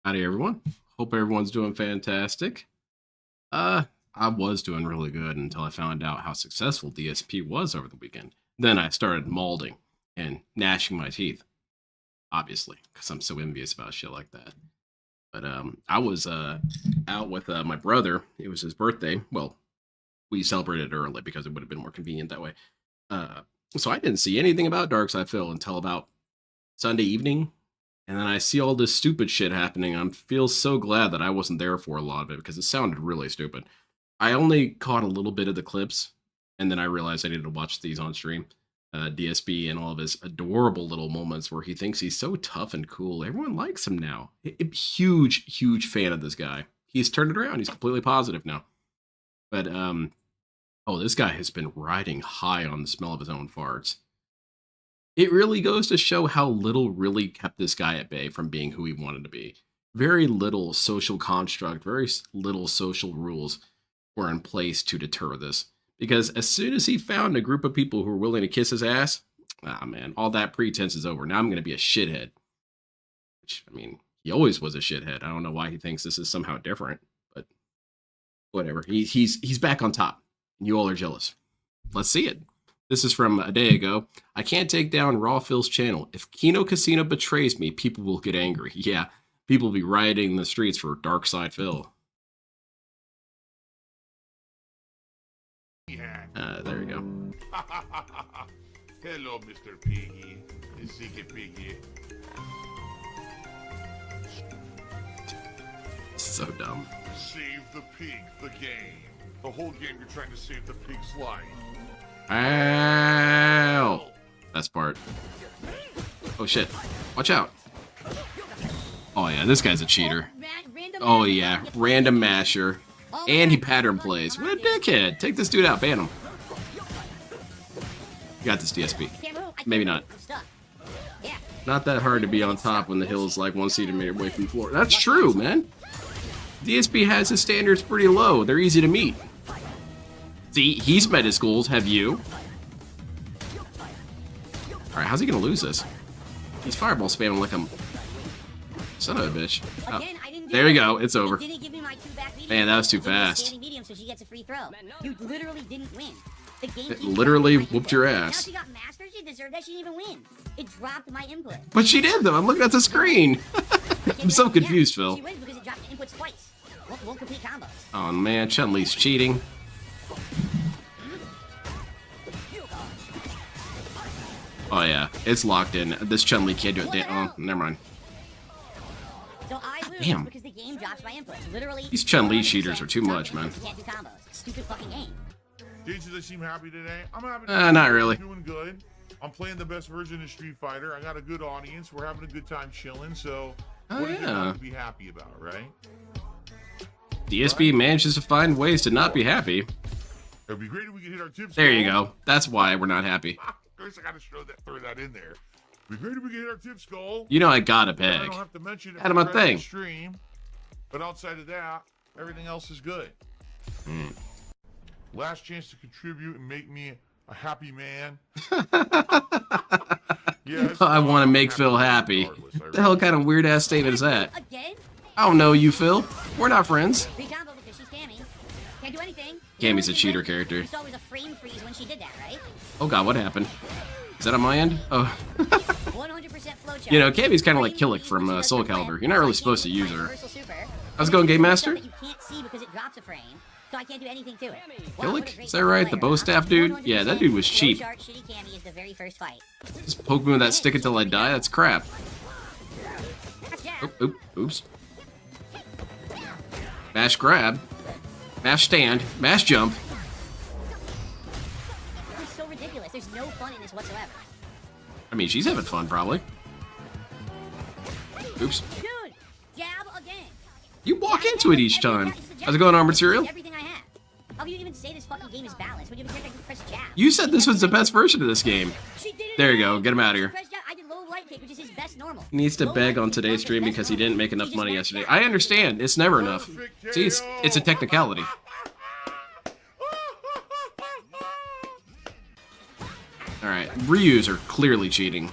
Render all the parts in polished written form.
Howdy everyone. Hope everyone's doing fantastic. I was doing really good until I found out how successful DSP was over the weekend. Then I started mauling and gnashing my teeth, obviously, because I'm so envious about shit like that. But I was out with my brother. It was his birthday. Well, we celebrated early because it would have been more convenient that way. So I didn't see anything about Darkside Phil until about Sunday evening. And then I see all this stupid shit happening. I feel so glad that I wasn't there for a lot of it because it sounded really stupid. I only caught a little bit of the clips, and then I realized I needed to watch these on stream. DSP and all of his adorable little moments where he thinks he's so tough and cool. Everyone likes him now. Huge fan of this guy. He's turned it around. He's completely positive now. But, oh, this guy has been riding high on the smell of his own farts. It really goes to show how little really kept this guy at bay from being who he wanted to be. Very little social construct, very little social rules were in place to deter this. Because as soon as he found a group of people who were willing to kiss his ass, man, all that pretense is over. Now I'm going to be a shithead. Which, I mean, he always was a shithead. I don't know why he thinks this is somehow different, but whatever. He's back on top. And you all are jealous. Let's see it. This is from a day ago. I can't take down Raw Phil's channel. If Kino Casino betrays me, people will get angry. Yeah, people will be rioting in the streets for Darkside Phil. There you go. Hello, Mr. Piggy. Ziggy Piggy. So dumb. Save the pig, the game. The whole game you're trying to save the pig's life. Ow! Best part. Oh shit. Watch out. Oh yeah, this guy's a cheater. Oh yeah, random masher. And he pattern plays. What a dickhead. Take this dude out, ban him. You got this, DSP. Maybe not. Not that hard to be on top when the hill's like 1 centimeter away from the floor. That's true, man. DSP has his standards pretty low. They're easy to meet. See, he's met his goals. Have you? Alright, how's he gonna lose this? He's fireball spamming like a son of a bitch. Oh, there we go. It's over. Man, that was too fast. You literally didn't win. The game it literally whooped your ass. She got mastered, she deserved that, she didn't even win. It dropped my input. But she did, though. I'm looking at the screen. I'm so confused, Phil. She wins because it dropped the inputs twice. Won't complete combos. Oh, man. Chun-Li's cheating. Oh, yeah. It's locked in. This Chun-Li can't do it. Oh, never mind. So I lose damn. Because the game drops my inputs. Literally, These Chun-Li cheaters are too much, man. Can't do combos. Stupid fucking game. Did you seem happy today? I'm happy today. Not really. I'm doing good. I'm playing the best version of Street Fighter. I got a good audience. We're having a good time chilling. So, what do you have to be happy about, right? DSP manages to find ways to not be happy. It'd be great if we could hit our tips. There you go. That's why we're not happy. Of course, I gotta throw that in there. It'd be great if we could hit our tips goal. You know I gotta beg. I don't have to mention it. Out of my thing. Stream, but outside of that, everything else is good. Last chance to contribute and make me a happy man. Yes, I want to make Phil happy. What the hell kind of weird ass statement is that? I don't know you, Phil. We're not friends. Cammy's a cheater character. Oh god, what happened? Is that on my end? Oh. You know, Cammy's kind of like Killick from Soul Calibur. You're not really supposed to use her. How's it going, Game Master? So I can't do anything to it. Killick? Is that right? The bow staff dude? Yeah, that dude was cheap. Just poke me with that stick until I die? That's crap. Oops. Mash grab. Mash stand. Mash jump. It's so ridiculous. There's no fun in this whatsoever. I mean, she's having fun, probably. Oops. Dude, jab again. You walk into it each time. How's it going, Armored Cereal? How can you even say this fucking game is balanced when you even press jab? You said this was the best version of this game. There you go. Get him out of here. I did low light kick, which is his best normal. He needs to beg on today's stream because he didn't make enough money yesterday. I understand. It's never enough. See, it's a technicality. Alright, Ryu's are clearly cheating.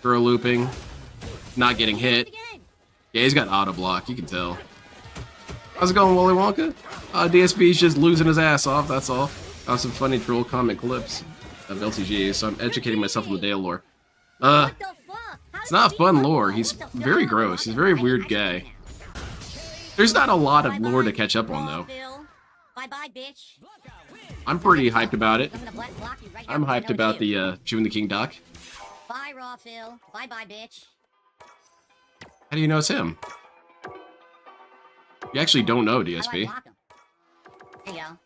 Throw looping. Not getting hit. Yeah, he's got auto block. You can tell. How's it going, Wally Wonka? DSP's just losing his ass off. That's all. Some funny troll comment clips of LTG. So I'm educating myself on the Dale lore. What the fuck? It's not fun lore. He's very gross. He's a very weird guy. There's not a lot of lore to catch up on, though. Bye-bye, bitch. I'm pretty hyped about it. I'm gonna block you right now I'm because I hyped know about it's you. the June the King doc. Bye, Raw Phil. Bye-bye, bitch. How do you know it's him? You actually don't know, How do I DSP. block him? There you go.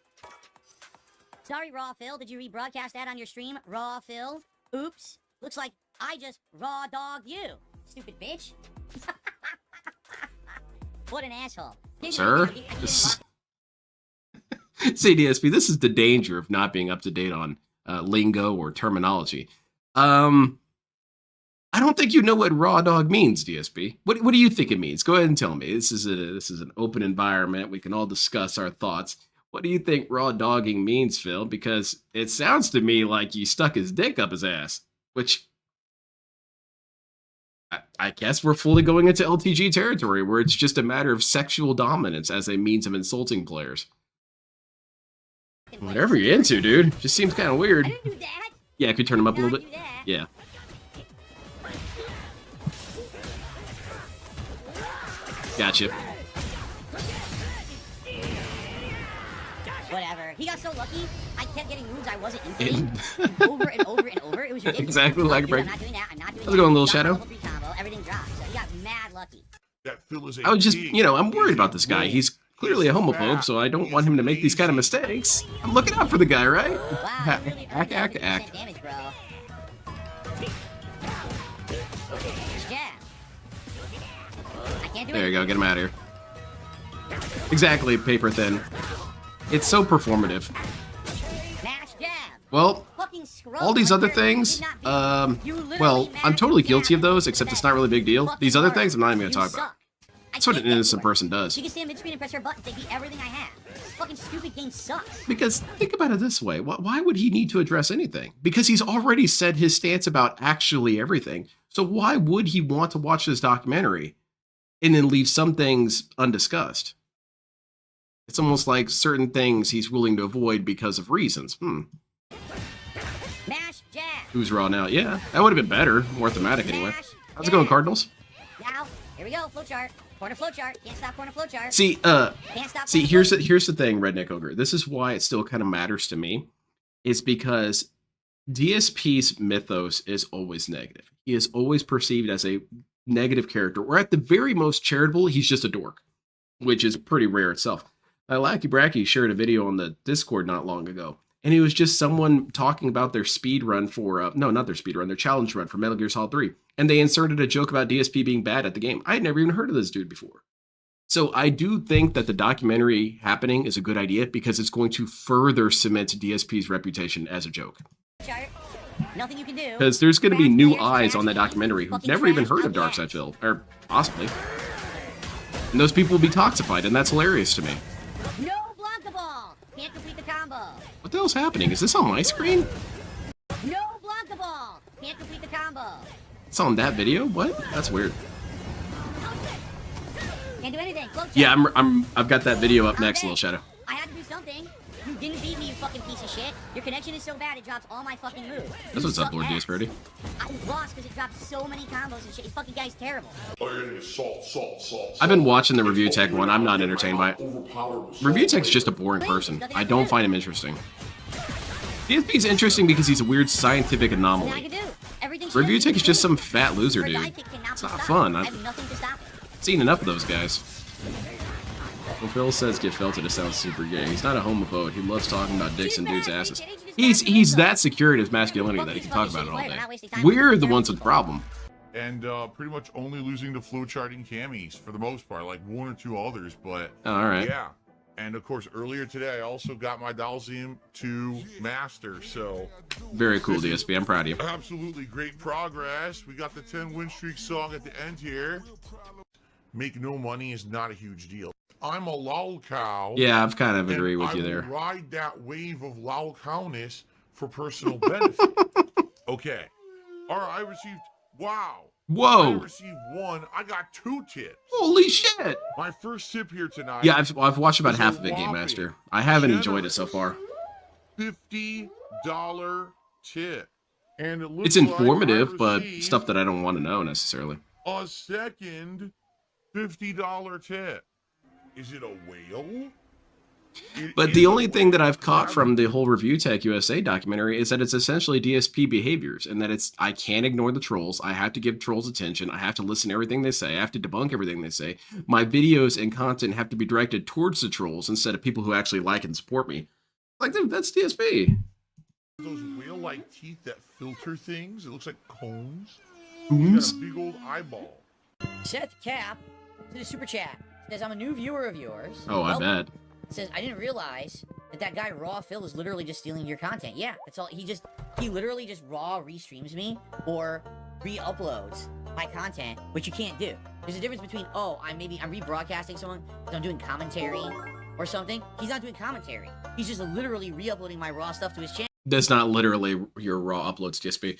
Sorry, Raw Phil. Did you rebroadcast that on your stream? Raw Phil? Oops. Looks like I just raw dogged you. Stupid bitch. What an asshole. Sir? Say, DSP, this is the danger of not being up to date on lingo or terminology. I don't think you know what raw dog means, DSP. What do you think it means? Go ahead and tell me. This is an open environment. We can all discuss our thoughts. What do you think raw dogging means, Phil? Because it sounds to me like you stuck his dick up his ass, which I guess we're fully going into LTG territory where it's just a matter of sexual dominance as a means of insulting players. Whatever you're into, dude. Just seems kind of weird. I didn't do that. Yeah, could you turn him up a Not little bit? do that. Yeah. Gotcha. Whatever. He got so lucky, I kept getting moves I wasn't into. Over and over and over. It was ridiculous. Exactly like Dude, break. I'm not doing that. I'm not doing How's it going, little Got Shadow? level 3 combo, everything dropped. So he got mad lucky. That Phil is a I was just, pig. you know, I'm worried He's about this guy. wolf. He's clearly a homophobe, so I don't want him to make these kind of mistakes. I'm looking out for the guy, right? Wow, you really Act, earned act, act. 50% damage, bro. Jab. I can't do There you go, anything. get him out of here. Exactly, paper thin. It's so performative. Mash jab. Well, Fucking scrub all these other hunter. things, You did not beat me. You literally well, I'm managed totally to guilty of jab those, except it's not really a big deal. fucking These other hard. things, I'm not even going to You talk about. suck. I That's what an can't get innocent anywhere. person does. You can stand mid-screen and press her buttons. They beat everything I have. This fucking stupid game sucks. Because think about it this way. Why would he need to address anything? Because he's already said his stance about actually everything. So why would he want to watch this documentary and then leave some things undiscussed? It's almost like certain things he's willing to avoid because of reasons. Mash jab. Who's raw now? Yeah, that would have been better. More thematic anyway. Mash How's it going, jab. Cardinals? Now, here we go. Flowchart. Corner flowchart. Can't stop corner flowchart. See, Can't stop. See, corner here's the thing, Redneck Ogre. This is why it still kind of matters to me. Is because DSP's mythos is always negative. He is always perceived as a negative character, or at the very most charitable, he's just a dork, which is pretty rare itself. Lackey Bracky shared a video on the Discord not long ago, and it was just someone talking about their speed run for, no, not their speed run, their challenge run for Metal Gear Solid 3. And they inserted a joke about DSP being bad at the game. I had never even heard of this dude before. So I do think that the documentary happening is a good idea because it's going to further cement DSP's reputation as a joke. flowchart. Nothing you can do. Because there's going to be Fast new players, eyes fast on that games, documentary who've fucking never even trash, heard of outcast. Darkside Phil, or possibly. And those people will be toxified, and that's hilarious to me. No block the ball. Can't complete the combo. What the hell's happening? Is this on my screen? No block the ball. Can't complete the combo. It's on that video? What? That's weird. Can't do anything. Flowchart. Yeah, I've got that video up next, Okay. Little Shadow. I had to do something. You didn't beat me, you fucking piece of shit. Your connection is so bad it drops all my fucking moves. That's what's up, Lord DSP. I lost because it dropped so many combos and shit. This fucking guy's terrible. I've been watching the Review Tech one. I'm not entertained by it. Review Tech's just a boring person. I don't find him interesting. DSP's interesting because he's a weird scientific Nothing I anomaly. can do. Everything Review she Tech does is just good. some fat loser Her dude. dive kick cannot It's be not stopped. fun. I I've have nothing to stop it. seen enough of those guys. When Phil says get felted, it sounds super gay. He's not a homophobe. He loves talking about dicks and dudes' asses. He's that secure in his masculinity that he can talk about it all day. We're the ones with the problem. And pretty much only losing to flowcharting camis for the most part, like one or two others. But Oh, all right. yeah. And of course, earlier today, I also got my Dalzium to master. So Very cool, DSP. I'm proud of you. absolutely great progress. We got the 10 win streak song at the end here. Make no money is not a huge deal. I'm a lol cow. Yeah, I've kind of and agree with I you will there. ride that wave of lol cowness for personal benefit. Okay. All right, I received, wow, I Whoa. received 1. I got 2 tips. Holy shit. My first tip here tonight. Yeah, I've watched about is a half of it, Game whopping Master. I haven't enjoyed it so far. $50 tip. And it looks It's informative, like I but received stuff that I don't want to know necessarily. a second $50 tip. Is it a whale? But the only thing that I've caught from the whole Review Tech USA documentary is that it's essentially DSP behaviors, and that I can't ignore the trolls. I have to give trolls attention. I have to listen to everything they say. I have to debunk everything they say. My videos and content have to be directed towards the trolls instead of people who actually like and support me. Like, dude, that's DSP. Those whale-like teeth that filter things. It looks like cones. Cones? He's got a big old eyeball. Seth Cap to the super chat says, I'm a new viewer of yours. Oh, I bet. Says, I didn't realize that guy Raw Phil is literally just stealing your content. Yeah, that's all. He literally just raw restreams me or re-uploads my content, which you can't do. There's a difference between, oh, I'm rebroadcasting someone because I'm doing commentary or something. He's not doing commentary. He's just literally re-uploading my raw stuff to his channel. That's not literally your raw uploads, DSP.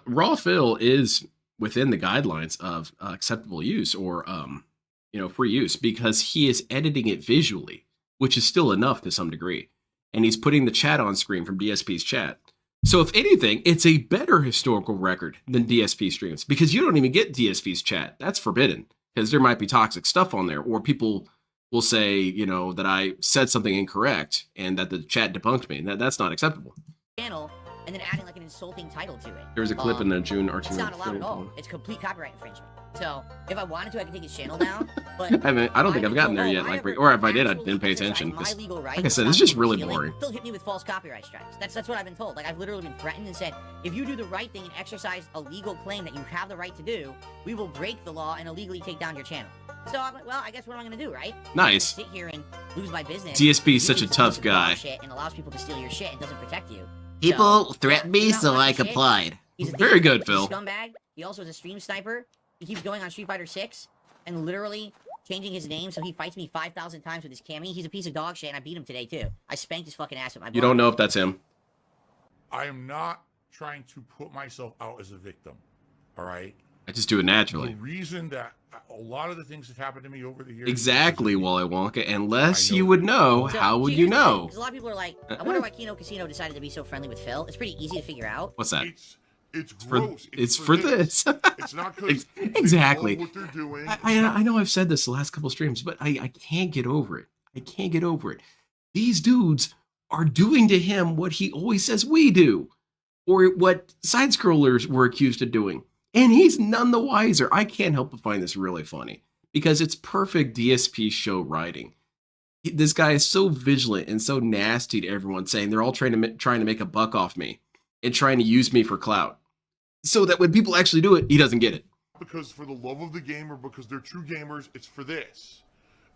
Raw Phil is within the guidelines of acceptable use or free use, because he is editing it visually, which is still enough to some degree. And he's putting the chat on screen from DSP's chat. So if anything, it's a better historical record than DSP streams, because you don't even get DSP's chat. That's forbidden, because there might be toxic stuff on there, or people will say, that I said something incorrect and that the chat debunked me. That's not acceptable. Channel, and then adding like an insulting title to it. There's a clip in the June R2. It's not allowed at all. It's complete copyright infringement. So if I wanted to, I could take his channel down. But I don't think I've gotten there yet. Or if I did, I didn't pay attention. Like I said, it's just really boring. Still hit me with false copyright strikes. That's what I've been told. Like, I've literally been threatened and said, if you do the right thing and exercise a legal claim that you have the right to do, we will break the law and illegally take down your channel. So I'm like, well, I guess what am I gonna do, right? Nice. Sit here and lose my business. DSP is such a tough guy. Shit and allows people to steal your shit and doesn't protect you. People threatened me, so I complied. He's a very good, Phil. Scumbag. He also is a stream sniper. He keeps going on Street Fighter 6 and literally changing his name so he fights me 5,000 times with his cami. He's a piece of dog shit, and I beat him today too. I spanked his fucking ass with my. You don't know if that's him. I am not trying to put myself out as a victim. All right. I just do it naturally. The reason that a lot of the things that happened to me over the years. Exactly, Wally Wonka. Unless you would know, So, how would here's you the thing, know? 'cause a lot of people are like, I wonder why Kino Casino decided to be so friendly with Phil. It's pretty easy to figure out. What's that? It's gross. It's for this. It's not because exactly. what they're doing. I know I've said this the last couple streams, but I can't get over it. I can't get over it. These dudes are doing to him what he always says we do, or what side scrollers were accused of doing. And he's none the wiser. I can't help but find this really funny, because it's perfect DSP show writing. This guy is so vigilant and so nasty to everyone, saying they're all trying to make a buck off me and trying to use me for clout, so that when people actually do it, he doesn't get it. Because for the love of the game, or because they're true gamers, it's for this.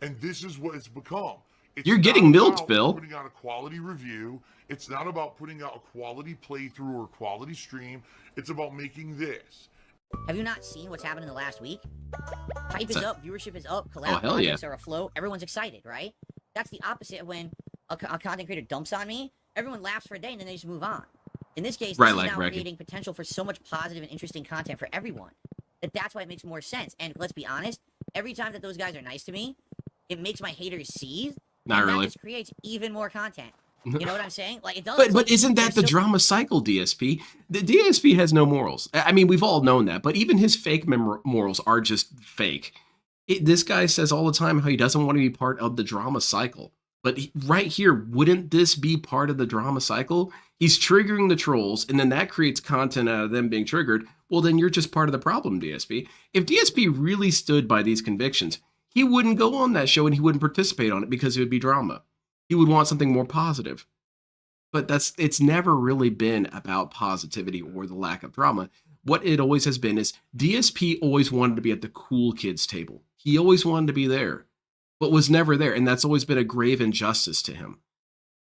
And this is what it's become. You're getting milked, Phil. Putting out a quality review. It's not about putting out a quality playthrough or a quality stream. It's about making this. Have you not seen what's happened in the last week? Hype is up, viewership is up, collab hell yeah. projects are afloat, everyone's excited, right? That's the opposite of when a content creator dumps on me. Everyone laughs for a day and then they just move on. In this case, this is now creating potential for so much positive and interesting content for everyone. That's why it makes more sense. And let's be honest, every time that those guys are nice to me, it makes my haters seethe. Not really. That just creates even more content. You know what I'm saying? Like, it does. But isn't that the drama cycle, DSP? The DSP has no morals. I mean, we've all known that, but even his fake morals are just fake. This guy says all the time how he doesn't want to be part of the drama cycle. But right here, wouldn't this be part of the drama cycle? He's triggering the trolls, and then that creates content out of them being triggered. Well, then you're just part of the problem, DSP. If DSP really stood by these convictions, he wouldn't go on that show and he wouldn't participate on it, because it would be drama. He would want something more positive. But it's never really been about positivity or the lack of drama. What it always has been is DSP always wanted to be at the cool kids table. He always wanted to be there, but was never there. And that's always been a grave injustice to him.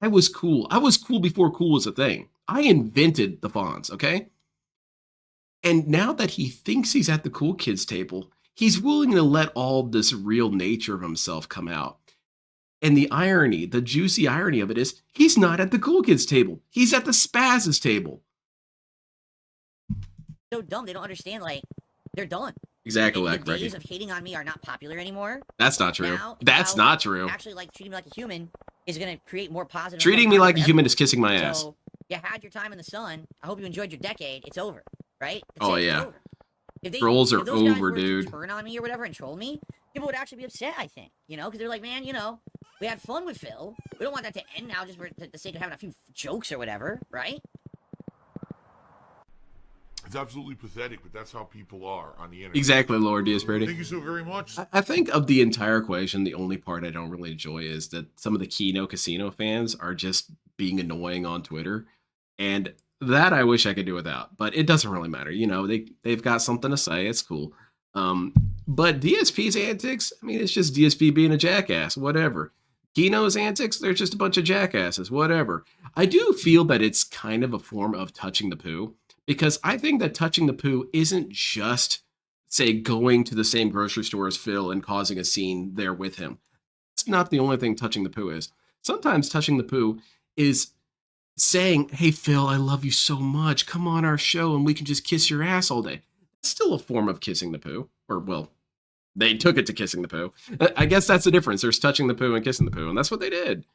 I was cool. I was cool before cool was a thing. I invented the fonts, okay? And now that he thinks he's at the cool kids table, he's willing to let all this real nature of himself come out. And the irony, the juicy irony of it is, he's not at the cool kids table. He's at the spazzes table. so dumb. They don't understand. Like, they're done. Exactly, The like days of hating on me are not popular anymore. That's not true. Now, That's not true. Actually, like, treating me like a human is gonna create more positive. Treating me like a human is kissing my ass. So, you had your time in the sun. I hope you enjoyed your decade. It's over, right? Oh, It's yeah. over. Trolls are if those guys over, were to dude. turn on me or whatever and troll me, people would actually be upset, I think. You know, because they're like, man, you know, we had fun with Phil. We don't want that to end now just for the sake of having a few jokes or whatever, right? It's absolutely pathetic, but that's how people are on the internet. Exactly, Lord DSP. Thank you so very much. I think of the entire equation, the only part I don't really enjoy is that some of the Kino Casino fans are just being annoying on Twitter. And that I wish I could do without, but it doesn't really matter. You know, they've got something to say. It's cool. But DSP's antics, I mean, it's just DSP being a jackass, whatever. Kino's antics, they're just a bunch of jackasses, whatever. I do feel that it's kind of a form of touching the poo, because I think that touching the poo isn't just, say, going to the same grocery store as Phil and causing a scene there with him. That's not the only thing touching the poo is. Sometimes touching the poo is saying, hey, Phil, I love you so much. Come on our show and we can just kiss your ass all day. That's still a form of kissing the poo. Or, well, they took it to kissing the poo. I guess that's the difference. There's touching the poo and kissing the poo, and that's what they did.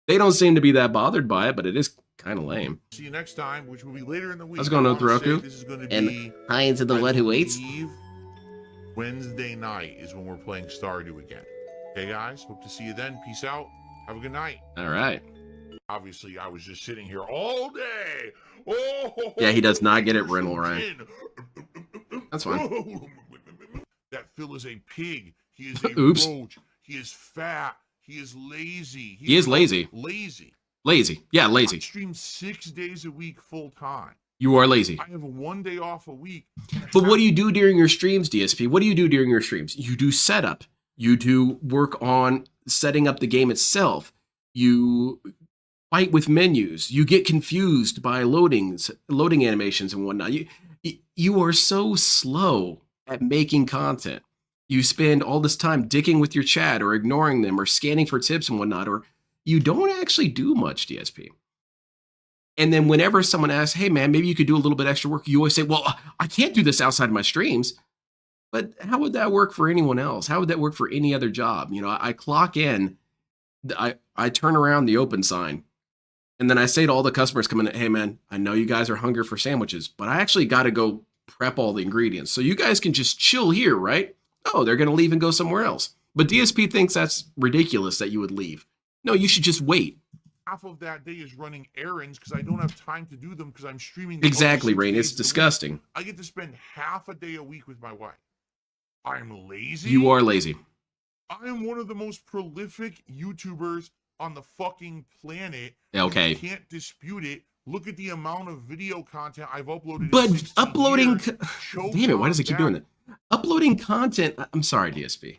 They don't seem to be that bothered by it, but it is kind of lame. See you next time, which will be later in the week. How's it going, Roku? This is going to And be hi into the one who waits. Wednesday night is when we're playing Stardew again. Okay, guys? Hope to see you then. Peace out. Have a good night. All right. Obviously, I was just sitting here all day. Oh, Yeah, he does not get it, Rental Ryan. That's fine. That Phil is a pig. He is a Oops. roach. He is fat. He is lazy. He is lazy. Lazy. Lazy. Yeah, I lazy. stream 6 days a week full time. You are lazy. I have 1 day off a week. But what do you do during your streams, DSP? What do you do during your streams? You do setup. You do work on setting up the game itself. You fight with menus. You get confused by loading animations and whatnot. You are so slow at making content. You spend all this time dicking with your chat or ignoring them or scanning for tips and whatnot, or you don't actually do much, DSP. And then whenever someone asks, hey man, maybe you could do a little bit extra work, you always say, well, I can't do this outside of my streams. But how would that work for anyone else? How would that work for any other job? You know, I clock in, I turn around the open sign, and then I say to all the customers coming in, hey man, I know you guys are hungry for sandwiches, but I actually got to go prep all the ingredients. So you guys can just chill here, right? Oh, they're going to leave and go somewhere else. But DSP thinks that's ridiculous that you would leave. No, you should just wait. Half of that day is running errands because I don't have time to do them because I'm streaming. Exactly, other 6 Rain. days It's a week. disgusting. I get to spend half a day a week with my wife. I'm lazy. You are lazy. I am one of the most prolific YouTubers on the fucking planet. Okay. You can't dispute it. Look at the amount of video content I've uploaded. But in 16 uploading... years. Damn it, why does it keep doing that? Uploading content... I'm sorry, DSP.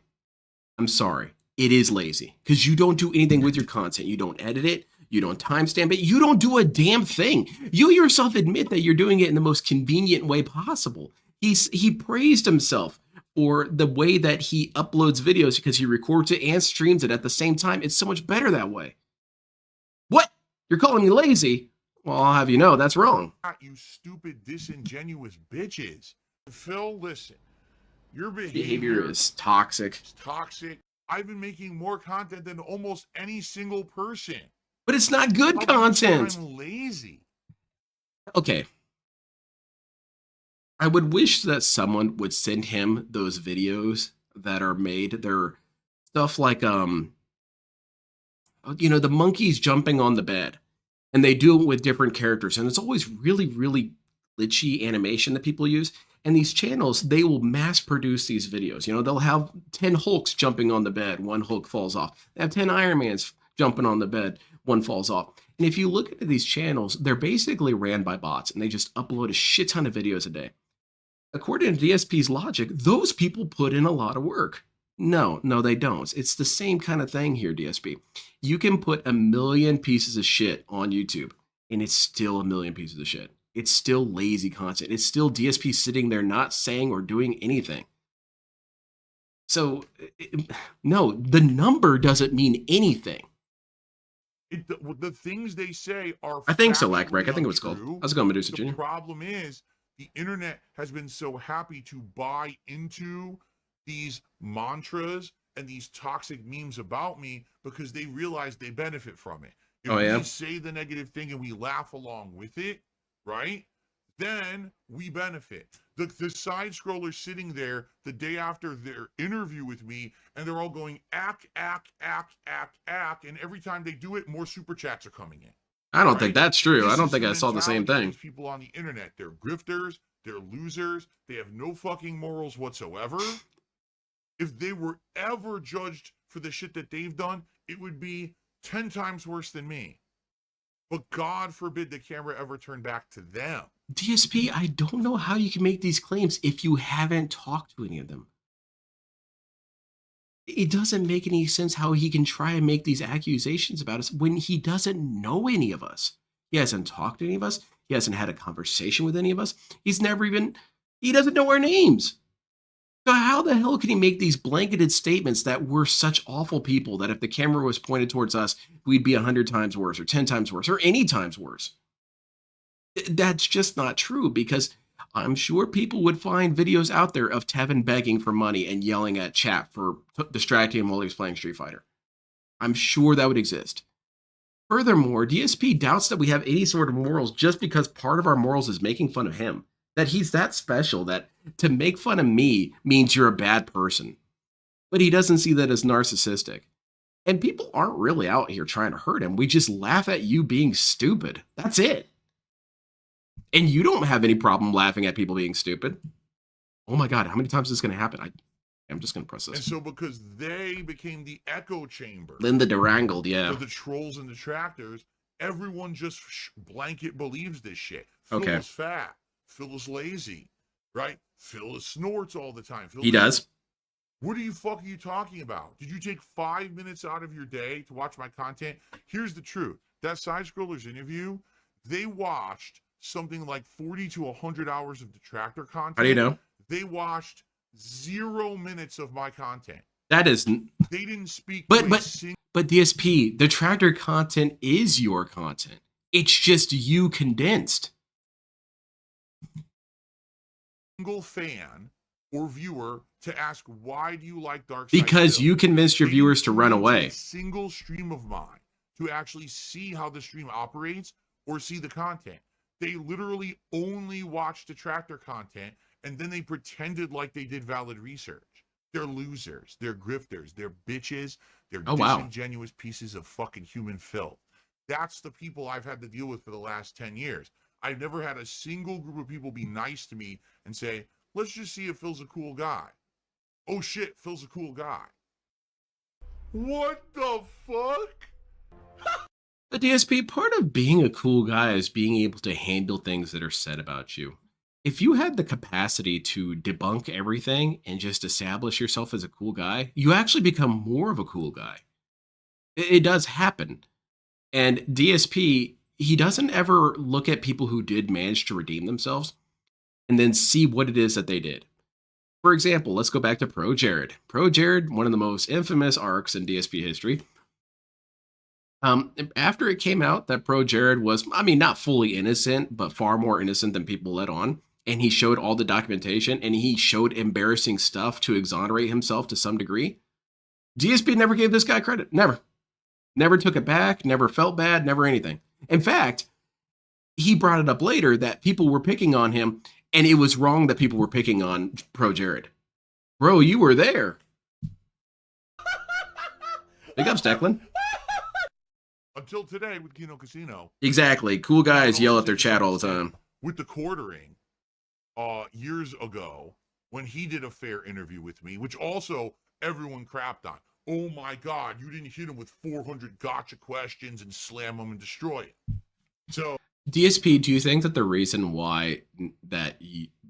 I'm sorry. It is lazy. Because you don't do anything with your content. You don't edit it. You don't timestamp it. You don't do a damn thing. You yourself admit that you're doing it in the most convenient way possible. He praised himself for the way that he uploads videos because he records it and streams it at the same time. It's so much better that way. What? You're calling me lazy? Well, I'll have you know, that's wrong. You stupid, disingenuous bitches. Phil, listen. Your Behavior is toxic. is toxic. I've been making more content than almost any single person. But it's not good How about content. I'm lazy. Okay. I would wish that someone would send him those videos that are made. They're stuff like, you know, the monkeys jumping on the bed. And they do it with different characters. And it's always really, really glitchy animation that people use. And these channels, they will mass produce these videos. You know, they'll have 10 Hulks jumping on the bed. One Hulk falls off. They have 10 Iron Mans jumping on the bed. One falls off. And if you look at these channels, they're basically ran by bots. And they just upload a shit ton of videos a day. According to DSP's logic, those people put in a lot of work. No, they don't. It's the same kind of thing here, DSP. You can put 1 million pieces of shit on YouTube, and it's still 1 million pieces of shit. It's still lazy content. It's still DSP sitting there not saying or doing anything. So, no, the number doesn't mean anything. The things they say are. I think so, factually Lackbrick. I think it was called. untrue. How's it going, Medusa The Jr.? problem is the internet has been so happy to buy into these mantras and these toxic memes about me because they realize they benefit from it. If Oh, yeah? we say the negative thing and we laugh along with it, right? Then we benefit. The side scroller sitting there the day after their interview with me, and they're all going ack, and every time they do it, more super chats are coming in. I don't Right? think that's true. This I don't is think I saw the same mentality of thing. these people on the internet, they're grifters, they're losers, they have no fucking morals whatsoever. If they were ever judged for the shit that they've done, it would be 10 times worse than me. But God forbid the camera ever turn back to them. DSP, I don't know how you can make these claims if you haven't talked to any of them. It doesn't make any sense how he can try and make these accusations about us when he doesn't know any of us. He hasn't talked to any of us. He hasn't had a conversation with any of us. He doesn't know our names. So how the hell can he make these blanketed statements that we're such awful people that if the camera was pointed towards us, we'd be 100 times worse or 10 times worse or any times worse? That's just not true, because I'm sure people would find videos out there of Tevin begging for money and yelling at chat for distracting him while he was playing Street Fighter. I'm sure that would exist. Furthermore, DSP doubts that we have any sort of morals just because part of our morals is making fun of him. That he's that special that to make fun of me means you're a bad person. But he doesn't see that as narcissistic. And people aren't really out here trying to hurt him. We just laugh at you being stupid. That's it. And you don't have any problem laughing at people being stupid. Oh my God, how many times is this going to happen? I'm just going to press this. And so because they became the echo chamber. Linda Durangled, yeah. For the trolls and detractors, everyone just blanket believes this shit. Phil Okay. is fat. Phil is lazy, right? Phil snorts all the time. He does. What the fuck are you talking about? Did you take 5 minutes out of your day to watch my content? Here's the truth. That side scrollers interview, they watched something like 40 to 100 hours of detractor content. How do you know? They watched 0 minutes of my content. That is. They didn't speak. But DSP, detractor content is your content. It's just you condensed. Single fan or viewer to ask, why do you like Dark Side? Because you convinced your viewers to run away. A single stream of mine to actually see how the stream operates or see the content. They literally only watched detractor content, and then they pretended like they did valid research. They're losers. They're grifters. They're bitches. They're disingenuous pieces of fucking human filth. That's the people I've had to deal with for the last 10 years. I've never had a single group of people be nice to me and say, let's just see if Phil's a cool guy. Oh shit, Phil's a cool guy. What the fuck? The DSP, part of being a cool guy is being able to handle things that are said about you. If you had the capacity to debunk everything and just establish yourself as a cool guy, you actually become more of a cool guy. It does happen. And DSP, he doesn't ever look at people who did manage to redeem themselves and then see what it is that they did. For example, let's go back to Pro Jared. Pro Jared, one of the most infamous arcs in DSP history. After it came out that Pro Jared was, not fully innocent, but far more innocent than people let on, and he showed all the documentation, and he showed embarrassing stuff to exonerate himself to some degree, DSP never gave this guy credit. Never. Never took it back, never felt bad, never anything. In fact, he brought it up later that people were picking on him, and it was wrong that people were picking on Pro Jared. Bro, you were there. Big ups, Declan. Until today with Kino Casino. Exactly. Cool guys yell at their chat all the time. With the quartering, years ago, when he did a fair interview with me, which also everyone crapped on. Oh my God, you didn't hit him with 400 gotcha questions and slam him and destroy it. So, DSP, do you think that the reason why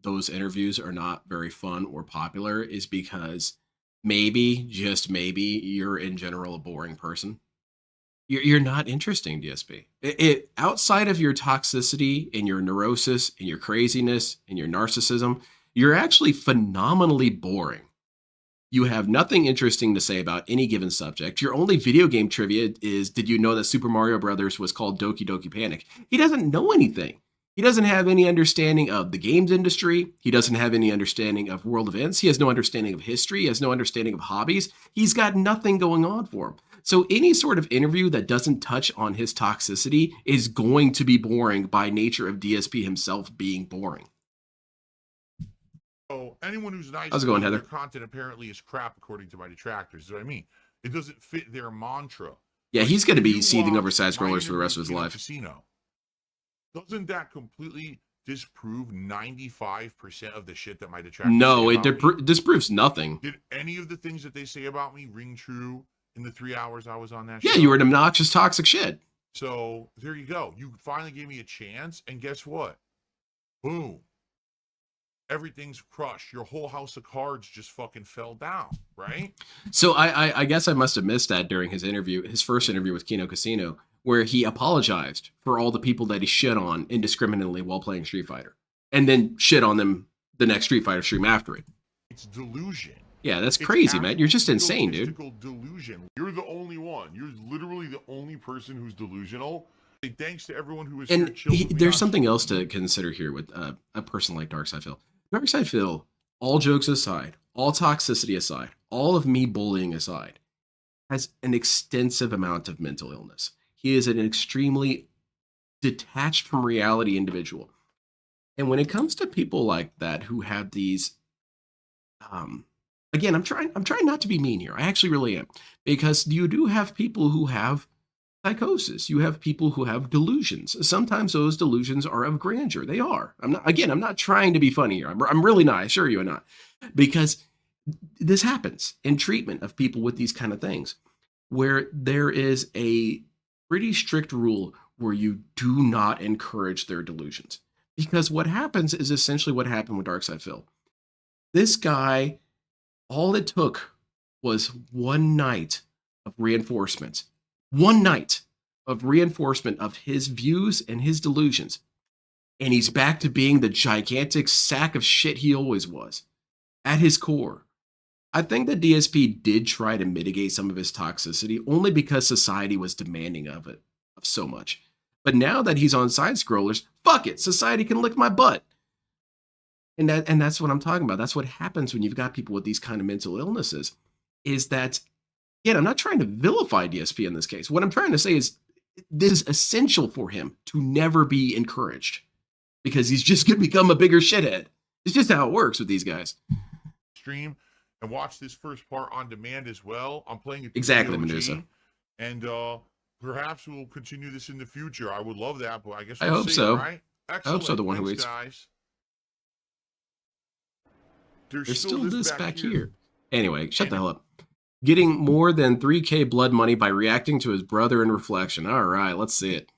those interviews are not very fun or popular is because maybe, just maybe, you're in general a boring person? You're not interesting, DSP. Outside of your toxicity and your neurosis and your craziness and your narcissism, you're actually phenomenally boring. You have nothing interesting to say about any given subject. Your only video game trivia is, did you know that Super Mario Brothers was called Doki Doki Panic? He doesn't know anything. He doesn't have any understanding of the games industry. He doesn't have any understanding of world events. He has no understanding of history. He has no understanding of hobbies. He's got nothing going on for him. So any sort of interview that doesn't touch on his toxicity is going to be boring by nature of DSP himself being boring. So anyone who's nice How's it going, to their Heather? content apparently is crap, according to my detractors. Is what I mean. It doesn't fit their mantra. Yeah, Like, he's going to if be you seething over watch side my scrollers for the rest interview of his with life. Casino, doesn't that completely disprove 95% of the shit that my detractors No, say it about me? disproves nothing. Did any of the things that they say about me ring true in the 3 hours I was on that show? Yeah, you were an obnoxious, toxic shit. So there you go. You finally gave me a chance, and guess what? Boom. Everything's crushed. Your whole house of cards just fucking fell down, right? So I guess I must have missed that during his interview, his first interview with Kino Casino, where he apologized for all the people that he shit on indiscriminately while playing Street Fighter, and then shit on them the next Street Fighter stream after it. It's delusion. Yeah, that's It's crazy, man. You're just actual insane, dude. mystical delusion. You're the only one. You're literally the only person who's delusional. Thanks to everyone who is here And chilling with me there's on something stream. else to consider here with a person like Darkside Phil. Darkside Phil, all jokes aside, all toxicity aside, all of me bullying aside, has an extensive amount of mental illness. He is an extremely detached from reality individual. And when it comes to people like that who have these, again, I'm trying not to be mean here. I actually really am, because you do have people who have psychosis. You have people who have delusions. Sometimes those delusions are of grandeur. They are. I'm not trying to be funny here. I'm really not. I assure you I'm not. Because this happens in treatment of people with these kind of things, where there is a pretty strict rule where you do not encourage their delusions. Because what happens is essentially what happened with Darkside Phil. This guy, all it took was one night of reinforcement. One night of reinforcement of his views and his delusions. And he's back to being the gigantic sack of shit he always was. At his core. I think that DSP did try to mitigate some of his toxicity only because society was demanding of it so much. But now that he's on side scrollers, fuck it, society can lick my butt. And that's what I'm talking about. That's what happens when you've got people with these kind of mental illnesses, is that, again, I'm not trying to vilify DSP in this case. What I'm trying to say is this is essential for him to never be encouraged, because he's just going to become a bigger shithead. It's just how it works with these guys. Stream and watch this first part on demand as well. I'm playing it Exactly, POG, Medusa. and perhaps we'll continue this in the future. I would love that, but I guess I we'll hope see, so. right? Excellent. I hope so, the one who Thanks, waits. guys. There's still this back here. Anyway, shut the hell up. Getting more than 3K blood money by reacting to his brother in reflection. All right, let's see it.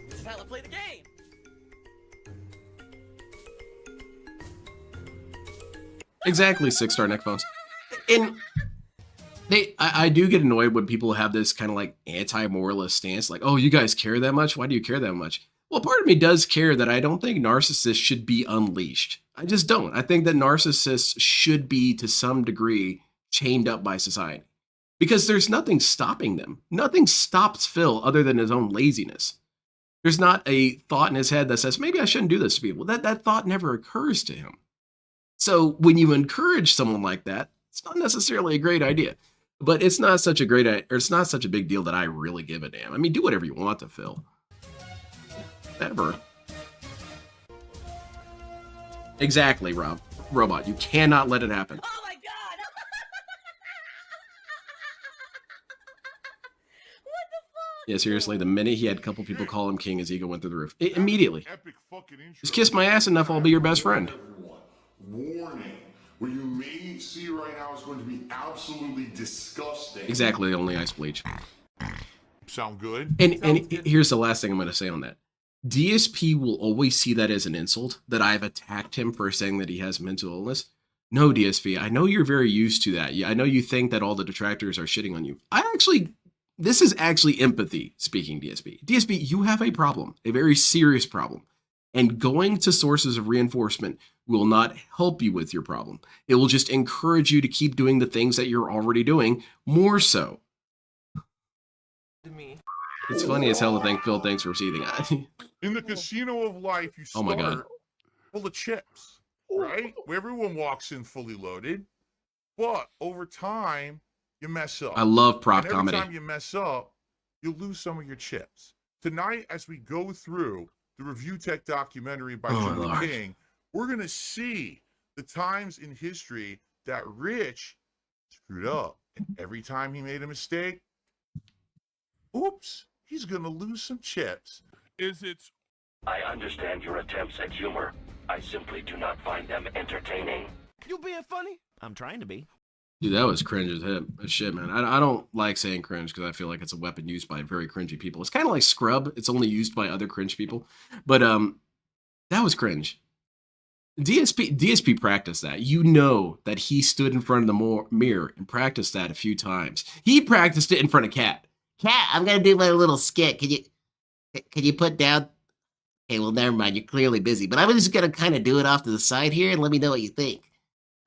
This is how I play the game. Exactly, 6-star neck phones. And I do get annoyed when people have this kind of like anti-moralist stance, like, oh, you guys care that much? Why do you care that much? Well, part of me does care that I don't think narcissists should be unleashed. I just don't. I think that narcissists should be, to some degree, chained up by society. Because there's nothing stopping them. Nothing stops Phil other than his own laziness. There's not a thought in his head that says, maybe I shouldn't do this to people. That thought never occurs to him. So when you encourage someone like that, it's not necessarily a great idea. But it's not such a it's not such a big deal that I really give a damn. I mean, do whatever you want to Phil. Whatever. Exactly, Robot. You cannot let it happen. Oh my god! What the fuck? Yeah, seriously, the minute he had a couple people call him king, his ego went through the roof. Immediately. Epic fucking intro. Just kiss my ass enough, I'll be your best friend. Everyone, warning. What you may see right now is going to be absolutely disgusting. Exactly, only ice bleach. Sound good? And here's the last thing I'm going to say on that. DSP will always see that as an insult, that I've attacked him for saying that he has mental illness. No, DSP, I know you're very used to that. I know you think that all the detractors are shitting on you. This is actually empathy speaking, DSP. DSP, you have a problem, a very serious problem. And going to sources of reinforcement will not help you with your problem. It will just encourage you to keep doing the things that you're already doing, more so. To me. It's funny as hell to think Phil thinks we're seething. In the casino of life, you Oh my start God. full of chips, right? Where everyone walks in fully loaded, but over time, you mess up. I love prop And every comedy. time you mess up, you lose some of your chips. Tonight, as we go through the Review Tech documentary by Oh, Julie Lord. King, we're going to see the times in history that Rich screwed up. And every time he made a mistake, oops, he's going to lose some chips. I understand your attempts at humor. I simply do not find them entertaining. You being funny? I'm trying to be. Dude, that was cringe as shit, man. I don't like saying cringe because I feel like it's a weapon used by very cringy people. It's kind of like scrub. It's only used by other cringe people. But that was cringe. DSP practiced that. You know that he stood in front of the mirror and practiced that a few times. He practiced it in front of Kat. Cat, I'm gonna do my little skit. Can you put down? Okay, well, never mind. You're clearly busy, but I'm just gonna kind of do it off to the side here and let me know what you think.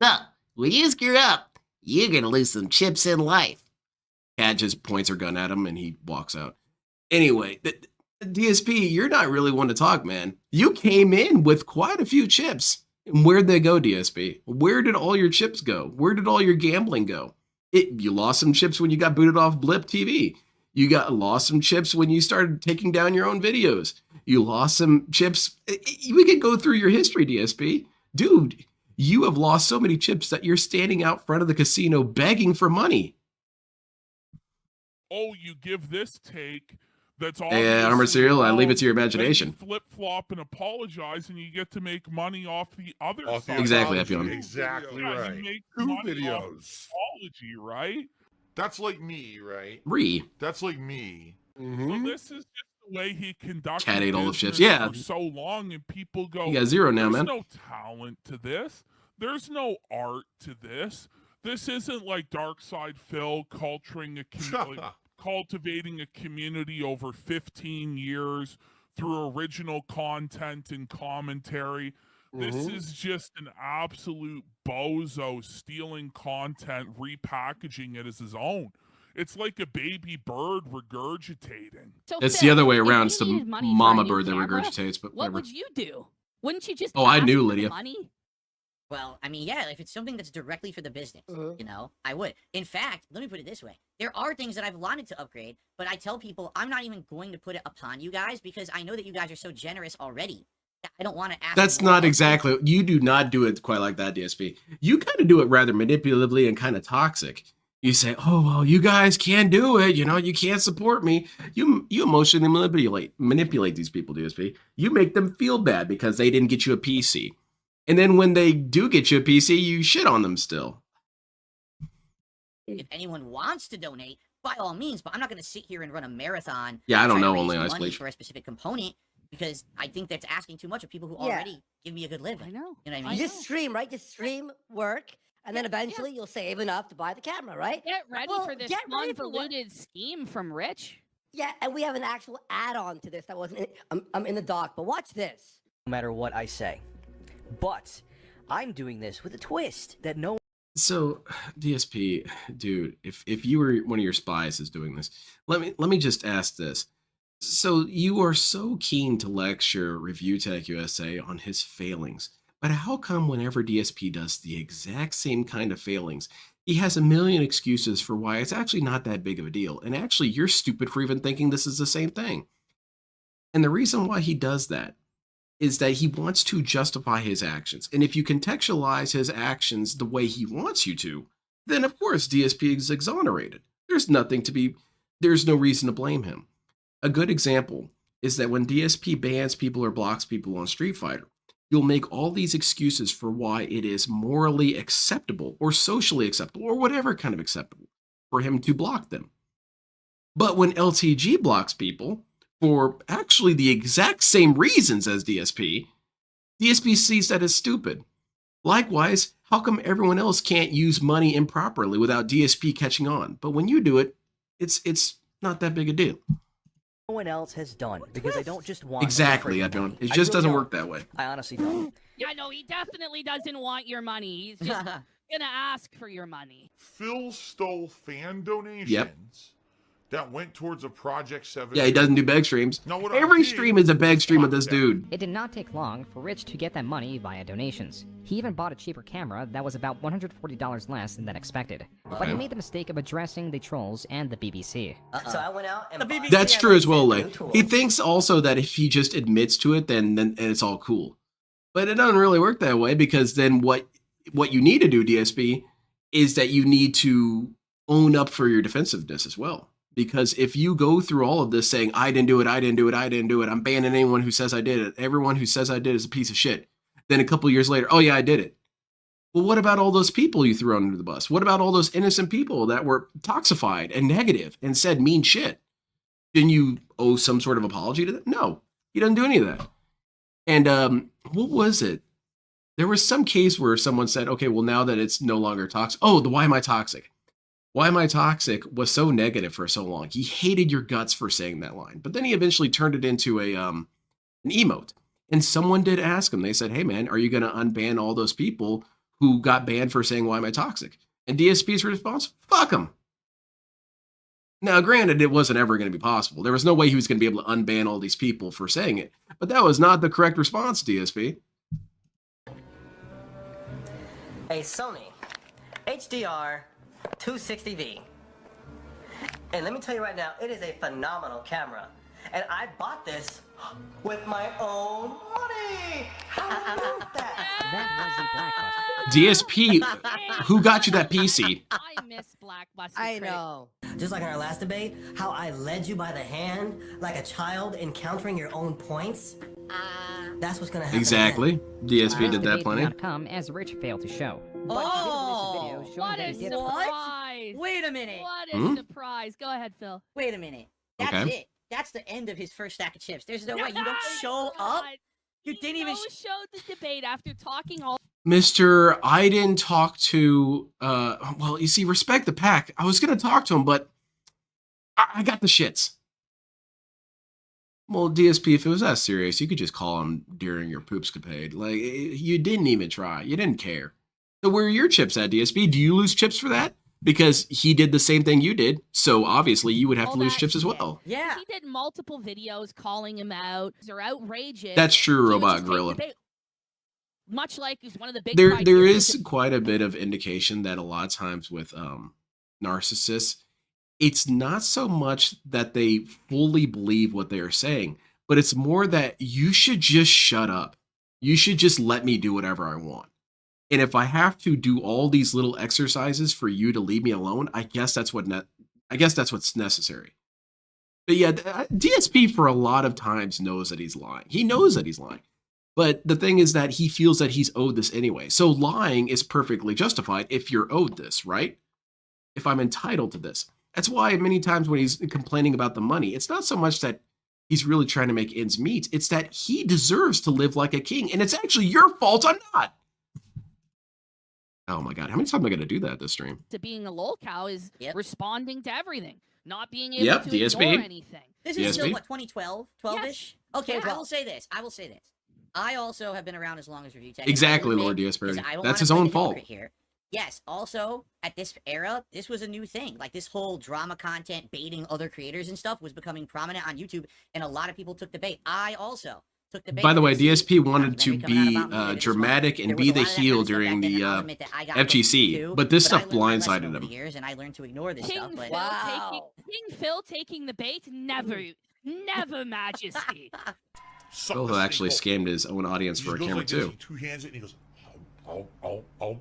So, when you screw up, you're gonna lose some chips in life. Kat just points her gun at him and he walks out. Anyway, DSP, you're not really one to talk, man. You came in with quite a few chips. Where'd they go, DSP? Where did all your chips go? Where did all your gambling go? You lost some chips when you got booted off Blip TV. You lost some chips when you started taking down your own videos. You lost some chips. We could go through your history, DSP. Dude, you have lost so many chips that you're standing out front of the casino begging for money. Oh, you give this take that's all. Yeah, Armored Cereal, I leave it to your imagination. Flip flop and apologize, and you get to make money off the other Off the side. Exactly, Epion. Exactly Yeah, right. you make Two money off videos. apology, right? That's like me, right? That's like me. So this is just the way he conducted Cat ate all the business chips. Yeah. for so long, and people go, You got zero now, "There's man." no talent to this. There's no art to this. This isn't like Dark Side Phil culturing cultivating a community over 15 years through original content and commentary. This is just an absolute bozo stealing content, repackaging it as his own. It's like a baby bird regurgitating. So It's Phil, the other way if around. you It's the needed money for a mama new bird that camera, regurgitates, but what whatever. would you do? Wouldn't you just Oh, I ask knew, for the Lydia. money? Well, I mean, yeah, if it's something that's directly for the business, you know, I would. In fact, let me put it this way. There are things that I've wanted to upgrade, but I tell people I'm not even going to put it upon you guys because I know that you guys are so generous already. I don't want to ask. That's more not of you. exactly. You do not do it quite like that, DSP. You kind of do it rather manipulatively and kind of toxic. You say, "Oh well, you guys can't do it. You know, you can't support me." You emotionally manipulate these people, DSP. You make them feel bad because they didn't get you a PC, and then when they do get you a PC, you shit on them still. If anyone wants to donate, by all means, but I'm not going to sit here and run a marathon. Yeah, I don't trying know to only raise ice money bleach. for a specific component because I think that's asking too much of people who Yeah. already give me a good living. I know. You know what I I mean? You just stream, right? Just stream, work, and then eventually you'll save enough to buy the camera, right? Get ready Well, for this get ready for what- convoluted scheme from Rich. Yeah, and we have an actual add-on to this that wasn't in, I'm in the doc, but watch this. No matter what I say. But I'm doing this with a twist that no So, DSP, dude, if you were one of your spies is doing this, let me just ask this. So you are so keen to lecture Review Tech USA on his failings, but how come whenever DSP does the exact same kind of failings, he has a million excuses for why it's actually not that big of a deal, and actually you're stupid for even thinking this is the same thing. And the reason why he does that is that he wants to justify his actions. And if you contextualize his actions the way he wants you to, then of course DSP is exonerated. There's no reason to blame him. A good example is that when DSP bans people or blocks people on Street Fighter, you'll make all these excuses for why it is morally acceptable or socially acceptable or whatever kind of acceptable for him to block them. But when LTG blocks people, for actually the exact same reasons as DSP sees that as stupid. Likewise, how come everyone else can't use money improperly without DSP catching on? But when you do it, it's not that big a deal. one else has done. Because I don't just want Exactly, your Epion. money. It I just really doesn't don't. work that way. I honestly don't. Yeah, no, he definitely doesn't want your money. He's just gonna ask for your money. Phil stole fan donations that went towards a Project 7. Yeah, he doesn't do beg streams. No, what I Every did stream is a beg was stream with block this them. dude. It did not take long for Rich to get that money via donations. He even bought a cheaper camera that was about $140 less than expected. But he made the mistake of addressing the trolls and the BBC. So I went out and bought That's true as well, Lay. new tools. He thinks also that if he just admits to it, then it's all cool. But it doesn't really work that way, because then what you need to do, DSP, is that you need to own up for your defensiveness as well. Because if you go through all of this saying, I didn't do it, I didn't do it, I didn't do it, I'm banning anyone who says I did it, everyone who says I did is a piece of shit. Then a couple years later, oh yeah, I did it. Well, what about all those people you threw under the bus? What about all those innocent people that were toxified and negative and said mean shit? Didn't you owe some sort of apology to them? No, he doesn't do any of that. And what was it? There was some case where someone said, okay, well, now that it's no longer toxic. Oh, the Why Am I Toxic? Why Am I Toxic was so negative for so long. He hated your guts for saying that line. But then he eventually turned it into an emote. And someone did ask him. They said, hey, man, are you going to unban all those people who got banned for saying, why am I toxic? And DSP's response, fuck them. Now, granted, it wasn't ever going to be possible. There was no way he was going to be able to unban all these people for saying it. But that was not the correct response, DSP. A Sony HDR 260V. And let me tell you right now, it is a phenomenal camera. And I bought this with my own money. How about that? That was the Blackbuster. DSP, who got you that PC? I miss Blackbuster. I Critic. know. Just like in our last debate, how I led you by the hand like a child encountering your own points. That's what's gonna happen. Exactly. DSP This did that debate did plenty. not come as Rich failed to show. But Oh, he did release a video showing What that a he did surprise! Wait a minute. What a Hmm? surprise! Go ahead, Phil. Wait a minute. That's Okay. it. That's the end of his first stack of chips. There's no way. You don't No, show up. God. You didn't even. showed the debate after talking all. Mr. I didn't talk to, well, you see, respect the pack. I was going to talk to him, but I got the shits. Well, DSP, if it was that serious, you could just call him during your poops capade. Like, you didn't even try. You didn't care. So where are your chips at, DSP? Do you lose chips for that? Because he did the same thing you did. So obviously you would have all to lose that chips as shit. well. Yeah. He did multiple videos calling him out. They're outrageous. That's true, He would Robot just take Gorilla. debate. Much like he's one of the big. There criteria is to- quite a bit of indication that a lot of times with narcissists, it's not so much that they fully believe what they are saying, but it's more that you should just shut up. You should just let me do whatever I want. And if I have to do all these little exercises for you to leave me alone, I guess that's what's necessary. But yeah, DSP for a lot of times knows that he's lying. He knows that he's lying. But the thing is that he feels that he's owed this anyway. So lying is perfectly justified if you're owed this, right? If I'm entitled to this. That's why many times when he's complaining about the money, it's not so much that he's really trying to make ends meet. It's that he deserves to live like a king. And it's actually your fault I'm not. Oh my God. How many times am I going to do that this stream? to being a lol cow is Yep. responding to everything, not being able Yep, to DSP. ignore anything. This is still DSP? what, 2012, 12ish. Okay, Yeah. I will say this. I also have been around as long as Review Tech. Exactly, And I will Lord admit, DSP. 'cause I don't That's wanna his play own the fault. hypocrite here. Yes, also, at this era, this was a new thing. Like, this whole drama content, baiting other creators and stuff was becoming prominent on YouTube, and a lot of people took the bait. I also took the bait. By the way, because this DSP wanted to documentary coming be out about me later this month, dramatic there and was be a the lot of that kind heel of stuff during back then, the and I'll admit that I got FGC, too, but this I stuff learned my lesson blindsided over him. the years, and I learned to ignore this King stuff. But Wow. King Phil taking the bait, never majesty. Suck Phil the actually snake scammed his own audience He for a goes camera like this, too. he two hands it, and he goes,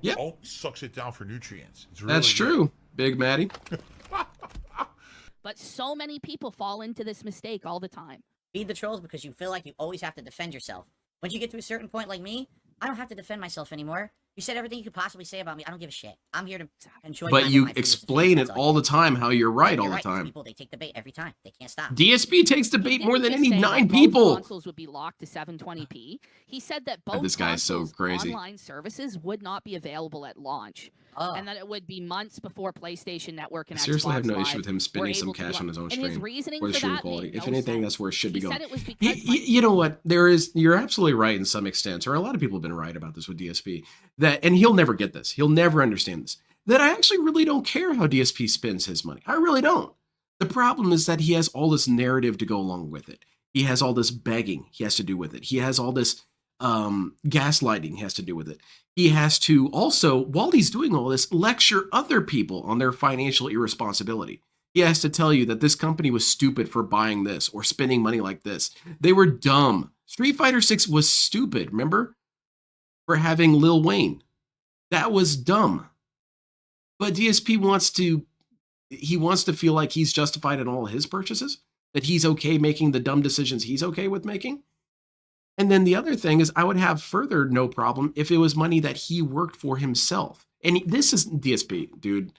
Yep. sucks it down for nutrients. It's really That's good. true, Big Maddie. But so many people fall into this mistake all the time. feed the trolls because you feel like you always have to defend yourself. Once you get to a certain point like me, I don't have to defend myself anymore. You said everything you could possibly say about me. I don't give a shit. I'm here to enjoy. But time you with my viewers and explain fans, it that's all all you the time how you're right do. all You're the these time. People, they take the bait every time. They can't stop. DSP takes the He bait didn't more than just any say that 9 both people. Consoles would be locked to 720p. He said that both This guy's so consoles' crazy. online services would not be available at launch, Oh. and that it would be months before PlayStation Network and I seriously Xbox have no Live issue with him were spending some able to cash lo- on his own and stream his reasoning or the for stream that quality. made If no anything, sense. that's where it should He be going. said it was because You know what? You're absolutely right in some extent, or a lot of people have been right about this with DSP. And he'll never get this. He'll never understand this. That I actually really don't care how DSP spends his money. I really don't. The problem is that he has all this narrative to go along with it. He has all this begging he has to do with it. He has all this gaslighting he has to do with it. He has to also, while he's doing all this, lecture other people on their financial irresponsibility. He has to tell you that this company was stupid for buying this or spending money like this. They were dumb. Street Fighter 6 was stupid, remember? For having Lil Wayne. That was dumb. But DSP wants to feel like he's justified in all his purchases, that he's okay making the dumb decisions he's okay with making. And then the other thing is, I would have further no problem if it was money that he worked for himself. And this is DSP, dude.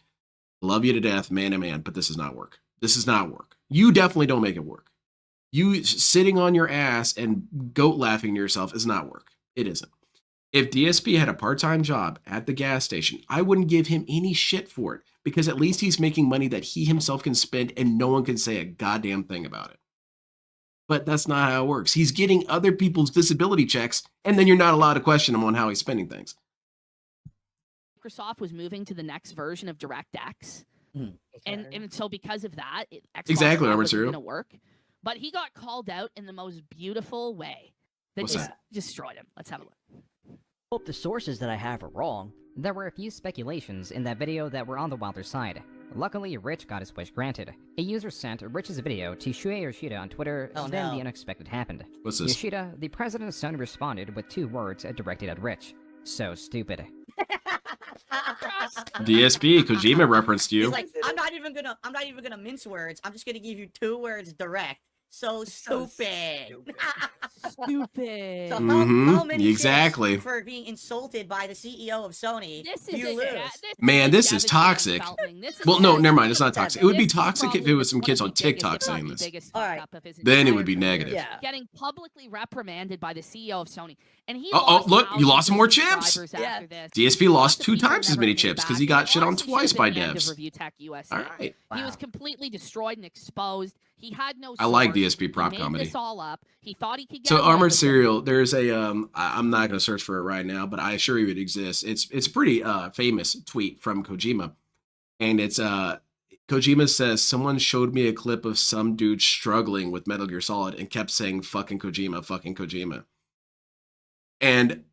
Love you to death, man to man, but this does not work. This does not work. You definitely don't make it work. You sitting on your ass and goat laughing to yourself is not work. It isn't. If DSP had a part-time job at the gas station, I wouldn't give him any shit for it, because at least he's making money that he himself can spend and no one can say a goddamn thing about it. But that's not how it works. He's getting other people's disability checks, and then you're not allowed to question him on how he's spending things. Microsoft was moving to the next version of DirectX. And so because of that, Xbox exactly, wasn't Serial. going to work. But he got called out in the most beautiful way that What's just that? destroyed him. Let's have a look. Hope the sources that I have are wrong. There were a few speculations in that video that were on the wilder side. Luckily, Rich got his wish granted. A user sent Rich's video to Shuei Yoshida on Twitter, Oh, then no. the unexpected happened. What's this? Yoshida, the president's son, responded with 2 words directed at Rich. So stupid. DSP, Kojima referenced you. He's like, I'm not even gonna mince words. I'm just gonna give you 2 words direct. So stupid. Stupid. So Mhm, how many exactly. shits for being insulted by the CEO of Sony? This do is you a lose? Man, this is toxic. Well, no, never mind. It's not toxic. It would be This is toxic if it probably was some one kids of on the biggest, TikTok if not saying the this. biggest All fuck right. up of his Then it entire would be career. negative. Yeah. Getting publicly reprimanded by the CEO of Sony. And he Oh, look, you lost some more thousands chips. of subscribers after this. DSP lost Lots of 2 people times as never many came chips because back. he got shit on honestly twice should've by been the end of devs. Review Tech USA. All right. He was completely destroyed and exposed. He had no I like source. DSP prop He made comedy. this all up. He thought he could get So away Armored with it. Cereal, there's a I'm not gonna search for it right now, but I assure you it exists. It's a pretty famous tweet from Kojima, and it's Kojima says someone showed me a clip of some dude struggling with Metal Gear Solid and kept saying fucking Kojima. And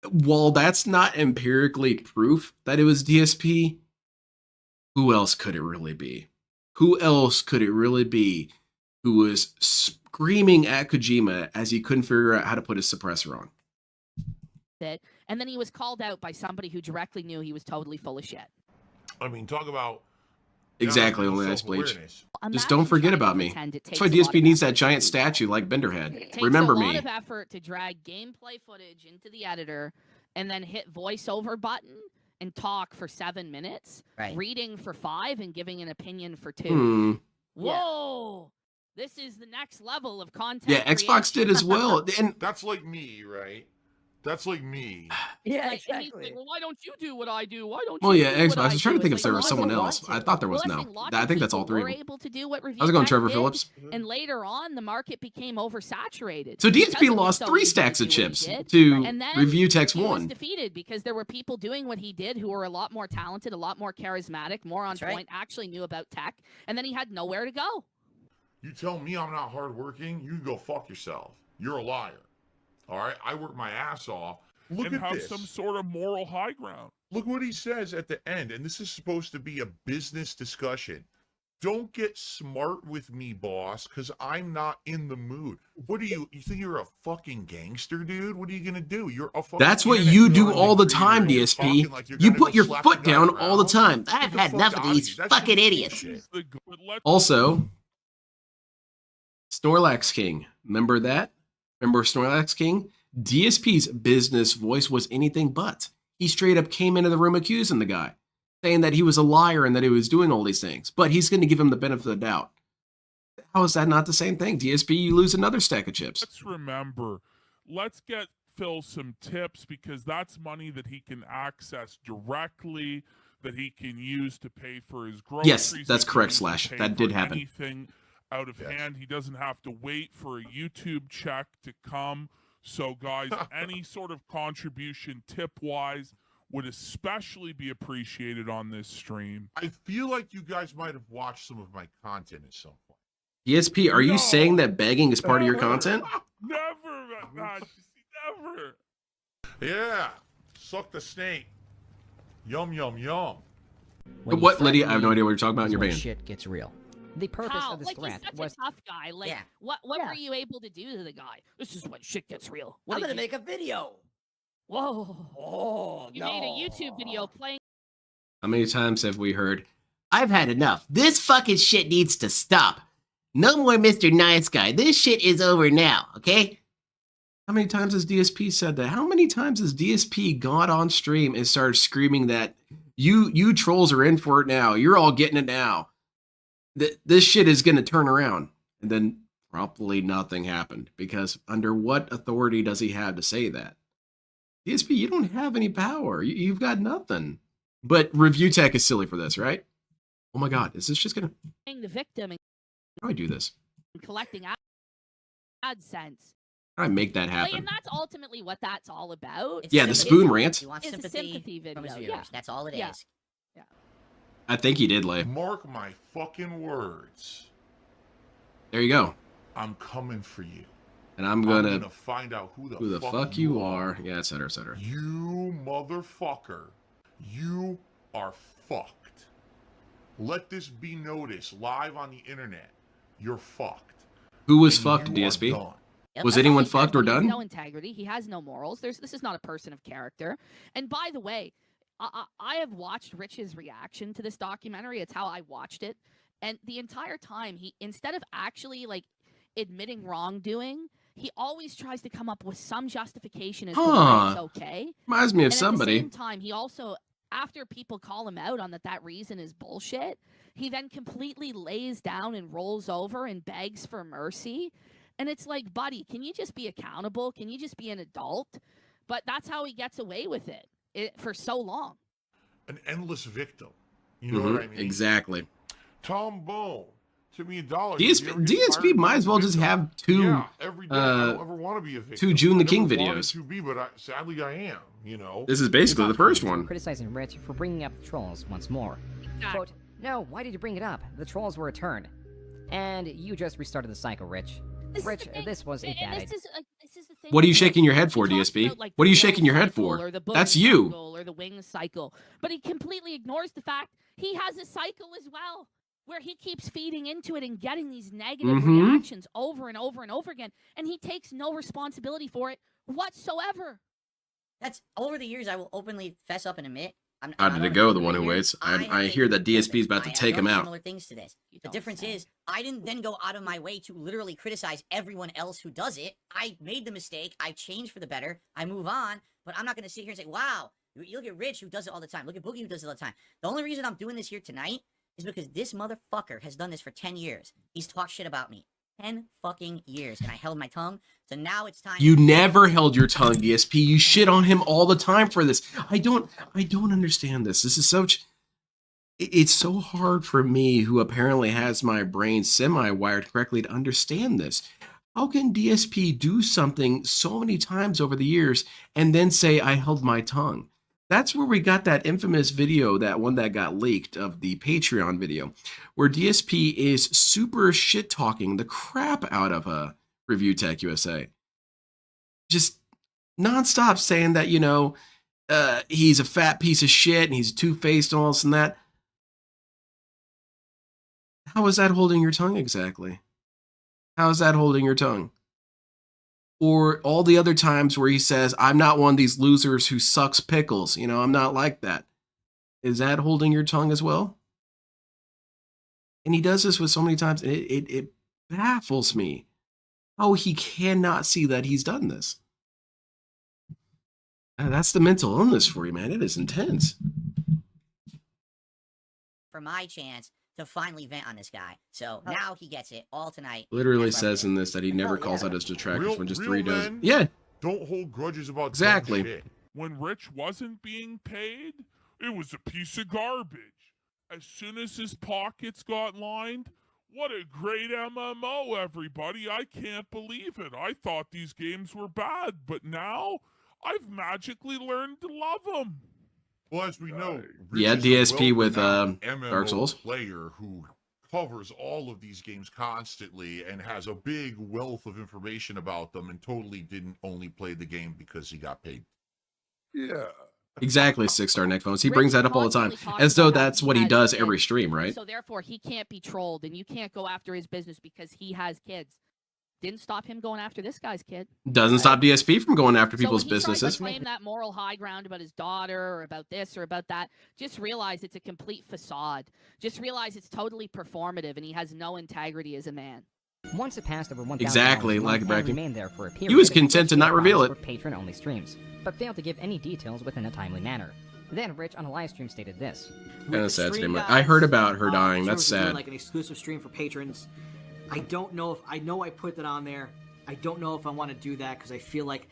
while that's not empirically proof that it was DSP, who else could it really be? Who else could it really be who was screaming at Kojima as he couldn't figure out how to put his suppressor on? it, and then he was called out by somebody who directly knew he was totally full of shit. I mean, talk about Exactly, down to only ice bleach. self-awareness. Just don't forget about me. That's why DSP needs that giant statue like Bender had. It takes Remember a lot me. of effort to drag gameplay footage into the editor and then hit voiceover button and talk for 7 minutes, Right. reading for 5 and giving an opinion for 2. Hmm. Whoa! This is the next level of content. Yeah, Xbox did as well. And That's like me, right? That's like me. Yeah, Like, and he's exactly. like, well, why don't you do what I do? Why don't well, you yeah, do what Xbox. I was trying to do? think It's if there like, was lots someone of else. lots I of- thought there was well, no. listen, lots I of think that's all people 3 were of them. able to do what Review How's it going, Tech Trevor did, Phillips? And later on, the market became oversaturated. So because DSP it was lost so 3 easy to stacks of do what he chips did. to And then Review Tech's he was 1. defeated because there were people doing what he did who were a lot more talented, a lot more charismatic, more on That's right. point, actually knew about tech, and then he had nowhere to go. You tell me I'm not hardworking, you can go fuck yourself. You're a liar. All right? I work my ass off. Look and at have this. some sort of moral high ground. Look what he says at the end, and this is supposed to be a business discussion. Don't get smart with me, boss, because I'm not in the mood. What are you? You think you're a fucking gangster, dude? What are you gonna do? You're a fucking. That's what internet you do content all the creator, time, and you're DSP. talking like you're You gonna put go your slap foot the guy down all the around. time. Get I've the had fuck enough of out of these here. That's fucking some idiots. bullshit. Also, Snorlax King. Remember that? Remember Snorlax King? DSP's business voice was anything but. He straight up came into the room accusing the guy, saying that he was a liar and that he was doing all these things. But he's going to give him the benefit of the doubt. How is that not the same thing? DSP, you lose another stack of chips. Let's remember, let's get Phil some tips because that's money that he can access directly, that he can use to pay for his groceries. Yes, that's he can correct, use to Slash. pay That did for happen. Anything out of hand, he doesn't have to wait for a YouTube check to come. So, guys, any sort of contribution tip-wise would especially be appreciated on this stream. I feel like you guys might have watched some of my content at some point. DSP, are you saying that begging is part of your content? Never, man. Never. Yeah. Suck the snake. Yum, yum, yum. What, Lydia? I have no idea what you're talking about in your band. Shit gets real. The purpose How? of this Like, threat he's such was a tough guy. Like, Yeah. what were you able to do to the guy? This is when shit gets real. What I'm did gonna you- make a video. Whoa. Oh, You no. made a YouTube video playing. How many times have we heard, I've had enough. This fucking shit needs to stop. No more Mr. Nice Guy. This shit is over now, okay? how many times has DSP said that? How many times has DSP gone on stream and started screaming that you trolls are in for it now. You're all getting it now. This shit is going to turn around. And then promptly nothing happened, because under what authority does he have to say that? DSP, you don't have any power. You've got nothing. But Review Tech is silly for this, right? Oh my God, is this just going to... playing the victim and How do I do this? collecting AdSense. How do I make that Like, happen? and that's ultimately what that's all about. It's Yeah, the sympathy. spoon rant. He wants It's a sympathy, sympathy from his video, viewers. yeah. That's all it is. Yeah. I think he did, Lay. Mark my fucking words. There you go. I'm coming for you. And I'm I'm gonna gonna find out who the fuck you are. Yeah, et cetera, et cetera. You motherfucker. You are fucked. Let this be noticed live on the internet. You're fucked. Who was And fucked, you are DSP? done. Yep. Was That's anyone all he fucked or said. He has done? no integrity. He has no morals. This is not a person of character. And by the way, I have watched Rich's reaction to this documentary. It's how I watched it. And the entire time, he, instead of actually like admitting wrongdoing, he always tries to come up with some justification as to why it's okay. Reminds me of And somebody. at the same time, he also, after people call him out on that reason is bullshit, he then completely lays down and rolls over and begs for mercy. And it's like, buddy, can you just be accountable? Can you just be an adult? But that's how he gets away with it for so long. An endless victim. You know what I mean? Exactly. Tom Bone. To me, $1. DSP might as well just have two. Yeah, every day. I don't ever want to be a victim. two June the I King never wanted videos. to be, but sadly I am. You know. This is basically the first one. Criticizing Rich for bringing up the trolls once more. Quote, no, why did you bring it up? The trolls were returned. And you just restarted the cycle, Rich. Rich, this was a bad idea. This is the thing. What are you like, shaking your head for, he talks DSP? about, like, What are the you Will shaking your head cycle for? or the Boom That's you. cycle or the Wing cycle. But he completely ignores the fact he has a cycle as well, where he keeps feeding into it and getting these negative reactions over and over and over again, and he takes no responsibility for it whatsoever. That's over the years. I will openly fess up and admit. How did it go? The one who waits. I hear that DSP is about to take him out. Similar things to this. The difference is, I didn't then go out of my way to literally criticize everyone else who does it. I made the mistake. I changed for the better. I move on. But I'm not going to sit here and say, "Wow, you look at Rich who does it all the time. Look at Boogie who does it all the time." The only reason I'm doing this here tonight is because this motherfucker has done this for 10 years. He's talked shit about me. 10 fucking years, and I held my tongue. So now it's time. You never held your tongue, DSP. You shit on him all the time for this. I don't understand this. This is it's so hard for me, who apparently has my brain semi-wired correctly, to understand this. How can DSP do something so many times over the years and then say, I held my tongue? That's where we got that infamous video, that one that got leaked, of the Patreon video, where DSP is super shit-talking the crap out of Review Tech USA. Just nonstop saying that, he's a fat piece of shit and he's two-faced and all this and that. How is that holding your tongue exactly? How is that holding your tongue? Or all the other times where he says, I'm not one of these losers who sucks pickles. I'm not like that. Is that holding your tongue as well? And he does this with so many times, and it baffles me how he cannot see that he's done this. And that's the mental illness for you, man. It is intense. For my chance to finally vent on this guy. So now he gets it all tonight. Literally says in this that he never calls out his detractors when just three does. men Yeah. Don't hold grudges about Exactly. dumb shit. When Rich wasn't being paid, it was a piece of garbage. As soon as his pockets got lined, what a great MMO, everybody. I can't believe it. I thought these games were bad, but now I've magically learned to love them. Well, as we know, Yeah, Rich is a DSP with well-renowned Dark MMO Souls. player who covers all of these games constantly and has a big wealth of information about them, and totally didn't only play the game because he got paid. Yeah. Exactly, 6-star neck phones. He Rich brings that up all the time, constantly talks as though about how that's what he has does kids, every stream, right? So therefore, he can't be trolled, and you can't go after his business because he has kids. Didn't stop him going after this guy's kid. Doesn't stop DSP from going after So people's when he tries businesses. to claim that moral high ground about his daughter or about this or about that, just realize it's a complete facade. Just realize it's totally performative, and he has no integrity as a man. Once it passed over 1,000 Exactly, hours a like month and bragging. remained there for a period. He was content to not reveal it. For patron-only streams, but failed to give any details within a timely manner. Then Rich on a live stream stated this. Kind of sad stream. I heard about her dying. That's sad. Like an exclusive stream for patrons. I don't know if I know I put that on there. I don't know if I want to do that because I feel like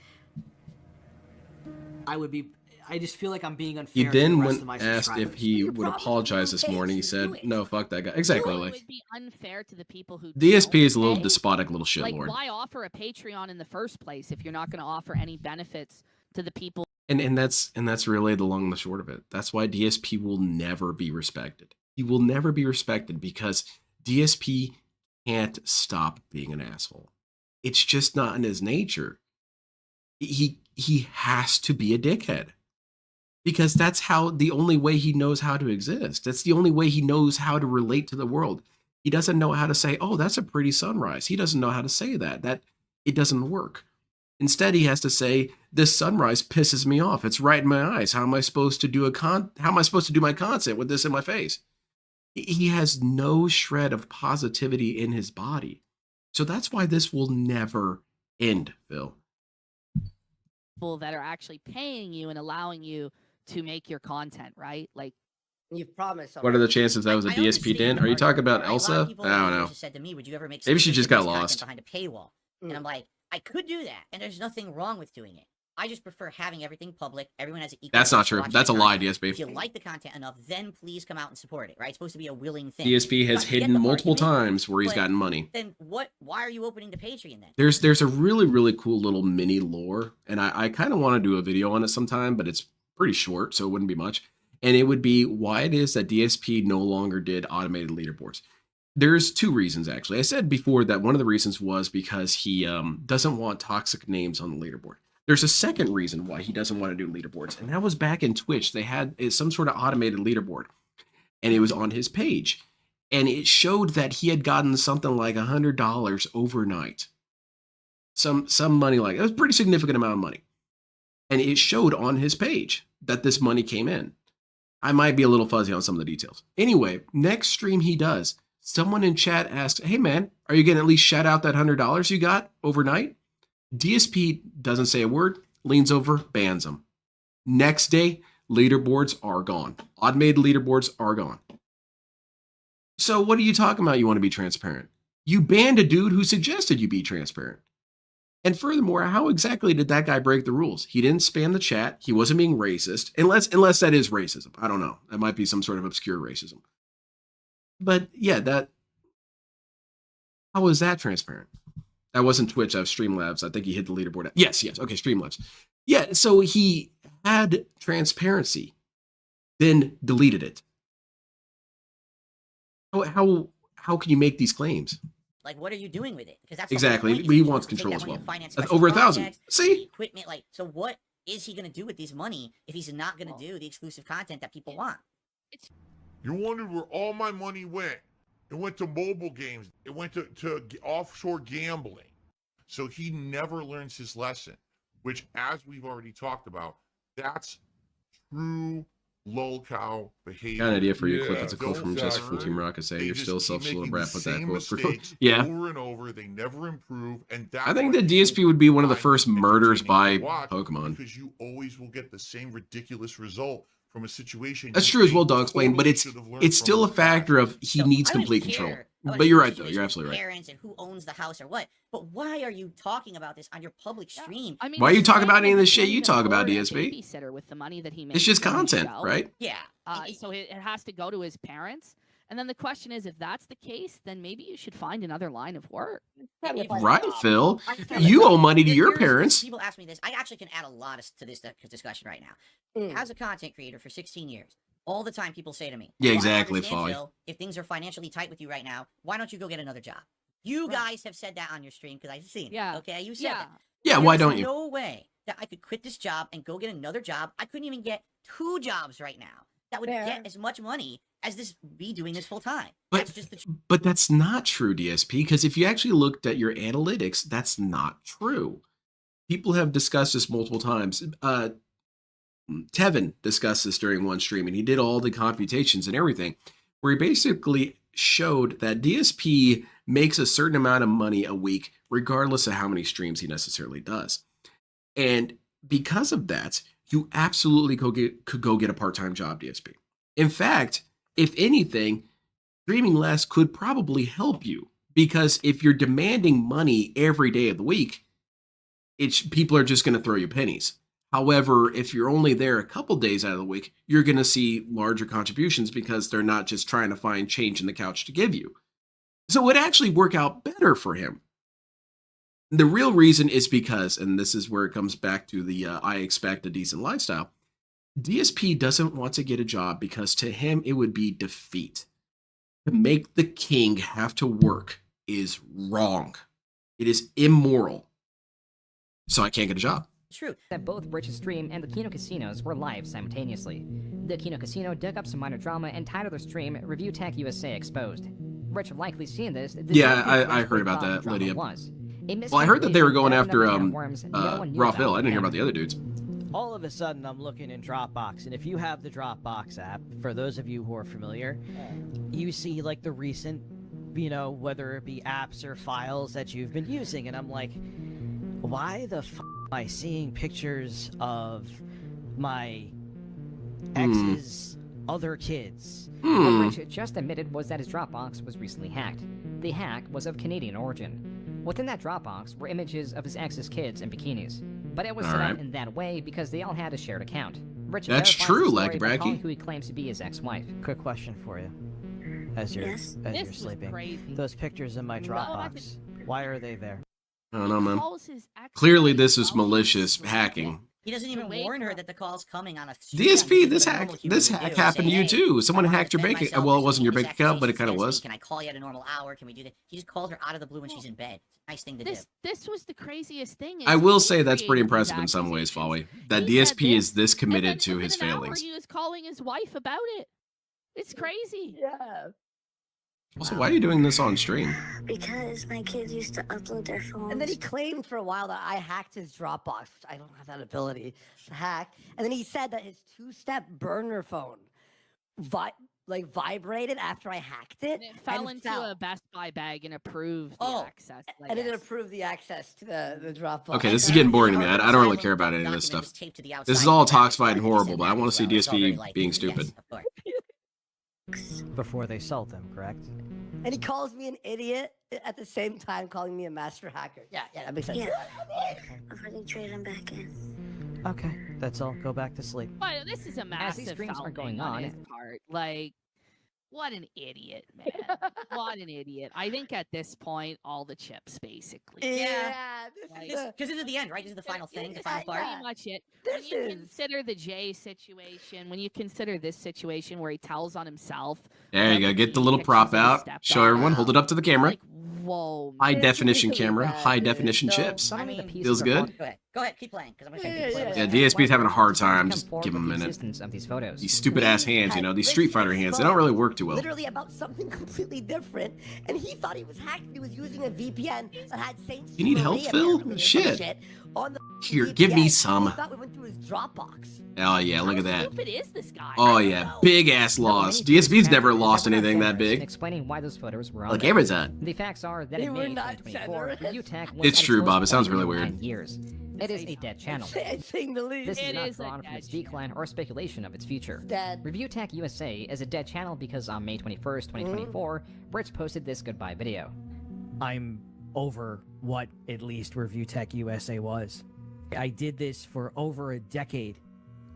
I just feel like I'm being unfair. He to then the rest went of my asked if he would apologize this morning. He said, "No, fuck that guy." Exactly. It Like would be unfair to the people who DSP is a little don't pay. despotic little Like, shitlord. why offer a Patreon in the first place if you're not going to offer any benefits to the people? And that's really the long and the short of it. That's why DSP will never be respected. He will never be respected because DSP can't stop being an asshole. It's just not in his nature. He has to be a dickhead. Because that's the only way he knows how to exist. That's the only way he knows how to relate to the world. He doesn't know how to say, "Oh, that's a pretty sunrise." He doesn't know how to say that. It doesn't work. Instead, he has to say, "This sunrise pisses me off. It's right in my eyes. How am I supposed to do my content with this in my face?" He has no shred of positivity in his body. So that's why this will never end, Phil. People that are actually paying you and allowing you to make your content, right? Like, you've promised. What are the chances that was a DSP din? Are you talking about Elsa? I don't know. Said to me, "Would you ever make Maybe she just got content lost. behind a paywall?" And I'm like, I could do that, and there's nothing wrong with doing it. I just prefer having everything public. Everyone has an equal. That's not right to true. watch That's a my lie, content. DSP. If you like the content enough, then please come out and support it. Right? It's supposed to be a willing thing. DSP has But I get hidden the multiple argument, times where he's but gotten money. Then what? Why are you opening the Patreon then? There's a really cool little mini lore, and I kind of want to do a video on it sometime, but it's pretty short, so it wouldn't be much. And it would be why it is that DSP no longer did automated leaderboards. There's two reasons, actually. I said before that one of the reasons was because he doesn't want toxic names on the leaderboard. There's a second reason why he doesn't want to do leaderboards, and that was back in Twitch. They had some sort of automated leaderboard, and it was on his page. And it showed that he had gotten something like $100 overnight. Some money like that. It was a pretty significant amount of money. And it showed on his page that this money came in. I might be a little fuzzy on some of the details. Anyway, next stream he does, someone in chat asks, "Hey man, are you going to at least shout out that $100 you got overnight?" DSP doesn't say a word, leans over, bans him. Next day, leaderboards are gone. Automated leaderboards are gone. So what are you talking about? You want to be transparent? You banned a dude who suggested you be transparent. And furthermore, how exactly did that guy break the rules? He didn't spam the chat. He wasn't being racist, unless that is racism. I don't know. That might be some sort of obscure racism. But yeah, how is that transparent? That wasn't Twitch. That was Streamlabs. I think he hit the leaderboard. Yes. Okay, Streamlabs. Yeah, so he had transparency, then deleted it. How can you make these claims? Like, what are you doing with it? Because that's Exactly. The whole point. He He's wants supposed to control take as that money well. to finance That's special over 1,000. projects, See? equipment. Like, so what is he going to do with this money if he's not going to do the exclusive content that people want? You wondered where all my money went. It went to mobile games. It went to offshore gambling. So he never learns his lesson, which, as we've already talked about, that's true lolcow behavior. Got an idea for you, Cliff. It's a quote from Jesse from Team Rocket saying you're still self-little brat with that quote. Yeah. Over and over, they never improve, and that's I think that DSP would be one of the first murders by Pokemon. Because you always will get the same ridiculous result from a situation. That's true as well, Dog Explain, but it's still a factor of he needs complete control. But you're right, though. You're absolutely right. Parents and who owns the house or what. But why are you talking about this on your public stream? I mean, Why are you talking about any of this shit paying you them talk about, for a DSP? babysitter with the money that he makes It's just from his content, show. right? Yeah. So it has to go to his parents. And then the question is, if that's the case, then maybe you should find another line of work. Right, Phil. You owe money to your parents. People ask me this. I actually can add a lot to this discussion right now. As a content creator for 16 years, all the time people say to me, Yeah, "Well, I exactly, understand, Folly. Phil, if things are financially tight with you right now, why don't you go get another job?" You guys have said that on your stream because I've seen it. Yeah. Okay, you said that. Yeah, why There's don't you? no way that I could quit this job and go get another job. I couldn't even get 2 jobs right now that would get as much money as me doing this full time. That's just the truth. But that's not true, DSP, because if you actually looked at your analytics, that's not true. People have discussed this multiple times. Tevin discussed this during one stream, and he did all the computations and everything, where he basically showed that DSP makes a certain amount of money a week, regardless of how many streams he necessarily does. And because of that, you absolutely could go get a part-time job, DSP. In fact, if anything, streaming less could probably help you, because if you're demanding money every day of the week, people are just going to throw you pennies. However, if you're only there a couple days out of the week, you're going to see larger contributions because they're not just trying to find change in the couch to give you. So it would actually work out better for him. The real reason is because, and this is where it comes back to the I expect a decent lifestyle, DSP doesn't want to get a job because to him it would be defeat. To make the king have to work is wrong. It is immoral. So I can't get a job. True. That both Rich's stream and the Kino Casinos were live simultaneously. The Kino Casino dug up some minor drama and titled their stream Review Tech USA Exposed. Rich likely seen this. Yeah, I heard about that, Lydia. Well, I heard that they were going after Raw Phil. I didn't hear about the other dudes. All of a sudden, I'm looking in Dropbox, and if you have the Dropbox app, for those of you who are familiar, you see like the recent, whether it be apps or files that you've been using, and I'm like, why the f am I seeing pictures of my ex's other kids? What Rich just admitted was that his Dropbox was recently hacked. The hack was of Canadian origin. Within that Dropbox were images of his ex's kids in bikinis, but it was set up in that way because they all had a shared account. Rich That's true, Lucky Bracky. Who he claims to be his ex-wife. Quick question for you, as you're sleeping. Those pictures in my Dropbox, why are they there? I don't know, man. Clearly, this is malicious hacking. He doesn't even warn her that the call's coming on a DSP, this hack happened to you too. Someone hacked your bank account. Well, it wasn't your bank account, but it kind of was. Can I call you at a normal hour? Can we do that? He just calls her out of the blue when she's in bed. Nice thing to do. This was the craziest thing. I will say that's pretty impressive in some ways, Folly. That DSP is this committed to his failings. He was calling his wife about it. It's crazy. Yeah. Also, why are you doing this on stream? Because my kids used to upload their phones. And then he claimed for a while that I hacked his Dropbox, which I don't have that ability to hack. And then he said that his 2-step burner phone vibrated after I hacked it. And it fell into a Best Buy bag and approved the access. And it approved the access to the Dropbox. Okay, this is getting boring to me. I don't really care about any of this stuff. This is all toxified and horrible, but I want to see DSP being stupid. Before they sold them, correct? And he calls me an idiot at the same time calling me a master hacker. Yeah, that makes sense. Yeah. I've already traded him back in. Okay, that's all. Go back to sleep. But this is a massive these streams are going on his part. Like, what an idiot, man. What an idiot. I think at this point, all the chips, basically. Yeah. Because this is the end, right? This is the final thing, the final part. Pretty much it. When you consider the Jay situation, when you consider this situation where he tells on himself. There you go. Get the little prop out. Show everyone. Hold it up to the camera. Like, whoa. High definition camera. High definition chips. Feels good. Go ahead. Keep playing. Because I'm going to keep playing. Yeah, DSP's having a hard time. Just give him a minute. Of these photos. These stupid ass hands, these Street Fighter hands, they don't really work too well. Literally about something completely different, and he thought he was hacked. He was using a VPN that had Saint. You need help, Phil? Shit. Here, give me some. He thought we went through his Dropbox. Oh yeah, look at that. How stupid is this guy? Oh yeah, big ass loss. DSP's never lost anything that big. Explaining why those photos were on. Look, camera's on. The facts are that in May 2024, Review-Tech It's true, Bob. It sounds really weird. Years. It is a dead channel. This is not drawn from its decline or speculation of its future. Review-Tech USA is a dead channel because on May 21st, 2024, Rich posted this goodbye video. I'm over what at least Review-Tech USA was. I did this for over a decade,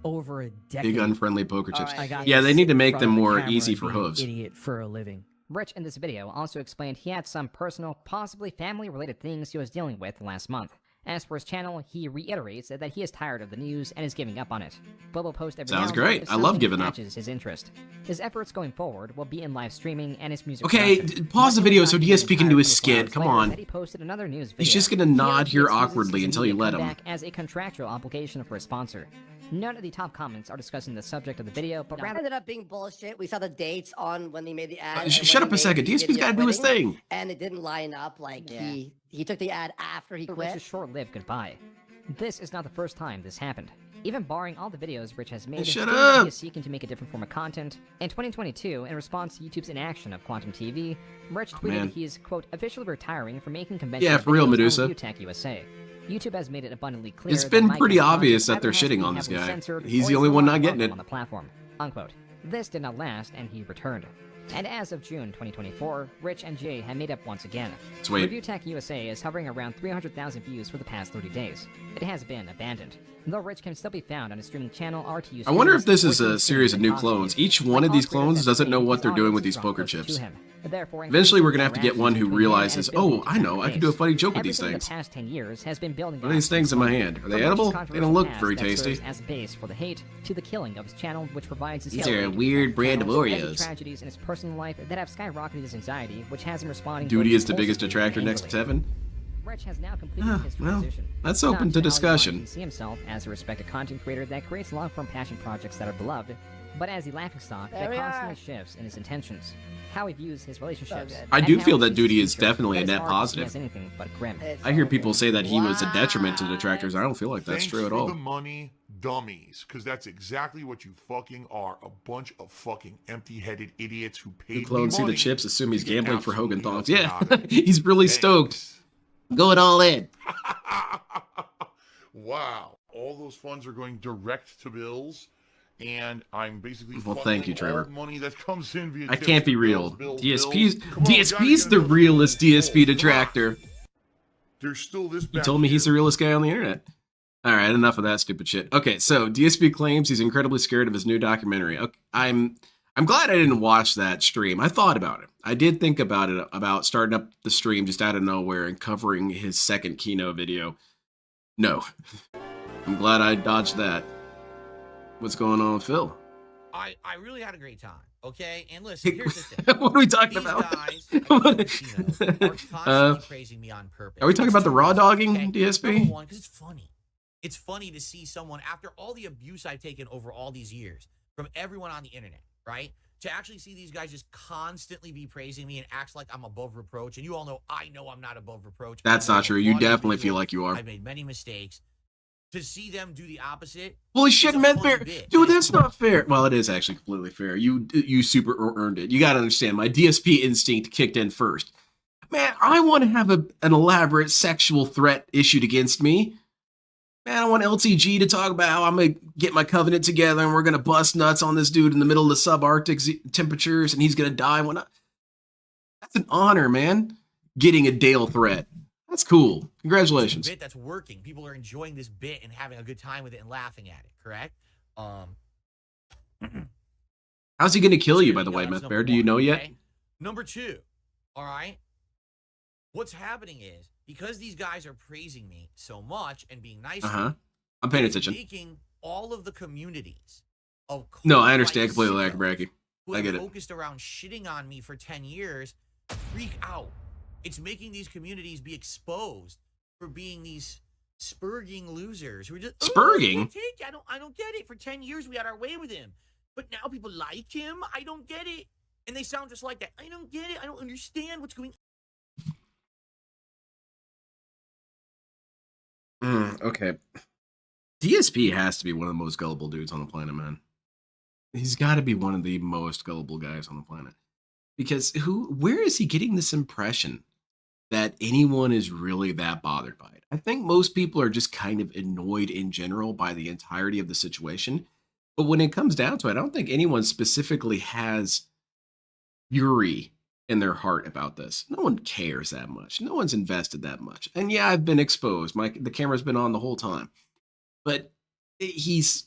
over a decade. Big unfriendly poker chips. I Yeah, they need to make them in front of the more camera easy and for being an hooves. Idiot for a living. Rich in this video also explained he had some personal, possibly family-related things he was dealing with last month. As for his channel, he reiterates that he is tired of the news and is giving up on it. But will post every Sounds now and great. then if I love something giving up. catches his interest. His efforts going forward will be in live streaming and his music. Okay, production. pause the But video it so was not DSP can do his 24 hours skit. Come later on. that he posted another news He's video. just gonna nod he here excuses awkwardly his until you immediate let him. comeback as a contractual obligation for a sponsor. None of the top comments are discussing the subject of the video, but It rather ended up being bullshit. We saw the dates on when they made the ad. and shut when up a they second. made the DSP's gotta video do his quitting, thing. And it didn't line up. Like he took the ad after he But quit. Rich's short-lived goodbye. This is not the first time this happened. Even barring all the videos Rich has made, Hey, shut stating up! that he is seeking to make a different form of content. In 2022, in response to YouTube's inaction of Quantum TV, Rich tweeted man. he is, quote, officially retiring from making conventional Yeah, for real, videos on Medusa. ViewTech USA. YouTube has made it abundantly clear It's that been my pretty content obvious that either they're has to shitting be on this heavily guy. censored He's or the is only no one longer not getting welcome it. on the platform, unquote. This did not last, and he returned. And as of June 2024, Rich and Jay had made up once again. Sweet. ReviewTech USA is hovering around 300,000 views for the past 30 days. It has been abandoned. Though Rich can still be found on his streaming channel RTU. I wonder if this Streams, is or a through series of streams new and clones. content. Each one of these clones doesn't know what they're doing with these poker chips. Eventually, we're gonna have to get one who realizes, oh, I know, I can do a funny joke with these Everything things. the past 10 years has been building What are these things in my hand? Are they edible? They don't look very tasty. As a base for the hate to the killing of his channel, which provides his These are a weird brand of Oreos. tragedies in his personal life that have skyrocketed his anxiety, which has him responding. Duty both is the biggest impulsively and detractor next to angrily. Heaven. Rich has now completed his well, transition. that's Not open to how he discussion. wants to see himself as a respected content creator that creates long-form passion projects that are beloved, but as a laughingstock There that we constantly are. shifts in his intentions, how he views his relationships. good. I and do how feel he that sees Duty his is future. definitely a His net art positive. is anything but grim. I hear people say that he was a detriment to detractors. I don't feel like that's Thanks true at for all. the money, dummies, because that's exactly what you fucking are. A bunch of fucking empty-headed idiots who paid The me clones see the money chips, assume he's to get gambling for Hogan absolutely thongs. nothing Yeah, out of it. he's really stoked. Going all in. Wow. All those funds are going direct to bills, and I'm basically Well, thank you, funneling Trevor. all the money that comes in via I tips can't be to real. bills, DSP's bills. Come on, we gotta DSP's get the another realest bill. DSP detractor. There's still this He back told me he's the here. realest guy on the internet. All right, enough of that stupid shit. Okay, so DSP claims he's incredibly scared of his new documentary. Okay, I'm glad I didn't watch that stream. I thought about it. I did think about it, about starting up the stream just out of nowhere and covering his second keynote video. No. I'm glad I dodged that. What's going on with Phil? I really had a great time. Okay, and listen, here's the thing. What are we talking These about? guys, are constantly praising me on purpose. Are we talking about the raw dogging, Okay, DSP? Number one, because it's funny. It's funny to see someone, after all the abuse I've taken over all these years from everyone on the internet, right? To actually see these guys just constantly be praising me and act like I'm above reproach. And you all know I'm not above reproach. That's I'm not a true. You flawed definitely individual. feel like you are. I've made many mistakes. To see them do the opposite. Holy shit, is a man, funny fair. bit. Dude, that's not fair. Well, it is actually completely fair. You super earned it. You got to understand, my DSP instinct kicked in first. Man, I want to have an elaborate sexual threat issued against me. Man, I want LTG to talk about how I'm going to get my covenant together and we're going to bust nuts on this dude in the middle of the subarctic temperatures and he's going to die. That's an honor, man. Getting a Dale threat. That's cool. Congratulations. Bit that's working. People are enjoying this bit and having a good time with it and laughing at it. Correct? How's he going to kill you, by the way, Meth Bear? Do you know yet? Okay? Number two, all right? What's happening is, because these guys are praising me so much and being nice to me, I'm paying it's attention. making all of the communities of No, I cult-like understand completely, like sickos Bracky. who I have get it. focused around shitting on me for 10 years freak out. It's making these communities be exposed for being these spurging losers who are just Spurging? I don't get it. For 10 years we had our way with him, but now people like him. I don't get it, and they sound just like that. I don't get it. I don't understand what's going. Okay. DSP has to be one of the most gullible dudes on the planet, man. He's got to be one of the most gullible guys on the planet. Because where is he getting this impression that anyone is really that bothered by it? I think most people are just kind of annoyed in general by the entirety of the situation. But when it comes down to it, I don't think anyone specifically has fury in their heart about this. No one cares that much. No one's invested that much. And yeah, I've been exposed. The camera's been on the whole time. But he's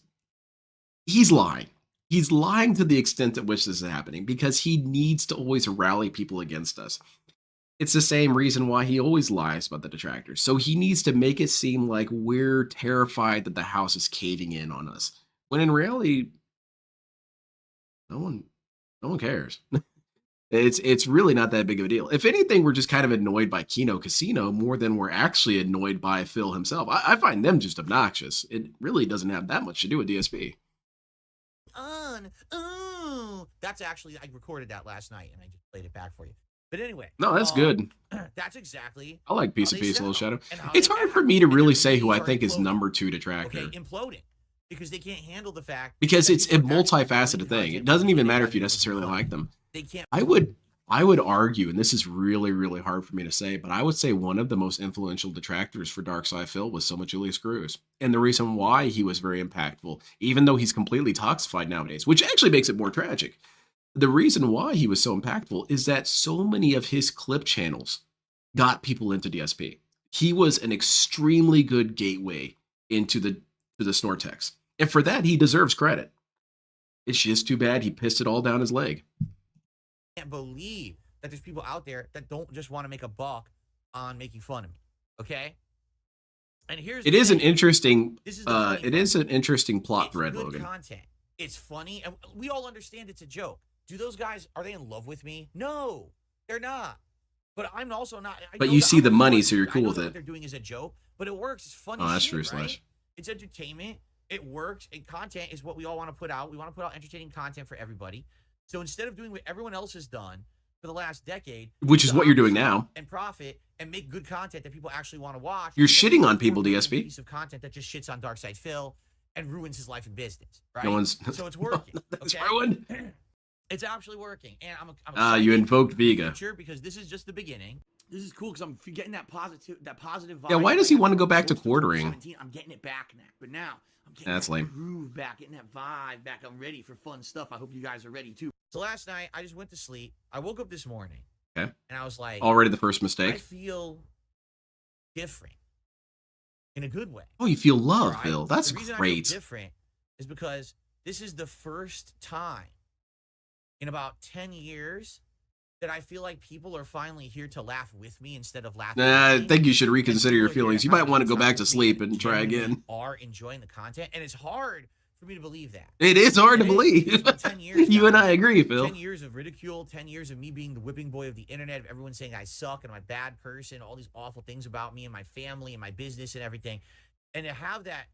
he's lying. He's lying to the extent at which this is happening because he needs to always rally people against us. It's the same reason why he always lies about the detractors. So he needs to make it seem like we're terrified that the house is caving in on us. When in reality, no one cares. It's really not that big of a deal. If anything, we're just kind of annoyed by Kino Casino more than we're actually annoyed by Phil himself. I find them just obnoxious. It really doesn't have that much to do with DSP. That's actually, I recorded that last night and I just played it back for you. But anyway. No, that's good. That's exactly. I like Piece of Peace, Little Shadow. It's hard for me to really say who I think is number 2 detractor. Okay, imploding. Because they can't handle the fact. Because it's a multifaceted thing. It doesn't even matter if you necessarily like them. I would argue, and this is really, really hard for me to say, but I would say one of the most influential detractors for Darkside Phil was Soma Julius Cruz. And the reason why he was very impactful, even though he's completely toxified nowadays, which actually makes it more tragic. The reason why he was so impactful is that so many of his clip channels got people into DSP. He was an extremely good gateway into the Snortex. And for that, he deserves credit. It's just too bad he pissed it all down his leg. I can't believe that there's people out there that don't just want to make a buck on making fun of me. Okay? And here's it is an interesting plot thread, Logan. Content. It's funny, and we all understand it's a joke. Do those guys, are they in love with me? No, they're not. But I'm also not. But you see the money, so you're cool with it. What they're doing is a joke, but it works. It's funny. Oh, that's shit, true, right? Slash. It's entertainment. It works. And content is what we all want to put out. We want to put out entertaining content for everybody. So instead of doing what everyone else has done for the last decade, which is what you're doing now, and profit and make good content that people actually want to watch. You're shitting on people, DSP. Piece of content that just shits on Darkside Phil and ruins his life and business. Right. No one's. So it's working. That's okay? ruined. It's actually working, and I'm you invoked Vega because this is just the beginning. This is cool because I'm getting that positive vibe. Yeah, why does he want to go back to quartering? I'm getting it back now, but now I'm getting that's that lame. groove back, getting that vibe back. I'm ready for fun stuff. I hope you guys are ready too. So last night I just went to sleep. I woke up this morning. Okay. And I was like, already the first mistake. I feel different in a good way. Oh, you feel love, right? Phil. That's the reason great. I feel different is because this is the first time in about 10 years that I feel like people are finally here to laugh with me instead of laughing I think you should reconsider your feelings. You might want to go back to sleep and try again. Are enjoying the content, and it's hard for me to believe that. It is hard to believe. 10 years you now, and I agree, Phil. 10 years of ridicule, 10 years of me being the whipping boy of the internet, of everyone saying I suck and I'm a bad person, all these awful things about me and my family and my business and everything. And to have that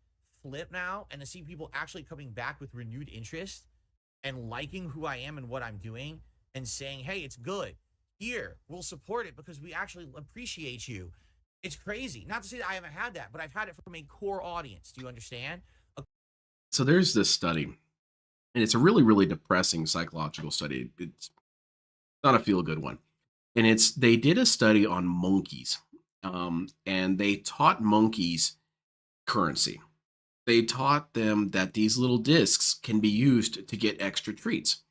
flip now and to see people actually coming back with renewed interest and liking who I am and what I'm doing and saying, hey, it's good. Here, we'll support it because we actually appreciate you. It's crazy. Not to say that I haven't had that, but I've had it from a core audience. Do you understand? So there's this study, and it's a really, really depressing psychological study. It's not a feel-good one. And they did a study on monkeys, and they taught monkeys currency. They taught them that these little discs can be used to get extra treats.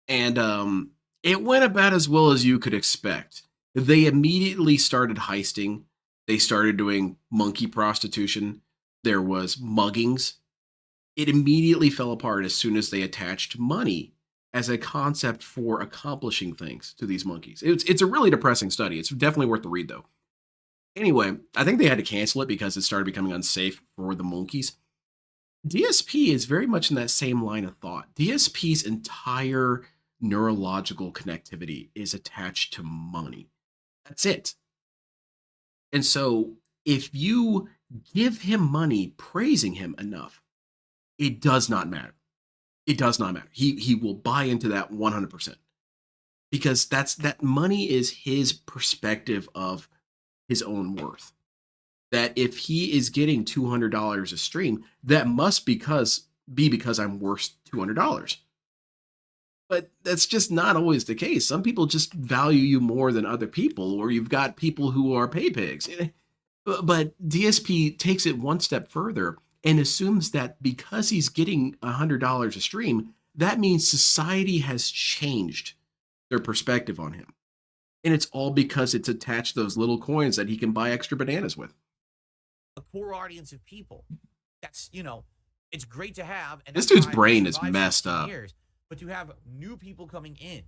And it went about as well as you could expect. They immediately started heisting. They started doing monkey prostitution. There was muggings. It immediately fell apart as soon as they attached money as a concept for accomplishing things to these monkeys. It's a really depressing study. It's definitely worth the read, though. Anyway, I think they had to cancel it because it started becoming unsafe for the monkeys. DSP is very much in that same line of thought. DSP's entire neurological connectivity is attached to money. That's it. And so if you give him money praising him enough, it does not matter. It does not matter. He will buy into that 100%. Because that money is his perspective of his own worth. That if he is getting $200 a stream, that must be because I'm worth $200. But that's just not always the case. Some people just value you more than other people, or you've got people who are pay pigs. But DSP takes it one step further and assumes that because he's getting $100 a stream, that means society has changed their perspective on him. And it's all because it's attached to those little coins that he can buy extra bananas with. A core audience of people. That's, It's great to have. And This that's dude's why brain we is survived messed 16 up. years. But to have new people coming in.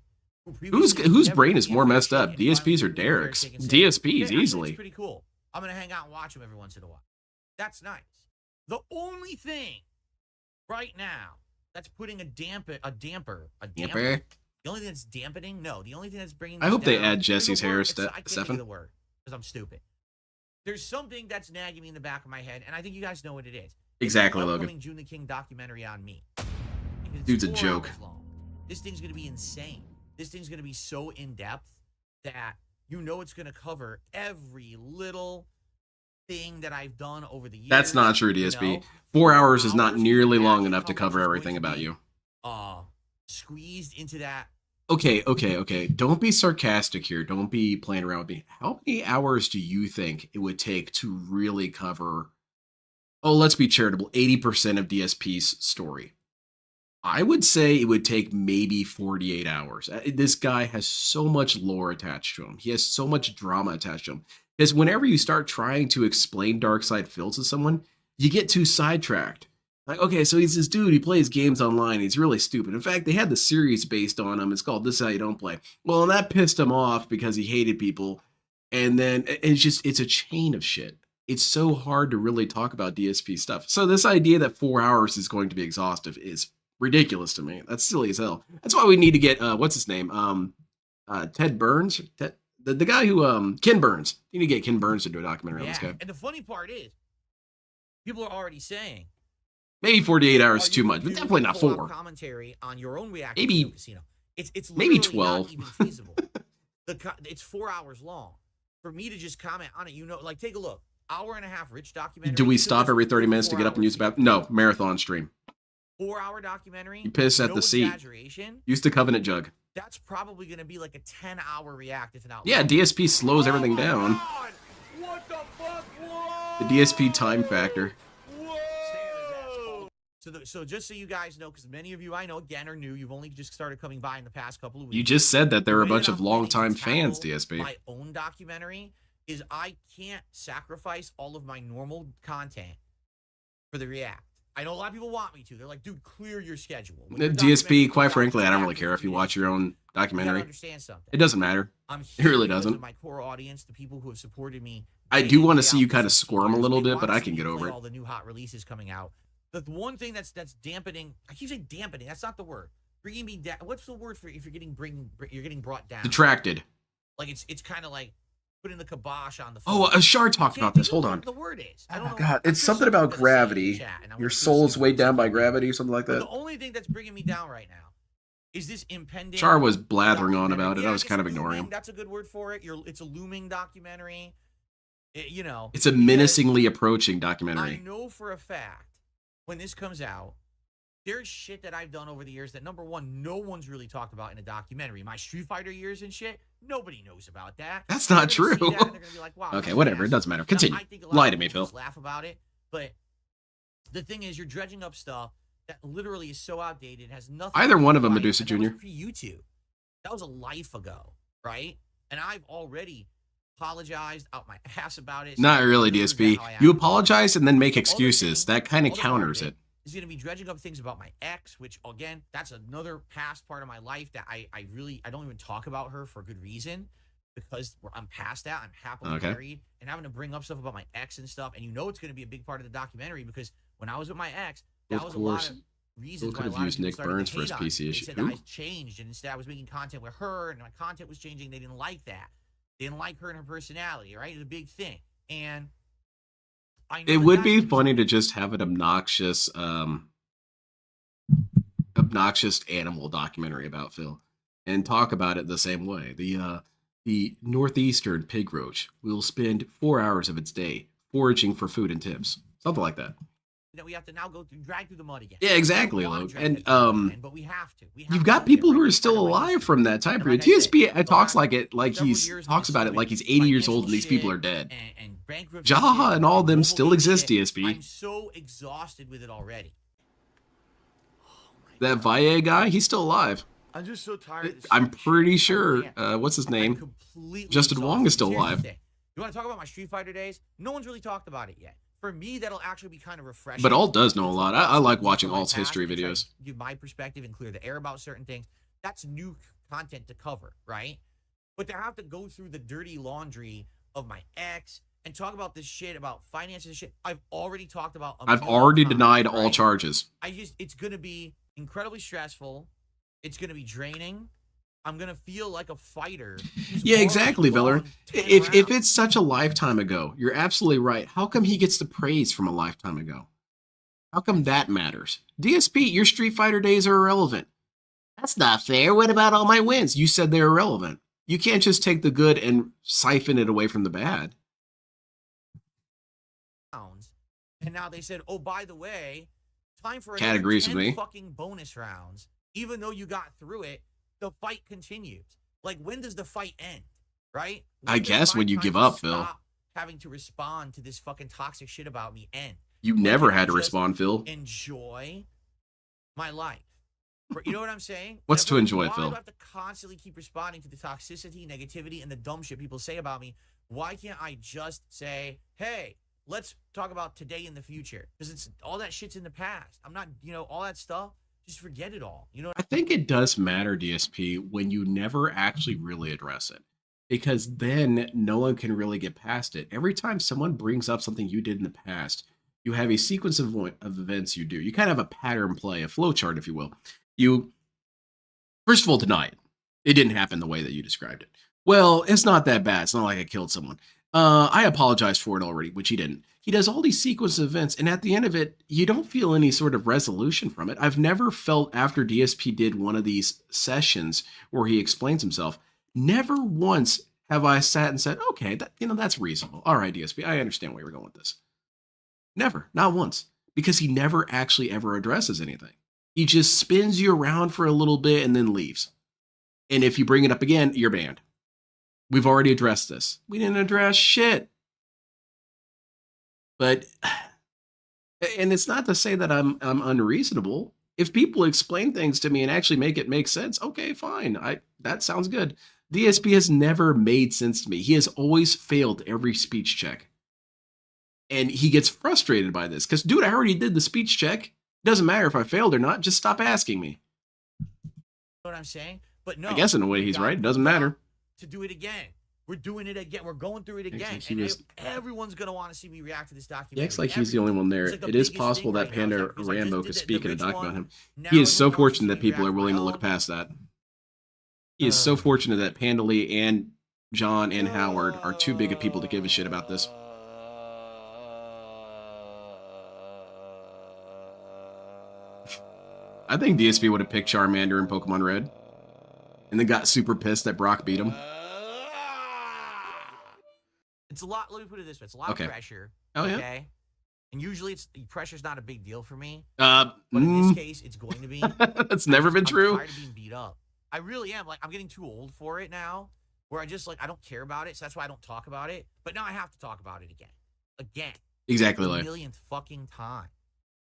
Whose brain is more messed up, DSP's or Derek's? DSP's easily. It's pretty cool. I'm gonna hang out and watch them every once in a while. That's nice. The only thing right now that's putting a damper. The only thing that's dampening. No, the only thing that's bringing. I hope they down, add Jesse's hair, I can't think of Stefan. the word because I'm stupid. There's something that's nagging me in the back of my head, and I think you guys know what it is. Exactly, it's the Logan. upcoming June the King documentary on me. Dude's a joke. This thing's gonna be insane. This thing's gonna be so in depth that you know it's gonna cover every little thing that I've done over the years. That's not true, DSP. You know? 4 hours is not nearly long enough to cover everything about you. Squeezed into that. Okay. Don't be sarcastic here. Don't be playing around with me. How many hours do you think it would take to really cover, let's be charitable, 80% of DSP's story? I would say it would take maybe 48 hours. This guy has so much lore attached to him. He has so much drama attached to him. Because whenever you start trying to explain Darkside Phil to someone, you get too sidetracked. Like, okay, so he's this dude, he plays games online, he's really stupid. In fact, they had the series based on him. It's called This Is How You Don't Play. Well, and that pissed him off because he hated people. And then it's a chain of shit. It's so hard to really talk about DSP stuff. So this idea that 4 hours is going to be exhaustive is ridiculous to me. That's silly as hell. That's why we need to get what's his name? Ted Burns? The guy who Ken Burns. You need to get Ken Burns to do a documentary on this guy. And the funny part is, people are already saying maybe 48 hours is too much, but definitely not 4. Commentary on your own reaction maybe to casino. It's maybe literally 12. not even feasible. It's 4 hours long. For me to just comment on it, like take a look. Hour and a half rich documentary. Do we stop every 30 minutes to get up and use about? No, marathon stream. 4-hour documentary. You piss at the seat. Use the Covenant Jug. That's probably going to be like a 10-hour react, if not. Yeah, DSP slows everything down. What the fuck? The DSP time factor. So just so you guys know, because many of you I know again are new, you've only just started coming by in the past couple of weeks. You just said that there were a bunch of longtime fans, DSP. My own documentary is I can't sacrifice all of my normal content for the react. I know a lot of people want me to. They're like, dude, clear your schedule. DSP, quite frankly, I don't really care if you watch your own documentary. Understand something. It doesn't matter. It really doesn't. My core audience, the people who have supported me. I do want to see you kind of squirm a little bit, but I can get over it. All the new hot releases coming out. The one thing that's dampening. I keep saying dampening. That's not the word. Bringing me down. What's the word for if you're getting brought down? Detracted. Like it's kind of like putting the kibosh on the. Ashar talked about this. Hold on. The word is. I don't know. God, it's something about gravity. Your soul is weighed down by gravity or something like that. The only thing that's bringing me down right now is this impending. Char was blathering on about it. I was kind of ignoring him. That's a good word for it. It's a looming documentary. It's a menacingly approaching documentary. I know for a fact when this comes out, there's shit that I've done over the years that, number one, no one's really talked about in a documentary. My Street Fighter years and shit, nobody knows about that. That's not true. Wow, okay, whatever. It doesn't matter. Continue. Lie to me, Phil. Laugh about it, but the thing is, you're dredging up stuff that literally is so outdated, has nothing. Either one of them, Medusa Jr. YouTube. That was a life ago, right? And I've already apologized out my ass about it. Not really, DSP. You apologize and then make excuses. That kind of counters it. Is going to be dredging up things about my ex, which again, that's another past part of my life that I don't even talk about her for good reason, because I'm past that. I'm happily married, and having to bring up stuff about my ex and stuff. And it's going to be a big part of the documentary, because when I was with my ex, that was a lot of reasons why a lot of people started to hate on me. They said that I changed, and instead I was making content with her, and my content was changing. They didn't like that. They didn't like her and her personality, right? It was a big thing. And it would be funny to just have an obnoxious animal documentary about Phil and talk about it the same way. The northeastern pig roach will spend 4 hours of its day foraging for food and tips. Something like that. That we have to now drag through the mud again. Yeah, exactly, Luke. And but we have to. You've got people who are still alive from that time period. TSP talks like talks about it like he's 80 years old and these people are dead. Jaha and all of them still exist, DSP. I'm so exhausted with it already. That Valle guy, he's still alive. I'm just so tired. I'm pretty sure. What's his name? Justin Wong is still alive. You want to talk about my Street Fighter days? No one's really talked about it yet. for me, that'll actually be kind of refreshing. But Alt does know a lot. I like watching from my Alt's history past and try videos. to give my perspective and clear the air about certain things. That's new content to cover, right? But to have to go through the dirty laundry of my ex and talk about this shit about finances and shit, I've already talked about. I've already denied all charges. It's going to be incredibly stressful. It's going to be draining. I'm going to feel like a fighter. Yeah, exactly, Viller. If it's such a lifetime ago, you're absolutely right. How come he gets the praise from a lifetime ago? How come that matters? DSP, your Street Fighter days are irrelevant. That's not fair. What about all my wins? You said they're irrelevant. You can't just take the good and siphon it away from the bad. And now they said, oh, by the way, time for Cat agrees with me. fucking bonus rounds. Even though you got through it, the fight continues. Like, when does the fight end? Right? I guess when you give up, Phil. Having to respond to this fucking toxic shit about me end. You never had to respond, Phil. Enjoy my life. You know what I'm saying? What's to enjoy, Phil? Why do I have to constantly keep responding to the toxicity, negativity, and the dumb shit people say about me? Why can't I just say, hey, let's talk about today and the future? Because it's all that shit's in the past. I'm not, all that stuff. Just forget it all. I think it does matter, DSP, when you never actually really address it. Because then no one can really get past it. Every time someone brings up something you did in the past, you have a sequence of events you do. You kind of have a pattern play, a flow chart, if you will. You, first of all, deny it. It didn't happen the way that you described it. Well, it's not that bad. It's not like I killed someone. I apologized for it already, which he didn't. He does all these sequence of events, and at the end of it, you don't feel any sort of resolution from it. I've never felt after DSP did one of these sessions where he explains himself, never once have I sat and said, okay, that's reasonable. All right, DSP, I understand where you're going with this. Never, not once, because he never actually ever addresses anything. He just spins you around for a little bit and then leaves. And if you bring it up again, you're banned. We've already addressed this. We didn't address shit. But, and it's not to say that I'm unreasonable. If people explain things to me and actually make it make sense, okay, fine. That sounds good. DSP has never made sense to me. He has always failed every speech check. And he gets frustrated by this. Because, dude, I already did the speech check. Doesn't matter if I failed or not. Just stop asking me. You know what I'm saying? But no. I guess in a way he's right. It doesn't matter. To do it again. We're doing it again. We're going through it again. And everyone's going to want to see me react to this documentary. He acts like he's the only one there. It is possible that Panda Rambo could speak in a doc about him. He is so fortunate that people are willing to look past that. He is so fortunate that Panda Lee and John and Howard are too big of people to give a shit about this. I think DSP would have picked Charmander in Pokemon Red. And then got super pissed that Brock beat him. It's a lot, let me put it this way. It's a lot of pressure. Oh, yeah. Okay? And usually pressure's not a big deal for me. But in this case, it's going to be. That's never been true. I'm tired of being beat up. I really am. Like, I'm getting too old for it now. Where I don't care about it. So that's why I don't talk about it. But now I have to talk about it again. Again. Exactly. The millionth fucking time.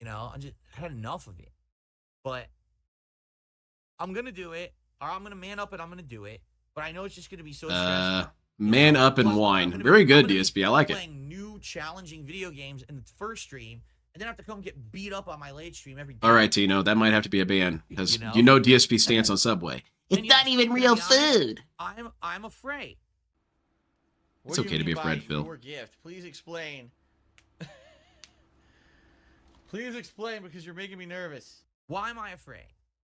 I had enough of it. But I'm going to do it. Or I'm going to man up and I'm going to do it. But I know it's just going to be so stressful. Man up and whine. Very good, DSP. I like it. Playing new challenging video games in the first stream, and then have to come get beat up on my late stream every day. All right, Tino. That might have to be a ban. Because you know DSP stance on Subway. It's not even real food. I'm afraid. It's okay to be afraid, Phil. Your gift. Please explain. Please explain, because you're making me nervous. Why am I afraid?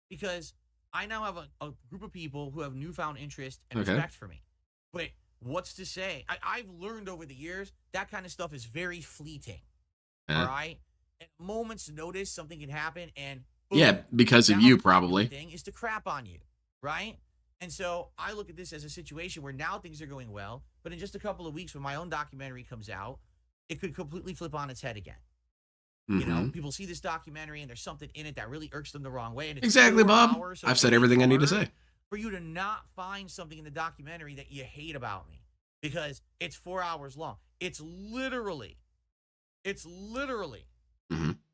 Because I now have a group of people who have newfound interest and respect for me. But what's to say? I've learned over the years that kind of stuff is very fleeting. All right? At a moment's notice, something can happen, and boom, yeah, because of you, probably. The thing is to crap on you, right? And so I look at this as a situation where now things are going well, but in just a couple of weeks when my own documentary comes out, it could completely flip on its head again. People see this documentary and there's something in it that really irks them the wrong way. And it's exactly, Bob. So I've said everything I need to say. For you to not find something in the documentary that you hate about me because it's 4 hours long. It's literally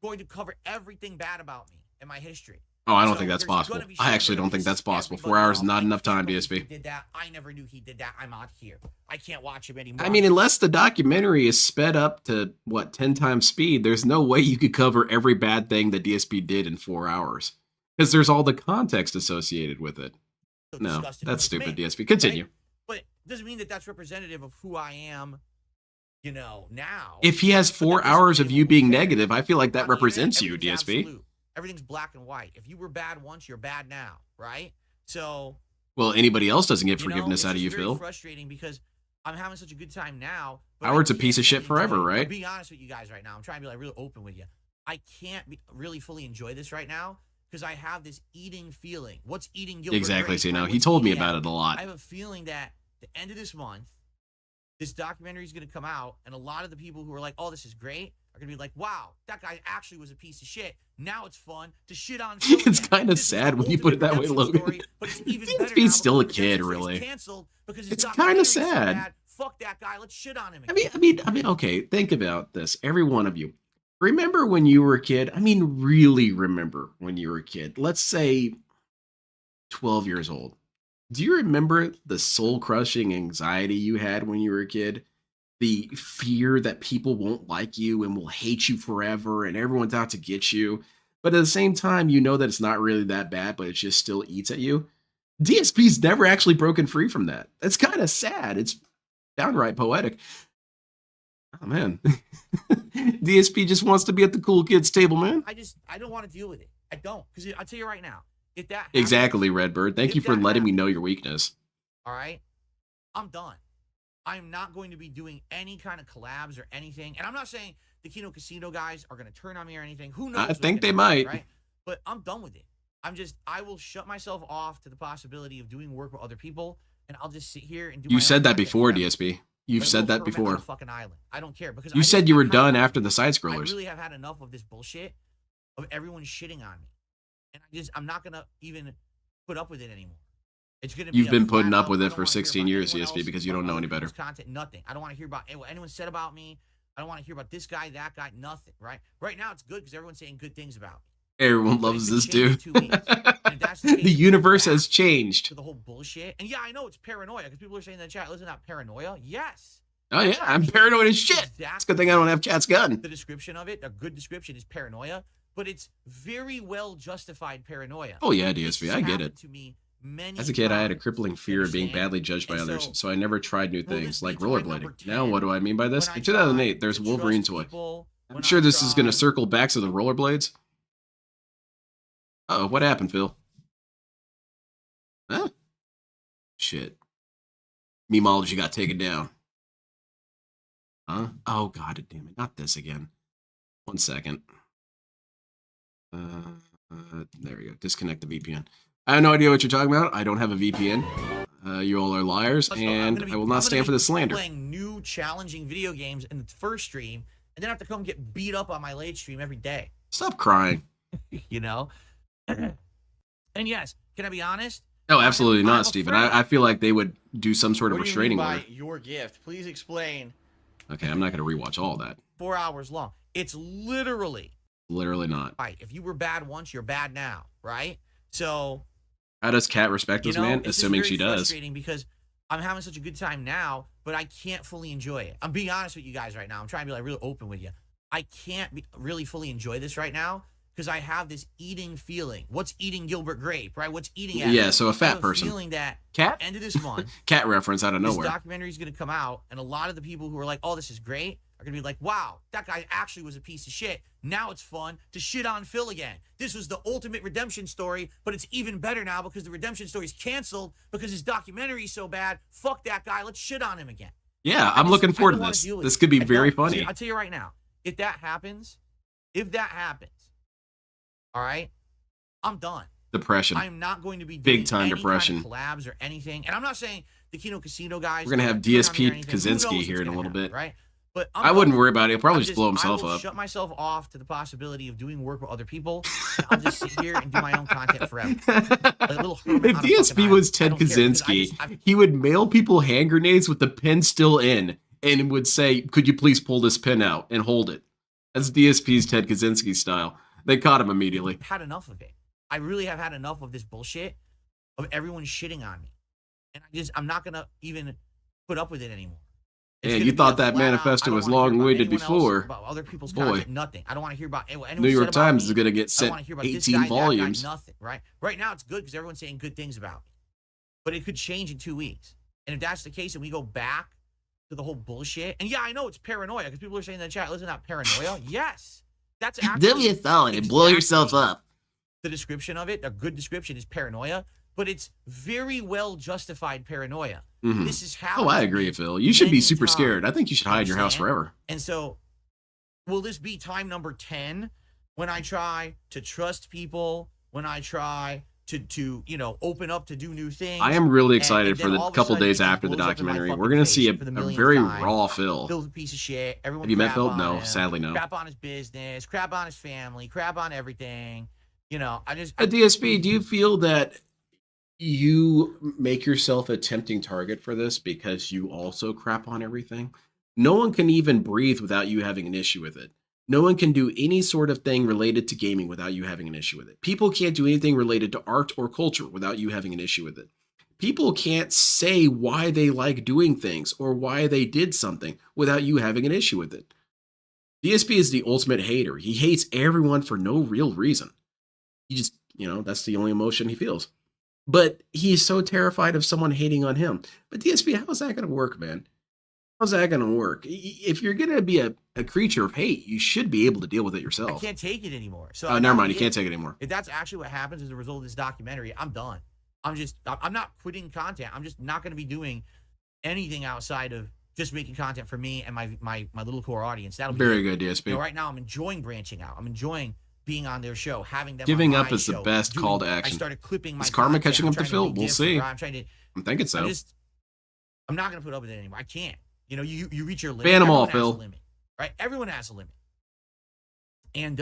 going to cover everything bad about me and my history. Oh, I don't So think that's there's gonna possible. be I shit actually where don't think it that's pisses possible. 4 everybody hours is off. not I enough can't time, believe DSP. He did that. I never knew he did that. I'm out here. I can't watch him anymore. I mean, unless the documentary is sped up to, what, 10 times speed, there's no way you could cover every bad thing that DSP did in 4 hours. Because there's all the context associated with it. So No, disgusted that's with stupid, me, DSP. Continue. right? But doesn't mean that that's representative of who I am, you know, now. If he has But 4 that doesn't hours mean of it you won't be being fair. negative, I feel like that On the internet, represents you, everything's DSP. absolute. Everything's black and white. If you were bad once, you're bad now, right? So Well, anybody else doesn't get you know, forgiveness it's out of just you, very Phil. frustrating because I'm having such a good time now. But I Howard's a can't piece of shit fully enjoy forever, it. right? I'll be honest with you guys right now. I'm trying to be like really open with you. I can't really fully enjoy this right now because I have this eating feeling. What's eating Gilbert Exactly. Grape, So, you know, right? he What's told me eating about at? it a lot. I have a feeling that the end of this month, this documentary is going to come out, and a lot of the people who are like, "Oh, this is great," are going to be like, "Wow, that guy actually was a piece of shit." Now it's fun to shit on. Phil It's again. kind of This is sad the when you put it that way, ultimate Logan. redemption story, but it's even better now DSP's still a because the redemption kid, story is really. canceled because his It's kind documentary of is so sad. bad. Fuck that guy. Let's shit on him I again. mean, okay, think about this. Every one of you. Remember when you were a kid? I mean, really remember when you were a kid. Let's say 12 years old. Do you remember the soul-crushing anxiety you had when you were a kid? The fear that people won't like you and will hate you forever and everyone's out to get you. But at the same time, you know that it's not really that bad, but it just still eats at you. DSP's never actually broken free from that. That's kind of sad. It's downright poetic. Oh, man. DSP just wants to be at the cool kids table, man. I don't want to deal with it. I don't. Because I'll tell you right now, if that happens, Exactly, Redbird. Thank you if for that letting me happens, know your weakness. all right, I'm done. I'm not going to be doing any kind of collabs or anything. And I'm not saying the Kino Casino guys are going to turn on me or anything. Who knows? I what's think gonna they happen, might. Right? But I'm done with it. I will shut myself off to the possibility of doing work with other people, and I'll just sit here and do. You my said own that content before, forever. DSP. You've Like a said little that hermit on before. a fucking island. I don't care because You said you were done after the side I scrollers. really have had enough of this bullshit of everyone shitting on me, and I'm not gonna even put up with it anymore. It's gonna be You've a been flat putting up out, with I it don't for wanna hear 16 about years, anyone DSP, else, because you about don't know other any better. people's content, nothing. I don't want to hear about what anyone said about me. I don't want to hear about this guy, that guy, nothing. Right now it's good because everyone's saying good things about me. Everyone But it loves could this change in dude. 2 weeks. And if that's the case, The we'll universe go has back changed. to the whole bullshit. And yeah, I know it's paranoia because people are saying in the chat, listen, not paranoia. Yes. Oh, yeah, I'm paranoid as shit. It's a good thing I don't have Chat's gun. The description of it, a good description is paranoia, but it's very well justified paranoia. Oh, yeah, This DSP, has I get happened it. to me many As a kid, I had a times. crippling fear of being badly judged by And others, so, so I never tried new will things this like be time number rollerblading. Now, 10 what do I mean by this? when In I 2008, try there's to Wolverine trust toy. people, I'm when sure I this is going to try- circle back to the rollerblades. Uh-oh, what happened, Phil? Huh? Shit. Memology got taken down. Huh? Oh, god damn it. Not this again. 1 second. There we go. Disconnect the VPN. I have no idea what you're talking about. I don't have a VPN. You all are liars, and I will not stand for the slander. Playing new challenging video games in the first stream, and then have to come get beat up on my late stream every day. Stop crying. You know? And yes, can I be honest? No, absolutely I'm not, Stephen. afraid. I feel like they would do some sort of What do you restraining mean order. by your gift? Please explain. Okay, I'm not going to rewatch all that. 4 hours long. It's literally Literally not. right. If you were bad once, you're bad now, right? So How does Kat respect you us, know, man? it's just Assuming very she does. frustrating because I'm having such a good time now, but I can't fully enjoy it. I'm being honest with you guys right now. I'm trying to be like really open with you. I can't really fully enjoy this right now because I have this eating feeling. What's eating Gilbert Grape, right? What's eating at Yeah, me? so a I fat have person. Feeling that Cat? end of this month, Cat reference out of this nowhere. documentary is going to come out, and a lot of the people who are like, "Oh, this is great," are going to be like, "Wow, that guy actually was a piece of shit. Now it's fun to shit on Phil again. This was the ultimate redemption story, but it's even better now because the redemption story is canceled because his documentary is so bad. Fuck that guy. Let's shit on him again." Yeah, I'm looking forward to I don't wanna this. deal with This it. could be I very don't. funny. I'll tell you right now, if that happens, all right, I'm done. Depression. I'm not going to be Big doing time any depression. kind of collabs or anything. And I'm not saying the Kino Casino guys. We're gonna have are turn on me or DSP anything. Who knows Kaczynski what's here in a gonna little happen, bit. right? But I wouldn't done. worry about it. He'll probably I'm just blow himself I will up. shut myself off to the possibility of doing work with other people. And I'll just sit here and do my own content forever. Like a little hermit If on a fucking DSP was island. I Ted don't care, 'cause Kaczynski, he would mail people hand grenades with the pin still in and would say, "Could you please pull this pin out and hold it?" That's DSP's Ted Kaczynski style. They caught him immediately. I've had enough of it. I really have had enough of this bullshit of everyone shitting on me. And I'm not going to even put up with it anymore. Yeah, you thought that manifesto was long-winded before. About other people's boy. content, nothing. I don't want to hear about anyone New York said about Times me. is going to get I don't sent wanna hear about 18 this guy, that guy, volumes. nothing, right? Right now it's good because everyone's saying good things about me. But it could change in 2 weeks. And if that's the case and we go back to the whole bullshit, and yeah, I know it's paranoia because people are saying in the chat, listen, not paranoia. Yes. That's actually Do me a solid and blow yourself up. The description of it, a good description is paranoia, but it's very well justified paranoia. Mhm. This is how. Oh, I agree, Phil. You should be super scared. I think you should hide in your house forever. And so, will this be time number 10 when I try to trust people, when I try to open up to do new things? I am really excited and for then the all of a couple sudden days it just after the blows up in my documentary. fucking We're going to face see for the a millionth very time. raw Phil. Phil's a piece of shit. Everyone Have you met crap Phil? on No, him, sadly no. Crap on his business, crap on his family, crap on everything. At DSP, do you feel that you make yourself a tempting target for this because you also crap on everything? No one can even breathe without you having an issue with it. No one can do any sort of thing related to gaming without you having an issue with it. People can't do anything related to art or culture without you having an issue with it. People can't say why they like doing things or why they did something without you having an issue with it. DSP is the ultimate hater. He hates everyone for no real reason. He just, that's the only emotion he feels. But he is so terrified of someone hating on him. But DSP, how's that going to work, man? How's that going to work? If you're going to be a creature of hate, you should be able to deal with it yourself. I can't take it anymore. So Oh, never mind. You can't take it anymore. If that's actually what happens as a result of this documentary, I'm done. I'm not quitting content. I'm just not going to be doing anything outside of just making content for me and my little core audience. That'll be Very it. good, DSP. Right now, I'm enjoying branching out. I'm enjoying being on their show, having them Giving on up my is the show, best call to action. I started clipping my Is karma content. catching I'm up to trying Phil? be We'll different, see. right? I'm thinking so. I'm not going to put up with it anymore. I can't. You reach your limit. Ban them all, Everyone has Phil. a limit, right? Everyone has a limit. And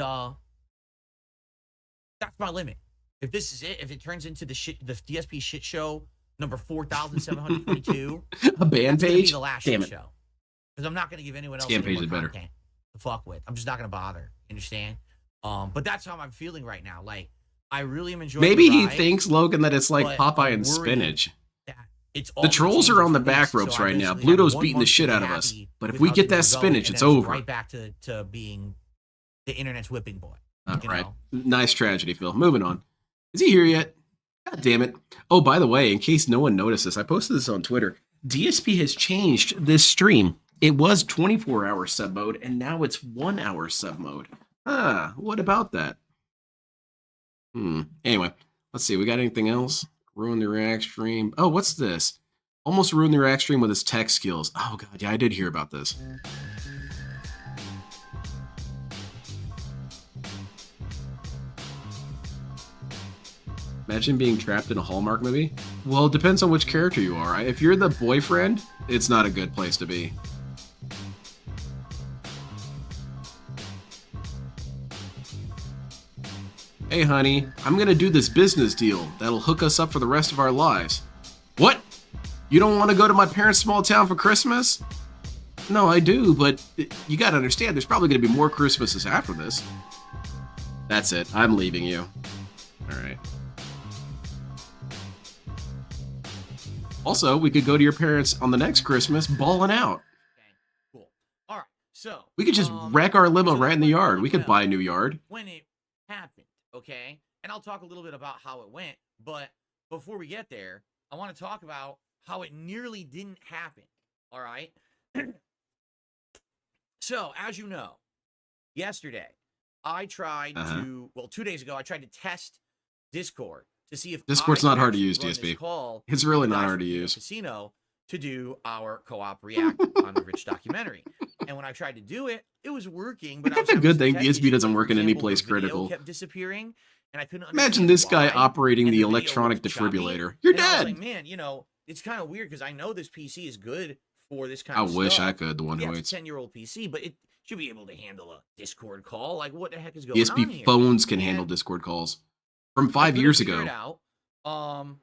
that's my limit. If this is it, if it turns into the DSP shit show number 4,722, a ban that's gonna be page? the last Damn shit it. show. Because I'm not going to give anyone else Scam any page more is better. content to fuck with. I'm just not going to bother. You understand? But that's how I'm feeling right now. Like, I really am enjoying Maybe the he ride, thinks, Logan, that it's like but Popeye I'm and worried spinach. that it's all The gonna trolls change are in on the 2 back weeks, so ropes I right now. basically have Bluto's 1 beating the month to shit be out of us. happy But if with we how get things that are going, spinach, and it's then over. right back to being the internet's whipping boy. All you right. know? Nice tragedy, Phil. Moving on. Is he here yet? God damn it. Oh, by the way, in case no one noticed this, I posted this on Twitter. DSP has changed this stream. It was 24-hour sub mode, and now it's 1-hour sub mode. What about that? Anyway, let's see. We got anything else? Ruin the React stream. Oh, what's this? Almost ruined the React stream with his tech skills. Oh, God. Yeah, I did hear about this. Imagine being trapped in a Hallmark movie. Well, it depends on which character you are. If you're the boyfriend, it's not a good place to be. Hey, honey, I'm gonna do this business deal that'll hook us up for the rest of our lives. What? You don't want to go to my parents' small town for Christmas? No, I do, but you gotta understand, there's probably gonna be more Christmases after this. That's it. I'm leaving you. All right. Also, we could go to your parents on the next Christmas balling out. Cool. All right. So We could just wreck our limo right in the yard. We could buy a new yard. when it happened, okay? And I'll talk a little bit about how it went, but before we get there, I want to talk about how it nearly didn't happen. All right? So, as you know, yesterday I tried to, 2 days ago, I tried to test Discord to see if Discord's I not could hard to actually use, run this DSP. call It's really with not guys hard to from Kino use. Casino to do our co-op react on the Rich documentary. And when I tried to do it, it was working, but I was It's a having good some thing tech DSP issues. doesn't Like, work for in any example, place the video critical. kept disappearing, and I couldn't Imagine understand this guy why, operating and the video was electronic choppy. defibrillator. You're And I was dead. like, man, it's kind of weird because I know this PC is good for this kind I of wish stuff. I could, the one Yeah, who it's waits. a 10-year-old PC, but it should be able to handle a Discord call. Like, what the heck is going on DSP here? phones can And handle Discord calls. From I 5 couldn't years figure ago. it out.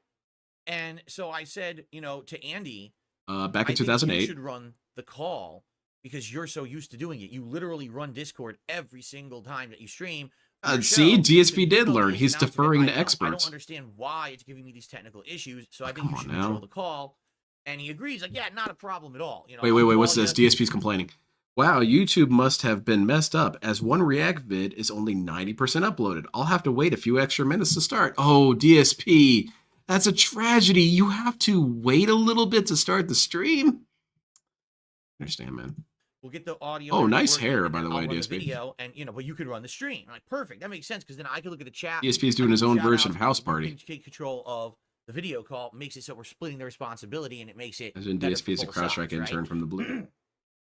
And so I said, to Andy, Back in I think you 2008. should run the call because you're so used to doing it. You literally run Discord every single time that you stream See, DSP did Phil learn. is He's announcing that deferring to I don't experts. understand why it's giving me these technical issues, so I think come you on should now. control the call. And he agrees, like, yeah, not a problem at all. You know, Wait. What's this? DSP's complaining. Wow, YouTube must have been messed up, as one React vid is only 90% uploaded. I'll have to wait a few extra minutes to start. Oh, DSP, that's a tragedy. You have to wait a little bit to start the stream. Understand, man. We'll get the audio. Oh, nice working, hair, and by then the way, I'll run DSP. video, and but you could run the stream. I'm like, perfect. That makes sense because then I can look at the chat. DSP is doing his own version of House Party. You can take control of the video call, makes it so we're splitting the responsibility, and it makes it. As in DSP is a CrowdStrike intern right? from the blue.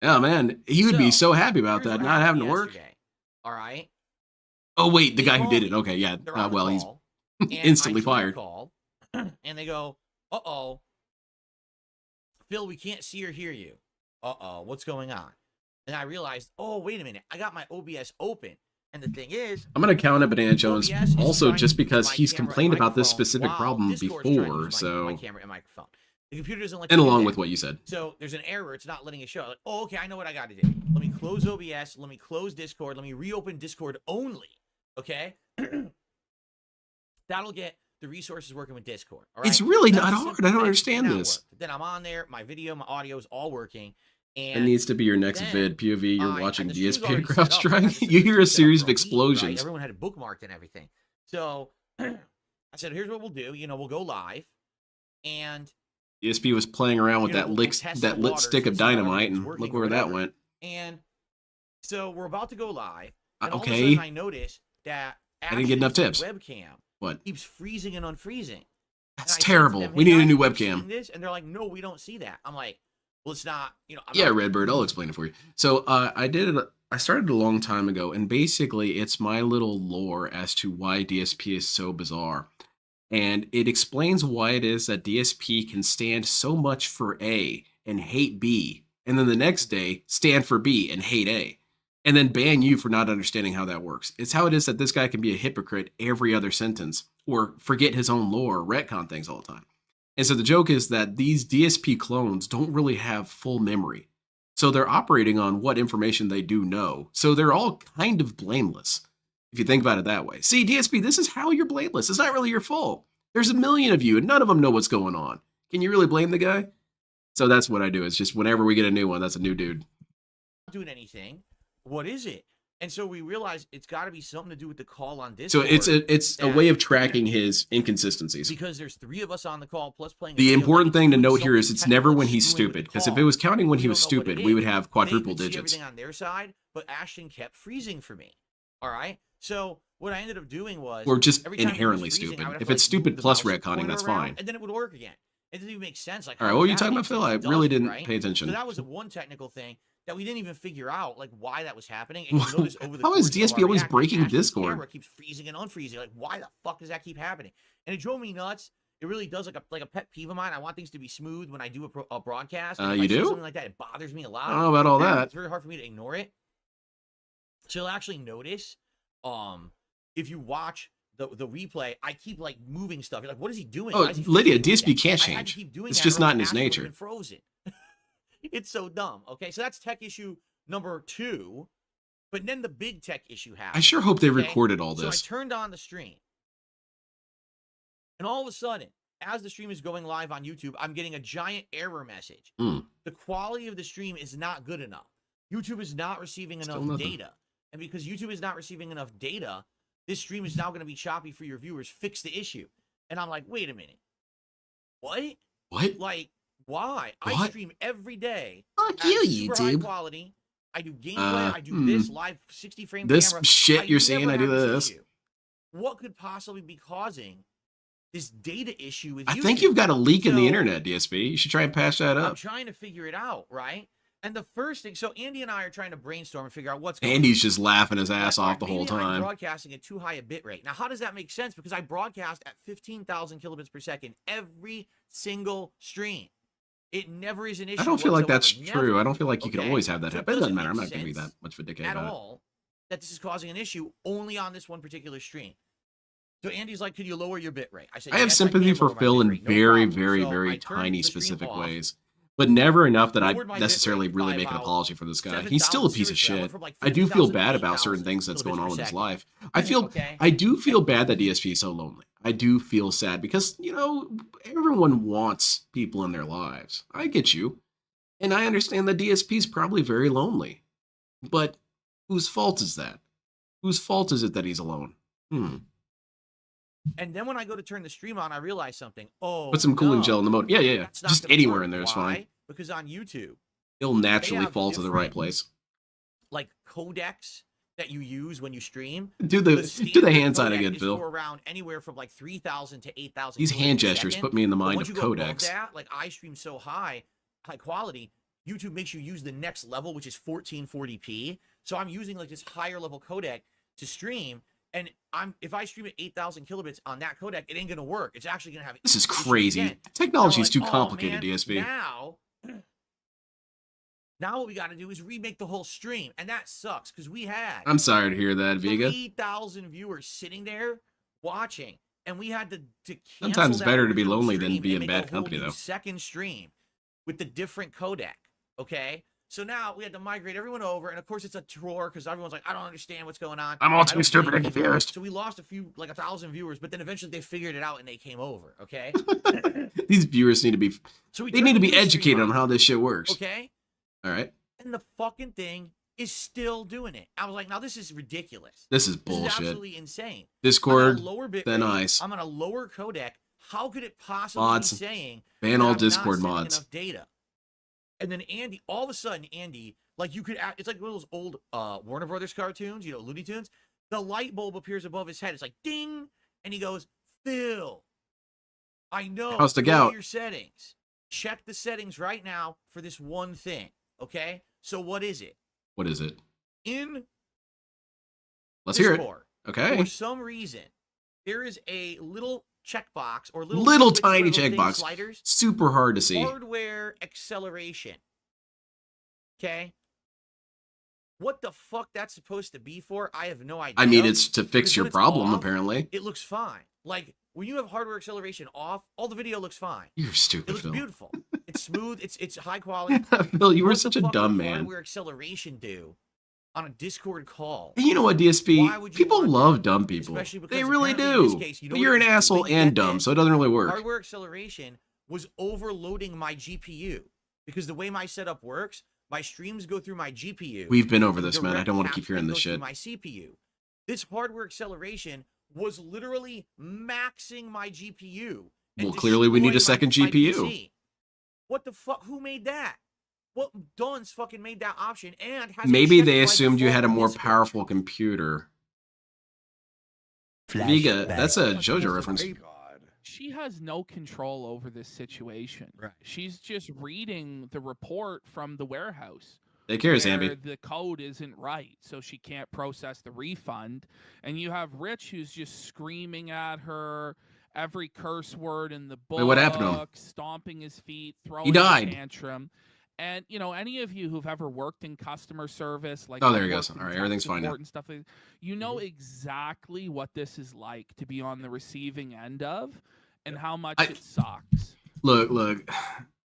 Yeah, man, he would be so happy about that, not having to work. All right. Oh wait, the guy who did it. Okay, yeah. Well, he's instantly fired. Call, and they go, "Uh-oh, Phil, we can't see or hear you. Uh-oh, what's going on?" And I realized, oh, wait a minute, I got my OBS open. And the thing is, I'm going to count up Banana Jones also just because he's camera complained and about this microphone specific while problem Discourse trying to before, use so... my camera and microphone. The computer doesn't let and you do along that. with what you said. So there's an error. It's not letting it show. Like, oh, okay, I know what I got to do. Let me close OBS. Let me close Discord. Let me reopen Discord only. Okay? That'll get the resources working with Discord. All right? It's really That's not a hard. simple I don't thing. understand Now it this. worked. Then I'm on there. My video, my audio is all working. It needs to be your next then vid. POV, you're I- watching and the stream's DSP already or set up. I had CrowdStrike. this You hear a set up series for of a week, right? explosions. Everyone had it bookmarked and everything. So I said, here's what we'll do. We'll go live. And DSP was playing around with that we'll lit test that the lit waters stick of and see how dynamite, everything's and working look or where that whatever. went. And so we're about to go live. And all of a Okay. sudden I notice that I didn't get enough Ashton's tips. webcam What? keeps freezing and unfreezing. That's And I said to terrible. them, We "Hey, need a guys, new are you seeing webcam. This? And they're like, no, we don't see that. I'm like, well, it's not, I'm Yeah, not- Redbird, I'll explain it for you. So I started a long time ago, and basically it's my little lore as to why DSP is so bizarre. And it explains why it is that DSP can stand so much for A and hate B, and then the next day stand for B and hate A, and then ban you for not understanding how that works. It's how it is that this guy can be a hypocrite every other sentence, or forget his own lore, or retcon things all the time. And so the joke is that these DSP clones don't really have full memory. So they're operating on what information they do know. So they're all kind of blameless, if you think about it that way. See, DSP, this is how you're blameless. It's not really your fault. There's a million of you, and none of them know what's going on. Can you really blame the guy? So that's what I do. It's just whenever we get a new one, that's a new dude. Not doing anything. What is it? And so we realized it's got to be something to do with the call on So Discord. it's a way of tracking his inconsistencies. Because there's 3 of us on the call plus playing. The video, important like, thing to doing note here is something it's never when technical he's that's doing with stupid. the Because if call. it was counting when he We was don't know what stupid, it we would is. have They quadruple could see digits. everything on their side, but Ashton kept freezing for me. All right. So what I ended up doing was, Or just every time it was inherently freezing, stupid. I would have If to, it's like, stupid move the plus mouse retconning, pointer that's around, fine. and then it would work again. It didn't even make sense. Like, All right, how what were does you that talking make about, Phil? sense? I It really doesn't, didn't right? pay attention. So that was one technical thing that we didn't even figure out, like, why that was happening. And you notice over the How is course of DSP our always reaction, breaking Ashton's Discord? camera keeps freezing and unfreezing. Like, why the fuck does that keep happening? And it drove me nuts. It really does, like a pet peeve of mine. I want things to be smooth when I do a broadcast. And if You I see do? something like that, it bothers me a lot. I don't know about all that. It's very hard for me to ignore it. So you'll actually notice, if you watch the replay, I keep like moving stuff. You're like, what is he doing? Oh, Why is he Lydia, freezing like DSP that? can't I had to change. keep doing It's that, just or not else in his Ashton would've nature. been frozen. It's so dumb. Okay, so that's tech issue number 2. But then the big tech issue happened. I sure hope they okay? recorded all So I this. turned on the stream. And all of a sudden, as the stream is going live on YouTube, I'm getting a giant error message. Mm. The quality of the stream is not good enough. YouTube is not receiving Still enough nothing. data. And because YouTube is not receiving enough data, this stream is now going to be choppy for your viewers. Fix the issue. And I'm like, wait a minute. What? What? Like, why? I What? stream every day. Fuck at you, super high YouTube. quality. I do gameplay. I do this live 60 frame This camera. shit you're seeing, never I do have this. issue. What could possibly be causing this data issue with I YouTube? think you've got a leak in the So, internet, DSP. You should try and patch that I'm up. trying to figure it out, right? And the first thing, so Andy and I are trying to brainstorm and figure out what's going on. Andy's just laughing his ass All off right, the whole maybe I'm time. broadcasting at too high a bit rate. Now, how does that make sense? Because I broadcast at 15,000 kilobits per second every single stream. It never is an issue. I don't feel like that's whatsoever. true. Never. I don't feel like you can Okay? always have that So happen. It doesn't doesn't matter. I'm make not going to be sense that much of a dickhead at about it. all that this is causing an issue only on this one particular stream. So Andy's like, could you lower your bit rate? I said, I have yes, sympathy can for lower my Phil bit in rate, no very, problem. very, So I very turned tiny the stream specific off. ways. but never enough that I lowered my necessarily bitrate really by make an about apology for this guy. 7,000. He's still a piece of Seriously, I went shit. from, like, I do feel 50,000 to bad about certain 8,000 things that's going kilobits on per in his second. life. I feel, Okay. I do feel bad that DSP is so lonely. I do feel sad because, you know, everyone wants people in their lives. I get you. And I understand that DSP is probably very lonely. But whose fault is that? Whose fault is it that he's alone? And then when I go to turn the stream on, I realize something. Oh, Put some cooling no, gel in the motor. Yeah. that's not Just gonna anywhere work. in there is Why? fine. Because on YouTube, It'll they naturally have fall to the right different, place. like, codecs that you use when you stream. Do the standard hand sign codec again, is Phil. for around anywhere from like 3,000 to 8,000. These hand gestures put me in the mind once of you go above codecs. that, like I stream so high quality, YouTube makes you use the next level, which is 1440p. So I'm using like this higher level codec to stream, and if I stream at 8,000 kilobits on that codec, it ain't gonna work. It's actually gonna have. This is issues crazy. again. Technology is Like, too oh, complicated, man, DSP. Now what we got to do is remake the whole stream, and that sucks because we had. I'm sorry to hear that, Vega. 3,000 viewers sitting there watching, and we had to cancel. Sometimes it's that better to be original lonely than stream be and in make a bad whole company, new though. Second stream with the different codec. Okay, so now we had to migrate everyone over, and of course it's a chore because everyone's like, I don't understand what's going on. I'm all I too don't stupid blame and you. confused. So we lost like 1,000 viewers, but then eventually they figured it out and they came over. Okay. These viewers need to be. So we They need to turned be the new stream educated on on. how this shit works. Okay. All right. And the fucking thing is still doing it. I was like, now this is ridiculous. This is This is bullshit. absolutely insane. Discord, I'm on a lower bit then rate. ice. I'm on a lower codec. How could it possibly Mods. be saying Ban that all I'm Discord not sending mods. enough data? And then Andy, all of a sudden, Andy, like you could, it's like one of those old Warner Brothers cartoons, you know, Looney Tunes. The light bulb appears above his head. It's like ding, and he goes, "Phil, I know. How's the go to gout? your settings. Check the settings right now for this one thing." Okay, so what is it? What is it? In Let's hear it. Discord, Okay. for some reason, there is a little checkbox or little switch Tiny little thing, checkbox. sliders. Super hard to see. Hardware acceleration. Okay. What the fuck that's supposed to be for? I have no idea. I mean, it's to Because fix your when it's problem, off, apparently. It looks fine. Like when you have hardware acceleration off, all the video looks fine. You're It stupid, looks Phil. beautiful. It's smooth. It's high quality. Phil, you were What the such a fuck dumb would man. Hardware acceleration do on a Discord call? And you know what, Why DSP? would you People want love dumb people. Especially because They really apparently in do. this case, you know But what you're it an is, the asshole way you and get dumb, this, so it doesn't really work. Hardware acceleration was overloading my GPU because the way my setup works, my streams go through my GPU. We've been over and this, man. I direct don't want to caps keep hearing then this go through shit. My CPU. This hardware acceleration was literally maxing my GPU. and Well, clearly we need a destroying second my GPU. PC. What the fuck? Who made that? What dunce fucking made that option? And has it Maybe checked they by assumed you default had a on more Discord? powerful computer. Vega, that's a JoJo reference. She has no control over this situation. Right. She's just reading the report from the warehouse. Take care, where Zambi. the code isn't right, so she can't process the refund. And you have Rich who's just screaming at her every curse word in the book. Wait, what happened to him? Stomping his feet, throwing He died. a tantrum. And you know, any of you who've ever worked in customer service, like Oh, there I've he goes. worked in All right, tech everything's fine now. support and stuff, you know exactly what this is like to be on the receiving end of, and how much it sucks. Look,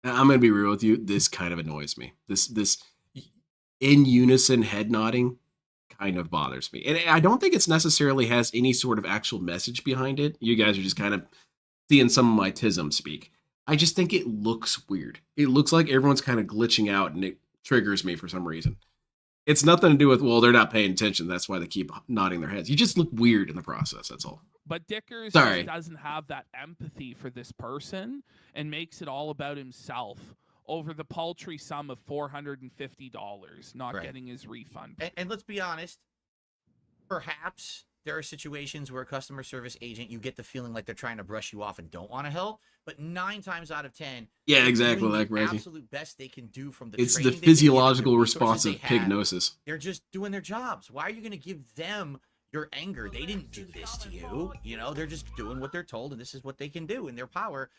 I'm gonna be real with you. This kind of annoys me. This in unison head nodding kind of bothers me. And I don't think it's necessarily has any sort of actual message behind it. You guys are just kind of seeing some of my tism speak. I just think it looks weird. It looks like everyone's kind of glitching out and it triggers me for some reason. It's nothing to do with, well, they're not paying attention. That's why they keep nodding their heads. You just look weird in the process. That's all. But Dickers Sorry. just doesn't have that empathy for this person and makes it all about himself over the paltry sum of $450 not Right. getting his refund. And let's be honest, perhaps there are situations where a customer service agent, you get the feeling like they're trying to brush you off and don't want to help. But 9 times out of 10, Yeah, they're exactly, doing like the Reggie. absolute best they can do from the It's the training they can get, physiological the resources response they of have. pignosis. They're just doing their jobs. Why are you going to give them your anger? They didn't do this to you. You know, they're just doing what they're told, and this is what they can do in their power.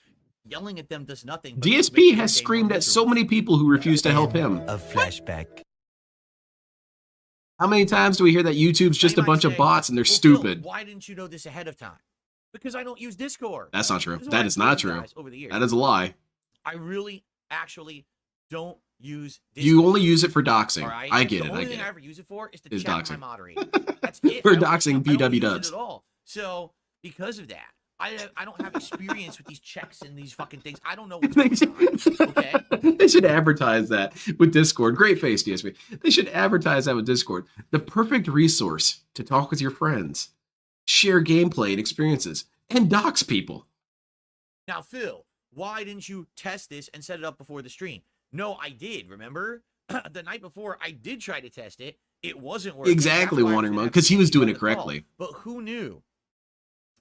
Yelling at them does nothing. but DSP make their has day more screamed at so miserable. many people who refuse to help him. A flashback. How many times do we hear that YouTube's just a They might bunch of say, bots and they're "Well, Phil, stupid? why didn't you know this ahead of time?" Because I don't use Discord. That's not true. This is what That I is told not you true. guys over the years. That is a lie. I really, actually don't use Discord. You only use it for doxing. All right? I get the it. only I thing get I it. ever use it for is to Is chat doxing. with my moderator. That's it. For I don't- doxing I don't PW use it dubs. at all. So because of that, I don't have experience with these checks and these fucking things. I don't know what's going on. Okay. They should advertise that with Discord. Great face, DSP. They should advertise that with Discord. The perfect resource to talk with your friends, share gameplay and experiences, and dox people. Now, Phil, why didn't you test this and set it up before the stream? No, I did. Remember, the night before, I did try to test it. It wasn't working. Exactly, Wandering Monk, because he was doing it correctly. But who knew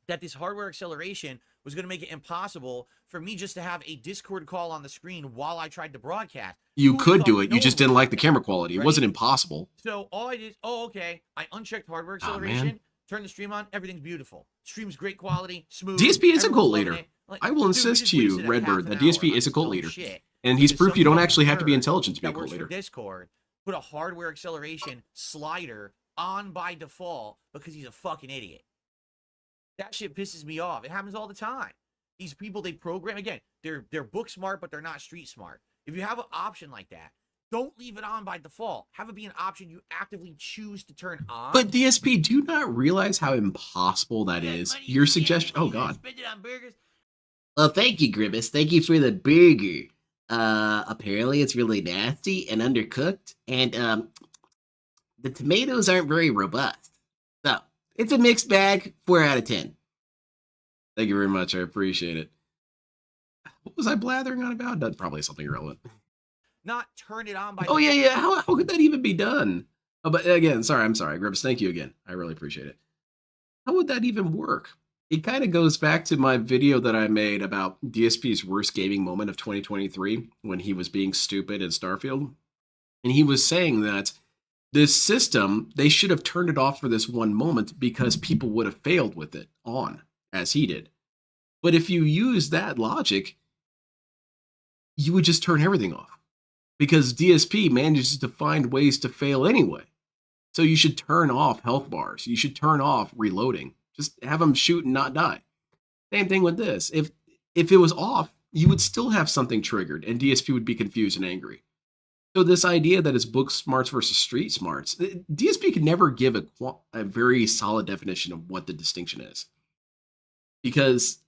that this hardware acceleration was going to make it impossible for me just to have a Discord call on the screen while I tried to broadcast? You Who could thought do it. no You just one didn't would like the camera quality. It Right? wasn't impossible. So all I did, okay, I unchecked hardware Oh, man. acceleration, turned the stream on, everything's beautiful. Stream's great quality, smooth. DSP is a cult everyone's loving leader. it. Like, I will dude, we insist just to you, wasted a Redbird, half that an DSP hour is a on cult dumb leader. shit And he's because proof you some don't fucking actually have to be nerd intelligent to be a that cult works for leader. Discord put a hardware acceleration slider on by default because he's a fucking idiot. That shit pisses me off. It happens all the time. These people, they program, again, they're book smart, but they're not street smart. If you have an option like that, don't leave it on by default. Have it be an option you actively choose to turn on. But DSP, do you not realize how impossible that is? Your suggestion. Oh, God. Spend it on burgers. Well, thank you, Grimace. Thank you for the burger. Apparently it's really nasty and undercooked, and the tomatoes aren't very robust. So it's a mixed bag. 4 out of 10. Thank you very much. I appreciate it. What was I blathering on about? That's probably something irrelevant. Not turn it on by Oh, yeah, default. yeah. How could that even be done? Oh, but again, I'm sorry, Grips. Thank you again. I really appreciate it. How would that even work? It kind of goes back to my video that I made about DSP's worst gaming moment of 2023 when he was being stupid in Starfield. And he was saying that this system, they should have turned it off for this one moment because people would have failed with it on, as he did. But if you use that logic, you would just turn everything off because DSP manages to find ways to fail anyway. So you should turn off health bars. You should turn off reloading. Just have them shoot and not die. Same thing with this. If it was off, you would still have something triggered and DSP would be confused and angry. So this idea that it's book smarts versus street smarts, DSP could never give a very solid definition of what the distinction is. Because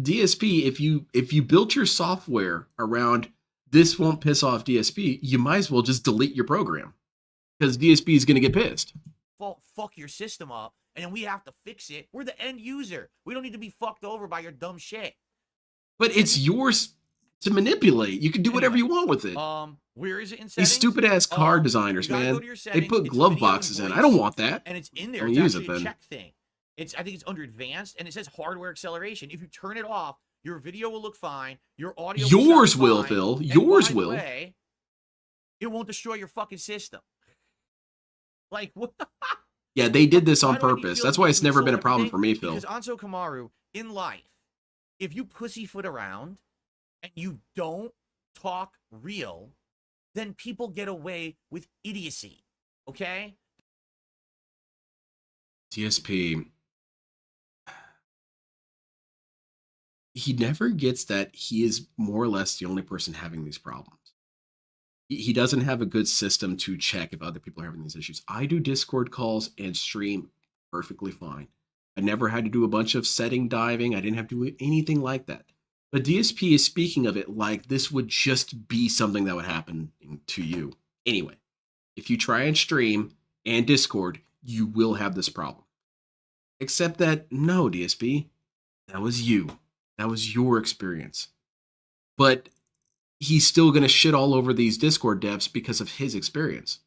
DSP, if you built your software around this won't piss off DSP, you might as well just delete your program because DSP is going to get pissed. Fuck your system up, and then we have to fix it. We're the end user. We don't need to be fucked over by your dumb shit. But it's yours to manipulate. You can do whatever you want with it. Where is it in settings? These stupid ass car designers, you gotta man. go to your They settings. put It's glove video and boxes in. voice, I don't want that. And it's in there. Don't It's use actually it a then. check thing. I think it's under advanced, and it says hardware acceleration. If you turn it off, your video will look fine. Your audio Yours sound will, fine, Phil. and Yours by the will. way, it won't destroy your fucking system. Like what? Yeah, they did this on Why do I need purpose. Phil That's to why it's never been a console problem for me, everything? Phil. Because Anso Kamaru, in life, if you pussyfoot around and you don't talk real, then people get away with idiocy. Okay? DSP, he never gets that he is more or less the only person having these problems. He doesn't have a good system to check if other people are having these issues. I do Discord calls and stream perfectly fine. I never had to do a bunch of setting diving. I didn't have to do anything like that. But DSP is speaking of it like this would just be something that would happen to you. Anyway, if you try and stream and Discord, you will have this problem. Except that, no, DSP, that was you. That was your experience. But he's still going to shit all over these Discord devs because of his experience.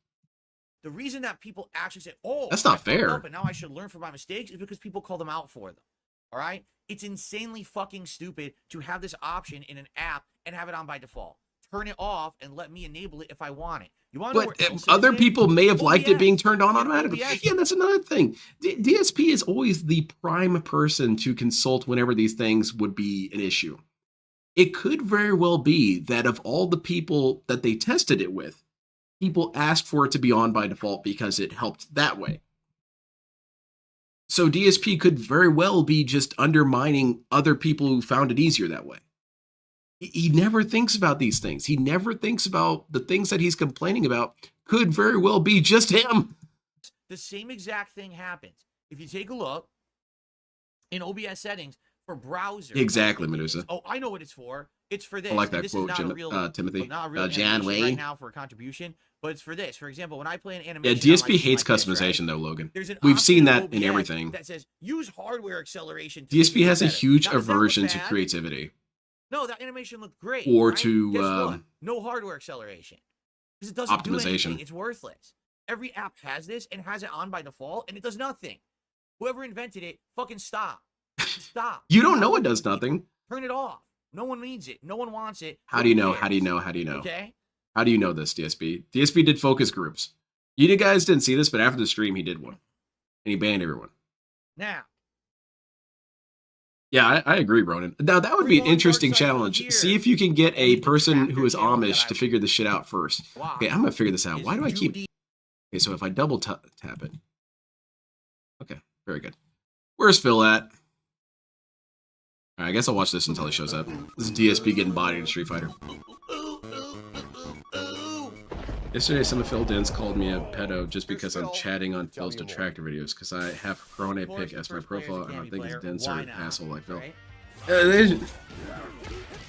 The reason that people actually say, oh, That's not I fucked fair. up and now I should learn from my mistakes is because people call them out for them. All right? It's insanely fucking stupid to have this option in an app and have it on by default. Turn it off and let me enable it if I want it. You want to know But where else other it's in? people may have liked it OBS. being turned on Yeah, automatically. OBS. Yeah, that's another thing. DSP is always the prime person to consult whenever these things would be an issue. It could very well be that of all the people that they tested it with, people asked for it to be on by default because it helped that way. So DSP could very well be just undermining other people who found it easier that way. He never thinks about these things. He never thinks about the things that he's complaining about could very well be just him. The same exact thing happens. If you take a look in OBS settings for browser. Exactly, Medusa. Oh, I know what it's for. It's for this. I like that this quote, is not a real, Timothy. not a real John Wayne. right now for a contribution, but it's for this. For example, when I play an Yeah, animation, DSP hates customization though, Logan. We've option seen that OBS in everything. that says use hardware acceleration. DSP has a better. huge Now, does that look aversion to bad? creativity. No, that animation looked great. Or right? to, Guess what? No hardware acceleration because it doesn't do optimization. anything. It's worthless. Every app has this and has it on by default, and it does nothing. Whoever invented it, fucking stop. Stop. You don't know it does nothing. Turn it off. No one needs it. No one wants it. How do you know? How do you know? How do you know? Okay. How do you know this, DSP? DSP did focus groups. You guys didn't see this, but after the stream, he did one. And he banned everyone. Now. Yeah, I agree, Ronan. Now, that would be an interesting challenge. See if you can get a person who is Amish to figure this shit out first. Okay, I'm going to figure this out. Why do I keep... Okay, so if I double tap it. Okay, very good. Where's Phil at? All right, I guess I'll watch this until he shows up. This is DSP getting bodied in Street Fighter. Yesterday, some of Phil Dents called me a pedo just because I'm chatting on Phil's detractor videos because I have Paranoia pick as my profile and I think his Dents are an asshole like Phil.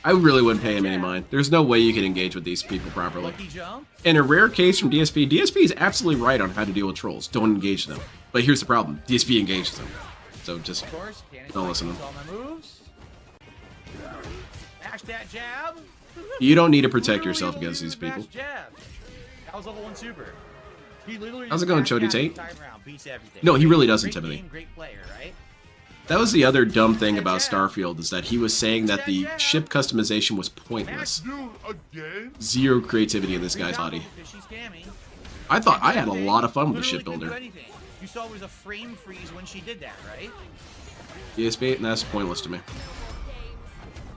I really wouldn't pay him any mind. There's no way you can engage with these people properly. In a rare case from DSP, DSP is absolutely right on how to deal with trolls. Don't engage them. But here's the problem. DSP engages them. So just don't listen to them. Mash that jab. You don't need to protect yourself against these people. That was level 1 super. He literally How's it going, Chody Tate? Beats everything. No, he really doesn't, Timothy. Great player, right? That was the other dumb thing about Starfield, is that he was saying that the ship customization was pointless. Zero creativity in this guy's body. I thought I had a lot of fun with the ship builder. You saw it was a frame freeze when she did that, right? DSP, and that's pointless to me.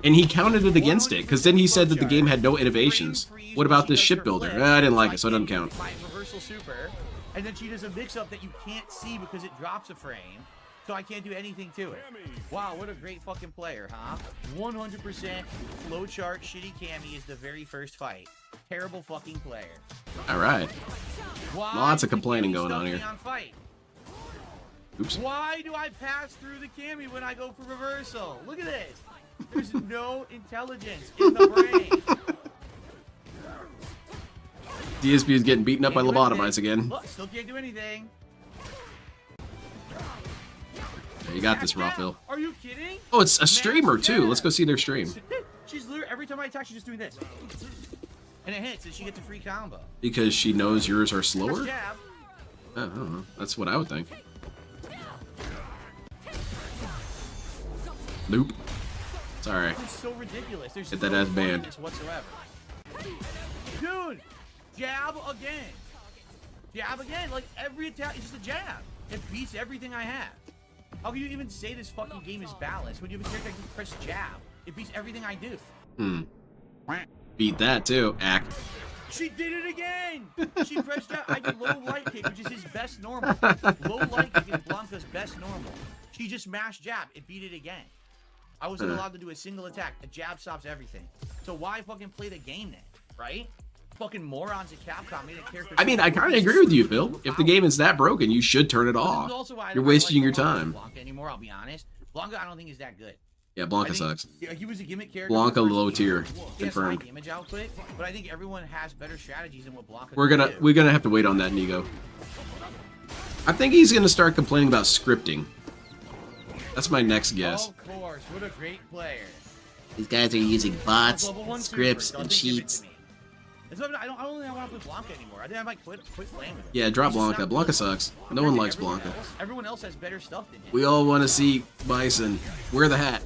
And he counted it against it, because then he said that the game had no innovations. What about this ship builder? I didn't like it, so it doesn't count. Reversal super, and then she does a mix-up that you can't see because it drops a frame, so I can't do anything to it. Wow, what a great fucking player, huh? 100% flowchart shitty Cammy is the very first fight. Terrible fucking player. Alright. Lots of complaining going on here. Oops. Why do I pass through the Cammy when I go for reversal? Look at this. There's no intelligence in the brain. DSP is getting beaten up by lobotomites again. Look, still can't do anything. Yeah, you got this, Rafael. Are you kidding? Oh, it's a streamer too. Let's go see their stream. She's literally, every time I attack, she's just doing this. And it hits, and she gets a free combo. Because she knows yours are slower? Jab. I don't know. That's what I would think. Nope. Sorry. It's so ridiculous. There's Get that ass banned. Whatsoever. Dude, jab again. Jab again. Like every attack is just a jab. It beats everything I have. How can you even say this fucking game is balanced when you have a character that can press jab? It beats everything I do. Beat that too. Act. She did it again! She pressed jab. I did low light kick, which is his best normal. Low light kick is Blanca's best normal. She just mashed jab. It beat it again. I wasn't allowed to do a single attack. A jab stops everything. So why fucking play the game then, right? Fucking morons at Capcom made a character. I mean, I kind of agree with you, Phil. If the game is that broken, you should turn it off. You're wasting your time. Blanca anymore, I'll be honest. Blanca, I don't think is that good. Yeah, Blanca sucks. Yeah, he was a gimmick character. Blanca low tier, He has high confirmed. damage output, but I think everyone has better strategies than what Blanca. We're gonna have to wait on that, Nigo. I think he's gonna start complaining about scripting. That's my next guess. Of course, what a great player. These guys are using bots, scripts, and cheats. I don't think I want to play Blanca anymore. I think I might quit playing with him. Yeah, drop Blanca. Blanca sucks. No one likes Blanca. Everyone else has better stuff than him. We all want to see Bison. Wear the hat.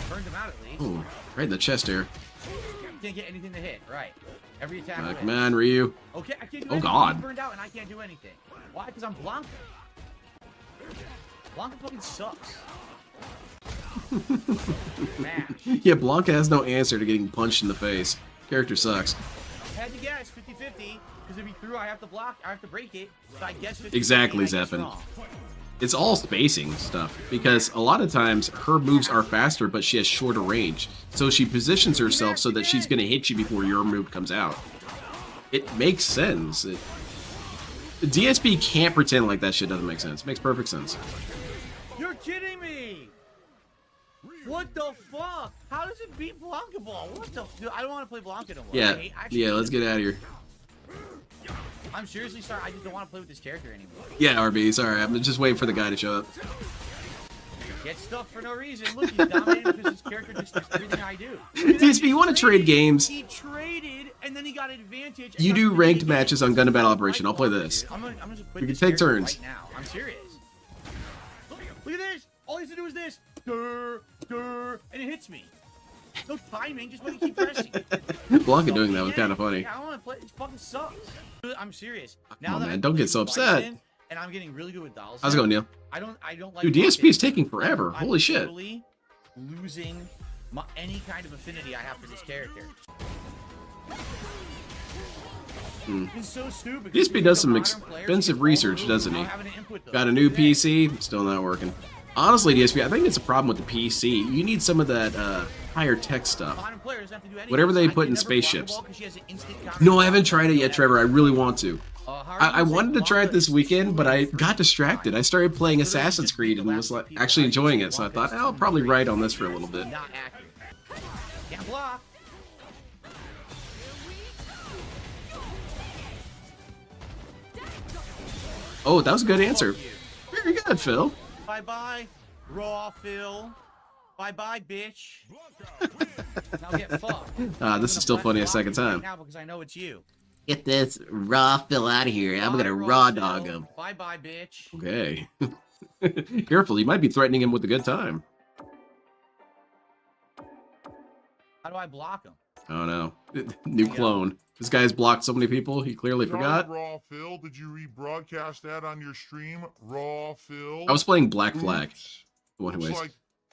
Burned him out at least. Oh, right in the chest here. Can't get anything to hit. Right. Every attack. Come on, Ryu. Okay, I can't do Oh anything. God. He's burned out and I can't do anything. Why? Because I'm Blanca. Blanca fucking sucks. Yeah, Blanca has no answer to getting punched in the face. Character sucks. I had to guess 50-50 because if he threw, I have to block. I have to break it. So I guess 50-50. Exactly, Zeppin. It's all spacing stuff, because a lot of times her moves are faster, but she has shorter range. So she positions herself so that she's going to hit you before your move comes out. It makes sense. DSP can't pretend like that shit doesn't make sense. It makes perfect sense. You're kidding me! What the fuck? How does it beat Blanca Ball? What the? Dude, I don't want to play Blanca no more. Yeah, let's get out of here. I'm seriously sorry. I just don't want to play with this character anymore. Yeah, RB, sorry. I'm just waiting for the guy to show up. Get stuff for no reason. Look, he's dominated because his character just does everything I do. DSP, you want to trade games? He traded, and then he got advantage. You do ranked matches on Gun and Battle Operation. I'll play this. I'm gonna just quit We can this take character turns. right now. I'm serious. Look at this. All he has to do is this. Durr, durr, and it hits me. No timing, just when you keep pressing. Blanca doing that was kind of funny. Yeah, I don't want to play. It fucking sucks. I'm serious. Come on, man. Don't get so upset. And I'm getting really good with dolls. How's it going, Neil? I don't like. Dude, DSP is taking forever. Holy shit. Totally losing any kind of affinity I have for this character. It's so stupid. DSP does some expensive research, doesn't he? Got a new PC, still not working. Honestly, DSP, I think it's a problem with the PC. You need some of that higher tech stuff. Whatever they put in spaceships. No, I haven't tried it yet, Trevor. I really want to. I wanted to try it this weekend, but I got distracted. I started playing Assassin's Creed and was like actually enjoying it, so I thought, I'll probably write on this for a little bit. Can't block. Oh, that was a good answer. Very good, Phil. Bye-bye, raw Phil. Bye-bye, bitch. Now get fucked. This is still funny a second time. Now because I know it's you. Get this raw Phil out of here. I'm gonna raw dog him. Bye-bye, bitch. Okay. Careful, you might be threatening him with a good time. How do I block him? Oh no. New clone. This guy's blocked so many people, he clearly forgot. Raw Phil, did you rebroadcast that on your stream? Raw Phil. I was playing Black Flag. The one who Looks is. like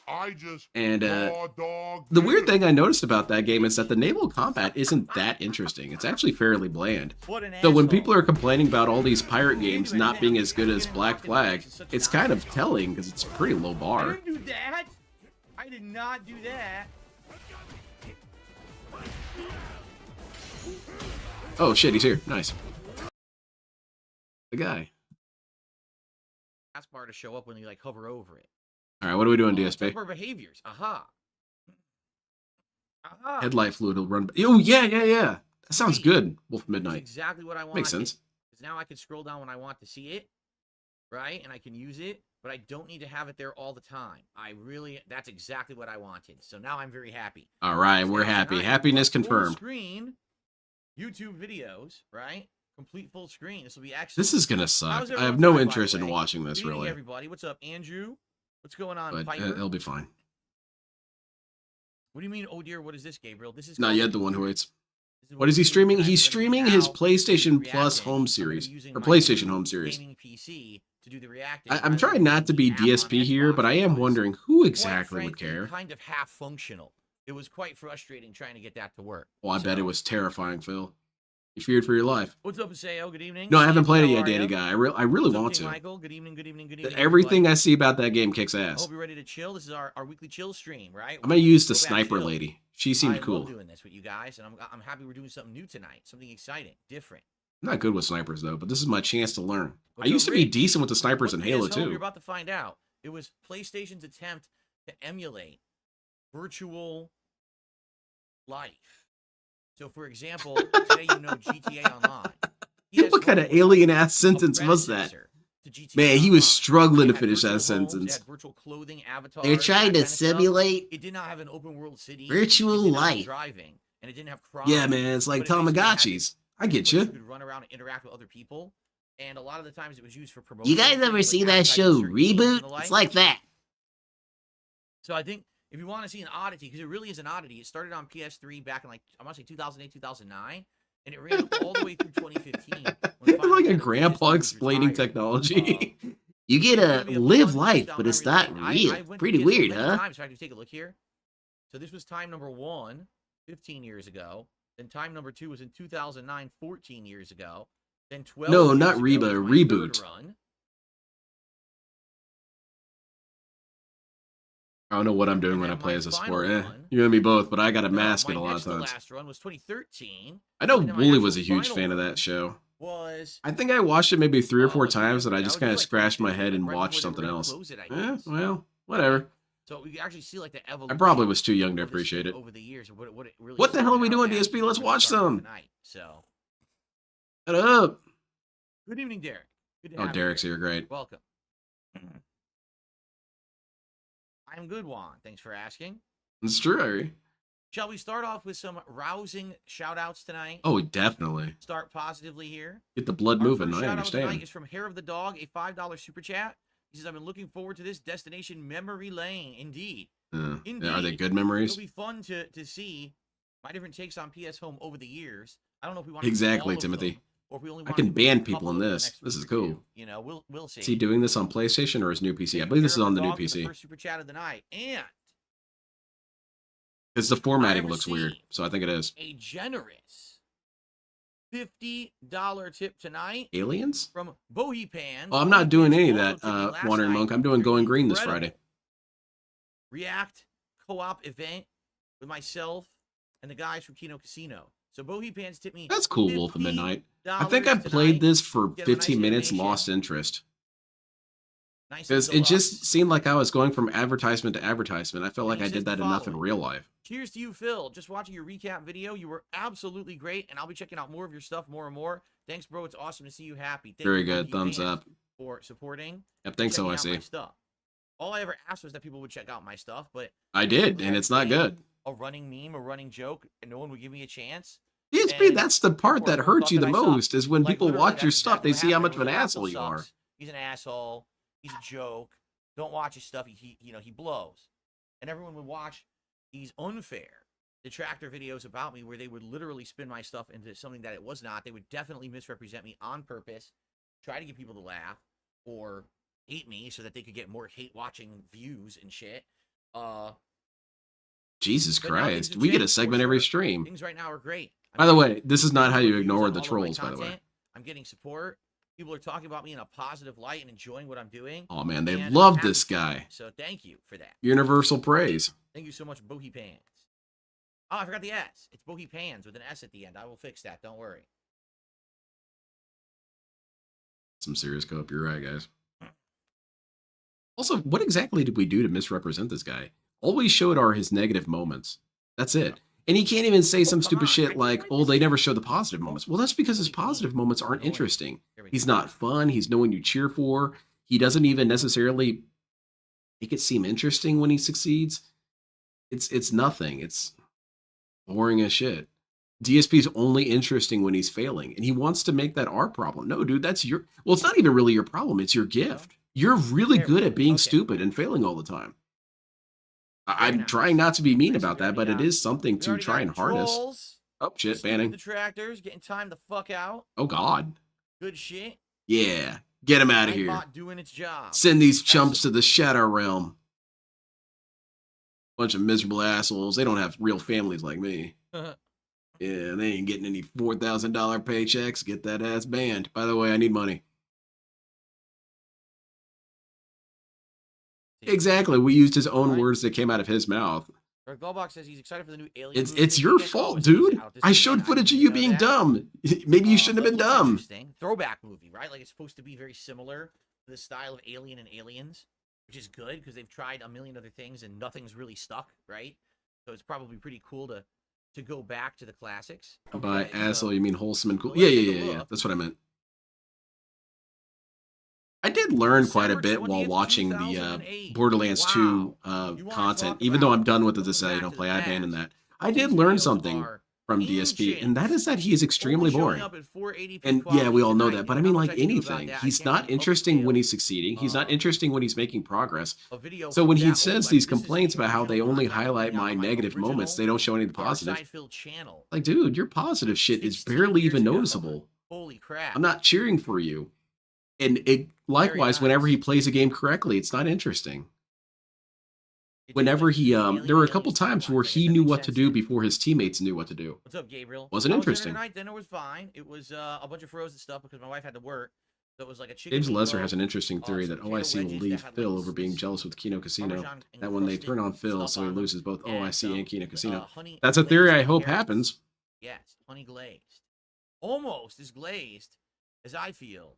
I just And raw dog the weird thing I noticed about that game is that the naval combat isn't that interesting. It's actually fairly bland. So when people are complaining about all these pirate games not being as good as Black Flag, it's kind of telling because it's a pretty low I bar. didn't do that. I did not do that. Oh shit, he's here. Nice. The guy. Taskbar to show up when you like hover over it. All right, what are we doing, DSP? Taskbar behaviors. Aha. Aha. Headlight fluid will run. Oh yeah. That sounds good. Wolf Midnight. That's exactly what I want. Makes sense. Because now I can scroll down when I want to see it, right? And I can use it, but I don't need to have it there all the time. That's exactly what I wanted. So now I'm very happy. All right, we're happy. Happiness confirmed. Full screen YouTube videos, right? Complete full screen. This will be actually. This is gonna suck. How's I everyone have no doing, by interest the in way? watching this, Good evening, really. everybody, what's up, Andrew? What's going on, But Piper? it'll be fine. What do you mean, oh dear? What is this, Gabriel? This is Not called- yet the one who waits. This is What is he we do streaming? tonight. He's We're gonna streaming be his now PlayStation Plus reacting. home I'm gonna series. be using Or my PlayStation new home series. gaming PC to do the reacting. I'm rather trying than not to be using the app on DSP here, Xbox but I am was, wondering who quite exactly would frankly, care. kind of half functional. It was quite frustrating trying to get that to work. Well, I bet it was terrifying, Phil. You feared for your life. What's up, Sayo? Good evening. No, I haven't played it How yet, are Danny ya? Guy. I really What's up, want King to. Michael? Good evening, good evening, good evening. Everything everybody. I see about that game kicks I ass. hope you're ready to chill. This is our weekly chill stream, right? I'm gonna use the Go back sniper chill. lady. She seemed I cool. love doing this with you guys, and I'm happy we're doing something new tonight, something exciting, different. I'm not good with snipers though, but this is my chance to learn. What's I used up, to be Rich? decent with the snipers in What Halo is home? You're too. about to find out. It was PlayStation's attempt to emulate virtual life. So, for example, today you know GTA Online. He has What kind of roles alien ass a sentence was that? predecessor to GTA Man, he Online. was struggling They to had finish that virtual homes, they sentence. had virtual clothing, avatars, They're trying that to kind of stuff. simulate It did not have an open world city. virtual it did not have life. driving, and it didn't have crime. Yeah, man, it's like but it basically had Tamagotchis. I get place you. You could run around and interact with other people, and a lot of the times it was used for promotion. You guys ever like see that advertising show certain games and Reboot? the like. It's like that. So I think if you want to see an oddity, because it really is an oddity, it started on PS3 back in like I want to say 2008, 2009, and it ran all the way through 2015. when finally Like a Jennifer grandpa Aniston was explaining retired. technology. You get It's to gonna be a live fun life, down but it's memory not lane. real. I went Pretty PS1 weird, many huh? times. In fact, if you take a look here. So this was time number 1, 15 years ago. Then time number 2 was in 2009, 14 years ago. Then 12 No, years not ago Reba, was my Reboot. third run. I don't know what I'm doing when I play as a support. You're gonna be both, but I gotta mask it a lot of times. Last run was 2013. I know Wooly was a huge fan of that show. I think I watched it maybe 3 or 4 times, and I just kind of scratched my head and watched something else. Well, whatever. So we can actually see like the evolution. I probably was too young to appreciate it. Over the years, what it really. What the hell are we doing, DSP? Let's watch some. So. Shut up. Good evening, Derek. Good to Oh, have Derek's you here. Great. Welcome. I'm good, Juan. Thanks for asking. It's true, Ari. Shall we start off with some rousing shout-outs tonight? Oh, definitely. Start positively here. Get the blood moving. I Shout-out understand. tonight is from Hair of the Dog, a $5 super chat. He says, I've been looking forward to this destination memory lane. Indeed. Indeed. Are they good memories? It'll be fun to see my different takes on PS Home over the years. I don't know if we want Exactly, to Timothy. or if we only I want can to ban do a people couple in over the this. next This week is or two. cool. You know, we'll see. Is he doing this on PlayStation or his new PC? I believe this is on the new Dog with the PC. first super chat of the night. And Because the formatting I looks weird, so I think it is. a generous $50 tip tonight. Aliens? From Bohi Pan. Oh, I'm not doing any of that, Wandering Monk. I'm doing Going Green this Friday. React co-op event with myself and the guys from Kino Casino. So Bohi Pans tipped me. That's cool, Wolf of Midnight. I think I played this for 15 minutes, lost interest. Because it just seemed like I was going from advertisement to advertisement. I felt like I did that enough in real life. Cheers to you, Phil. Just watching your recap video. You were absolutely great, and I'll be checking out more of your stuff more and more. Thanks, bro. It's awesome to see you happy. Thank Very you, good. Bohi Thumbs Pans, up. for supporting. Yep, thanks, checking out OIC. my stuff. All I ever asked was that people would check out my stuff, but I did, and it's not good. A running meme, a running joke, and no one would give me a chance. DSP, that's the part that hurts you the most, is when Like, people literally, watch your that's stuff, they exactly see how what much of an happened. asshole you are. Sucks. He's an asshole. He's a joke. Don't watch his stuff. He blows. And everyone would watch these unfair detractor videos about me where they would literally spin my stuff into something that it was not. They would definitely misrepresent me on purpose, try to get people to laugh or hate me so that they could get more hate-watching views and shit. Jesus But now things Christ. have We get a changed, for segment every sure. stream. Things right now are great. By the way, this is not how you views ignore on the all of my trolls, by the way. content. I'm getting support. People are talking about me in a positive light and enjoying what I'm doing. Oh, man, they And love I'm happy this for it. guy. So thank you for that. Universal praise. Thank you so much, Bohi Pans. Oh, I forgot the S. It's Bohi Pans with an S at the end. I will fix that. Don't worry. Some serious co-op. You're right, guys. Also, what exactly did we do to misrepresent this guy? All we showed are his negative moments. That's it. And he can't even say some stupid shit like, oh, they never show the positive moments. Well, that's because his positive moments aren't interesting. He's not fun. He's no one you cheer for. He doesn't even necessarily make it seem interesting when he succeeds. It's nothing. It's boring as shit. DSP's only interesting when he's failing, and he wants to make that our problem. No, dude, that's your... Well, it's not even really your problem. It's your gift. You're really good at being stupid and failing all the time. I'm trying not to be mean about that, but it is something to try and harness. Oh, shit, banning. Detractors getting time the fuck out. Oh, God. Good shit. Yeah, get him out of here. Nightbot doing its job. Send these chumps to the Shadow Realm. Bunch of miserable assholes. They don't have real families like me. Yeah, they ain't getting any $4,000 paychecks. Get that ass banned. By the way, I need money. Exactly. We used his own words that came out of his mouth. Goldbox says he's excited for the new Alien. It's your fault, dude. I showed footage of you being dumb. Maybe you shouldn't have been dumb. Throwback movie, right? Like it's supposed to be very similar to the style of Alien and Aliens, which is good because they've tried a million other things and nothing's really stuck, right? So it's probably pretty cool to go back to the classics. By asshole, you mean wholesome and cool? Yeah. That's what I meant. I did learn quite a bit while watching the Borderlands 2 content. Even though I'm done with it to say I don't play, I abandoned that. I did learn something from DSP, and that is that he is extremely boring. And yeah, we all know that, but I mean, like anything, he's not interesting when he's succeeding. He's not interesting when he's making progress. So when he says these complaints about how they only highlight my negative moments, they don't show any of the positive. Like, dude, your positive shit is barely even noticeable. Holy crap. I'm not cheering for you. And it likewise, whenever he plays a game correctly, it's not interesting. Whenever he, there were a couple times where he knew what to do before his teammates knew what to do. What's up, Gabriel? Wasn't interesting. Tonight, dinner was fine. It was a bunch of frozen stuff because my wife had to work. So it was like a chicken James Lesser meatloaf, has an interesting theory that some OIC potato will wedges leave that had, Phil like, over being Swiss jealous with Kino Casino. Parmesan That when they turn on encrusted Phil, stuff so he on them, loses both OIC and Kino Casino. honey That's a theory I glazed hope carrots. happens. Yes, honey glazed. Almost as glazed as I feel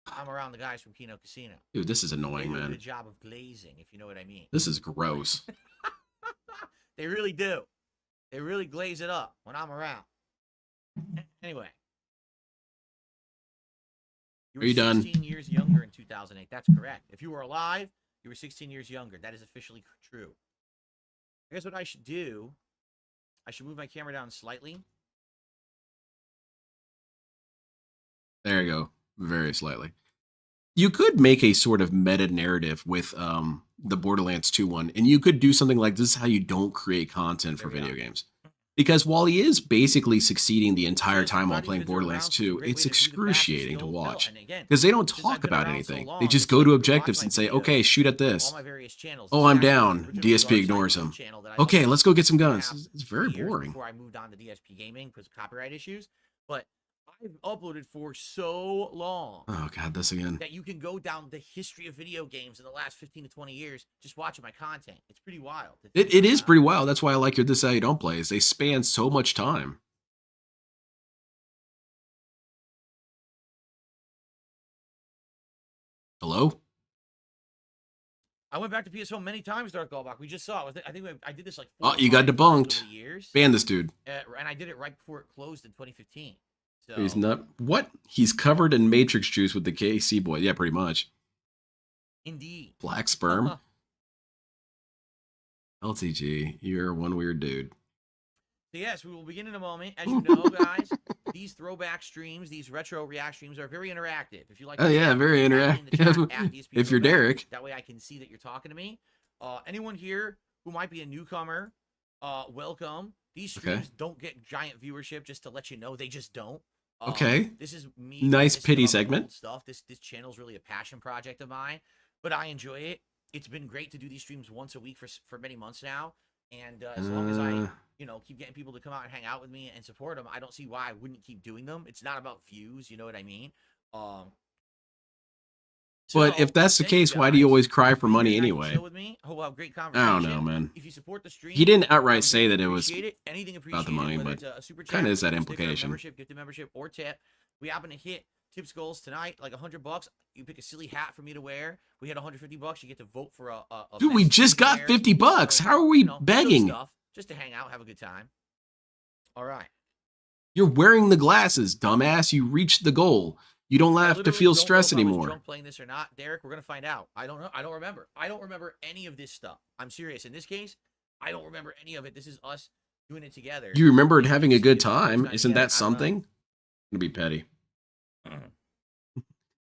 I'm around the guys from Kino Casino. Dude, this is They annoying, do a man. good job of glazing, if you know what I mean. This is gross. They really do. They really glaze it up when I'm around. Anyway. You were Are you done? 16 years younger in 2008. That's correct. If you were alive, you were 16 years younger. That is officially true. I guess what I should do, I should move my camera down slightly. There you go. Very slightly. You could make a sort of meta narrative with the Borderlands 2 one, and you could do something like this is how you don't create content for video games. Because while he is basically succeeding the entire time while playing Borderlands 2, it's excruciating to watch. Because they don't talk about anything. They just go to objectives and say, okay, shoot at this. Oh, I'm down. DSP ignores him. Okay, let's go get some guns. It's very boring. Before I moved on to DSP Gaming because of copyright issues. But I've uploaded for so long. Oh, God, this again. That you can go down the history of video games in the last 15 to 20 years just watching my content. It's pretty wild. It is pretty wild. That's why I like your This Is How You Don't Play, is they span so much time. Hello? I went back to PS Home many times, Darth Gallbach. We just saw it. I think I did this like 4 Oh, you got debunked. years. Ban this dude. And I did it right before it closed in 2015. So He's not. What? He's covered in matrix juice with the KC boy. Yeah, pretty much. Indeed. Black sperm. LTG, you're one weird dude. So yes, we will begin in a moment. As you know, guys, these throwback streams, these retro react streams are very interactive. If you like, Oh yeah, very interactive. If you're Derek, that way I can see that you're talking to me. Anyone here who might be a newcomer, welcome. These streams don't get giant viewership. Just to let you know, they just don't. Okay. This is me. Nice pity about segment. old stuff. This channel is really a passion project of mine, but I enjoy it. It's been great to do these streams once a week for many months now, and as long as I keep getting people to come out and hang out with me and support them, I don't see why I wouldn't keep doing them. It's not about views, you know what I mean? But if that's the case, why do you always cry for money anyway? With me. We'll have great I conversation. don't know, man. If you support the stream, He didn't outright say that it was anything about the money, but kind of is that implication. Membership, gifted membership, or tip. We happen to hit tips goals tonight, like $100. You pick a silly hat for me to wear. We hit $150. You get to vote for a Dude, we just got $50. How are we begging? Stuff, just to hang out, have a good time. All right. You're wearing the glasses, dumbass. You reached the goal. You don't have to feel stress anymore. Drunk playing this or not, Derek? We're gonna find out. I don't know. I don't remember. I don't remember any of this stuff. I'm serious. In this case, I don't remember any of it. This is us doing it together. You remembered having a good time. Isn't that something? Gonna be petty.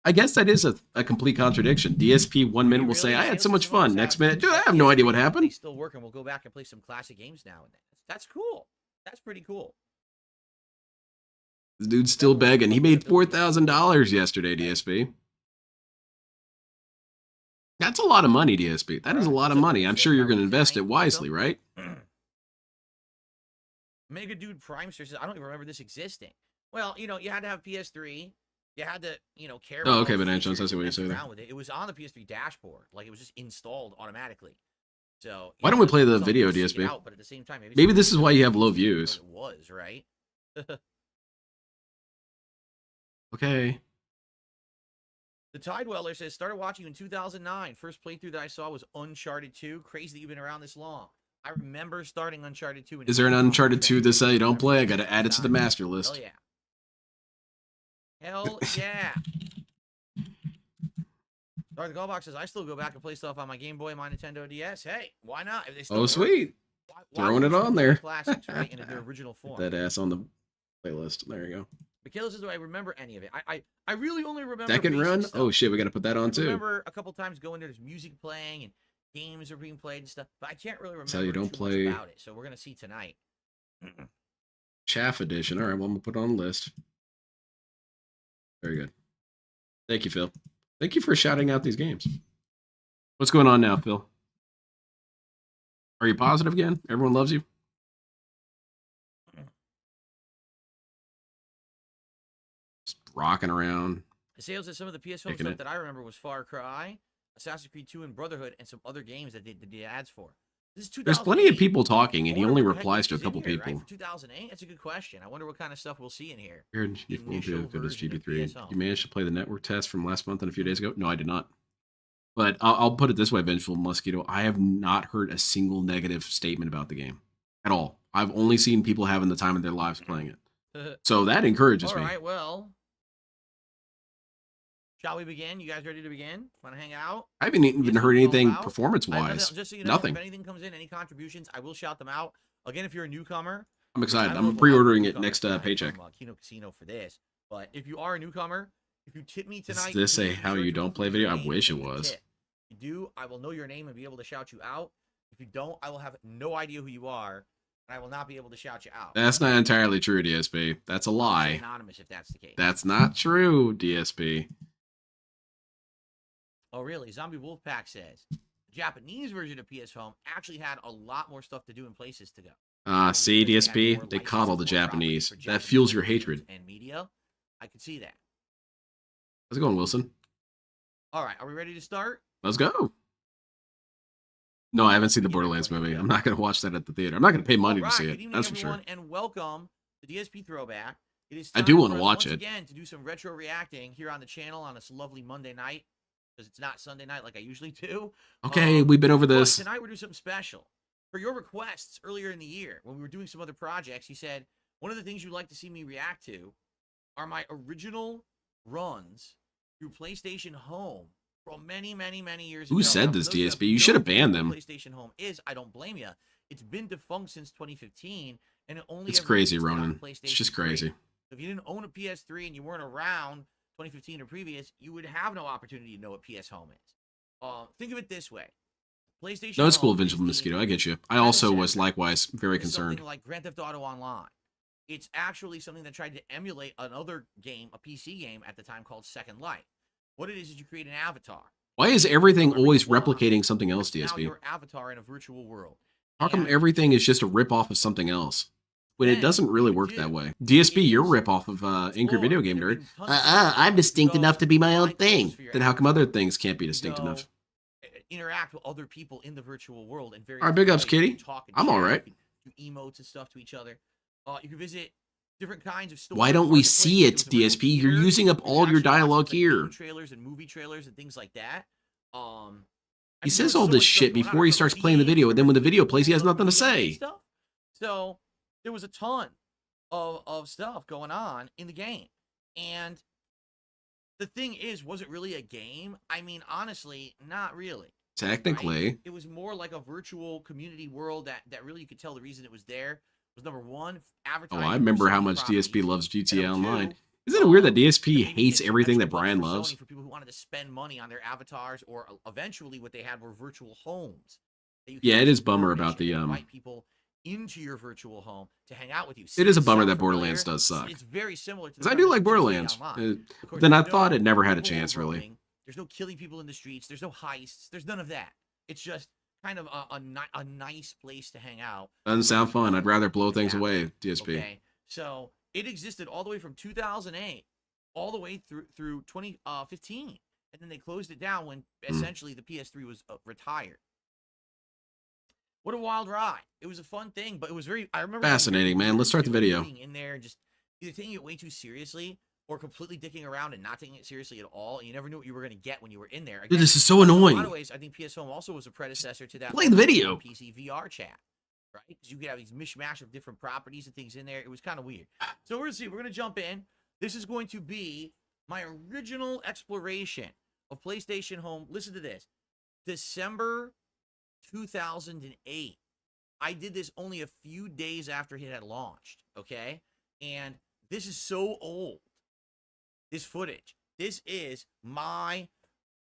I guess that is a complete contradiction. DSP 1 minute will say, I had so much fun. Next minute, dude, I have no idea what happened. Still working. We'll go back and play some classic games now and then. That's cool. That's pretty cool. This dude's still begging. He made $4,000 yesterday, DSP. That's a lot of money, DSP. That is a lot of money. I'm sure you're going to invest it wisely, right? Mega Dude Primester says, I don't even remember this existing. Well, you had to have PS3. You had to, care about. Oh, okay, but I see what you're saying. It was on the PS3 dashboard. Like, it was just installed automatically. So why don't we play the video, DSP? Out, but at the same time, maybe this is why you have low views. It was, right? Okay. The Tidweller says, started watching you in 2009. First playthrough that I saw was Uncharted 2. Crazy that you've been around this long. I remember starting Uncharted 2. Is there an Uncharted 2 This How You Don't Play? I got to add it to the master list. Hell yeah. Hell yeah. Darth Gallbach says, I still go back and play stuff on my Game Boy and my Nintendo DS. Hey, why not? If they still Oh, work, sweet. why Throwing it on there. Classics, right, in their original form. That ass on the playlist. There you go. Michaela says, do I remember any of it? I really only remember Second run? stuff. Oh, shit, we got to put that on, I too. remember a couple times going there's music playing and games are being played and stuff, but I can't really remember How you don't too play much about it. So we're going to see tonight. Chaff edition. All right, well, I'm going to put it on the list. Very good. Thank you, Phil. Thank you for shouting out these games. What's going on now, Phil? Are you positive again? Everyone loves you? Just rocking around. Sales of some of the PS Home Taking stuff it. that I remember was Far Cry, Assassin's Creed 2, and Brotherhood, and some other games that they did the ads for. This is 2008. There's plenty of people talking, and he I only wonder what the heck replies to a is in couple here, right, people. for 2008? That's a good question. I wonder what kind of stuff we'll see in here. You won't be able to this version of GB3. PS Home. You managed to play the network test from last month and a few days ago? No, I did not. But I'll put it this way, Vengeful Mosquito. I have not heard a single negative statement about the game at all. I've only seen people having the time of their lives playing it. So that encourages me. All right, well, shall we begin? You guys ready to begin? Want to hang out? I haven't even heard anything performance-wise. Just so you know, Nothing. if anything comes in, any contributions, I will shout them out. Again, if you're a newcomer, I'm excited. I don't know I'm if a lot of pre-ordering it newcomers next come paycheck. from, Kino Casino for this, but if you are a newcomer, if you tip me Is tonight, this a please be how sure you to don't play include your video? I name wish in it the was. tip. If you do, I will know your name and be able to shout you out. If you don't, I will have no idea who you are, and I will not be able to shout you out. That's not entirely true, DSP. That's a It's lie. anonymous if that's the case. That's not true, DSP. Oh, really? Zombie Wolfpack says the Japanese version of PS Home actually had a lot more stuff to do and places to go. See, Because they had more DSP, they coddle the licenses, more properties Japanese. for That Japanese fuels your games hatred. and media. I could see that. How's it going, Wilson? All right, are we ready to start? Let's go. No, I haven't seen the Borderlands movie. I'm not going to watch that at the theater. I'm not going to pay money to see Good it. evening, That's for everyone, sure. and welcome to DSP Throwback. It is I time do wanna for us watch once it. again to do some retro reacting here on the channel on this lovely Monday night, because it's not Sunday night like I usually do. Okay, we've been over But this. tonight we're doing something special. For your requests earlier in the year, when we were doing some other projects, you said one of the things you'd like to see me react to are my original runs through PlayStation Home from many, many, many years ago. Who said Now, for this, those who DSP? You should have don't banned know them. what PlayStation Home is, I don't blame you. It's been defunct since 2015, and it only It's ever crazy, existed on Ronan. It's just PlayStation 3. crazy. So if you didn't own a PS3 and you weren't around 2015 or previous, you would have no opportunity to know what PS Home is. Think of it this way. PlayStation No, it's cool, Home is Vengeful the Mosquito. I get you. I also was predecessor likewise very to concerned. something like Grand Theft Auto Online. It's actually something that tried to emulate another game, a PC game at the time called Second Life. What it is you create an avatar. Why is everything always replicating something else, Now DSP? your avatar in a virtual world. How come everything is just a rip-off of something else? When it doesn't really work that way. DSP, you're a rip-off of Angry Video Game Nerd. I'm distinct enough to be my own thing. Then how come other things can't be distinct enough? Interact with other people in the virtual world and very All right, big ups, ways. You Kitty. can talk and I'm chat, all right. you can do emotes and stuff to each other. You can visit different kinds of stores. Why don't we see it, DSP? You're using up all your dialogue here. Trailers and movie trailers and things like that. He says all this shit before he starts playing the video, and then when the video plays, he has nothing to say. So there was a ton of stuff going on in the game. And the thing is, was it really a game? I mean, honestly, not really. Technically. Right? It was more like a virtual community world that really you could tell the reason it was there was number one, Oh, advertising. I remember how much DSP loves GTA Online. Isn't it weird that DSP hates everything that Brian loves? For people who wanted to spend money on their avatars, or eventually what they had were virtual homes. Yeah, it is bummer about the invite people into your virtual home to hang out with you. It is a bummer Sound that Borderlands familiar? does suck. It's very similar to the Because I do premise like of GTA Borderlands. Online. Of course, Then I there's thought no it never had a people chance, really. roaming, there's no killing people in the streets. There's no heists. There's none of that. It's just kind of a nice place to hang out. Doesn't sound fun. I'd rather blow things away, DSP. Okay, so it existed all the way from 2008 all the way through 2015, and then they closed it down when essentially the PS3 was retired. What a wild ride! It was a fun thing, but it was very. I remember Fascinating, man. Let's start the video. being in there and just either taking it way too seriously or completely dicking around and not taking it seriously at all. And you never knew what you were going to get when you were in there. Dude, this is so annoying. In a lot of ways, I think PS Home also was a predecessor to that. Play the video. PC VR chat, right? Because you could have these mishmash of different properties and things in there. It was kind of weird. So we're gonna see. We're gonna jump in. This is going to be my original exploration of PlayStation Home. Listen to this. December 2008. I did this only a few days after it had launched, okay? And this is so old, this footage. This is my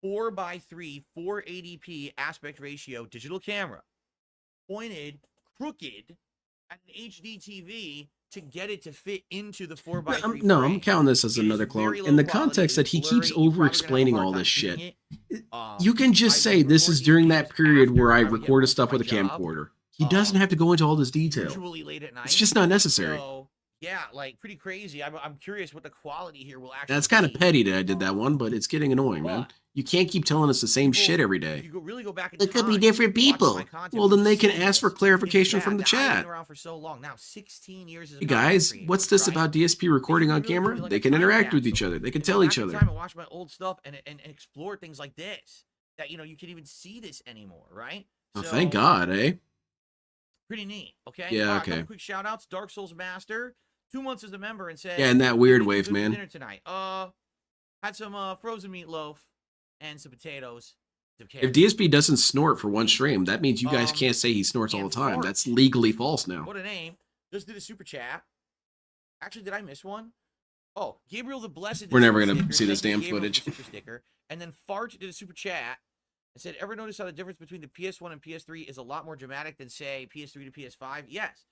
4x3 480p aspect ratio digital camera pointed crooked at an HD TV to get it to fit into the 4x3 No, frame. I'm counting this as another clone. In the context that he keeps over-explaining all this shit, you can just say this is during that period where I recorded stuff with a camcorder. He doesn't have to go into all this detail. Usually late at night. It's just not necessary. So yeah, like pretty crazy. I'm curious what the quality here will actually. That's kind of be. petty that I did that one, but it's getting annoying, man. You can't keep telling us the same shit every If day. you really go back in It could be time, different watching people. my content, Well, then you'll they can see ask for this. clarification It's from the bad that I've chat. been around for so long now, 16 years. As a Hey content guys, creator, what's this right? about DSP recording on Really camera? do like They a can time interact with each capsule other. They can and go tell back each in other. time and watch my old stuff and explore things like this. That you can even see this anymore, right? Oh, thank God, eh? Pretty neat. Okay. Yeah, All right, okay. couple quick shout outs. Dark Souls Master, 2 months as a member, and said, Yeah, in that weird "What did you wave, do for man." Dinner tonight. Had some frozen meatloaf and some potatoes. If DSP doesn't snort for one stream, that means you guys Um, can't say he snorts all and the time. fart. That's legally false now. What a name. Just did a super chat. Actually, did I miss one? Oh, Gabriel the Blessed. did We're a never super gonna sticker. see this Thank you, damn Gabriel, footage. for the super sticker. And then Fart did a super chat and said, ever notice how the difference between the PS1 and PS3 is a lot more dramatic than, say, PS3 to PS5? Yes.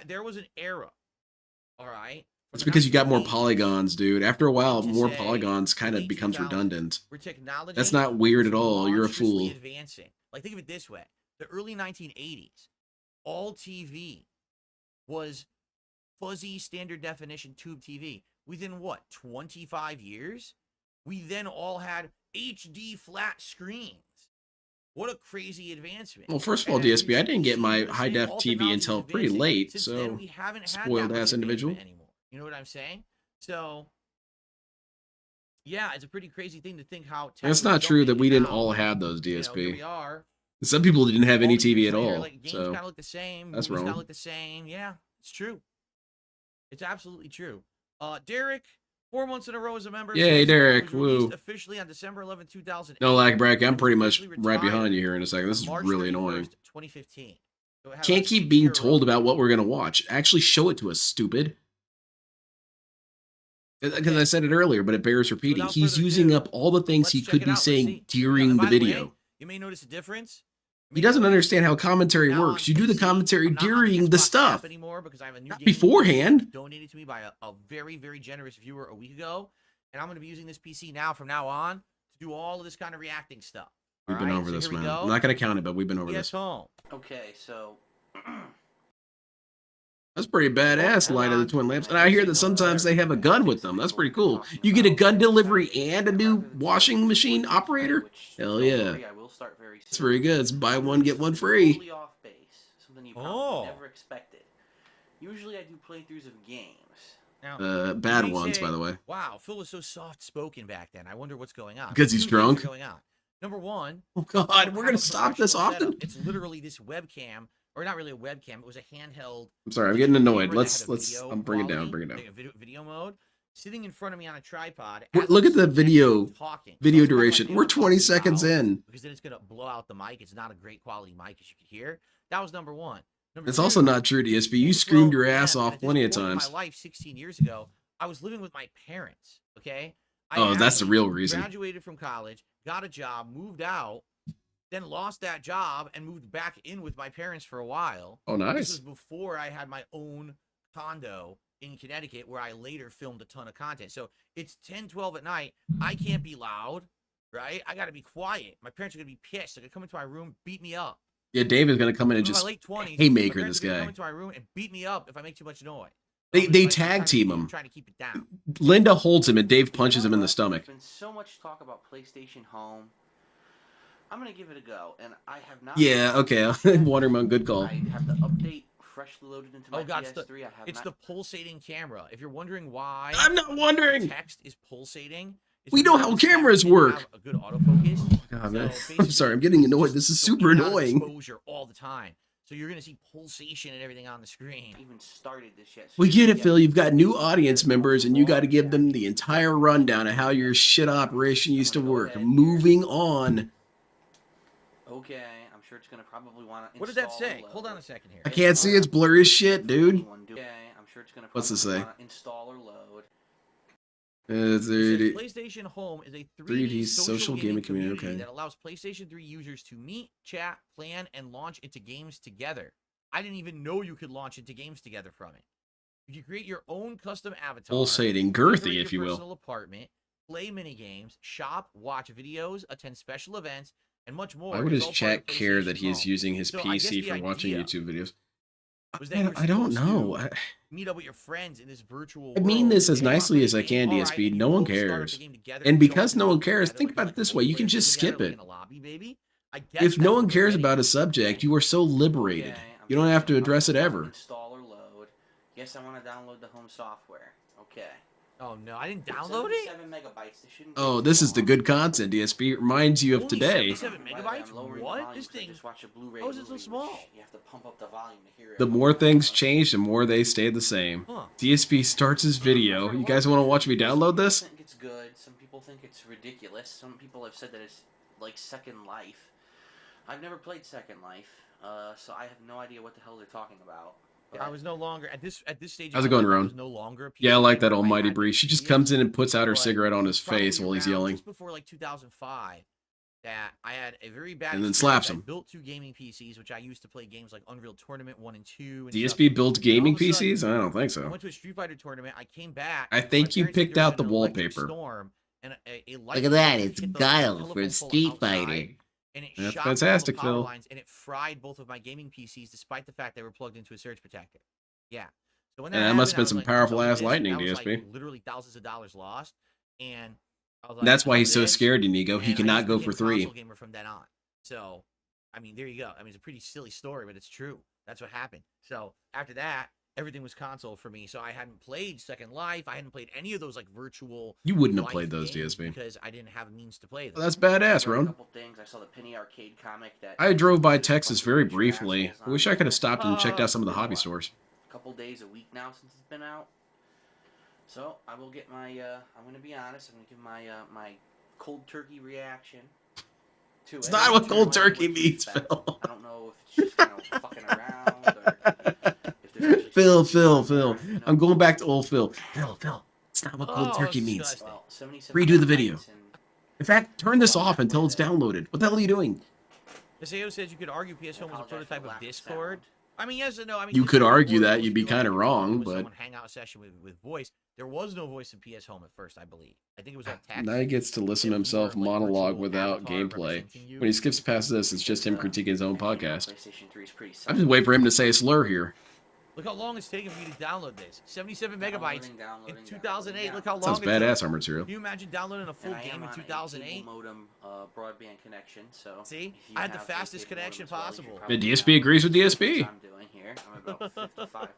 There was an era. All right. It's because you got more 1980s, polygons, dude. After a while, to more say polygons kind of late becomes 2000s, redundant. where technology That's not weird was at all. You're a monstrously fool. advancing. Like, think of it this way. The early 1980s, all TV was fuzzy standard definition tube TV. Within what, 25 years? We then all had HD flat screens. What a crazy advancement. Well, first of all, And as DSP, I we've didn't get seen, my the same, high-def all TV technology until is pretty advancing. late, Since so then, we haven't had that spoiled-ass much individual. advancement anymore. You know what I'm saying? So, yeah, it's a pretty crazy thing to think how. That's tech not was true that we didn't now. all have those Here DSP. we are. Some people didn't have All any these years TV at later, all, like, games so kind of look the same. that's Movies kind wrong. of look the same. Yeah, it's true. It's absolutely true. Derek, 4 months in a row as a member. Yay, says, Derek, was released woo. Officially on December 11, 2008. No lag break. I'm It pretty was much officially right retired behind you here in a second. This on is March really 31st, annoying. 2015. So it had Can't about keep 6 being years told run. about what we're gonna watch. Actually, show it to us, stupid. Because I said it earlier, but it bears repeating. Without He's further using ado, up all the things he let's check could it be out. Let's saying see. during And the by the way, video. you may notice a difference. He doesn't understand how commentary works. You do the commentary during the stuff, Anymore because I have a new not game beforehand. donated to me by a very, very generous viewer a week ago, and I'm going to be using this PC now from now on to do all of this kind of reacting stuff. We've been Alright, over so this, here we man. go. I'm not gonna count it, but we've been over Yes, this. home. Okay, so That's pretty badass, Light of the Twin Lamps. And I hear that sometimes they have a gun with them. That's pretty cool. You get a gun delivery and a new washing machine operator? Hell yeah. It's very good. It's buy one, get one free. totally off base, something you probably never expected. Usually I do playthroughs of games. Now, Bad you may ones, say, by the way. Wow, Phil was so soft-spoken back then. I wonder what's going on. Because he's Two things are drunk? Going on. Number one. Oh, God, I don't we're have gonna a stop this professional often? setup. It's literally this webcam, or not really a webcam. It was a handheld. I'm sorry, I'm getting annoyed. camera that had a Let's, video I'm bring it down, quality, bring it down. like a video mode, sitting in front of me on a tripod. Look at the video talking. video duration. We're 20 seconds in. Because then it's gonna blow out the mic. It's not a great quality mic, as you can hear. That was number one. Number It's two, also not true, DSP. You screamed your ass off at this plenty of point in times. My life 16 years ago, I was living with my parents. Okay. Oh, that's the real reason. Graduated from college, got a job, moved out, then lost that job and moved back in with my parents for a while. Oh, nice. This was before I had my own condo in Connecticut where I later filmed a ton of content. So it's 10, 12 at night. I can't be loud, right? I got to be quiet. My parents are going to be pissed. They're going to come into my room, beat me up. Yeah, Dave is gonna come in and I'm in my just late 20s, haymaker my this parents are gonna guy. come into my room and beat me up if I make too much noise. They tag team him. Trying to keep it down. Linda holds him and Dave punches him in the stomach. There's been so much talk about PlayStation Home. I'm gonna give it a go, and I have not. Yeah, okay. Watermon, good call. I have the update freshly loaded into my Oh God, PS3. it's the pulsating camera. If you're wondering why, I'm not wondering. Text is pulsating. We know how cameras work. A good autofocus. God, man. So I'm sorry, I'm getting annoyed. This is super in and out of annoying. Exposure all the time. So you're gonna see pulsation and everything on the screen. Even started this yet. We get it, Phil. You've got new audience members, and you got to give them the entire rundown of how your shit operation used to work. Moving on. Okay, I'm sure it's gonna probably want to. What did that say? Hold on a second here. I can't see. It's blurry as shit, dude. Okay, I'm sure it's gonna. What's it say? Install or load. 3D. PlayStation Home is a 3D social gaming community. Okay. that allows PlayStation 3 users to meet, chat, plan, and launch into games together. I didn't even know you could launch into games together from it. You can create your own custom avatar. Pulsating, decorate girthy, your if you will. personal apartment, play mini games, shop, watch videos, attend special events, and much more. Why would It's his all part of chat care PlayStation that he's Home. using his So I guess PC the for watching idea YouTube videos? Was that I don't know. meet up with your friends in this virtual I mean world, this as and you nicely play as a I game, can, all right, DSP. and No you one both start up cares. the game together, And you don't because no talk one cares, together, think like about you're it this like way. role You can players just together, skip like it. in a lobby, maybe. I guess If no that's one what cares we're about getting a at. subject, you are so liberated. Okay, I'm You don't have to finishing up address it the ever. install or load. Yes, I want to download the home software. Okay. Oh no, I didn't download it. 7 megabytes. They shouldn't Oh, take this too is the long. good content, DSP. It reminds you of Only today. 77 megabytes? What? This thing. Just watch a Blu-ray How is it so movie, small? which you have to pump up the volume to hear it. The more things change, the more they stay the same. Huh. DSP starts his video. You guys want to watch me download this? Some people think it's good. Some people think it's ridiculous. Some people have said that it's like Second Life. I've never played Second Life, so I have no idea what the hell they're talking about. I was no longer at this stage. How's it going, I was Ron? no longer a Yeah, I like that gamer. almighty had Bree. She just ideas, comes in and puts out her but cigarette on his probably face while he's around yelling. Just before like 2005, that I had a very bad And then experience. slaps him. I built 2 gaming PCs, which I used to play games like Unreal Tournament 1 and 2. And DSP stuff. built And all gaming of a sudden, PCs? I don't think I so. went to a Street Fighter tournament. I came back. I my think you parents said picked there was out the an electric wallpaper. storm, and a light Look at that. hit It's the Guile telephone for pole Street outside, Fighter. and it That's shot fantastic, all the power Phil. lines, and it fried both of my gaming PCs, despite the fact they were plugged into a surge protector. Yeah. So when And that happened, must have I been was some like, powerful "Fuck ass this," lightning, that was, DSP. like, literally thousands of dollars lost, and I was And like, that's why "Fuck he's so this," scared, Inigo. He and I cannot just go became for a 3. console gamer from then on. So, I mean, there you go. I mean, it's a pretty silly story, but it's true. That's what happened. So after that, everything was console for me. So I hadn't played Second Life. I hadn't played any of those like virtual. You wouldn't have life played those, games DSP. because I didn't have a means to play them. Well, that's badass, I read a Ron. couple things. I saw the Penny Arcade comic that I drove by there's a Texas bunch of very rich briefly. assholes I wish on I could have there. stopped and checked out some of the It's been hobby what, stores. a couple days a week now since it's been out. So I will get my. I'm gonna be honest. I'm gonna give my my cold turkey reaction to It's it. not what I cold don't know turkey what to means, expect. Phil. I don't know if it's just fucking around or if there's actually Phil. I'm going back to old Phil. Phil. It's not what cold turkey means. disgusting. well, 77 Redo the video. megabytes and In fact, turn this off until it's downloaded. What the hell are you doing? SAO says you could argue PS Home was a apologize for prototype the of lack of Discord. I mean, yes and no. I mean, You could Discord argue was that, supposed you'd to be like kinda a wrong, with but- someone hangout session with voice. There was no voice in PS Home at first, I believe. I think it was on text. Now he gets to listen to himself monologue without gameplay. When he skips past this, it's just him critiquing his own podcast. PlayStation 3 is pretty I'm simple. just waiting for him to say a slur here. Look how long it's taken for me to download this. 77 megabytes Downloading, in 2008. Look how long Sounds it took. badass on material. Can you imagine downloading a full And I am game in on a 2008? cable modem broadband connection, so See? if you I had the have a fastest cable modem connection as well, you should possible. probably The DSP agrees with DSP. I'm doing here. I'm about 55%.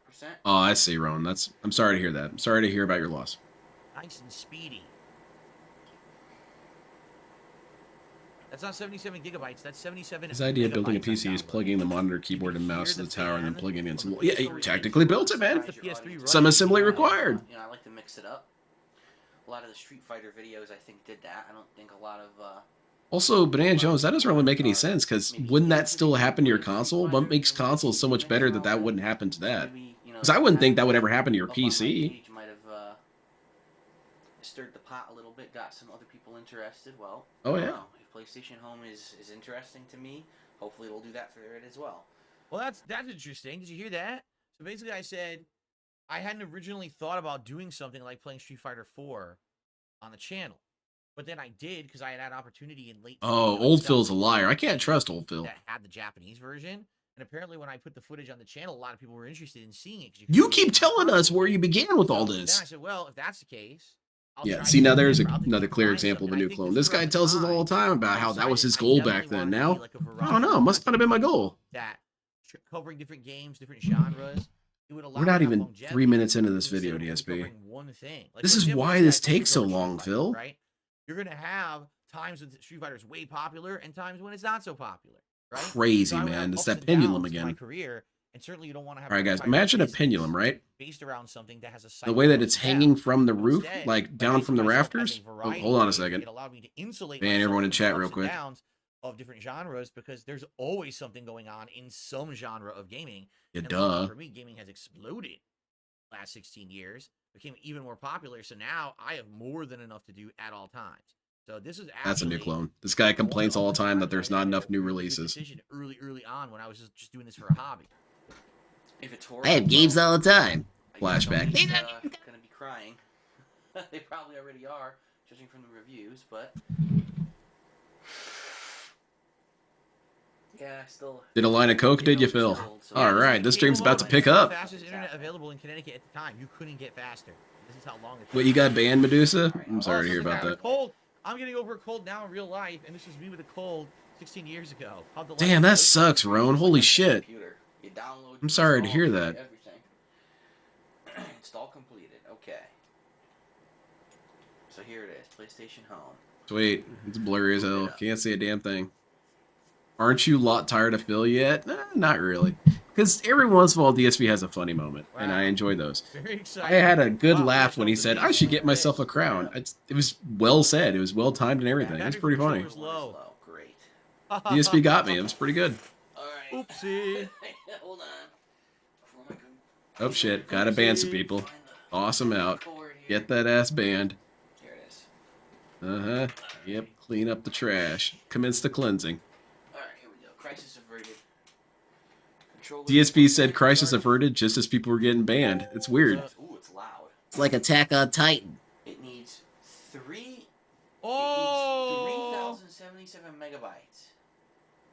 Oh, I see, Ron. I'm sorry to hear that. I'm sorry to hear about your loss. Nice and speedy. That's not 77 gigabytes. That's 77. His idea of building a megabytes I'm PC is downloading. plugging the monitor, keyboard, and mouse to hear the the tower and then fan plugging it into... from the Yeah, PS3 you technically built it, man. The PS3 Some assembly running. required. You know, I like to mix it up. A lot of the Street Fighter videos, I think, did that. I don't think a lot of... Also, Banana Jones, that doesn't really make any sense, because wouldn't that still happen to your console? What makes consoles so much better that wouldn't happen to that? Because I wouldn't think that would ever happen to your PC. Might have stirred the pot a little bit, got some other people interested. Well, Oh, I don't yeah. know. If PlayStation Home is interesting to me, hopefully it'll do that for it as well. Well, that's interesting. Did you hear that? So basically, I said I hadn't originally thought about doing something like playing Street Fighter 4 on the channel, but then I did because I had opportunity in late. Oh, old Phil's a liar. I can't trust old Phil. That had the Japanese version, and apparently when I put the footage on the channel, a lot of people were interested in seeing it. 'cause You could keep telling us where you began with all Then I this. said, well, if that's the case. I'll Yeah, try see, to now do there's it. I'll another do clear find example of a something. I new think clone. this This guy throughout tells us time, all the time about I how that was his decided goal I back definitely then. wanted to Now, be like a I don't variety know. Must not have been my goal. that covering different games, different genres. It would allow We're not me to have even longevity 3 minutes into this instead video, of only DSP. covering one thing. Like, This for is example, why let's say this I keep takes so going Street long, Fighter, Phil. Right? You're gonna have times when Street Fighter is way popular and times when it's not so popular. Right? Crazy, So I would have man. It's ups that and pendulum downs in my again. career, and certainly you don't want to have. All right, a guys, entire imagine a business pendulum, right? Based around something that has a The way that psychological it's depth. hanging from the But roof, instead, like by down from the making myself as a rafters. Oh, variety hold on a creator, second. It allowed me to insulate Man, myself everyone in from the chat ups real and quick. downs of different genres because there's always something going on in some genre of gaming. Yeah, And luckily duh. for me, gaming has exploded last 16 years, became even more popular. So now I have more than enough to do at all times. So this is That's a new actually clone. This guy complains all the time that there's not enough new a good releases. decision early on when I was just doing this for a hobby. If it's I horrible, have games all the time. Flashback. somebody's gonna be crying. They probably already are, judging from the reviews. But Yeah, still. Did a line of coke, did you, Phil? All right, this stream's about to pick up. Fastest internet available in Connecticut at the time. You couldn't get faster. This is how long it took. What, you got banned, Medusa? I'm sorry to hear about that. Cold. I'm getting over a cold now in real life, and this was me with a cold 16 years ago. Damn, that sucks, Roan. Holy shit. I'm sorry to hear that. Everything. Install completed. Okay. So here it is. PlayStation Home. Sweet. It's blurry as hell. Can't see a damn thing. Aren't you a lot tired of Phil yet? Not really. Because every once in a while, DSP has a funny moment, and I enjoy those. Very I exciting. had a good laugh when he said, I should get myself a crown. It was well said. It was well timed and everything. It was pretty funny. Low. Great. DSP got me. It was pretty good. Alright. Oopsie. Hold on. Oh, shit. Gotta ban some people. Awesome out. Get that ass banned. Here it is. Uh-huh. Yep. Clean up the trash. Commence the cleansing. Alright, here we go. Crisis averted. Control DSP said crisis averted just as people were getting banned. It's weird. Ooh, it's loud. It's like Attack on Titan. It needs 3,077 megabytes.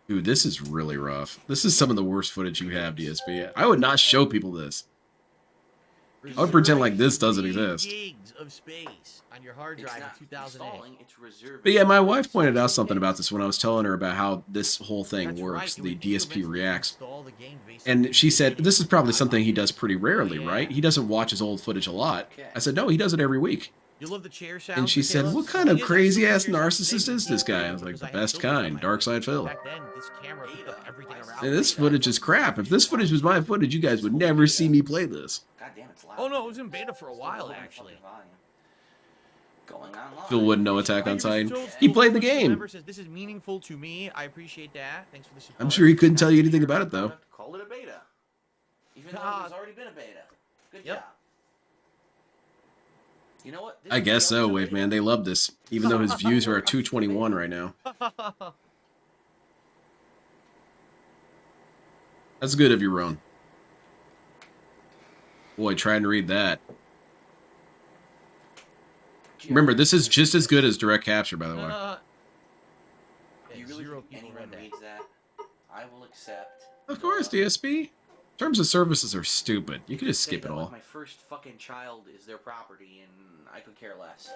Dude, this is really rough. This is some of the worst footage you have, DSP. I would not show people this. I would pretend like this doesn't exist. Gigs of space on your hard drive in 2008. But yeah, my wife pointed out something about this when I was telling her about how this whole thing works, the DSP reacts. And she said, this is probably something he does pretty rarely, right? He doesn't watch his old footage a lot. I said, no, he does it every week. You love the chair sound. And she said, what kind of crazy-ass narcissist is this guy? I was like, the best kind, Dark Side Phil. Back then, this camera picked up everything around. And this footage is crap. If this footage was my footage, you guys would never see me play this. God damn, it's loud. Oh no, it was in beta for a while actually. Going on live. Phil wouldn't know Attack on Titan. He played the game. Says, this is meaningful to me. I appreciate that. Thanks for the support. I'm sure he couldn't tell you anything about it, though. Call it a beta. Even though it's already been a beta. Good job. You know what? I guess so, Wave Man. They love this, even though his views are at 221 right now. That's good of you, Ron. Boy, trying to read that. Remember, this is just as good as direct capture, by the way. You really think anyone reads that? I will accept. Of course, DSP. Terms of services are stupid. You can just skip it all. My first fucking child is their property, and I could care less.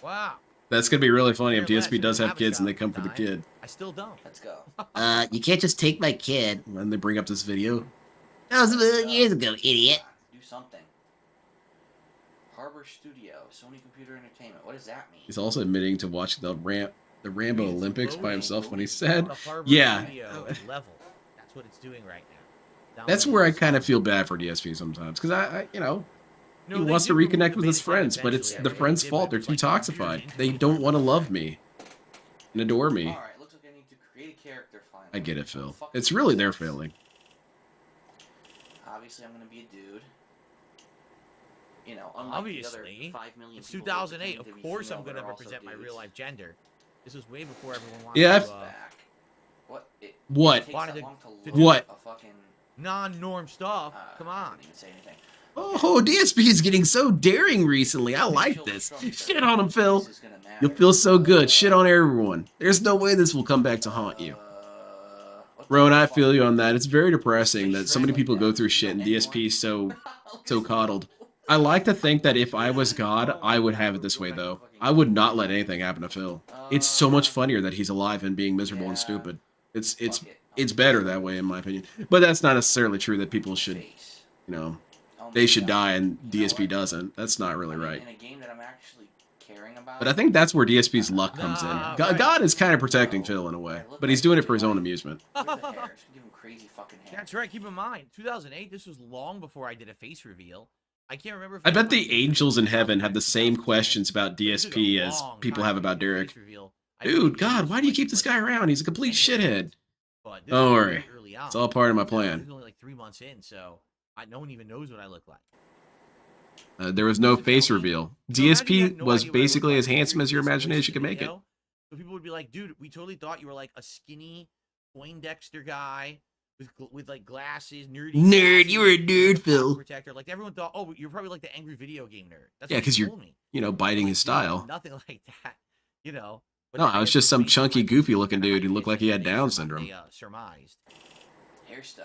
Wow. That's gonna be really funny if DSP does have kids and they come for the kid. I still don't. Let's go. You can't just take my kid. And they bring up this video. That was a million years ago, idiot. Do something. Harbor Studio, Sony Computer Entertainment. What does that mean? He's also admitting to watching the Rambo Olympics by himself when he said, yeah. Level. That's what it's doing right now. That's where I kind of feel bad for DSP sometimes, because I he wants to reconnect with his friends, but it's the friends' fault. They're too toxified. They don't want to love me and adore me. Alright, looks like I need to create a character finally. I get it, Phil. It's really their failing. Obviously, I'm going to be a dude. You know, unlike obviously, the other 5 million it's people 2008. Of to be course, female I'm going to that are also represent my dudes. real life gender. This was way before everyone wanted Yeah, to. What? It What? takes Wanted that to- long to load do What? A fucking, non-norm stuff. Come on. didn't even say anything. Oh, DSP is getting so daring recently. I like this. Shit on him, Phil. You'll feel so good. Shit on everyone. There's no way this will come back to haunt you. Rowan, I feel you on that. It's very depressing that so many people go through shit and DSP is so coddled. I like to think that if I was God, I would have it this way, though. I would not let anything happen to Phil. It's so much funnier that he's alive and being miserable and stupid. It's better that way, in my opinion. But that's not necessarily true that people should, they should die and DSP doesn't. That's not really right. In a game that I'm actually caring about. But I think that's where DSP's luck comes in. God is kind of protecting Phil in a way, but he's doing it for his own amusement. Where's the hair? Just give him crazy fucking hair. That's right. Keep in mind, 2008. This was long before I did a face reveal. I can't remember. If I bet the angels in heaven have the same questions about DSP as people have about Derek. Dude, God, why do you keep this guy around? He's a complete shithead. Don't worry. It's all part of my plan. It's only like 3 months in, so no one even knows what I look like. There was no face reveal. DSP was basically as handsome as your imagination could make it. So people would be like, dude, we totally thought you were like a skinny Poindexter guy with like glasses, nerdy. Nerd, you were a nerd, Phil. Protector. Like everyone thought, oh, you're probably like the angry video game nerd. That's Yeah, what because you you're, told me. biting his style. Nothing like that. But No, then I was there's just the some reason chunky, why goofy people looking kinda dude who looked like he had Down syndrome. They surmised. Hairstyle.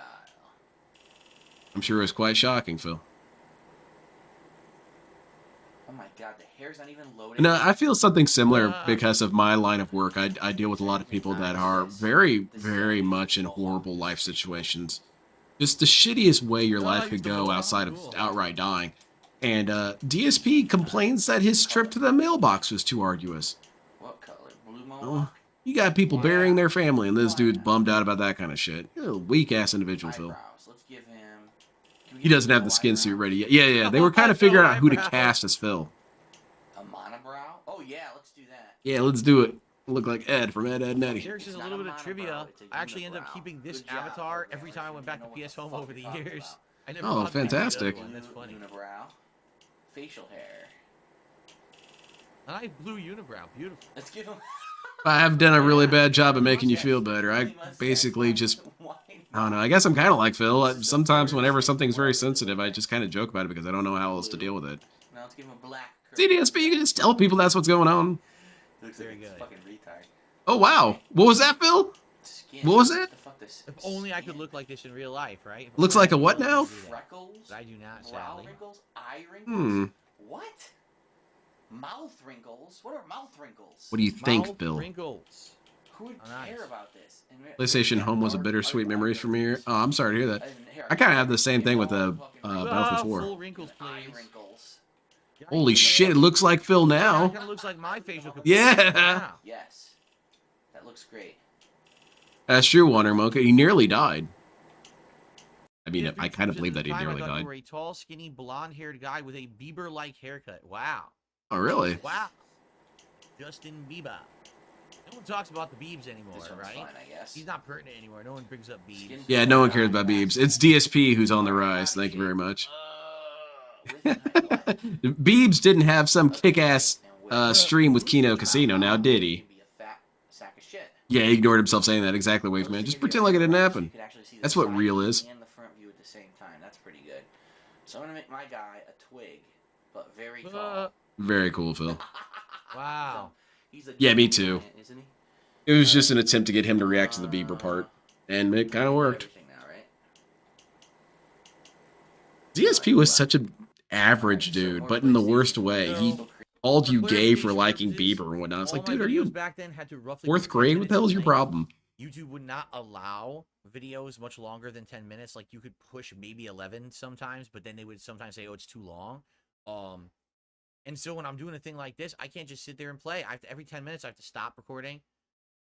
I'm sure it was quite shocking, Phil. Oh my god, the hair's not even loaded. No, I feel something similar because of my line of work. I deal with a lot of people that are very, very much in horrible life situations. Just the shittiest way your life could go outside of outright dying. And DSP complains that his trip to the mailbox was too arduous. What color? Blue Oh, mohawk? you got people burying their family, and this dude's bummed out about that kind of shit. You're a weak-ass individual, Phil. Eyebrows. Let's give him... He doesn't have the skin suit ready yet. Yeah. They were kind of figuring out who to cast as Phil. A monobrow? Oh yeah, let's do that. Yeah, let's do it. Look like Ed from Ed, Ed, and Eddie. Here's just a little bit of trivia. I actually ended up keeping this avatar every time I went back to PS Home over the years. I never Oh, bought the other fantastic. one. That's funny. Unibrow. Facial hair. And I have blue unibrow. Beautiful. Let's give him... I have done a really bad job of making you feel better. I basically just, I don't know. I guess I'm kind of like Phil. Sometimes whenever something's very sensitive, I just kind of joke about it because I don't know how else to deal with it. Now let's give him a black... CDSP, you can just tell people that's what's going on. Looks like a fucking retard. Oh, wow. What was that, Phil? What was it? If only I could look like this in real life, right? If Looks only like I a what could now? do that. Freckles? But I do not, Brow sadly. wrinkles? Eye wrinkles? What? Mouth wrinkles? What are mouth wrinkles? What do you think, Mouth Phil? wrinkles. Who would care about this? And PlayStation Home was a bittersweet memories for me. Oh, I'm sorry to hear that. I kind of have the same thing with the Battlefield 4. Full wrinkles, please. Holy shit, it looks like Phil now. Kind of looks like my facial. Yeah. Yes. That looks great. That's true, Wonder Mocha. He nearly died. I mean, I kind of believe that he I nearly thought died. you were a tall, skinny, blonde-haired guy with a Bieber-like haircut. Wow. Oh, really? Wow. Justin Bieber. No one talks about the Biebs anymore, right? Fine, I guess. He's not pertinent anymore. No one brings up Biebs. Yeah, no one cares about Biebs. It's DSP who's on the rise. Thank you very much. Biebs didn't have some kick-ass stream with Kino Casino, now did he? Sack of shit. Yeah, he ignored himself saying that exactly, Wave Man. Just pretend like it didn't happen. That's what real is. And the front view at the same time. That's pretty good. So I'm gonna make my guy a twig, but very tall. Very cool, Phil. Wow. He's a Yeah, me too. giant, isn't he? It was just an attempt to get him to react to the Bieber part, and it kind of worked. Now, right? DSP was such an average dude, but in the worst way. He called you gay for liking Bieber and whatnot. It's like, dude, are you back then had to roughly fourth grade? What the hell is your problem? YouTube would not allow videos much longer than 10 minutes. Like, you could push maybe 11 sometimes, but then they would sometimes say, oh, it's too long. And so when I'm doing a thing like this, I can't just sit there and play. I have to, every 10 minutes, I have to stop recording,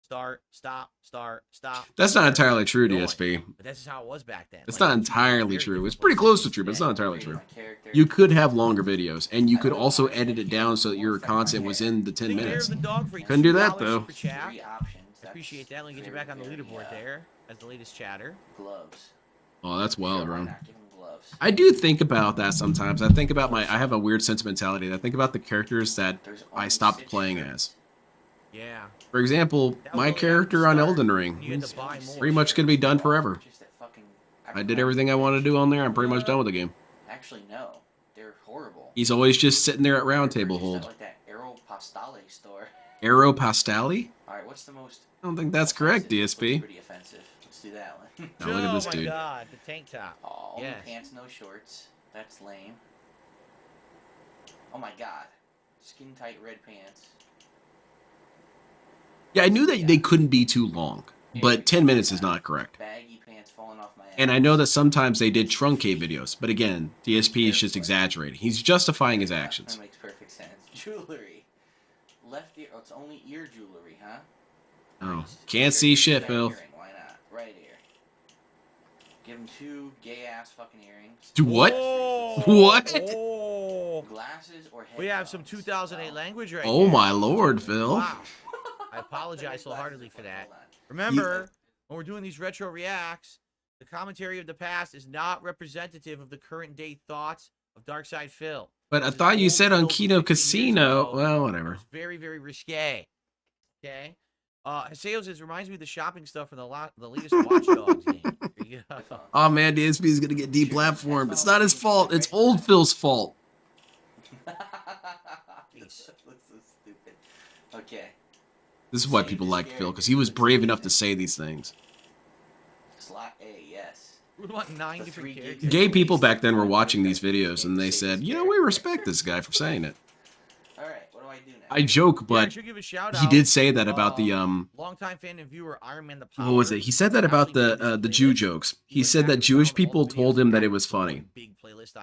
start, stop, start, stop. That's not entirely true, DSP. But that's just how it was back then. It's Like, not entirely true. It's pretty close to true, but it's not entirely true. You could have longer videos, and you could also edit it down so that your content was in the 10 minutes. Couldn't do that, though. Three options. I appreciate that. Let me get you back on the leaderboard there as the latest chatter. Gloves. Oh, that's wild, bro. Give him gloves. I do think about that sometimes. I think about I have a weird sentimentality. I think about the characters that I stopped playing as. Yeah. For example, my character on Elden Ring. He's pretty much going to be done forever. I did everything I wanted to do on there. I'm pretty much done with the game. Actually, no. They're horrible. He's always just sitting there at round table hold. Like that Aeropostale store. Aeropostale? Alright, what's the most... I don't think that's correct, DSP. Pretty offensive. Let's do that one. Now look at this dude. Oh my god, the tank top. Oh, yes. No pants, no shorts. That's lame. Oh my god. Skin tight red pants. Yeah, I knew that they couldn't be too long, but 10 minutes is not correct. Baggy pants falling off my ass. And I know that sometimes they did truncate videos, but again, DSP is just exaggerating. He's justifying his actions. That makes perfect sense. Jewelry. Left ear. Oh, it's only ear jewelry, huh? Oh, can't see shit, That Phil. earring, why not? Right ear. Give him 2 gay-ass fucking earrings. Do what? Oh, What? Oh. Glasses or headphones? We have some 2008 language right Oh here. my lord, Phil. Wow. I apologize wholeheartedly for that. Remember, when we're doing these retro reacts, the commentary of the past is not representative of the current day thoughts of Darkside Phil. But I thought you said on Kino Casino. Well, whatever. It's very, very risque. Okay? Sales is reminds me of the shopping stuff from the latest Watch Dogs game. There you go. Oh man, DSP is gonna get deplatformed. It's not his fault. It's old Phil's fault. That's so stupid. Okay. This is why people like Phil, because he was brave enough to say these things. Slot A, yes. We want 9 different characters. Gay people back then were watching these videos, and they said, you know, we respect this guy for saying it. Alright, what do I do now? I joke, but should give a shout he out. did say that about the, Longtime fan and viewer Iron Man the Power. what was it? He said that about the Jew jokes. He said that Jewish people told him that it was funny.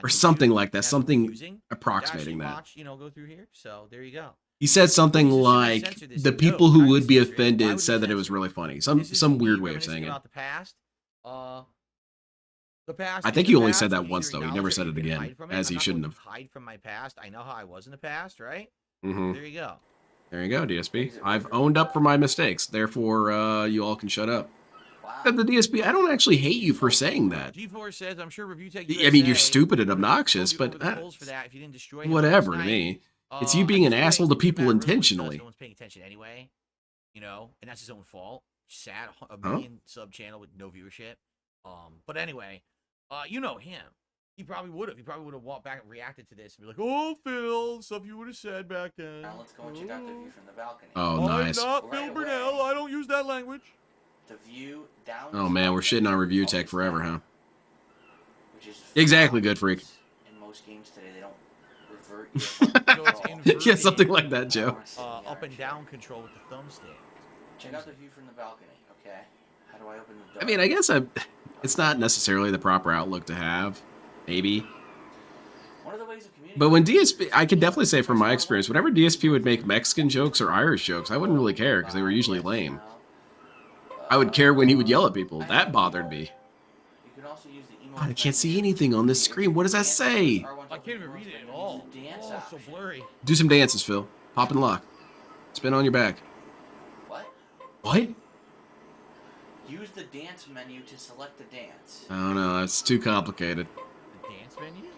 Or something like that, something approximating that. You know, go through here. So there you go. He said something like, the people who would be offended said that it was really funny. Some weird way of saying it. About the past. The past. I think he only said that once, though. He never said it again, as he shouldn't have. Hide from my past. I know how I was in the past, right? Mm-hmm. There you go. There you go, DSP. I've owned up for my mistakes. Therefore, you all can shut up. But the DSP, I don't actually hate you for saying that. G4 says, I'm sure Review Tech I mean, you're stupid and obnoxious, but whatever to me. It's you being an asshole to people intentionally. No one's paying attention anyway, you know, and that's his own fault. Sad, a million sub channel with no viewership. But anyway, you know him. He probably would have. He probably would have walked back and reacted to this and be like, "Oh, Phil, stuff you would have said back then." Now let's go and check out the view from the balcony. Oh, nice. I'm not Phil Burnell. I don't use that language. The view down. Oh man, we're shitting on Review Tech forever, huh? Which is Exactly, good freak. in most games today, they don't revert. Yeah, something like that, Joe. Up and down control with the thumbstick. Check out the view from the balcony. Okay. How do I open the door? I mean, I guess it's not necessarily the proper outlook to have. Maybe. One of the ways of But when DSP, I can definitely say from my experience, whenever DSP would make Mexican jokes or Irish jokes, I wouldn't really care because they were usually lame. I would care when he would yell at people. That bothered me. You can also use the God, I can't see anything on this screen. What does that say? I can't even read it at all. Oh, it's so blurry. Do some dances, Phil. Pop and lock. Spin on your back. What? What? Use the dance menu to select the dance. Oh no, it's too complicated. The dance menu?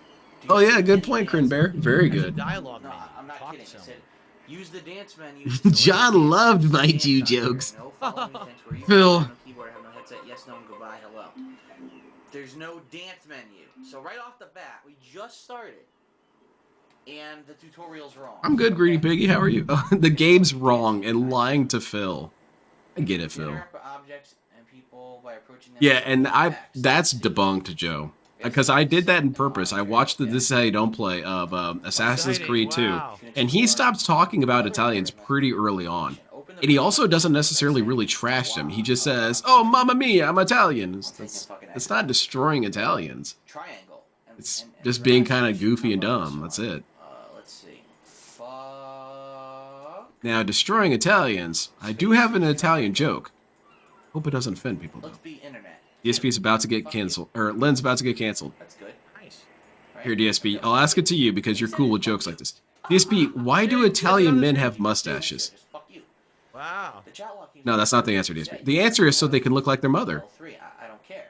Oh yeah, good point, Crin Bear. Very good. Dialogue No, menu. I'm not kidding. I said, use the dance menu. John loved my Jew jokes. No following things where you Phil. have no keyboard, have no headset. Yes, no, and goodbye, hello. There's no dance menu. So right off the bat, we just started. And the tutorial's wrong. I'm good, Greedy Piggy. How are you? Oh, the game's wrong and lying to Phil. I get it, Phil. Interact with objects and people by approaching them. Yeah, and that's debunked, Joe. Because I did that on purpose. I watched the This Is How You Don't Play of Assassin's Creed 2. And he stops talking about Italians pretty early on. And he also doesn't necessarily really trash them. He just says, oh, mamma mia, I'm Italian. It's not destroying Italians. Triangle. It's just being kind of goofy and dumb. That's it. Let's see. Now, destroying Italians, I do have an Italian joke. Hope it doesn't offend people, though. Let's be internet. DSP's about to get canceled. Or, Lynn's about to get canceled. That's good. Nice. Here, DSP, I'll ask it to you because you're cool with jokes like this. DSP, why do Italian men have mustaches? Wow. No, that's not the answer, DSP. The answer is so they can look like their mother. I don't care.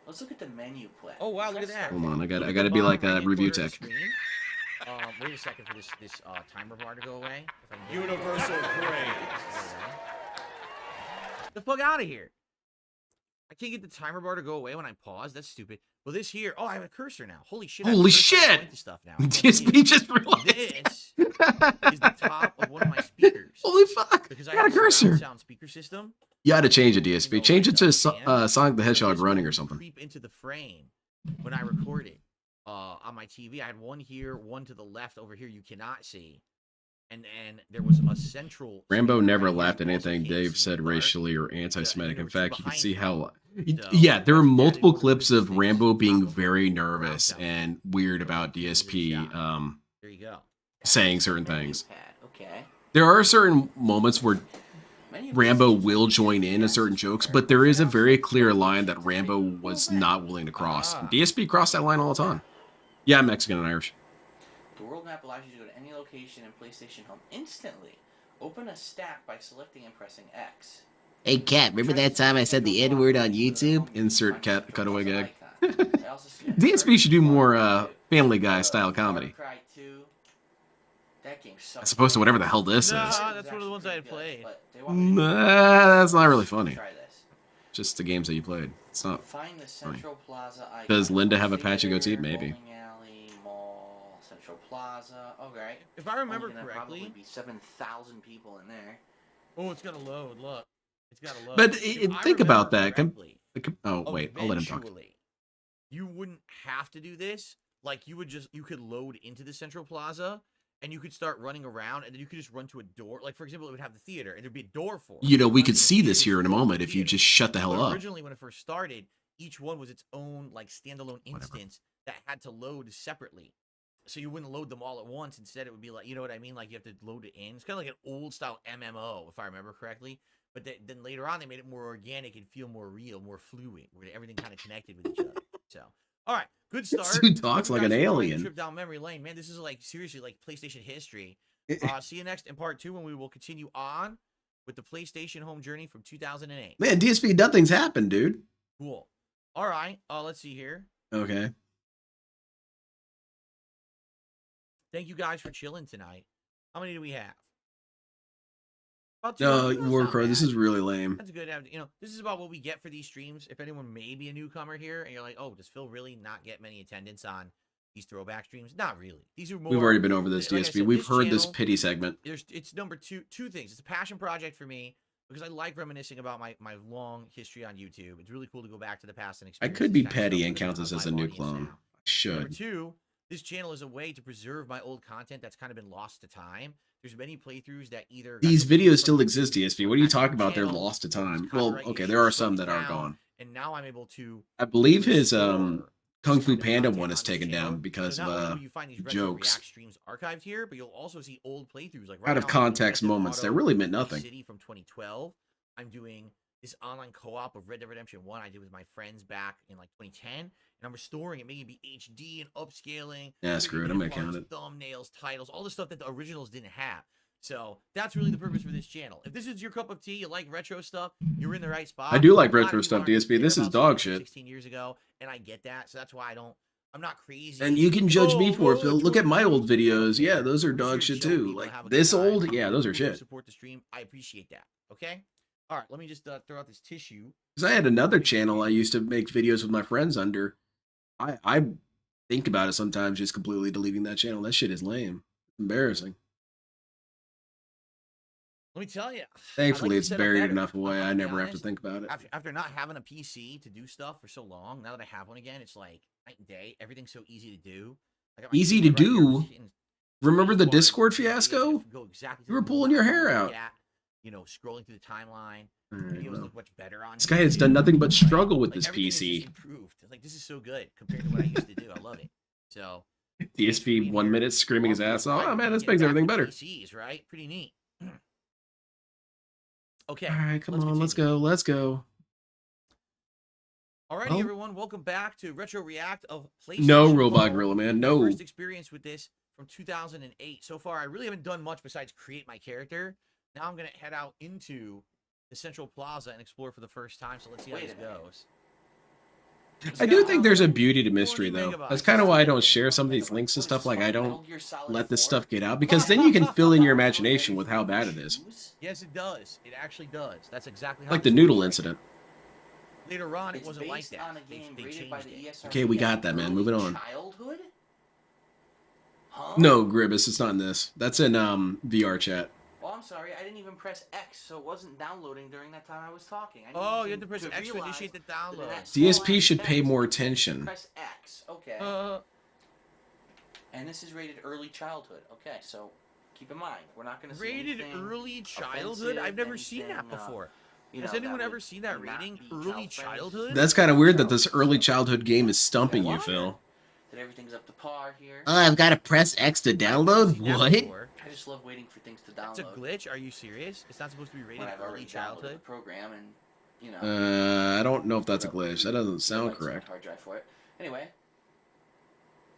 Let's look at the menu play. Oh wow, look at that. Hold on, I gotta be like a review tech. Wait a second for this timer bar to go away. Universal grade. The fuck out of here. I can't get the timer bar to go away when I pause. That's stupid. Well, this here. Oh, I have a cursor now. Holy shit. Holy shit! Stuff now. DSP just realized. This is the top of one of my speakers. Holy fuck! Because I I got a have a cursor. surround sound speaker system. You gotta change it, DSP. Change it to Sonic the Hedgehog running or something. Creep into the frame when I record it on my TV. I had one here, one to the left over here. You cannot see. And there was a central. Rambo never laughed at anything Dave said racially or anti-Semitic. In fact, you can see how. Yeah, there are multiple clips of Rambo being very nervous and weird about DSP There you go. saying certain things. Okay. There are certain moments where Rambo will join in certain jokes, but there is a very clear line that Rambo was not willing to cross. DSP crossed that line all the time. Yeah, I'm Mexican and Irish. The world map allows you to go to any location in PlayStation Home instantly. Open a stack by selecting and pressing X. Hey, Cat, remember that time I said the N-word on YouTube? Insert cat cutaway gag. DSP should do more Family Guy style comedy. As opposed to whatever the hell this is. That's one of the ones I had played. That's not really funny. Just the games that you played. It's not Find the funny. Central Plaza icon. Does Linda have a patchy goatee? Maybe. Bowling alley, mall, Central Plaza. Oh, right. If I remember Only gonna correctly, probably be 7,000 people in there. Oh, it's gonna load. Look, it's gotta load. But If I think about that. remember correctly, Oh wait, I'll let him talk. eventually, you wouldn't have to do this. Like you could load into the Central Plaza, and you could start running around, and then you could just run to a door. Like for example, it would have the theater, and there'd be a door for it. You know, we Run could to the see this theater here in a for the moment if you theater. just shut the hell But up. originally, when it first started, each one was its own like standalone instance that had to load separately. So you wouldn't load them all at once. Instead, it would be like, you know what I mean? Like you have to load it in. It's kind of like an old style MMO, if I remember correctly. But then later on, they made it more organic and feel more real, more fluid, where everything kind of connected with each other. So, all right, good start. Dude talks Hope you like an guys enjoyed the alien. Trip down memory lane, man. This is like seriously like PlayStation history. See you next in part 2 when we will continue on with the PlayStation home journey from 2008. Man, DSP, nothing's happened, dude. Cool. All right. Let's see here. Okay. Thank you guys for chilling tonight. How many do we have? About No, 200. That's not Warcrow, this bad. is really lame. That's good. You know, this is about what we get for these streams. If anyone may be a newcomer here and you're like, oh, does Phil really not get many attendance on these throwback streams? Not really. These are more. We've already been over this, like I DSP. said, We've heard this channel, pity segment. It's number two things. It's a passion project for me because I like reminiscing about my long history on YouTube. It's really cool to go back to the past and I experience. could be this kind of petty stuff and with count this my as a new audience clone. now. I Number should. 2, this channel is a way to preserve my old content that's kind of been lost to time. There's many playthroughs that either These videos still exist, DSP. What are you talking about? They're lost to time. Well, okay, there are some that are gone. And now I'm able to. I believe his Kung Fu Panda one is taken down because So of not only will you find these retro jokes. React streams archived here, but you'll also see old playthroughs like Out of now I'm doing context Grand Theft moments that Auto really meant Vice nothing. City from 2012. I'm doing this online co-op of Red Dead Redemption 1 I did with my friends back in like 2010, and I'm restoring it, making it be HD and upscaling. Yeah, screw it. I'm gonna count parts, it. Thumbnails, titles, all the stuff that the originals didn't have. So that's really the purpose for this channel. If this is your cup of tea, you like retro stuff, you're in the right spot. I do like A lot of retro people stuff, aren't gonna DSP. care This is about dog something shit. 16 years ago, and I get that. So that's why I'm not crazy. And you can judge me for it, Oh, Phil. Look at my old videos. Yeah, those are dog shit too. Like this old, yeah, those are shit. Support the stream. I appreciate that. Okay. All right. Let me just throw out this tissue. Because I had another channel I used to make videos with my friends under. I think about it sometimes, just completely deleting that channel. That shit is lame. Embarrassing. Let me tell you. Thankfully, it's buried enough away. I never have to honest, think about it. After not having a PC to do stuff for so long, now that I have one again, it's like night and day. Everything's so easy to do. I got my Easy to keyboard right here, do. sitting Remember the far as Discord the videos, fiasco? go exactly to You were the pulling moment your I hair wanna out. look at, you know, scrolling through the timeline. Alright, Videos well. look much better on This here, guy has too. done nothing but struggle with Like, this everything is just PC. improved. Like this is so good compared to what I used to do. I love it. So DSP 1 minute screaming his ass off. Oh man, this get makes back everything to better. PCs, right? Pretty neat. Okay. All right, come let's on, let's continue. go, let's go. Alrighty, Well- everyone, welcome back to Retro React of PlayStation. No, Robot Home. Gorilla Man, My no. First experience with this from 2008. So far, I really haven't done much besides create my character. Now I'm gonna head out into the Central Plaza and explore for the first time. So let's see how this goes. I do think there's a beauty to mystery, though. That's kind of why I don't share some of these links and stuff. Like, I don't let this stuff get out, because then you can fill in your imagination with how bad it is. Yes, it does. It actually does. That's exactly how Like it the is. noodle incident. Later on, it It's wasn't like based that. on a They game changed rated by the it. ESRB Okay, we got as that, man. early Moving on. Childhood? Huh? No, Gribbus, it's not in this. That's in VR chat. Oh, I'm sorry. I didn't even press X, so it wasn't downloading during that time I was talking. I Oh, you didn't had to press even X to realize initiate the that in download. that small DSP ass should pay text, more I attention. Press X. Okay. And this is rated early childhood. Okay, so keep in mind, we're not going to see Rated anything early childhood? I've never seen that before. Has anyone ever seen that rating? Early childhood? That's kind of weird that this early childhood game is stumping you, Phil. That everything's up to par here. Oh, I've got to press X to download? What? I just love waiting for things to download. It's a glitch? Are you serious? It's not supposed to be rated When I've early already downloaded the childhood? program and, you know. I don't know if that's a glitch. That doesn't sound Like some correct. hard drive for it. Anyway.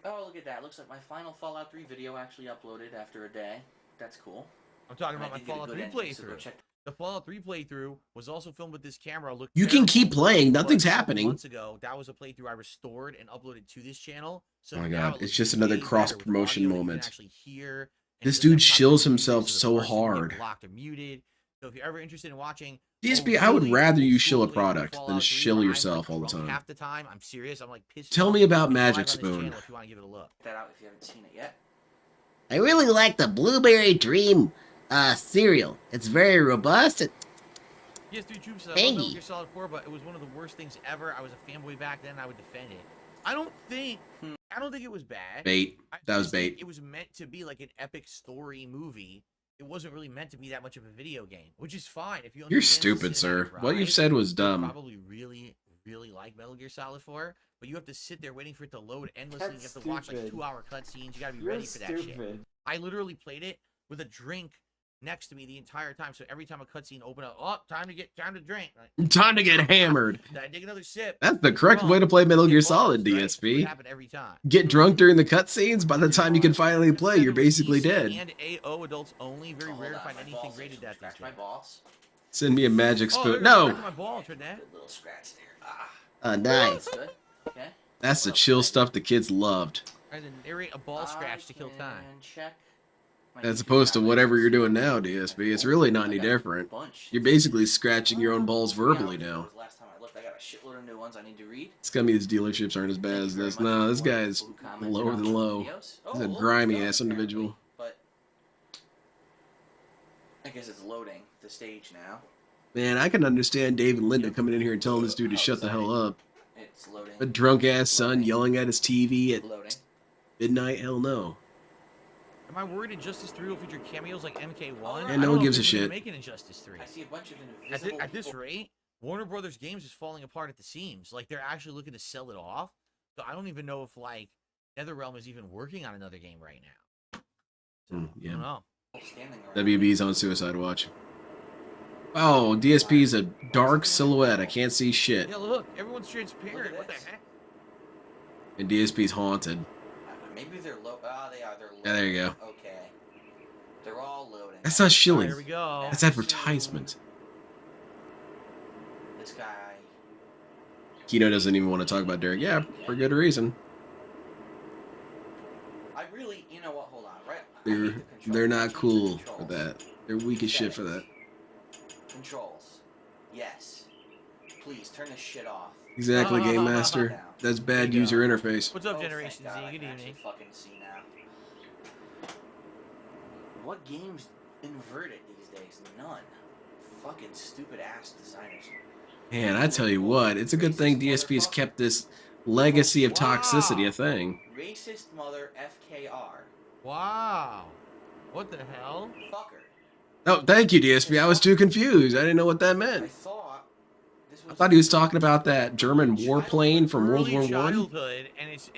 Oh, look at that. Looks like my final Fallout 3 video actually uploaded after a day. That's cool. I'm talking And I about my did get a Fallout good 3 ending, so go playthrough. check The Fallout 3 playthrough was also filmed with this camera. Looked You can terrible, keep playing. but Nothing's a couple happening. Months ago, that was a playthrough I restored and uploaded to this channel. So Oh my now god, it it's looks just way another better cross with promotion audio that you can moment. actually hear, and This it doesn't dude have shills copyright himself music, so the parts that get hard. blocked or muted. So if you're ever interested in watching DSP, a I would really rather you old shill a school playthrough of product Fallout than 3 shill where I'm, yourself like, all the drunk time. half the time, I'm serious. I'm like pissed. Tell off. me about It's live Magic on this Spoon. channel if you want to give it a look. that out if you haven't seen it yet. I really like the Blueberry Dream cereal. It's very robust. PS3 Troops said, I love Tangy. Metal Gear Solid 4, but it was one of the worst things ever. I was a fanboy back then. I would defend it. I don't think it was bad. Bait. That was just think bait. It was meant to be like an epic story movie. It wasn't really meant to be that much of a video game, which is fine if you. You're understand the stupid, sir. cinematic What you've ride, said was you'll dumb. Probably really like Metal Gear Solid 4, but you have to sit there waiting for it to load endlessly. That's you have to watch like stupid. 2-hour cutscenes. You gotta be You're ready for that shit. stupid. I literally played it with a drink next to me the entire time. So every time a cutscene opened up, oh, time to drink. Like, Time to get hammered. did I take another sip? That's the correct way to play Metal Gear Solid, DSP. Happen every time. Get drunk during the cutscenes. By the time you can finally play, you're basically dead. And AO adults only. Very rare to find anything rated that. Scratch my balls. Send me a magic Oh, spoon. there's No. my balls, Renee. Little scratch there. Ah. Nice. Good. Okay. That's the chill stuff the kids loved. I had to narrate a ball scratch to kill time. Check. As opposed to whatever you're doing now, DSP. It's really not any different. You're basically scratching your own balls verbally now. Last time I looked, I got a shitload of new ones I need to read. It's gonna be these dealerships aren't as bad as this. No, this guy is lower than low. He's a grimy ass individual. But I guess it's loading the stage now. Man, I can understand Dave and Linda coming in here and telling this dude to shut the hell up. It's loading. A drunk ass son yelling at his TV at midnight? Hell no. Am I worried Injustice 3 will feature cameos like MK1? Yeah, no one gives a shit. Making Injustice 3. I see a bunch of invisible At this rate, Warner Brothers Games is falling apart at the seams. Like they're actually looking to sell it off. So I don't even know if like NetherRealm is even working on another game right now. I Yeah. don't know. WB's on suicide watch. Oh, DSP's a dark silhouette. I can't see shit. Yeah, look, everyone's transparent. What the heck? And DSP's haunted. Maybe they're low. Ah, they are. They're low. Yeah, there you go. Okay. They're all loading. That's not shilling. There we go. That's advertisement. This guy. Kino doesn't even want to talk about Derek. Yeah, for good reason. I really, you know what? Hold on, right? They're not cool for that. They're weak as shit for that. Controls. Yes. Please turn this shit off. Exactly, Game Master. That's bad user interface. What's up, Generation Z? Good evening. Fucking see now. What games invert it these days? None. Fucking stupid ass designers. Man, I tell you what, it's a good thing DSP's kept this legacy of toxicity a thing. Racist mother FKR. Wow. What the hell? Fucker. Oh, thank you, DSP. I was too confused. I didn't know what that meant. I thought he was talking about that German warplane from World War I. Childhood, and it's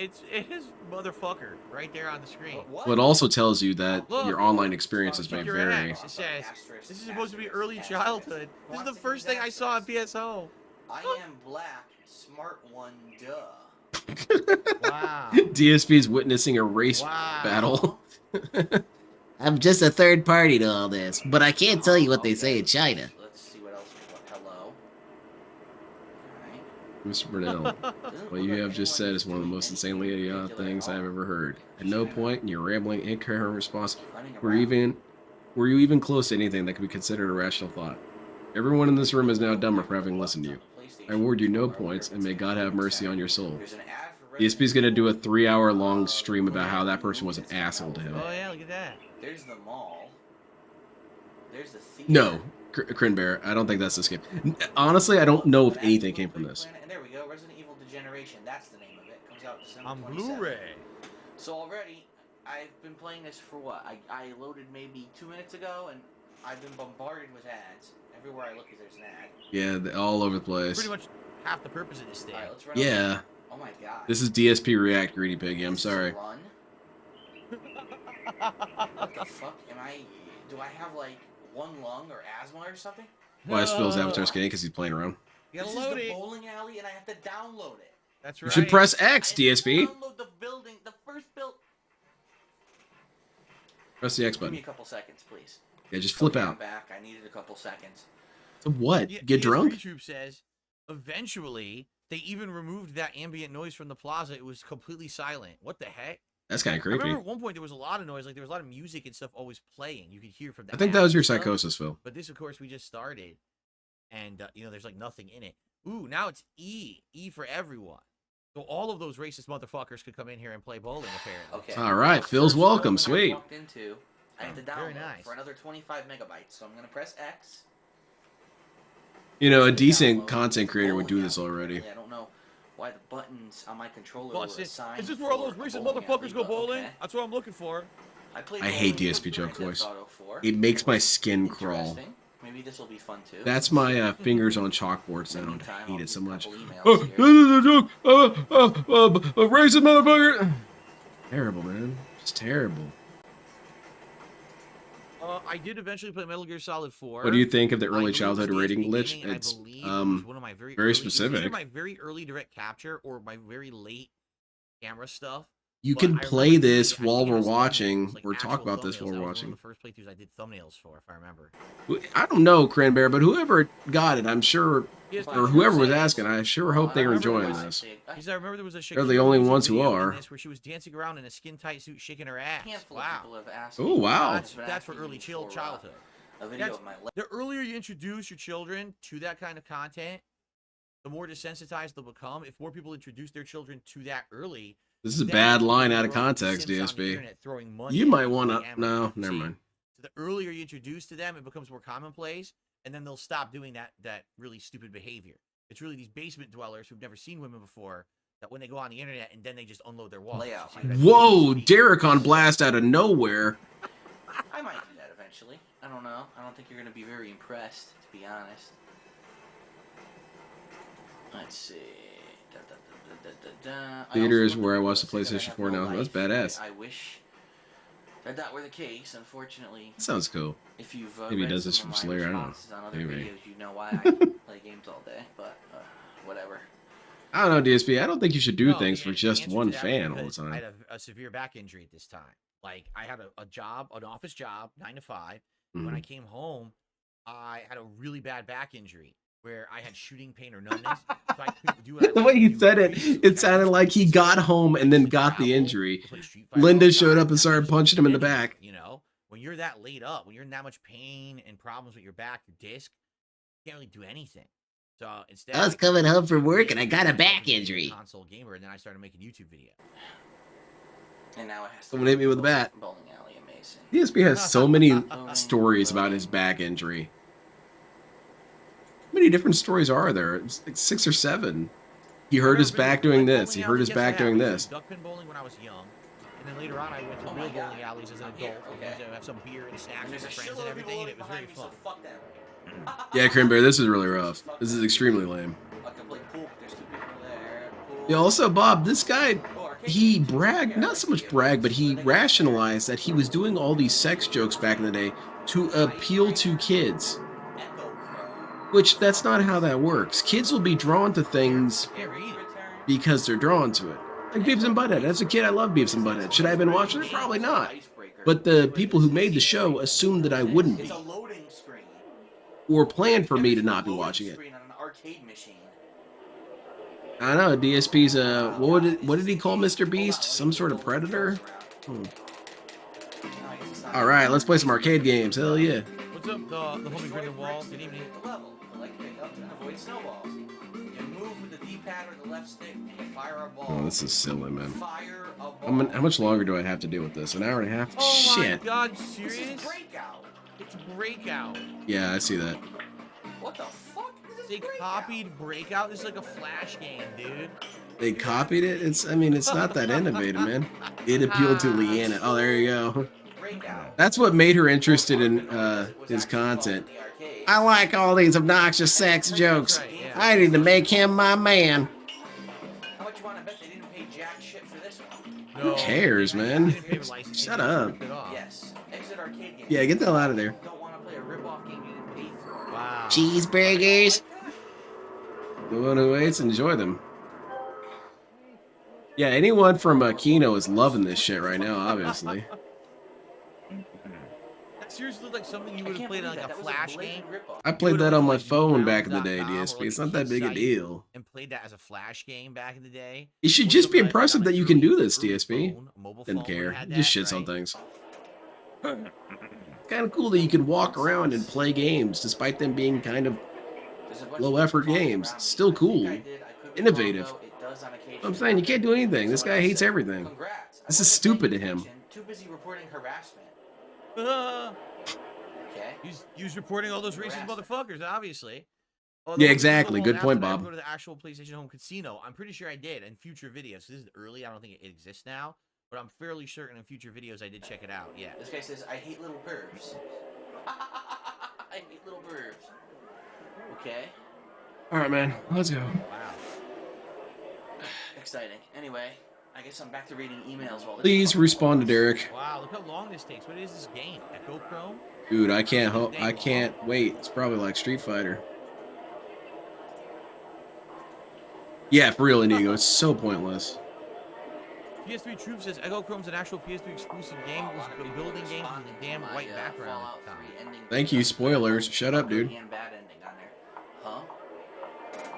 motherfucker right there on the screen. Well, it also tells you that Look, your online experiences may check your vary. X. It says this is supposed to be early childhood. This is the first thing I saw on PSO. I am black, smart one, duh. Wow. DSP's witnessing a race battle. I'm just a third party to all this, but I can't tell you what they say in China. Let's see what else. Hello. Mr. Brunel, what you have just said is one of the most insanely idiotic things I've ever heard. At no point in your rambling, incoherent response were you even close to anything that could be considered a rational thought. Everyone in this room is now dumber for having listened to you. I award you no points, and may God have mercy on your soul. DSP's gonna do a 3-hour-long stream about how that person was an asshole to him. Oh yeah, look at that. There's the mall. There's the theater. No, Crinbear, I don't think that's this game. Honestly, I don't know if anything came from this. And there we go. Resident Evil Degeneration. That's the name of it. Comes out December On 27th. Blu-ray. So already, I've been playing this for what? I loaded maybe 2 minutes ago, and I've been bombarded with ads. Everywhere I look, there's an ad. Yeah, they're all over the place. Pretty much half the purpose of this thing. Alright, let's run Yeah. over. Oh my god. This is DSP React, Greedy Piggy. I'm sorry. Run? What the fuck? Do I have like one lung or asthma or something? Why is Phil's avatar skinny? Because he's playing around. You gotta This load is the it. bowling alley, and I have to download it. That's You right. should press X, I have to DSP. download the building, the first build. Press the X Give me button. a couple seconds, please. Yeah, just flip Okay, I'm out. back. I needed a couple seconds. So what? Yeah, Get PS3 drunk? Troop says, eventually, they even removed that ambient noise from the plaza. It was completely silent. What the heck? That's kind of I creepy. remember at one point there was a lot of noise, like there was a lot of music and stuff always playing. You could hear from the I think that was your apps and stuff. psychosis, Phil. But this, of course, we just started, and there's like nothing in it. Ooh, now it's E for everyone. So all of those racist motherfuckers could come in here and play bowling, apparently. Okay. All right, Phil's First welcome. building I Sweet. walked into I have to Very download nice. for another 25 megabytes. So I'm gonna press X. You know, a decent content creator would do this already. I don't know why the buttons on my controller Boss, were assigned. is this where all those racist motherfuckers go bowling? Okay. That's what I'm looking for. I hate DSP joke voice. It makes my skin crawl. Maybe this will be fun too. That's my fingers on chalkboard sound. I hate it so much. Oh, this is a joke. A racist motherfucker. Terrible, man. It's terrible. I did eventually play Metal Gear Solid 4. What do you think of the early childhood rating glitch? It's one of my very specific. Either my very early direct capture or my very late camera stuff. You can play this while we're watching, or talk about this while we're watching. One of the first playthroughs I did thumbnails for, if I remember. I don't know, Cranberry, but whoever got it, I'm sure, or whoever was asking, I sure hope they were enjoying this. Because I remember there was a They're the only ones who are. Where she was dancing around in a skin-tight suit, shaking her ass. Wow. Oh, wow. That's for early childhood. The earlier you introduce your children to that kind of content, the more desensitized they'll become. If more people introduce their children to that early. This is a bad line out of context, DSP. You might want to... No, never mind. So the earlier you introduce to them, it becomes more commonplace, and then they'll stop doing that really stupid behavior. It's really these basement dwellers who've never seen women before that when they go on the internet and then they just unload their walls. Whoa, Derek on blast out of nowhere. I might do that eventually. I don't know. I don't think you're going to be very impressed, to be honest. Let's see. Theater is where I watch the PlayStation 4 now. That's badass. I wish that were the case. Unfortunately, that sounds cool. If you've maybe he does this from Slayer. I don't know. On other videos, you know why I play games all day. But whatever. I don't know, DSP. I don't think you should do things for just one fan all the time. I had a severe back injury at this time. Like I had a job, an office job, 9 to 5. When I came home, I had a really bad back injury where I had shooting pain or numbness. So I couldn't do it. The way he said it, it sounded like he got home and then got the injury. Linda showed up and started punching him in the back. You know, when you're that laid up, when you're in that much pain and problems with your back, your disc, you can't really do anything. So instead, I was coming home from work and I got a back injury. Console gamer, and then I started making YouTube videos. And now it has to Someone hit me with a bat. Bowling alley, amazing. DSP has so many stories about his back injury. How many different stories are there? It's like 6 or 7. He hurt his back doing this. He hurt his back doing this. Duckpin bowling when I was young, and then later on I went to real bowling alleys as an adult. I have some beer and snacks with my friends and everything, and it was very fun. Yeah, Cranberry, this is really rough. This is extremely lame. Yeah, also, Bob, this guy, he bragged, not so much bragged, but he rationalized that he was doing all these sex jokes back in the day to appeal to kids. Which, that's not how that works. Kids will be drawn to things because they're drawn to it. Like Beavis and Butthead. As a kid, I loved Beavis and Butthead. Should I have been watching it? Probably not. But the people who made the show assumed that I wouldn't be. Or planned for me to not be watching it. I don't know, DSP's, what did he call Mr. Beast? Some sort of predator? Alright, let's play some arcade games. Hell yeah. What's up, the homie Brendan Wall? Good evening. Oh, this is silly, man. How much longer do I have to deal with this? An hour and a half? Oh Shit. my god, serious? It's Breakout. Yeah, I see that. What the fuck? They copied Breakout. This is like a Flash game, dude. They copied it? It's not that innovative, man. It appealed to Leanna. Oh, there you go. That's what made her interested in his content. I like all these obnoxious sex jokes. I need to make him my man. Who cares, man? Shut up. Yeah, get the hell out of there. Wow. Cheeseburgers. The one who waits, enjoy them. Yeah, anyone from Kino is loving this shit right now, obviously. That seriously looked like something you would have played on like a Flash game. I played that on my phone back in the day, DSP. It's not that big a deal. And played that as a Flash game back in the day. It should just be impressive that you can do this, DSP. Didn't care. Just shits on things. Kind of cool that you can walk around and play games despite them being kind of low effort games. Still cool. Innovative. I'm saying you can't do anything. This guy hates everything. This is stupid to him. Too busy reporting harassment. Okay. He's reporting all those racist motherfuckers, obviously. Yeah, exactly. Good point, Bob. Go to the actual PlayStation Home Casino. I'm pretty sure I did in future videos. This is early. I don't think it exists now, but I'm fairly certain in future videos I did check it out. Yeah. This guy says, "I hate little pervs." I hate little pervs. Okay. All right, man. Let's go. Wow. Exciting. Anyway, I guess I'm back to reading emails while this. Please respond to Derek. Wow, look how long this takes. What is this game? Echo Chrome? Dude, I can't wait. It's probably like Street Fighter. Yeah, for real, Inigo. It's so pointless. PS3 Troop says Echo Chrome's an actual PS3 exclusive game. It was a building game with a damn white background at the time. Thank you, spoilers. Shut up, dude. Bad ending on there. Huh?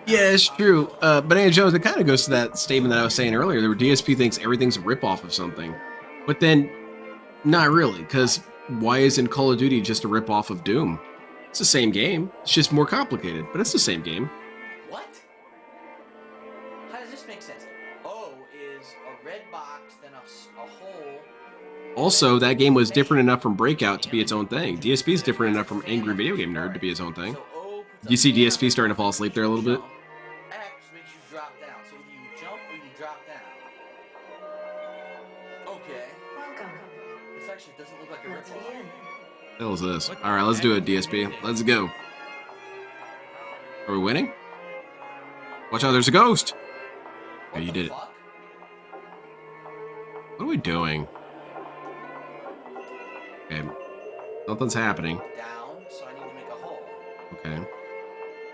Yeah, it's true. Banana Jones, it kind of goes to that statement that I was saying earlier, where DSP thinks everything's a ripoff of something. But then, not really, because why isn't Call of Duty just a ripoff of Doom? It's the same game. It's just more complicated, but it's the same game. What? How does this make sense? O is a red box, then a hole. Also, that game was different enough from Breakout to be its own thing. DSP is different enough from Angry Video Game Nerd to be its own thing. Do you see DSP starting to fall asleep there a little bit? X makes you drop down. So either you jump or you drop down. Okay. Welcome. This actually doesn't look like a Let's ripoff. begin. What the hell is this? Alright, let's do it, DSP. Let's go. Are we winning? Watch out, there's a ghost! Yeah, you did it. What are we doing? Okay. Nothing's happening. Down, so I need to make a hole. Okay.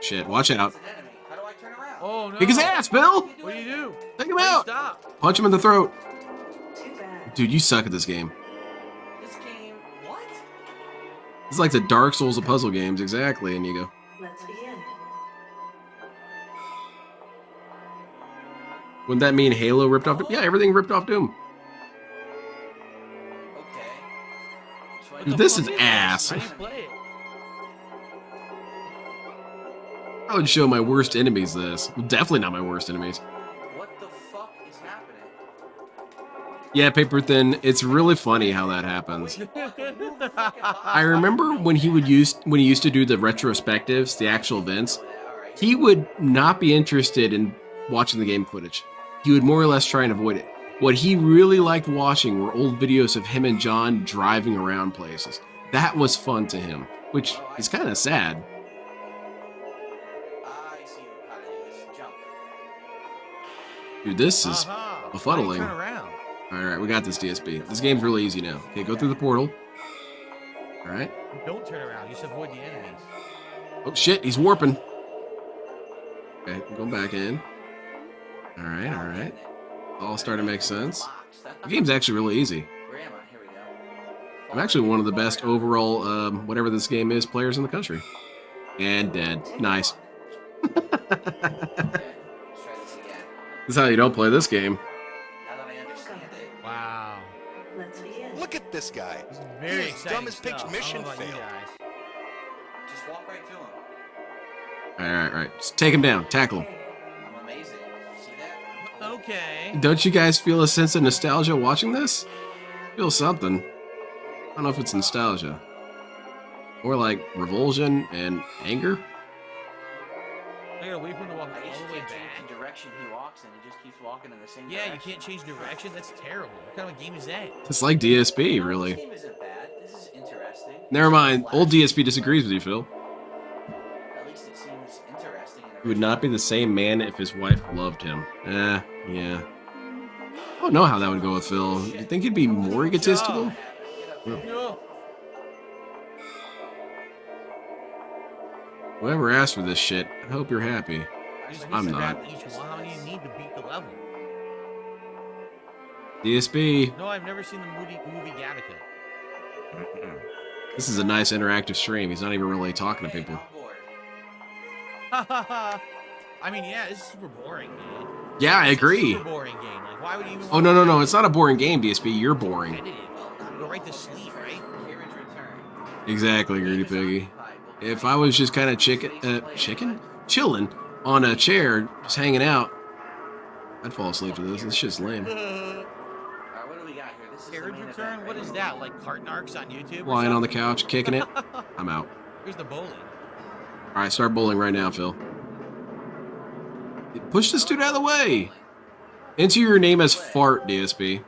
Shit, watch out. It's an enemy. How do I turn around? Oh no! Kick his ass, Bill! What do you do? Take him out! Stop! Punch him in the throat. Too bad. Dude, you suck at this game. This game, what? It's like the Dark Souls of puzzle games, exactly, Inigo. Let's begin. Wouldn't that mean Halo ripped off Doom? Yeah, everything ripped off Doom. Okay. So Dude, this is ass. How do you play it? I would show my worst enemies this. Definitely not my worst enemies. What the fuck is happening? Yeah, Paper Thin, it's really funny how that happens. I remember when he used to do the retrospectives, the actual events, he would not be interested in watching the game footage. He would more or less try and avoid it. What he really liked watching were old videos of him and John driving around places. That was fun to him, which is kind of sad. I see how to do this. Jump. Dude, this is befuddling. Turn around. Alright, we got this, DSP. This game's really easy now. Okay, go through the portal. Alright. Don't turn around. Just avoid the enemies. Oh shit, he's warping. Okay, go back in. Alright, alright. All starting to make sense. The game's actually really easy. Where am I? Here we go. I'm actually one of the best overall, whatever this game is, players in the country. And dead. Nice. Okay, let's try this again. This is how you don't play this game. Now that I understand it. Wow. Let's begin. Look at this guy. This is very He is exciting dumb as pig's stuff. mission I don't know about you failed. guys. Just walk right to him. Alright. Just take him down. Tackle him. I'm amazing. See that? Okay. Don't you guys feel a sense of nostalgia watching this? Feel something. I don't know if it's nostalgia. Or like revulsion and anger. I gotta wait for him to walk I guess all you the way can't change back. the direction he walks in. He just keeps walking in the same Yeah, direction. you can't change direction. That's terrible. What kind of a game is that? It's like DSP, This really. game isn't bad. This is interesting. Never mind. Old DSP disagrees with you, Phil. At least it seems interesting. And He would not be the same man if his wife loved him. Yeah. I don't know how that would go with Phil. You think he'd be more egotistical? No. Whoever asked for this shit, I hope you're happy. You just I'm need to not. grab each one. How many do you need to beat the level? DSP, No, I've never seen the movie Gattaca. this is a nice interactive stream. He's not even really talking to people. I mean, yeah, this is super boring, man. Yeah, I It's a agree. super boring game. Like, why would you even? Oh, no. It's not a boring game, DSP. You're boring. Go right to sleep, right? Exactly, Greedy Piggy. If I was just kind of chilling on a chair, just hanging out, I'd fall asleep to this. This shit's lame. Alright, what do we got here? This Carriage Return? What is that? Like Cart Narcs on YouTube? Lying on the couch, kicking it. I'm out. Here's the bowling. All right, start bowling right now, Phil. Push this dude out of the way. Enter your name as Fart, DSP.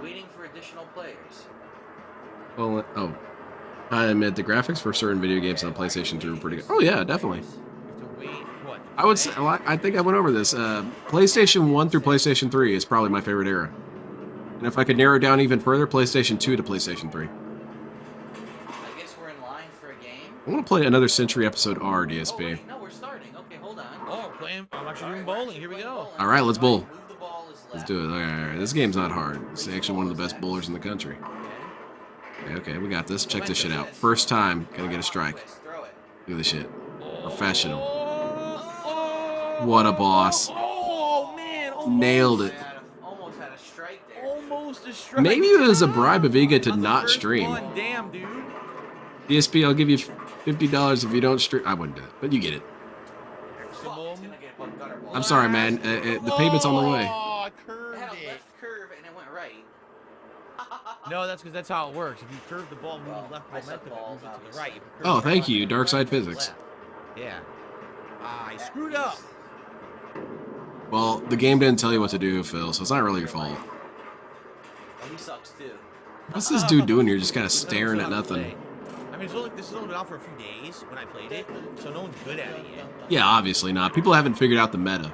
Waiting for additional players. Well, oh. I admit the graphics for certain video games on PlayStation 2 were pretty good. Oh yeah, definitely. I would say, I think I went over this. PlayStation 1 through PlayStation 3 is probably my favorite era. And if I could narrow it down even further, PlayStation 2 to PlayStation 3. I guess we're in line for a game. I want to play another Century Episode R, DSP. Oh, wait, no, we're starting. Okay, hold on. Oh, I'm actually doing bowling. Here we go. All right, let's bowl. Let's do it. All right. This game's not hard. It's actually one of the best bowlers in the country. Okay, we got this. Check this shit out. First time, gonna get a strike. Look at this shit. Professional. What a boss. Oh, man. Nailed it. Almost had a strike there. Almost a strike. Maybe it was a bribe of Vega to not stream. Damn, dude. DSP, I'll give you $50 if you don't stream. I wouldn't do it, but you get it. I'm sorry, man. The payment's on the way. Oh, I curved it. Curve and it went right. No, that's because that's how it works. If you curve the ball, move left momentum, it moves it to the right. Oh, thank you, Dark Side Physics. Yeah. I screwed up. Well, the game didn't tell you what to do, Phil, so it's not really your fault. Oh, he sucks too. What's this dude doing here, just kind of staring at nothing? I mean, this has only been out for a few days when I played it, so no one's good at it yet. Yeah, obviously not. People haven't figured out the meta.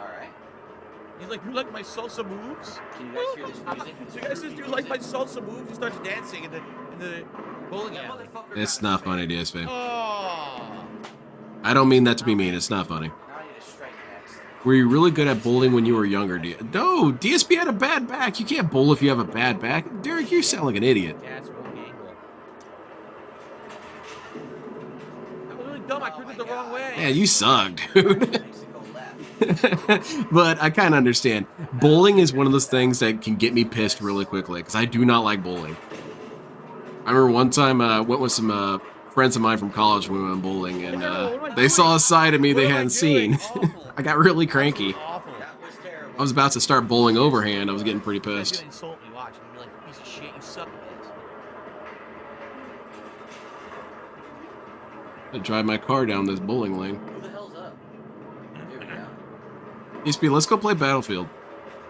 He's like, you like my salsa moves? Can you guys hear this music? You guys just do like my salsa moves? He starts dancing in the bowling alley. It's not funny, DSP. Oh. I don't mean that to be mean. It's not funny. Were you really good at bowling when you were younger? No, DSP had a bad back. You can't bowl if you have a bad back. Derek, you sound like an idiot. Yeah, it's wrong angle. That was really dumb. I curved it the wrong way. Yeah, you suck, dude. But I kind of understand. Bowling is one of those things that can get me pissed really quickly because I do not like bowling. I remember one time I went with some friends of mine from college when we went bowling, and they saw a side of me they hadn't seen. I got really cranky. I was about to start bowling overhand. I was getting pretty pissed. Insult me, watch, and be like, piece of shit, you suck at this. I drive my car down this bowling lane. Who the hell's up? Here we go. DSP, let's go play Battlefield.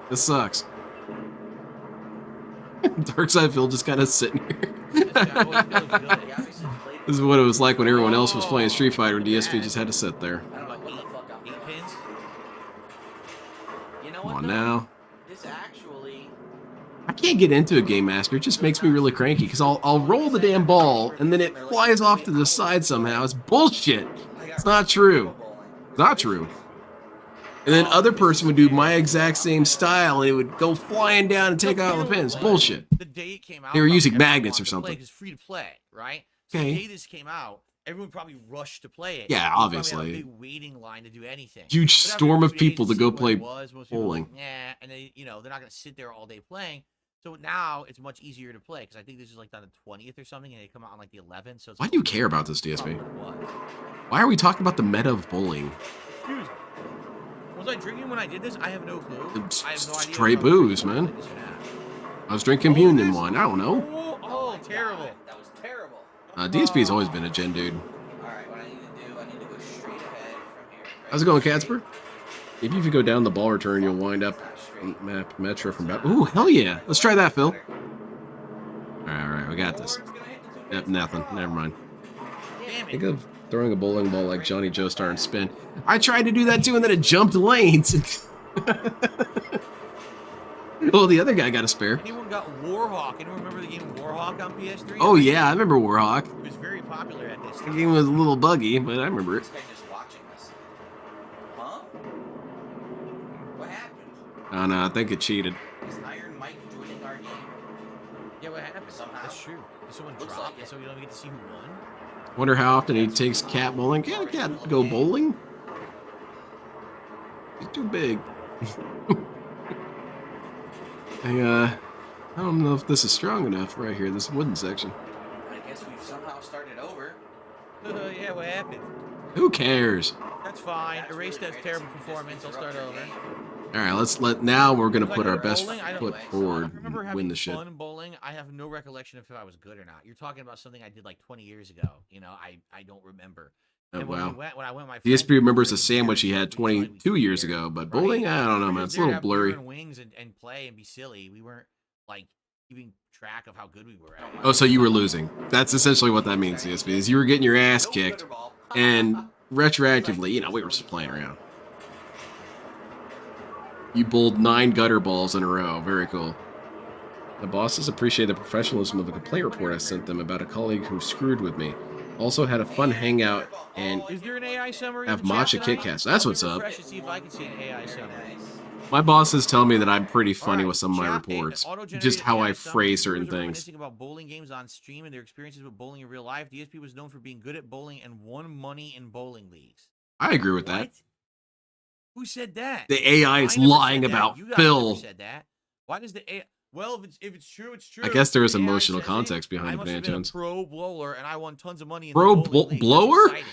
This sucks. Darkside Phil just kind of sitting here. This is what it was like when everyone else was playing Street Fighter and DSP just had to sit there. Come on now. This actually... I can't get into a Game Master. It just makes me really cranky because I'll roll the damn ball and then it flies off to the side somehow. It's bullshit. It's not true. It's not true. And then other person would do my exact same style and it would go flying down and take out all the pins. Bullshit. The day it came out, they were using magnets or something. It's free to play, right? So Okay. the day this came out, everyone probably rushed to play it. Yeah, You probably obviously. had a big waiting line to do anything. Huge But after storm a of few days people to to see go what it play was, most people were bowling. like, yeah, and they, they're not going to sit there all day playing. So now it's much easier to play because I think this is like on the 20th or something, and they come out on like the 11th. So it's Why do you care about this, DSP? What? Why are we talking about the meta of bowling? Excuse me. Was I drinking when I did this? I have no clue. I have no idea. Straight booze, man. I was drinking communion wine. I don't know. Oh, terrible. That was terrible. DSP's always been a gen dude. Alright, what I need to do, I need to go straight ahead from here. How's it going, Casper? Maybe if you go down the ball return, you'll wind up on map Metro from back. Ooh, hell yeah. Let's try that, Phil. Alright, we got this. Yep, nothing. Never mind. Think of throwing a bowling ball like Johnny Joestar and spin. I tried to do that too, and then it jumped lanes. Well, the other guy got a spare. Anyone got Warhawk? Anyone remember the game Warhawk on PS3? Oh, yeah, I remember Warhawk. It was very popular at this The time. game was a little buggy, but I remember it. This guy just watching this. Huh? What happened? Oh, no, I think it cheated. Is Iron Mike joining our game? Yeah, what happened? Somehow. That's true. Did someone drop it so we don't get to see who won? Wonder how often he takes cat bowling. Can a cat go bowling? He's too big. I don't know if this is strong enough right here, this wooden section. I guess we've somehow started over. Yeah, what happened? Who cares? That's fine. Erase that terrible performance. I'll start over. All right, now we're gonna Like, put our go best bowling, I don't- foot I forward remember and having win the shit. fun bowling. I have no recollection of if I was good or not. You're talking about something I did like 20 years ago. You know, I don't remember. Oh, And wow. when I went with my DSP friends, remembers we a were sandwich he there, had so we decided 22 we'd years there, ago, but right? bowling, I don't know, We were man. just It's a there to little have beer blurry. and wings and play and be silly. We weren't like keeping track of how good we were. Oh, so you were losing. That's essentially what that means, DSP, is you were getting your ass kicked, and retroactively, you know, we were just playing around. You bowled 9 gutter balls in a row. Very cool. The bosses appreciate the professionalism of the complaint report I sent them about a colleague who screwed with me. Also had a fun hangout and Is there an AI summary? have in the chat matcha tonight? Kit Kats. That's Let me what's up. refresh and see if I can see an AI summary. My bosses tell me that I'm pretty funny Alright, with some of my chat, reports, auto-generated just how AI I summary. phrase certain Viewers are things. reminiscing about bowling games on stream and their experiences with bowling in real life. DSP was known for being good at bowling and won money in bowling leagues. I agree with that. What? Who said that? The AI is I never lying said that. about You guys Phil. never said that. Why does the AI? Well, if it's true, it's true. I guess there is The AI emotional says it. context I behind must Banana have been a Jones. pro bowler, and I won tons of money in Pro the bowling league. That's blower? exciting.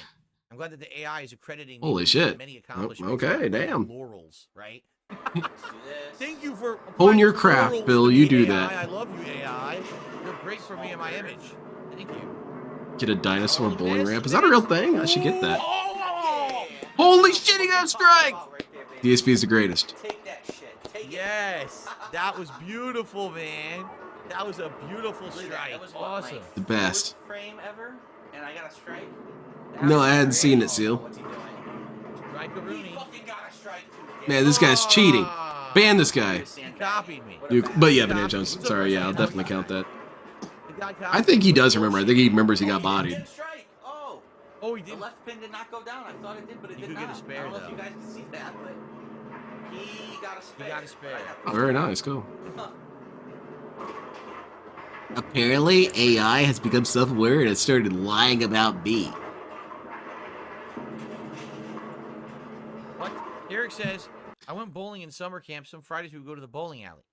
I'm glad that the AI is accrediting me Holy with shit. many Oh, accomplishments. okay, like damn. Laurels, right? Thank you for Hone your applying craft, laurels Bill. to You me, do AI. that. I love you, AI. You're great for me and my image. Thank you. Get a dinosaur bowling ramp. Is that a real thing? I should get that. Holy shit, he got a strike! DSP is the greatest. Yes, that was beautiful, man. That was a beautiful strike. Awesome. The best. Frame ever, and I got a strike. No, I hadn't seen it, Seal. Man, this guy's cheating. Ban this guy. He copied me. But yeah, Banana Jones. Sorry, yeah, I'll definitely count that. I think he does remember. I think he remembers he got bodied. Oh, he did. The left pin did not go down. I thought it did, but it did not. get a spare, I don't know if though. you guys can see that, but he got a spare. He got a spare. Oh, very nice, cool. Apparently, AI has become self-aware and has started lying about me. What? Derek says, I went bowling in summer camp. Some Fridays we would go to the bowling alley.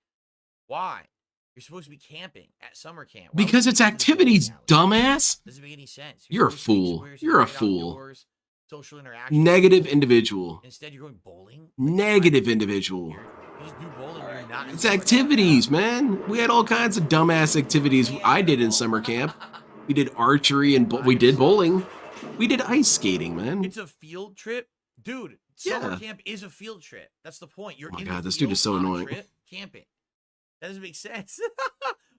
Why? You're supposed to be camping at summer camp. Why would Because you it's go to the bowling activities, alley? dumbass. Doesn't make any sense. You're a supposed to be fool. squares, You're a right fool. outdoors, social interaction. Negative individual. Instead, you're going bowling. Negative individual. You just do bowling. You're not. It's activities, man. We had all kinds of dumbass activities I did in summer camp. We did archery and we did bowling. We did ice skating, man. It's a field trip, dude. Summer Yeah. camp is a field trip. That's the point. You're Oh my in God, the this dude is so field on a annoying. trip camping. That doesn't make sense.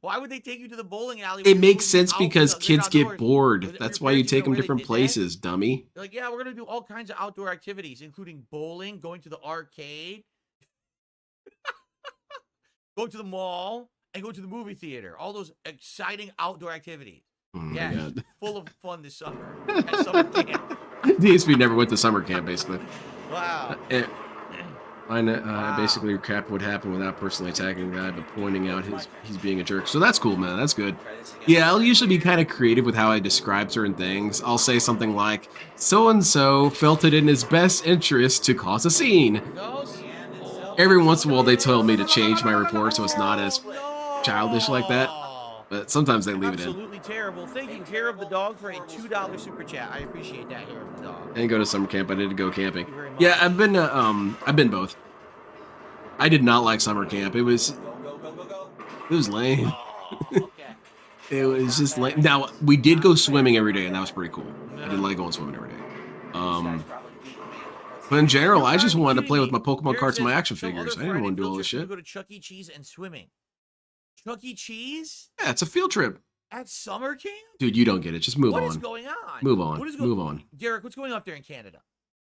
Why would they take you to the bowling alley? It makes sense because kids get bored. With That's your why you parents, you take know them why they different did that? places, dummy. They're like, yeah, we're gonna do all kinds of outdoor activities, including bowling, going to the arcade, going to the mall, and going to the movie theater. All those exciting outdoor activities. Oh my Yeah, God. full of fun this summer at summer camp. DSP never went to summer camp, basically. Wow. I basically recapped what happened without personally attacking the guy, but pointing out he's being a jerk. So that's cool, man. That's good. Yeah, I'll usually be kind of creative with how I describe certain things. I'll say something like, so-and-so felt it in his best interest to cause a scene. Every once in a while, they tell me to change my report so it's not as childish like that. But sometimes they leave it in. Absolutely terrible. Thank you, Hair of the Dog, for a $2 super chat. I appreciate that, Hair of the Dog. I didn't go to summer camp. I did go camping. Yeah, I've been both. I did not like summer camp. It was lame. It was just lame. Now we did go swimming every day, and that was pretty cool. I did like going swimming every day. But in general, I just wanted to play with my Pokemon cards and my action figures. I didn't want to do all this shit. Go to Chuck E. Cheese and swimming. Chuck E. Cheese Yeah, it's a field trip. at summer camp? Dude, you don't get it. Just move What on. is going on? Move on. What is Move on. Derek, what's going on up there in Canada?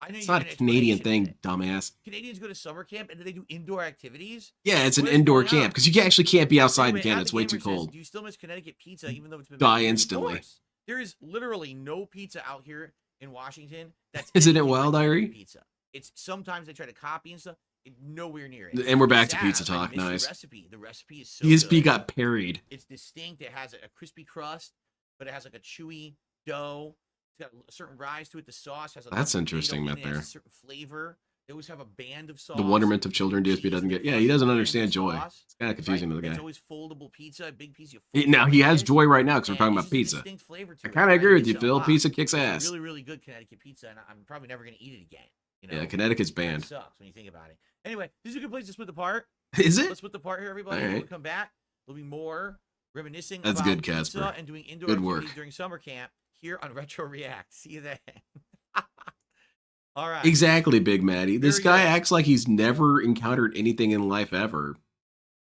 I know It's you not had a an Canadian explanation thing, of it. dumbass. Canadians go to summer camp and do they do indoor activities? Yeah, it's an What is indoor going on? camp because you actually can't be outside in Anyway, Canada. At It's the way Gamer too says, cold. Do you still miss Connecticut pizza even though it's been Die made? Of instantly. course. There is literally no pizza out here in Washington that's Isn't it anything wild, like Irie? pizza. It's sometimes they try to copy and stuff. Nowhere near it. And we're It's back to sad. pizza I talk. miss the Nice. recipe. The recipe is so ESP good. got parried. It's distinct. It has a crispy crust, but it has like a chewy dough. It's got a certain rise to it. The sauce has a That's tomato interesting, in Matt, it. It has there. a certain flavor. They always have a band of sauce. The wonderment of children DSP doesn't get. Yeah, he doesn't understand joy. It's kind of confusing to the It's guy. always foldable pizza, a big piece of Now, he has fish, joy right now because we're and talking it's about just a pizza. distinct flavor to I it. kind of agree with miss you, it a Phil. lot. Pizza kicks It's ass. Really, really good Connecticut pizza, and I'm probably never going to eat it again. You know? Yeah, Connecticut's That banned. sucks when you think about it. Anyway, this is a good place to split the part. Is it? Let's split the part here, everybody. All When we right. come back, there'll be more reminiscing That's about good, pizza Casper. and doing indoor Good work. activities during summer camp here on Retro React. See you then. All right. Exactly, Big Matty. This Very guy good. acts like he's never encountered anything in life ever.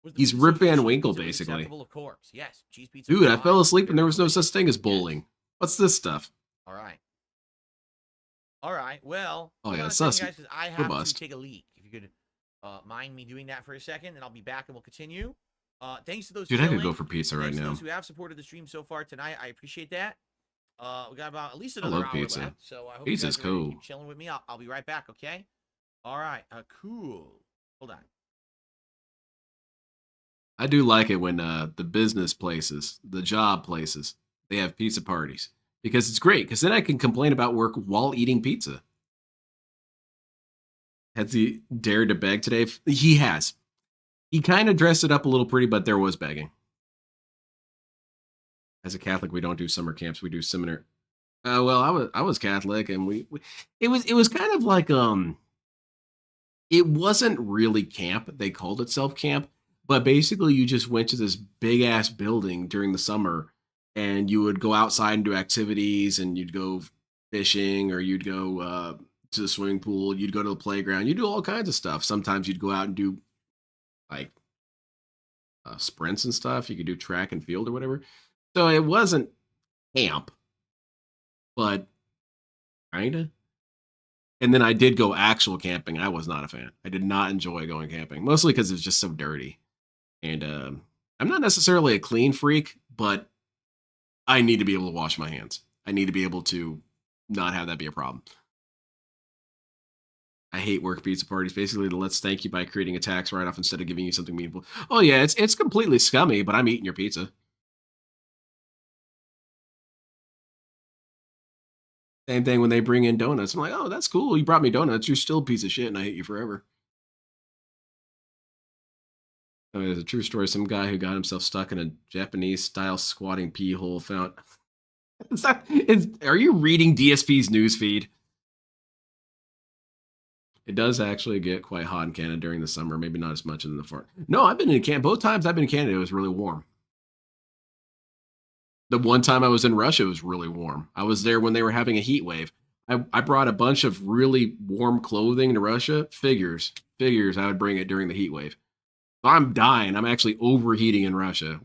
Was the He's pizza Rip Van cheese Winkle, pizza was basically. acceptable? Of course. Yes. Cheese pizza. Dude, was I fine. fell asleep and there was no such thing as bowling. What's this stuff? All right. All right. Well, Oh, hold yeah, on a second, sus. guys, 'cause I We're have to bust. take a leak. If you could mind me doing that for a second, then I'll be back and we'll continue. Thanks to those Dude, I could chilling, go for pizza right thanks to now. those who have supported the stream so far tonight. I appreciate that. We got about at least I another love hour pizza. left, so I hope Pizza's you guys are ready to cool. keep chilling with me. I'll be right back, okay? All right. Cool. Hold on. I do like it when the business places, the job places, they have pizza parties. Because it's great, because then I can complain about work while eating pizza. Has he dared to beg today? He has. He kind of dressed it up a little pretty, but there was begging. As a Catholic, we don't do summer camps. We do seminar. Well, I was Catholic, and it was kind of like it wasn't really camp. They called itself camp, but basically you just went to this big ass building during the summer, and you would go outside and do activities, and you'd go fishing, or you'd go to the swimming pool, you'd go to the playground, you do all kinds of stuff. Sometimes you'd go out and do like sprints and stuff. You could do track and field or whatever. So it wasn't camp, but kinda. And then I did go actual camping. I was not a fan. I did not enjoy going camping, mostly because it's just so dirty. And I'm not necessarily a clean freak, but I need to be able to wash my hands. I need to be able to not have that be a problem. I hate work pizza parties. Basically, the let's thank you by creating a tax write-off instead of giving you something meaningful. Oh yeah, it's completely scummy, but I'm eating your pizza. Same thing when they bring in donuts. I'm like, oh, that's cool. You brought me donuts. You're still a piece of shit, and I hate you forever. I mean, there's a true story. Some guy who got himself stuck in a Japanese-style squatting pee hole found. Are you reading DSP's newsfeed? It does actually get quite hot in Canada during the summer. Maybe not as much in the far. No, I've been in Canada. Both times I've been in Canada, it was really warm. The one time I was in Russia, it was really warm. I was there when they were having a heat wave. I brought a bunch of really warm clothing to Russia. Figures I would bring it during the heat wave. I'm dying. I'm actually overheating in Russia,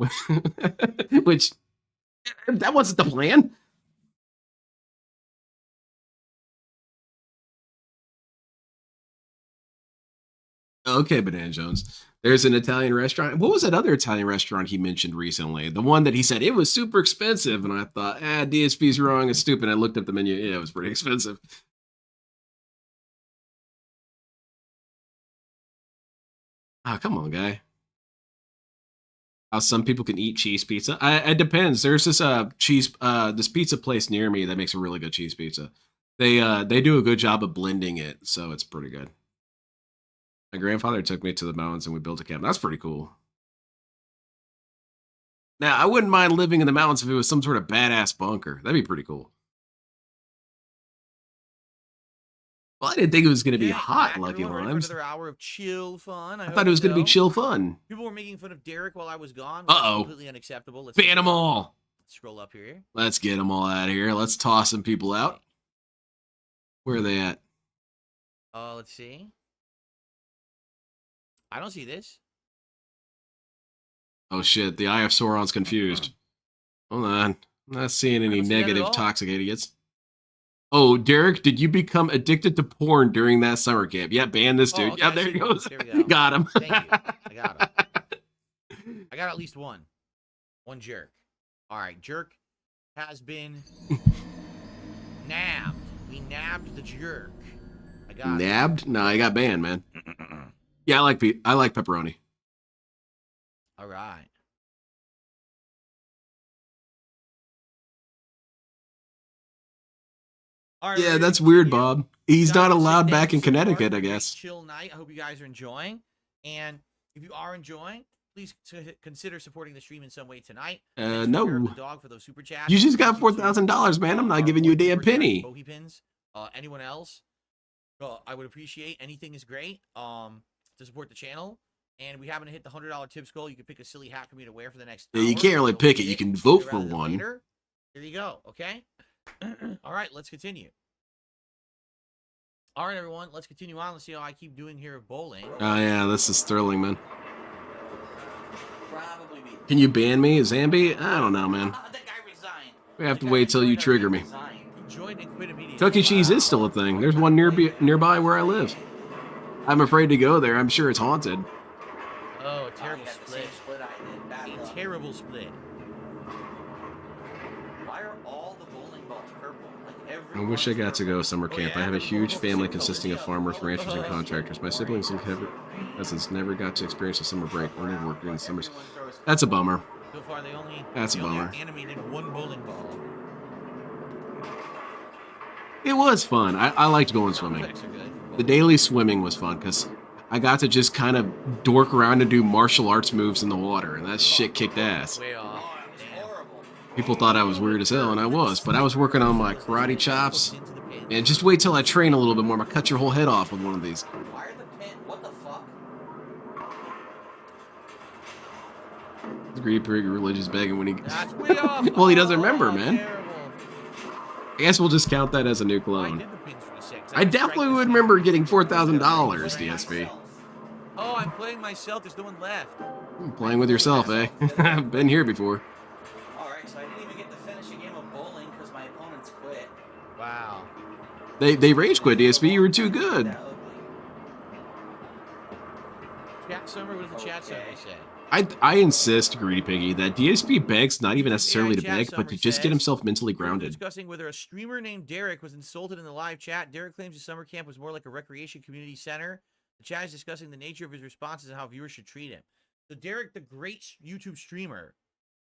which that wasn't the plan. Okay, Banana Jones. There's an Italian restaurant. What was that other Italian restaurant he mentioned recently? The one that he said it was super expensive, and I thought, DSP's wrong. It's stupid. I looked up the menu. Yeah, it was pretty expensive. Ah, come on, guy. How some people can eat cheese pizza. It depends. There's this this pizza place near me that makes a really good cheese pizza. They do a good job of blending it, so it's pretty good. My grandfather took me to the mountains and we built a cabin. That's pretty cool. Now, I wouldn't mind living in the mountains if it was some sort of badass bunker. That'd be pretty cool. Well, I didn't think it was going to be hot, Lucky Limes. Another hour of chill fun. I thought it was going to be chill fun. People were making fun of Derek while I was gone. Uh-oh. Completely unacceptable. Let's ban them all. Scroll up here. Let's get them all out of here. Let's toss some people out. Where are they at? Let's see. I don't see this. Oh shit, the Eye of Sauron's confused. Hold on. I'm not seeing any negative toxic idiots. Oh, Derek, did you become addicted to porn during that summer camp? Yeah, ban this dude. Okay, yeah, there he goes. There we go. Got him. Thank you. I got him. I got at least one. One jerk. All right, jerk has been nabbed. We nabbed the jerk. I got nabbed? No, I got banned, man. Yeah, I like pepperoni. All right. All right, yeah, that's weird, Bob. He's not allowed back in Connecticut, I guess. Chill night. I hope you guys are enjoying. And if you are enjoying, please consider supporting the stream in some way tonight. No. The dog for those super chats. You just got $4,000, man. I'm not giving you a damn penny. Pins. Anyone else? I would appreciate anything is great. to support the channel, and we happen to hit the $100 tips goal, you can pick a silly hat for me to wear for the next Yeah, you hour. can't really So pick it. hit You can it vote sooner for rather than one. later. Here you go. Okay. All right, let's continue. All right, everyone, let's continue on. Let's see how I keep doing here at bowling. Oh yeah, this is thrilling, man. Probably be. Can you ban me, Zambi? I don't know, man. That guy resigned. We have to wait till you trigger me. He joined and quit immediately. Chuck E. Cheese is still a thing. There's one nearby where I live. I'm afraid to go there. I'm sure it's haunted. Oh, a terrible split. A terrible split. Why are all the bowling balls purple? Like I every wish I got to go summer camp. I have a huge family consisting of farmers, ranchers, and contractors. My siblings and cousins never got to experience a summer break. Only worked in the summers. That's a bummer. So far, they only bummer. animated one bowling ball. It was fun. I liked going swimming. The daily swimming was fun because I got to just kind of dork around and do martial arts moves in the water, and that shit kicked ass. Way off. People thought I was weird as hell, and I was, but I was working on my karate chops. And just wait till I train a little bit more. I'm gonna cut your whole head off with one of these. Why are the pin? What the fuck? The Greek religious begging when he. That's way off. Well, he doesn't remember, man. Terrible. I guess we'll just count that as a new clone. I definitely would remember getting $4,000, DSP. Oh, I'm playing myself. There's no one left. Playing with yourself, eh? I've been here before. Alright, so I didn't even get to finish a game of bowling because my opponents quit. Wow. They rage quit, DSP. You were too good. Chat summary, what does the chat summary say? I insist, Greedy Piggy, that DSP begs not even necessarily to beg, but to just get himself mentally grounded. Discussing whether a streamer named Derek was insulted in the live chat. Derek claims his summer camp was more like a recreation community center. The chat is discussing the nature of his responses and how viewers should treat him. So Derek, the great YouTube streamer,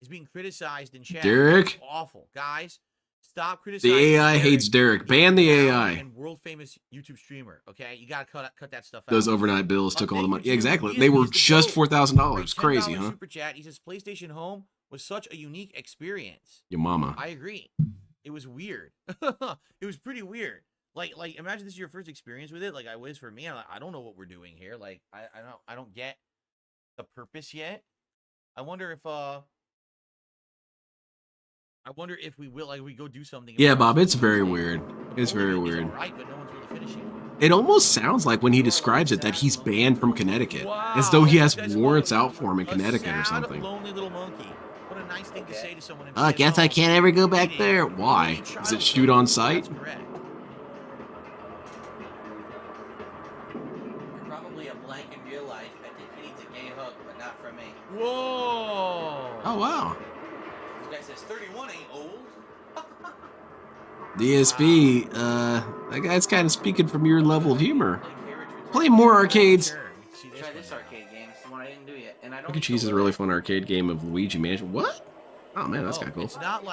is being criticized in chat. Derek? It's awful. Guys, stop criticizing The AI Derek. hates Derek. Ban the AI. And world famous YouTube streamer. Okay, you gotta cut that stuff out. Those overnight bills took all the money. Yeah, exactly. They were just $4,000. Crazy, huh? Super chat. He says PlayStation Home was such a unique experience. Your mama. I agree. It was weird. It was pretty weird. Like imagine this is your first experience with it. Like I was for me. I'm like, I don't know what we're doing here. Like I don't get the purpose yet. I wonder if we will we go do something. Yeah, Bob, it's very weird. It's very weird. Right, but no one's really finishing. It almost sounds like when he describes it that he's banned from Connecticut, as though he has warrants out for him in Connecticut or something. Lonely little monkey. What a nice thing to say to someone. I guess I can't ever go back there. Why? Is it shoot on sight? You're probably a blank in real life. I think he needs a gay hook, but not from me. Whoa! Oh, wow. This guy says 31 ain't old. DSP, that guy's kind of speaking from your level of humor. Play more arcades. Try this arcade game. It's the one I didn't do yet. And I don't Look at Cheese is a really fun arcade game of Luigi Mansion. What? Oh man, that's kind of cool. It's not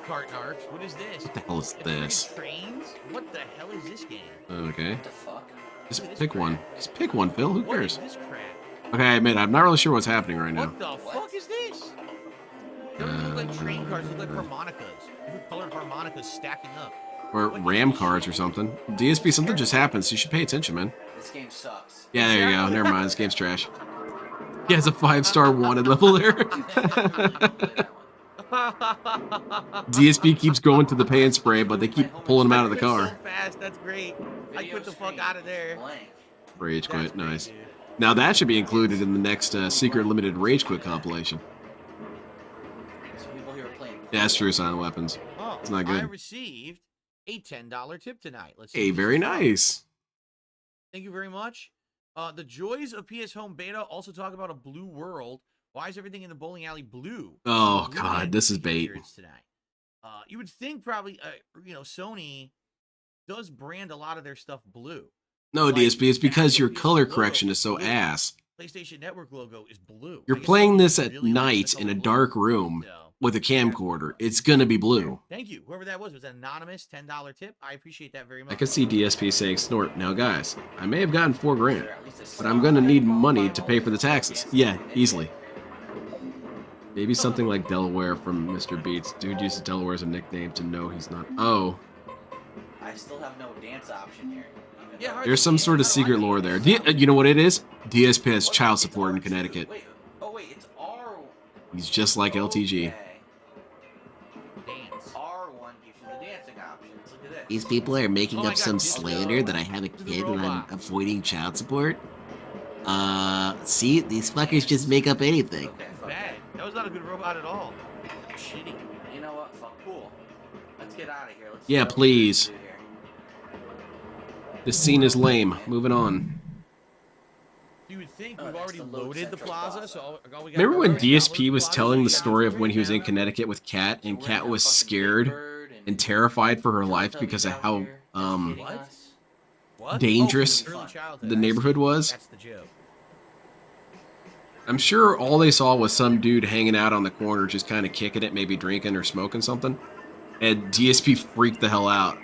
Cart Narcs. What is this? What the hell is this? Trains? What the hell is this game? Okay. What the fuck? Just pick one. Just pick one, Phil. Who What cares? is this crap? Okay, I admit, I'm not really sure what's happening right now. What the fuck is this? They don't look like train cars. They look like harmonicas. Different colored harmonicas stacking up. Or ram cars or something. DSP, something just happened, so you should pay attention, man. This game sucks. Yeah, there you go. Never mind. This game's trash. He has a 5-star wanted level there. DSP keeps going to the pay and spray, but they keep pulling him out of the car. So fast. That's great. I quit the fuck out of there. Rage quit. Nice. Now that should be included in the next secret limited Rage Quit compilation. Yeah, that's true. Silent weapons. Oh, It's not I good. received a $10 tip tonight. Let's see. Hey, what very this is from. nice. Thank you very much. The joys of PS Home Beta also talk about a blue world. Why is everything in the bowling alley blue? Oh Blue god, this is bait. appearance tonight. You would think probably, Sony does brand a lot of their stuff blue. No, Like, DSP, it's because your Battlefield color logo correction is so blue. ass. PlayStation Network logo is blue. You're I guess playing Sony this at really likes night the in a color blue. dark room with a camcorder. It's gonna be blue. Thank you. Whoever that was an anonymous $10 tip. I appreciate that very much. I could see DSP saying snort. Now guys, I may have gotten $4 grand, but I'm gonna need money to pay for the taxes. Yeah, easily. Maybe something like Delaware from Mr. Beats. Dude uses Delaware as a nickname to know he's not. Oh. I still have no dance option here. Even Yeah, There's some sort of secret lore there. You know what it is? DSP has child support in Connecticut. Oh wait, it's R. He's just like LTG. Okay. R1 gives you the dancing options. Look at this. These people are making Oh my up God, some this is slander the- that I have a this is the kid and I'm robot. avoiding child support. See, these fuckers just make up anything. That's bad. That was not a good robot at all. Shitty. You know what? Fuck, cool. Let's get out of here. Let's Yeah, see what please. we can do here. This scene is lame. Moving on. You would think we've already loaded the plaza, so all we got. Remember when DSP was telling the story of when he was in Connecticut with Kat, and Kat was scared and terrified for her life because of how dangerous Early childhood. the neighborhood was? That's the joke. I'm sure all they saw was some dude hanging out on the corner just kind of kicking it, maybe drinking or smoking something. And DSP freaked the hell out.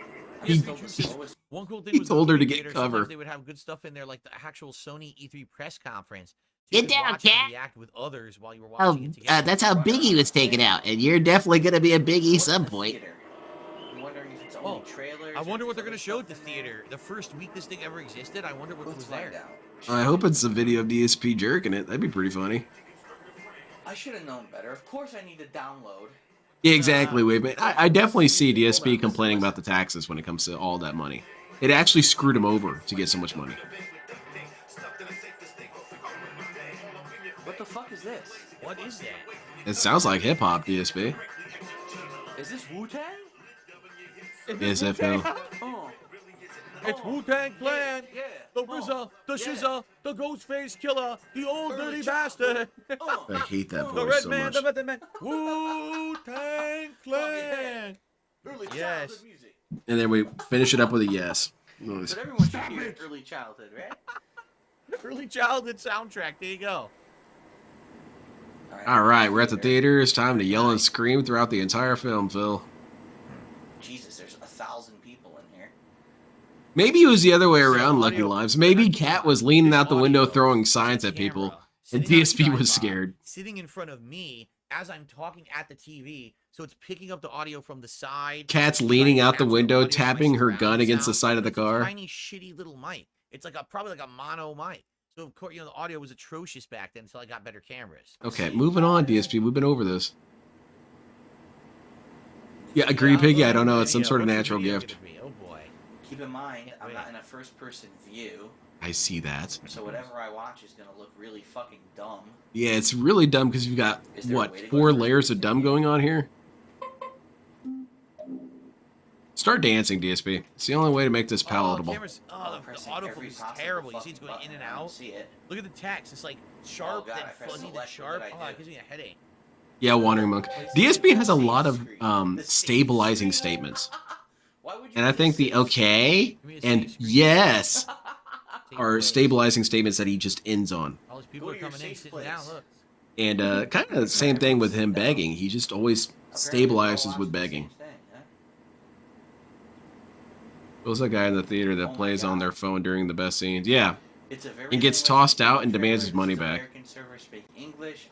One cool thing He was told the her to movie get theater, cover. sometimes they would have good stuff in there, like the actual Sony E3 press conference. Get You could down, watch and Cat. React with others while you were Oh, watching it together. that's how Biggie was taken out, and you're definitely gonna be a Biggie some point. I'm wondering if it's only trailers. I wonder what they're going to show at the theater. The first week this thing ever existed, I wonder what was there. I hope it's a video of DSP jerking it. That'd be pretty funny. I should have known better. Of course I need to download. Yeah, exactly, Wade. But I definitely see DSP complaining about the taxes when it comes to all that money. It actually screwed him over to get so much money. What the fuck is this? What is that? It sounds like hip hop, DSP. Is this Wu-Tang? Is it, Phil? Oh. It's Wu-Tang Clan, Yeah. the RZA, the SZA, the Ghostface Killer, the old dirty bastard. I hate that The voice Red so Man, much. the Method Man, Wu-Tang Clan. Yes. And then we finish it up with a yes. But everyone should hear early childhood, right? Early childhood soundtrack. There you go. All right, we're at the theater. It's time to yell and scream throughout the entire film, Phil. Jesus, there's 1,000 people in here. Maybe it was the other way around, Lucky Lives. Maybe Kat was leaning out the window throwing signs at people, and DSP was scared. Sitting in front of me as I'm talking at the TV, so it's picking up the audio from the side. Kat's leaning out the window, tapping her gun against the side of the car. Tiny, shitty little mic. It's like probably like a mono mic. So of course, the audio was atrocious back then until I got better cameras. Okay, moving on, DSP. We've been over this. Yeah, agree, Piggy. I don't know. It's some sort of natural gift. Oh boy. Keep in mind, I'm not in a first-person view, I see that. so whatever I watch is gonna look really fucking dumb. Yeah, it's really dumb because you've got, Is there a what, way to go 4 to layers of dumb going on here? Start dancing, DSP. It's the only way to make this palatable. The autofocus is terrible. You see it's going in and out. See it. Look at the text. It's like sharp, God, I then pressed fuzzy, then select. sharp. What did I Oh, do? it gives me a headache. Yeah, Wandering Monk. DSP has a lot of stabilizing statements. And I think the okay and yes are stabilizing statements that he just ends on. All these people are coming in, sitting down. Look. And kind of the same thing with him begging. He just always stabilizes with begging. Who's that guy in the theater that plays on their phone during the best scenes? Yeah. And gets tossed out and demands his money back.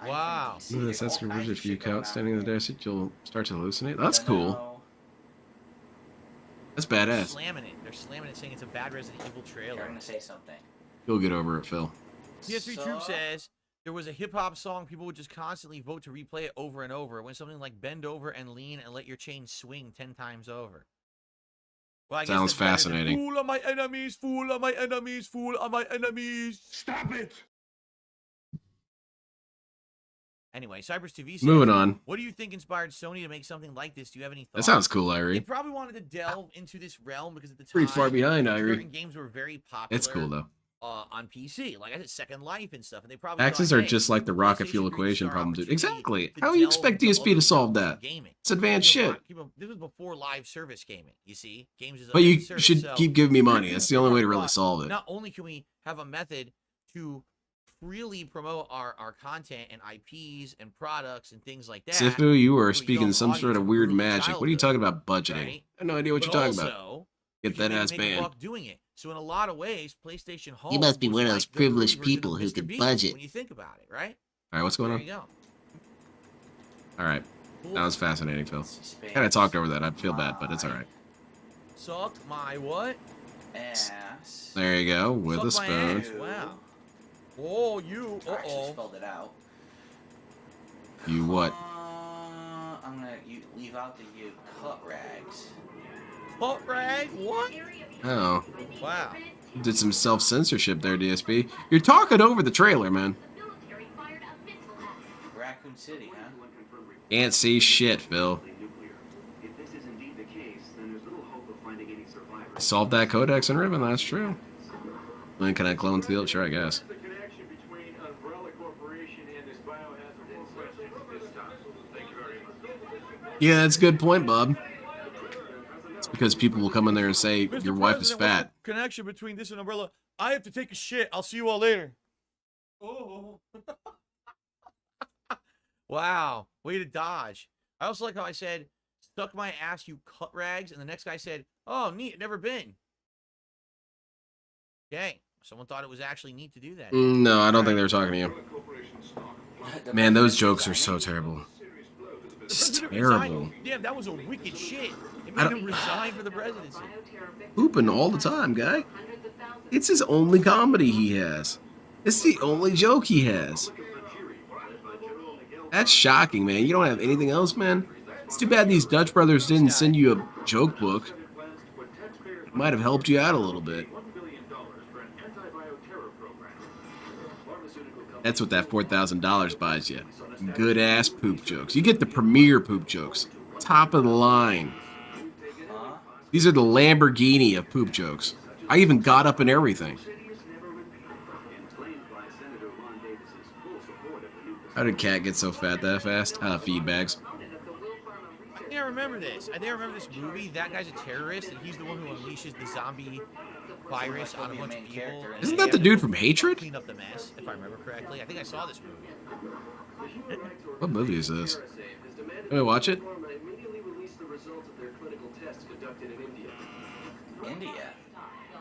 Wow. That's good. If you count standing in the desk, you'll start to hallucinate. That's cool. That's badass. Slamming it. They're slamming it, saying it's a bad Resident Evil trailer. I'm gonna say something. You'll get over it, Phil. PS3 Troop says there was a hip hop song people would just constantly vote to replay it over and over. When something like bend over and lean and let your chain swing 10 times over. Well, I guess Sounds that's better than, fascinating. Fool of my enemies, fool of my enemies, fool of my enemies. Stop it! Anyway, Cypress TV says, Moving on. What do you think inspired Sony to make something like this? Do you have any That thoughts? sounds cool, They Irie. probably wanted to delve into this realm because at the time, Pretty far behind, Irie. certain games were very popular. It's cool, though. On PC, like I said, Second Life and stuff, and they probably Taxes thought, are hey, just like the rocket fuel PlayStation could equation start problem, dude. opportunity Exactly. to How do you delve expect into DSP to other solve realms of that? gaming. It's advanced This was shit. before- This was before live service gaming. You see, games is a But you live service, should so keep giving me money. That's the only way to really thought, solve it. Not only can we have a method to freely promote our content and IPs and products and things like that. Sifu, you are to a speaking young some sort audience of weird early magic. What are you talking childhood, about budgeting? right? I have no idea what But you're talking about. also, Get you that can ass make a banned. buck doing it. So in a lot of ways, PlayStation Home. You must be was one of like those the early privileged version of people who Mr. can Beast budget. When you think about it, right? All right, what's going There on? you go. All right. That was fascinating, Phil. Kind of talked over that. I feel bad, but it's all right. Suck my what? ass. There you go, with a Suck my spoon. ass. Wow. Oh, you. I actually Uh-oh. spelled it out. You what? I'm gonna leave out the you cut rags. Cut rag? What? Oh. Wow. Did some self-censorship there, DSP. You're talking over the trailer, man. Raccoon City, huh? Can't see shit, Phil. Solved that codex and ribbon, that's true. When can I clone field? Sure, I guess. Yeah, that's a good point, Bob. It's because people will come in there and say, Mr. your wife is President, what's fat. the connection between this and Umbrella? I have to take a shit. I'll see you all later. Oh. Wow. Way to dodge. I also like how I said, suck my ass, you cut rags. And the next guy said, oh, neat. Never been. Dang. Someone thought it was actually neat to do that. No, I don't think they were talking to you. Man, those jokes are so terrible. It's terrible. Damn, that was a wicked shit. It made him resign for the presidency. Pooping all the time, guy. It's his only comedy he has. It's the only joke he has. That's shocking, man. You don't have anything else, man? It's too bad these Dutch brothers didn't send you a joke book. It might have helped you out a little bit. That's what that $4,000 buys you. Good ass poop jokes. You get the premier poop jokes. Top of the line. These are the Lamborghini of poop jokes. I even got up and everything. How did Cat get so fat that fast? Feed bags. I think I remember this. I think I remember this movie. That guy's a terrorist, and he's the one who unleashes the zombie virus on a bunch of people. Isn't that the dude from Hatred? Clean up the mess, if I remember correctly. I think I saw this movie. What movie is this? Can we watch it? India.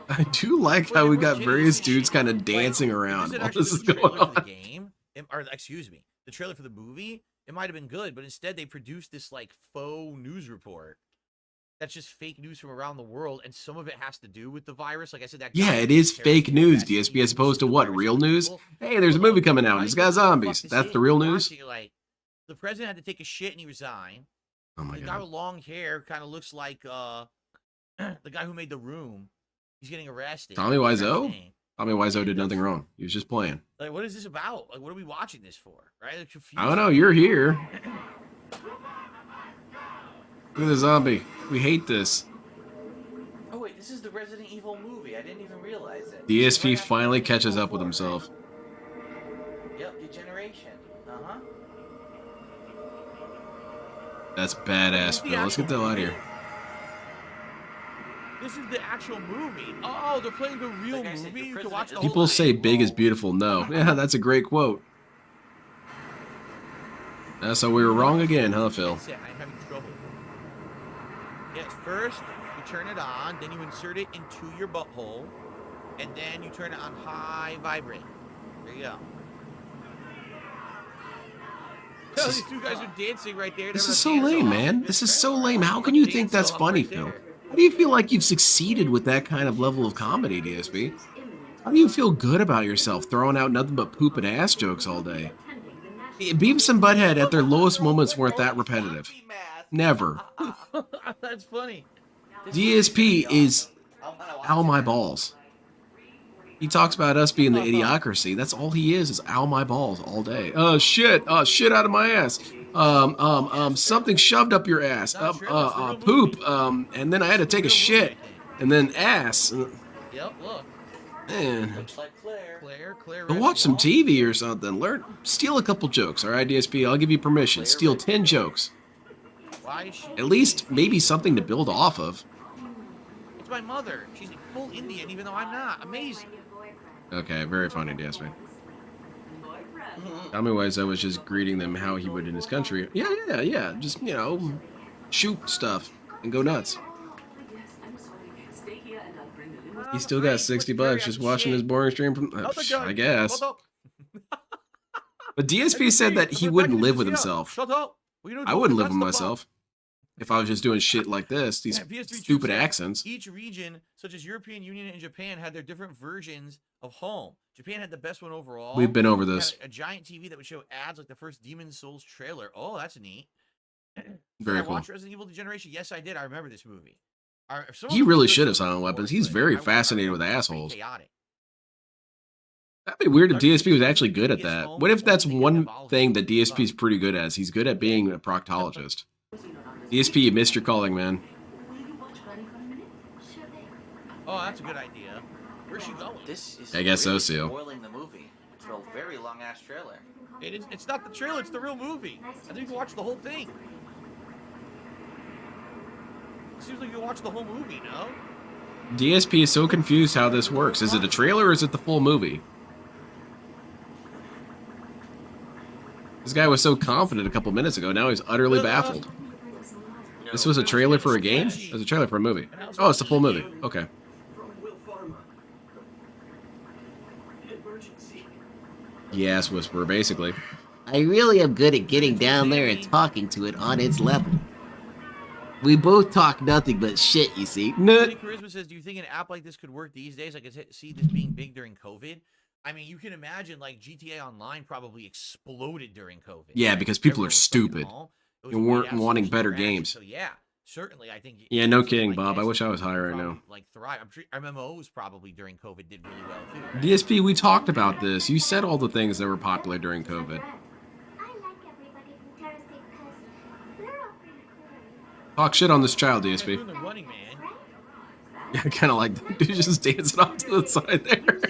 I do like how we got various dudes kind of dancing around while this is going on. Or excuse me, the trailer for the movie, it might have been good, but instead they produced this like faux news report that's just fake news from around the world, and some of it has to do with the virus. Like I said, that Yeah, it is fake news, DSP, as opposed to what? Real news? Hey, there's a movie coming out. It's got zombies. That's the real news? Like, the president had to take a shit and he resigned. Oh my the God. guy with long hair kind of looks like the guy who made The Room. He's getting arrested. Tommy What's his Wiseau? name? Tommy Wiseau did nothing wrong. He was just playing. Like, what is this about? Like, what are we watching this for? Right? Like, I don't know. You're here. Look at the zombie. We hate this. Oh wait, this is the Resident Evil movie. I didn't even realize it. DSP finally catches up with himself. Yep, Degeneration. Uh-huh. That's badass, Phil. Let's get the hell out of here. This is the actual movie. Oh, they're playing the real movie. You can watch the whole People say big is beautiful. No. Yeah, that's a great quote. So we were wrong again, huh, Phil? I'm having trouble. Yes, first you turn it on, then you insert it into your butthole, and then you turn it on high vibrate. There you go. Oh, these two guys are dancing right there. This is so lame, man. This is so lame. How can you think that's funny, Phil? How do you feel like you've succeeded with that kind of level of comedy, DSP? How do you feel good about yourself throwing out nothing but poop and ass jokes all day? Beavis and Butthead at their lowest moments weren't that repetitive. Never. That's funny. DSP is ow my balls. He talks about us being the idiocracy. That's all he is ow my balls all day. Shit out of my ass. Something shoved up your ass. Poop. And then I had to take a shit. And then ass. Yep, look. Man. Looks like Claire. Go watch some TV or something. Steal a couple jokes, all right, DSP? I'll give you permission. Steal 10 jokes. Why is she? At least maybe something to build off of. It's my mother. She's full Indian, even though I'm not. Amazing. Okay, very funny, DSP. Tommy Wiseau was just greeting them how he would in his country. Yeah. Just, shoot stuff and go nuts. He still got $60 just watching his boring stream from, I guess. But DSP said that he wouldn't live with himself. Shut up. I wouldn't live with myself. if I was just doing shit like this, these PS3 stupid said accents. Each region, such as European Union and Japan, had their different versions of home. Japan had the best one overall. We've been over It had this. a giant TV that would show ads like the first Demon Souls trailer. Oh, that's neat. Very Did I cool. watch Resident Evil Degeneration? Yes, I did. I remember this movie. He really should have Silent Weapons. He's very fascinated with assholes. Chaotic. That'd be weird if DSP was actually good at that. What if that's one thing that DSP is pretty good at? He's good at being a proctologist. DSP, you missed your calling, man. Oh, that's a good idea. Where's she going? This is I guess so, really Seal. spoiling the movie. It's a very long ass trailer. It's not the trailer, it's the real movie. I think you can watch the whole thing. It seems like you watch the whole movie, no? DSP is so confused how this works. Is it a trailer or is it the full movie? This guy was so confident a couple minutes ago, now he's utterly baffled. This was a trailer for a game? It was a trailer for a movie. Oh, it's the full movie. Okay. Yes, Whisperer, basically. I really am good at getting down there and talking to it on its level. We both talk nothing but shit, you see. Charisma says, do you think an app like this could work these days? I could see this being big during COVID. I mean, you can imagine, like, GTA Online probably exploded during COVID. Yeah, because people are stupid and weren't wanting better games. So, yeah, certainly, I think... Yeah, no kidding, Bob. I wish I was high right now. Like, thrive. I'm sure MMOs probably during COVID did really well, too. Right? DSP, we talked about this. You said all the things that were popular during COVID. Talk shit on this child, DSP. Yeah, I kind of like that dude just dancing off to the side there.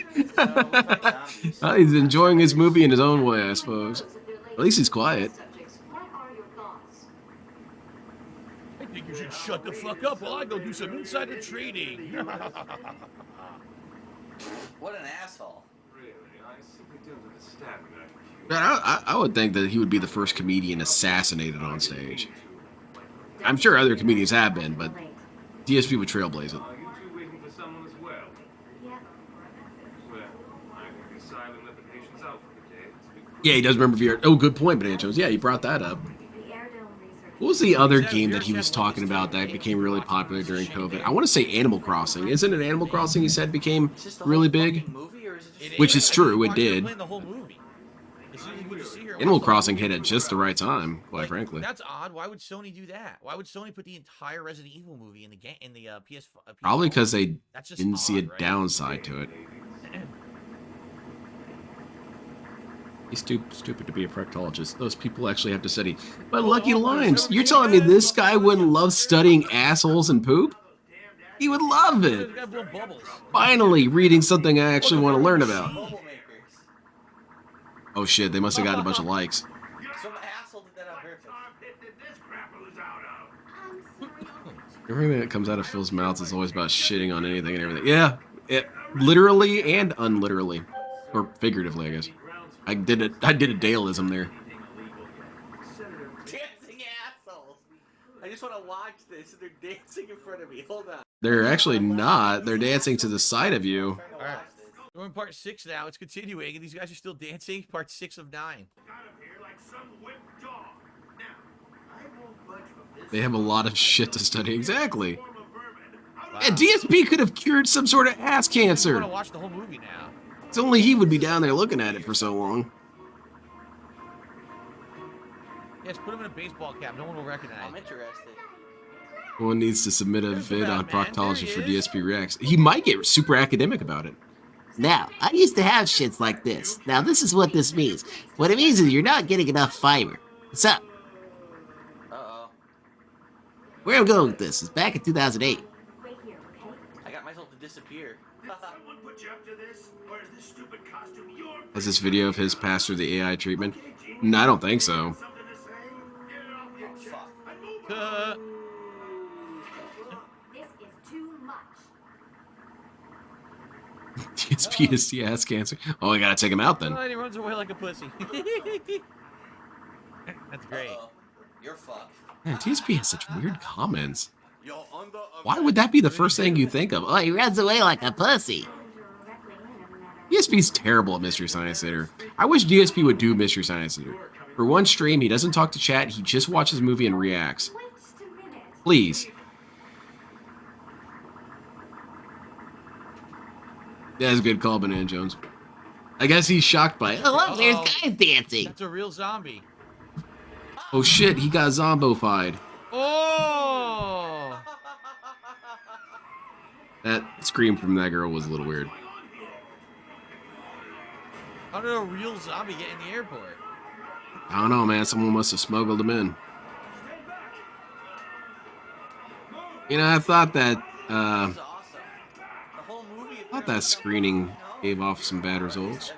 Well, he's enjoying his movie in his own way, I suppose. At least he's quiet. I think you should shut the fuck up while I go do some insider trading. What an asshole. Man, I would think that he would be the first comedian assassinated on stage. I'm sure other comedians have been, but DSP would trailblaze it. Yeah, he does remember VR. Oh, good point, Banachos. Yeah, he brought that up. What was the other game that he was talking about that became really popular during COVID? I want to say Animal Crossing. Isn't it Animal Crossing he said became really big? Which is true, it did. Animal Crossing hit at just the right time, quite frankly. That's odd. Why would Sony do that? Why would Sony put the entire Resident Evil movie in the game PS? Probably because they That's just didn't see a odd, right? downside to it. He's stupid to be a proctologist. Those people actually have to study. But Lucky Lines, you're telling me this guy wouldn't love studying assholes and poop? He would love it. Finally, reading something I actually want to learn about. Oh shit, they must have gotten a bunch of likes. Some asshole did that on purpose. Everything that comes out of Phil's mouth is always about shitting on anything and everything. Yeah, literally and unliterally. Or figuratively, I guess. I did a Daleism there. Dancing assholes. I just want to watch this, and they're dancing in front of me. Hold on. They're actually not. They're dancing to the side of you. All right. We're in part 6 now. It's continuing, and these guys are still dancing. Part 6 of 9. They have a lot of shit to study. Exactly. Wow. And DSP could have cured some sort of ass cancer. I want to watch the whole movie now. It's only he would be down there looking at it for so long. Yes, put him in a baseball cap. No one will recognize. I'm interested. One needs to submit a vid on proctology for DSP Reacts. He might get super academic about it. Now, I used to have shits like this. Now, this is what this means. What it means is you're not getting enough fiber. What's up? Uh-oh. Where I'm going with this is back in 2008. I got myself to disappear. Has this video of his passed through the AI treatment? No, I don't think so. DSP is the ass cancer. Oh, I gotta take him out then. Oh, and he runs away like a pussy. That's great. You're fucked. Man, DSP has such weird comments. Why would that be the first thing you think of? Oh, he runs away like a pussy. DSP's terrible at Mystery Science Theater. I wish DSP would do Mystery Science Theater. For one stream, he doesn't talk to chat, he just watches the movie and reacts. Please. That's a good call, Banana Jones. I guess he's shocked by it. Oh, look, there's guys dancing. That's a real zombie. Oh shit, he got zombofied. Oh! That scream from that girl was a little weird. How did a real zombie get in the airport? I don't know, man. Someone must have smuggled him in. You know, I thought that screening gave off some bad results.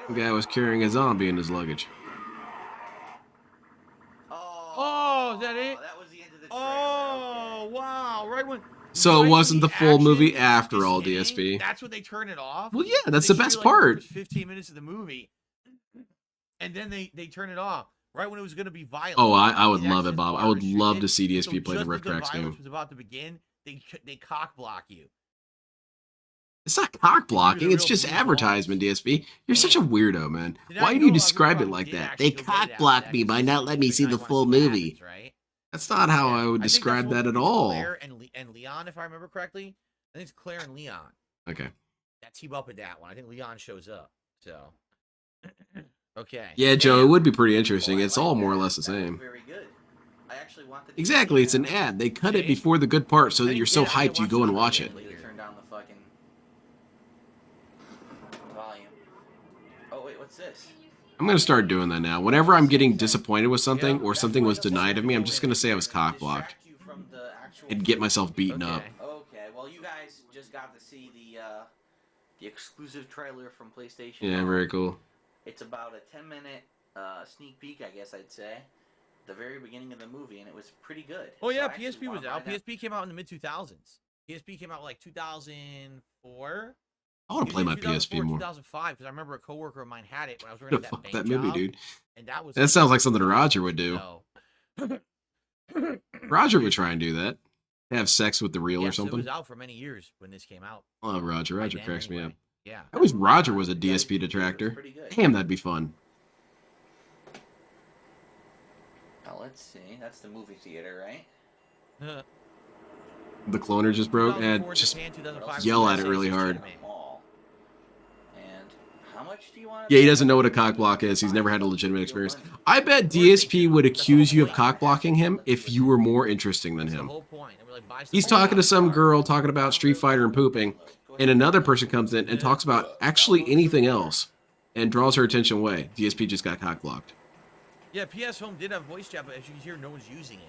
The guy was carrying a zombie in his luggage. Oh, is that it? Oh, wow. Right when. So it wasn't the full movie after all, DSP. That's when they turn it off. Well, yeah, that's They the best show, part. The first 15 minutes of the movie, and then they turn it off right when it was going to be violent. Oh, I would The love it, access Bob. bar I would restricted. love to see DSP So play the just Rick as Tracks violence game. was about to begin, they cock block you. It's not cock blocking, the it's real just blue advertisement, DSP. You're such a weirdo, man. Did Why I do you know- describe I it know like did that? actually They go get it cock blocked after me that, by 'cause not letting me every see time the I wanna full see what movie. happens, right? That's not how I would I think describe that's that at it's all. Claire and Leon, if I remember correctly. I think it's Claire and Leon Okay. that team up in that one. I think Leon shows up. So, okay. Yeah, Joe, it would be pretty interesting. It's all more or less the same. Very good. I actually wanted to Exactly, it's an ad. They cut it before the good part so that you're so hyped you go and watch it. Turn down the fucking volume. Oh wait, what's this? I'm gonna start doing that now. Whenever I'm getting disappointed with something or something was denied of me, I'm just gonna say I was cock blocked and get myself beaten up. Okay, well you guys just got to see the exclusive trailer from PlayStation. Yeah, very cool. It's about a 10-minute sneak peek, I guess I'd say. The very beginning of the movie, and it was pretty good. Oh yeah, So I actually PSP was wanna out. find PSP came out in the mid 2000s. PSP came out like 2004. I want to play my 2004, PSP more. 2005, because I remember a coworker of mine had it when I was working at that Fuck bank that movie, job, dude. And that was That sounds like something Roger would do. So. Roger would try and do that. Have sex with the reel or Yes, it something. was out for many years when this came out. I love Roger. By Roger then, cracks me anyway. up. Yeah. I wish Roger was a DSP detractor. Damn, that'd be fun. Now let's see. That's the movie theater, right? The cloner just broke, and just yell at it really hard. And how much do you want? Yeah, he doesn't know what a cock block is. He's never had a legitimate experience. I bet DSP would accuse you of cock blocking him if you were more interesting than him. He's talking to some girl talking about Street Fighter and pooping, and another person comes in and talks about actually anything else and draws her attention away. DSP just got cock blocked. Yeah, PS Home did have voice chat, but as you can hear, no one's using it.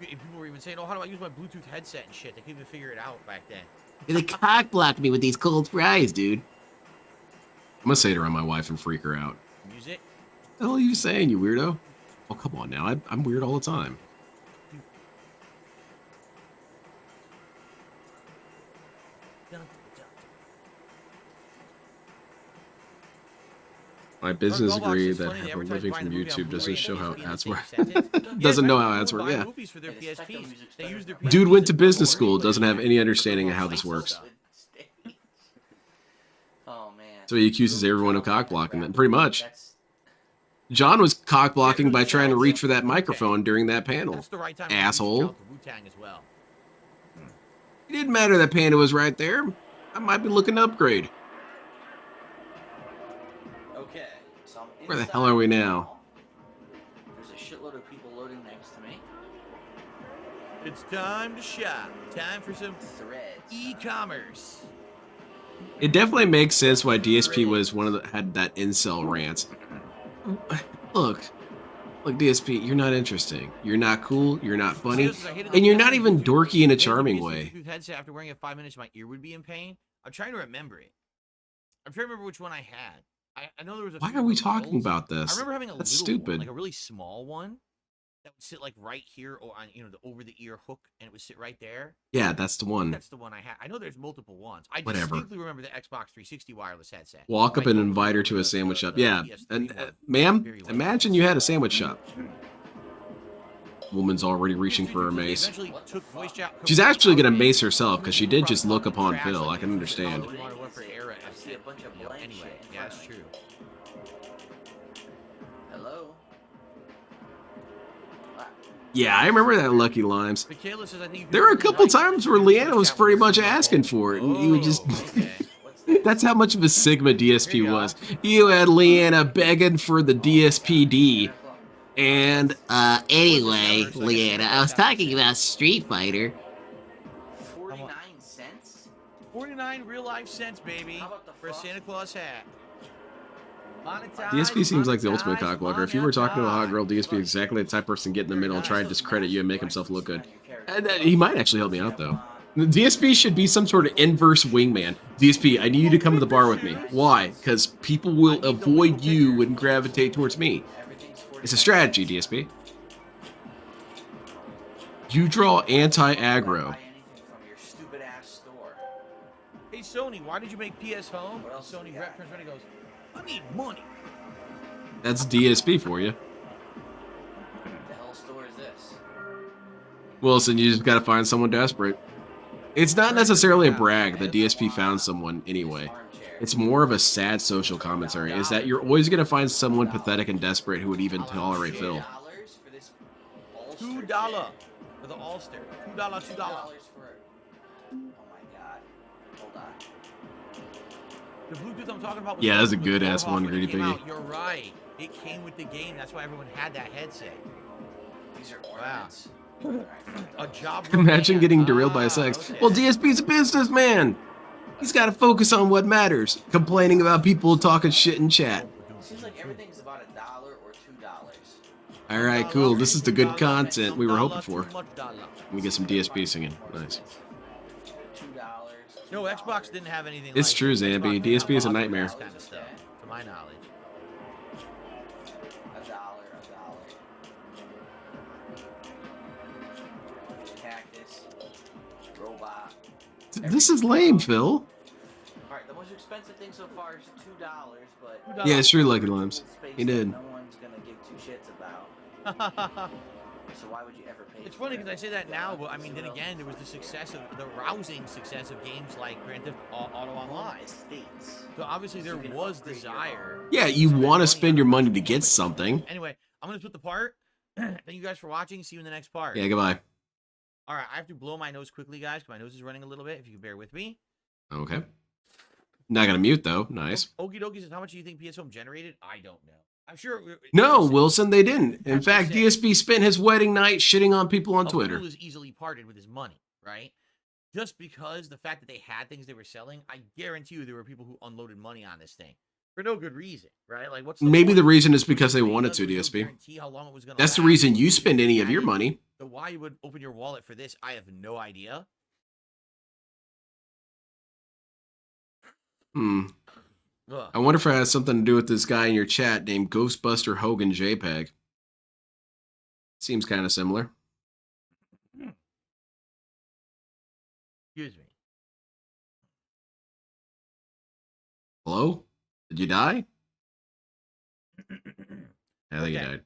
If people were even saying, "Oh, how do I use my Bluetooth headset and shit?" They couldn't even figure it out back then. They cock blocked me with these cold fries, dude. I'm gonna say it around my wife and freak her out. Music. What the hell are you saying, you weirdo? Oh, come on now. I'm weird all the time. My business degree that have a living from YouTube doesn't show how ads work. Doesn't know how ads work, yeah. Dude went to business school, doesn't have any understanding of how this works. Oh man. So he accuses everyone of cock blocking them, pretty much. John was cock blocking by trying to reach for that microphone during that panel. Asshole. It didn't matter that Panda was right there. I might be looking to upgrade. Okay, so I'm Where the hell are we now? There's a shitload of people loading next to me. It's time to shop. Time for some e-commerce. It definitely makes sense why DSP was one of the had that incel rant. Look, DSP, you're not interesting. You're not cool. You're not funny, and you're not even dorky in a charming way. Headset after wearing it 5 minutes, my ear would be in pain. I'm trying to remember it. I'm trying to remember which one I had. I know there was a. Why few are we different talking models. about this? I remember having a That's little stupid. one, like a really small one that would sit like right here or on the over the ear hook, and it would sit right there. Yeah, that's the one. That's the one I had. I know there's multiple ones. I Whatever. distinctly remember the Xbox 360 wireless headset. Walk up and invite her to a sandwich shop. Yeah, and ma'am, imagine you had a sandwich shop. Woman's already reaching for her mace. She's actually gonna mace herself because she did just look upon Phil. I can understand. Anyway, yeah, that's true. Hello. Yeah, I remember that Lucky Limes. Michaela says, I think There were a couple times where Leanna was pretty much asking for it, and you would just... That's how much of a Sigma DSP was. You had Leanna begging for the DSPD. And, anyway, Leanna, I was talking about Street Fighter. 49 cents? 49 real life cents, baby, for a Santa Claus hat. DSP seems like the ultimate cockblocker. If you were talking to a hot girl, DSP is exactly the type of person to get in the middle and try and discredit you and make himself look good. And, he might actually help me out, though. The DSP should be some sort of inverse wingman. DSP, I need you to come to the bar with me. Why? Because people will avoid you and gravitate towards me. It's a strategy, DSP. You draw anti-aggro. Hey, Sony, why did you make PS Home? Well, Sony rep turns around and goes, I need money. That's DSP for you. The hell store is this? Wilson, you just gotta find someone desperate. It's not necessarily a brag that DSP found someone anyway. It's more of a sad social commentary, is that you're always gonna find someone pathetic and desperate who would even tolerate Phil. $2 for the All-Star. $2. Oh my god. Hold on. The Bluetooth I'm talking about was Yeah, that's a good ass one, Greedy Piggy. You're right. It came with the game. That's why everyone had that headset. These are ornaments. A job. Imagine getting derailed by sex. Okay. Well, DSP's a businessman. He's got to focus on what matters. Complaining about people talking shit in chat. Seems like everything's about $1 or $2. All right, cool. This is the good content we were hoping for. Let me get some DSP singing. Nice. No, Xbox didn't have anything. It's like true, it. Zambi. Xbox DSP is a didn't have nightmare. this kind of stuff, to my knowledge. $1. Cactus. Robot. This is lame, Phil. Alright, the most expensive thing so far is $2, but... Yeah, it's true, Lucky Limes. He did. No one's gonna give two shits about. So why would you ever pay? It's funny because I say that now, but I mean, then again, there was the success of the rousing success of games like Grand Theft Auto Online. So obviously there was desire. Yeah, you want to spend your money to get something. Anyway, I'm gonna split the part. Thank you guys for watching. See you in the next part. Yeah, goodbye. All right, I have to blow my nose quickly, guys, because my nose is running a little bit. If you could bear with me. Okay. Not gonna mute though. Nice. Okie dokie says, how much do you think PS Home generated? I don't know. I'm sure. No, Wilson, they didn't. In fact, DSP spent his wedding night shitting on people on Twitter. Fool is easily parted with his money, right? Just because the fact that they had things they were selling, I guarantee you there were people who unloaded money on this thing for no good reason, right? Like, what's Maybe the reason is because they wanted to, DSP. That's the reason you spend any of your money. So why you would open your wallet for this, I have no idea. I wonder if it has something to do with this guy in your chat named Ghostbuster Hogan JPEG. Seems kind of similar. Excuse me. Hello? Did you die? I think he died.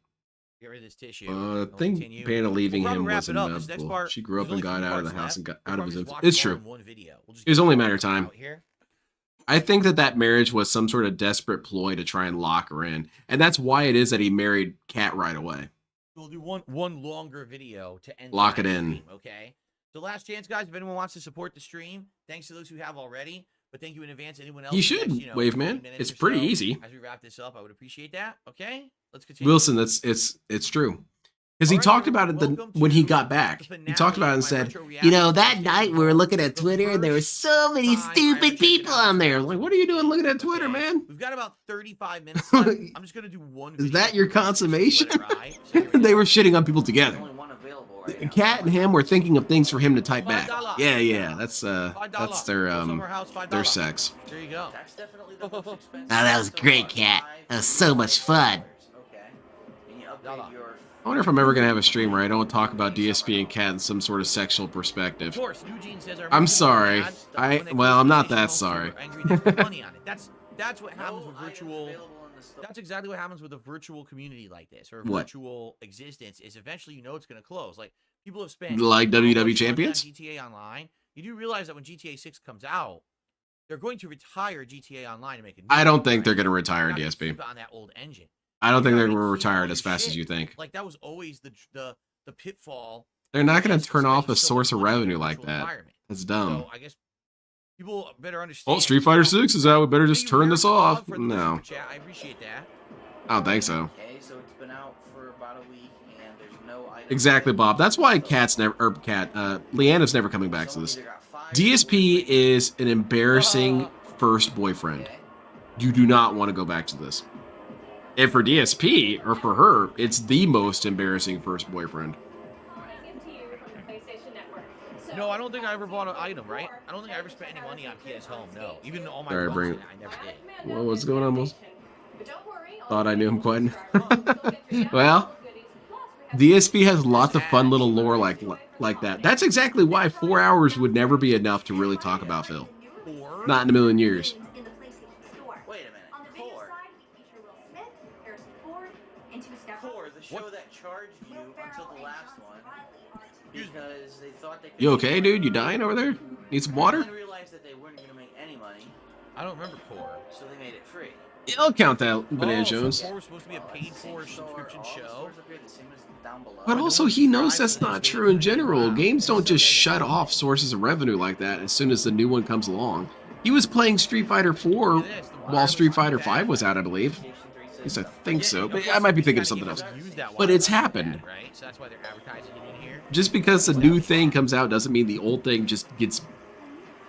Get rid of this tissue. I think Panda leaving him was inevitable. She grew up and got out of the house and got out of his influence. It's true. It was only a matter of time. I think that marriage was some sort of desperate ploy to try and lock her in. And that's why it is that he married Kat right away. We'll do one longer video to end. Lock it in. Stream, okay? So last chance, guys. If anyone wants to support the stream, thanks to those who have already. But thank you in advance. Anyone else? You should, Wave Man. It's pretty easy. As we wrap this up, I would appreciate that. Okay? Let's continue. Wilson, it's true. Because he talked about it when he got back. He talked about it and said, you know, that night we were looking at Twitter and there were so many stupid people on there. Like, what are you doing looking at Twitter, man? We've got about 35 minutes left. I'm just going to do one video. Is that your consummation? They were shitting on people together. Kat and him were thinking of things for him to type back. Yeah, that's their sex. There you go. That's definitely the most expensive. Oh, that was great, Kat. That was so much fun. Okay. Can you upgrade your... I wonder if I'm ever going to have a stream where I don't talk about DSP and Kat in some sort of sexual perspective. Of course, Eugene says I'm sorry. Well, I'm not that sorry. That's what happens with virtual. That's exactly what happens with a virtual community like this, or a What? virtual existence. Is eventually you know it's going to close. Like people have spent Like WWE money on champions? GTA Online. You do realize that when GTA 6 comes out, they're going to retire GTA Online to make it. I don't think they're going to retire DSP. On that old engine. I don't think they're going to retire it as fast as you think. Like that was always the the pitfall. They're not going is to turn off a spending so source much of money on revenue a like virtual that. environment. That's dumb. So I guess people better understand. Oh, Street Fighter 6 is out. We better just Thank you, turn this Eric off. Bob, for the No, super chat. I appreciate that. I don't think so. Okay, so it's been out for about a week, and there's no items. Exactly, Bob. That's why Leanna's never coming back to this. DSP is an embarrassing first boyfriend. You do not want to go back to this. And for DSP, or for her, it's the most embarrassing first boyfriend. No, I don't think I ever bought an item, right? I don't think I ever spent any money on PS Home, no. Even all my All right, runs bring in it. it, I never did. Well, what's going on, Moles? Thought I knew him quite. Well, DSP has lots of fun little lore like that. That's exactly why 4 hours would never be enough to really talk about Phil. Not in a million years. Wait a minute. Core, the show that charged you until the last one because they thought they could. You okay, dude? You dying over there? Need some water? They realized that they weren't going to make any money, I don't remember Core. so they made it free. Yeah, I'll count that, Banana So Jones. Core was supposed to be a paid-for subscription show. But also, he knows that's not true in general. Games don't just shut off sources of revenue like that as soon as the new one comes along. He was playing Street Fighter 4 while Street Fighter 5 was out, I believe. At least I think so. But I might be thinking of something else. But it's happened. Right? So that's why they're advertising it in here. Just because the new thing comes out doesn't mean the old thing just gets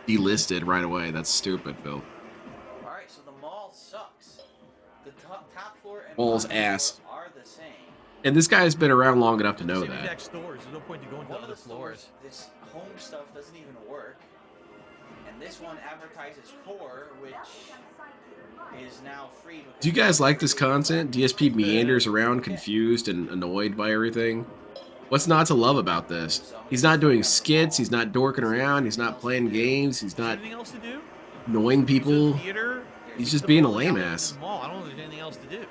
delisted right away. That's stupid, Phil. Alright, so the mall sucks. The top floor and Mall's bottom ass. floor are the same. And this guy's been around long enough to know Same that. exact stores. There's no point to going to One of other the stores, floors. this home stuff doesn't even work. And this one advertises Core, which is now free. Do you guys like this content? DSP meanders around confused and annoyed by everything. What's not to love about this? He's not doing skits, he's not dorking around, he's not playing games, he's not Anything else to do? annoying people. Theater? He's just being a lame ass. Mall. I don't know if there's anything else to do.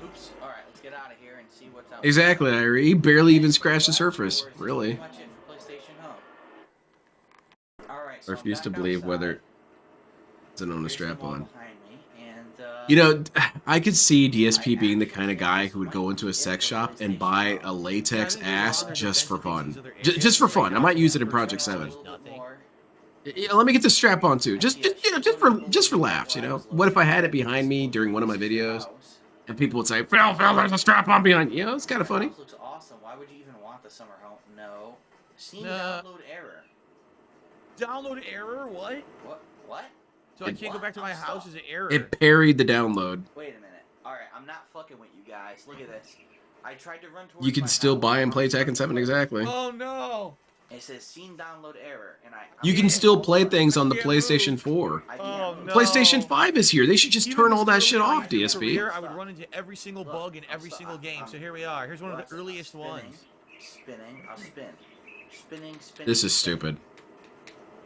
Oops. Alright, let's get out of here and see what's out. Exactly, Irie. He barely even scratched the surface, really. Pretty much it for PlayStation Home. Alright, I so refuse to back believe outside. whether it's an on a Here's the strap wall on. behind me, and, You know, I could see DSP being the kind of guy who would go into a sex shop and buy a latex ass just for fun. Just for fun. I might use it in Project 7. Yeah, let me get the strap on too. Just for laughs, you know. What if I had it behind me during one of my videos and people would say, Phil, there's a strap on behind you. You know, it's kind of funny. This looks awesome. Why would you even want the summer home? No. Steam Nah. download error. Download error? What? What? So I can't go back to my house as an error. It parried the download. Wait a minute. Alright, I'm not fucking with you guys. Look at this. I tried to run towards You can my still house. buy and play Tekken 7, exactly. Oh no! It says scene download error, and You can still play things on the PlayStation 4. Oh no! PlayStation 5 is here. They should just turn all that shit off, DSP. Career, I would run into every single bug in every single game. So here we are. Here's one of the earliest ones. Spinning. I'll spin. Spinning. This is stupid.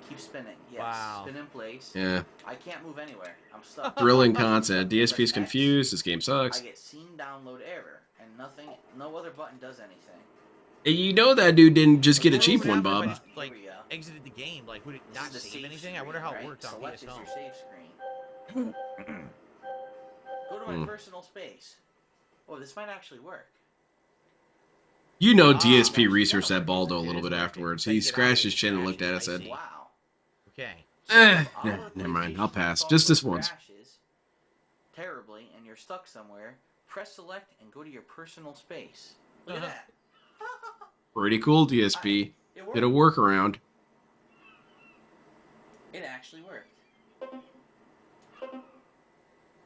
Keep spinning. Yes. Wow. Spin in place. Yeah. I can't move anywhere. I'm stuck. Thrilling content. DSP's confused. This game I sucks. get scene download error, and nothing. No other button does anything. And you know that dude didn't just get a cheap one, What Bob. if I just, like, exited the game? Like, would it not This is the save save anything? I wonder how it screen, worked right? on Select PS is Home. your save screen. Go to my personal space. Oh, this might actually work. You know DSP researched that Baldo a little bit afterwards. He scratched his chin and looked at us and said, Wow. Okay. never mind. I'll pass. Just this once. Crashes terribly, and you're stuck somewhere. Press select and go to your personal space. Look at that. Pretty cool, DSP. Did a workaround. It actually worked.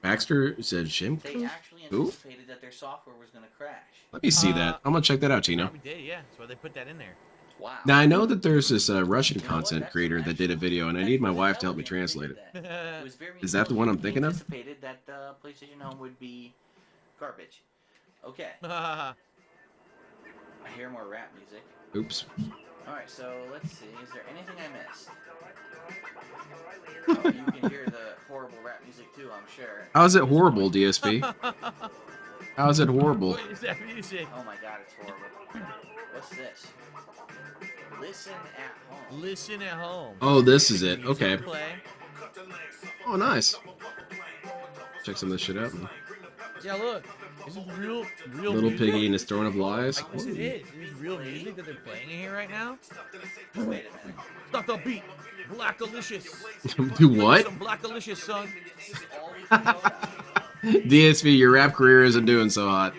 Baxter said Shim. They actually Who? anticipated that their software was going to crash. Let me see that. I'm gonna check that out, Tino. We did, yeah. That's why they put that in there. Wow. Now I know that there's this Russian content creator that did a video, and I need my wife to help me translate it. It was very Is that the one I'm intelligent. thinking They of? anticipated that PlayStation Home would be garbage. Okay. I hear more rap music. Oops. Alright, so let's see. Is there anything I missed? Oh, you can hear the horrible rap music too, I'm sure. How is it horrible, DSP? How is it horrible? What is that music? Oh my god, it's horrible. What's this? Listen at home. Listen at home. Oh, this is it. Okay. Play. Oh, nice. Check some of this shit out. Yeah, look. Is it real Little music? Piggy and his Throne of Lies. Yes, it is. Is real music that they're playing in here right now? Stop the beat. Blackalicious. Do what? Some Blackalicious, son. DSP, your rap career isn't doing so hot.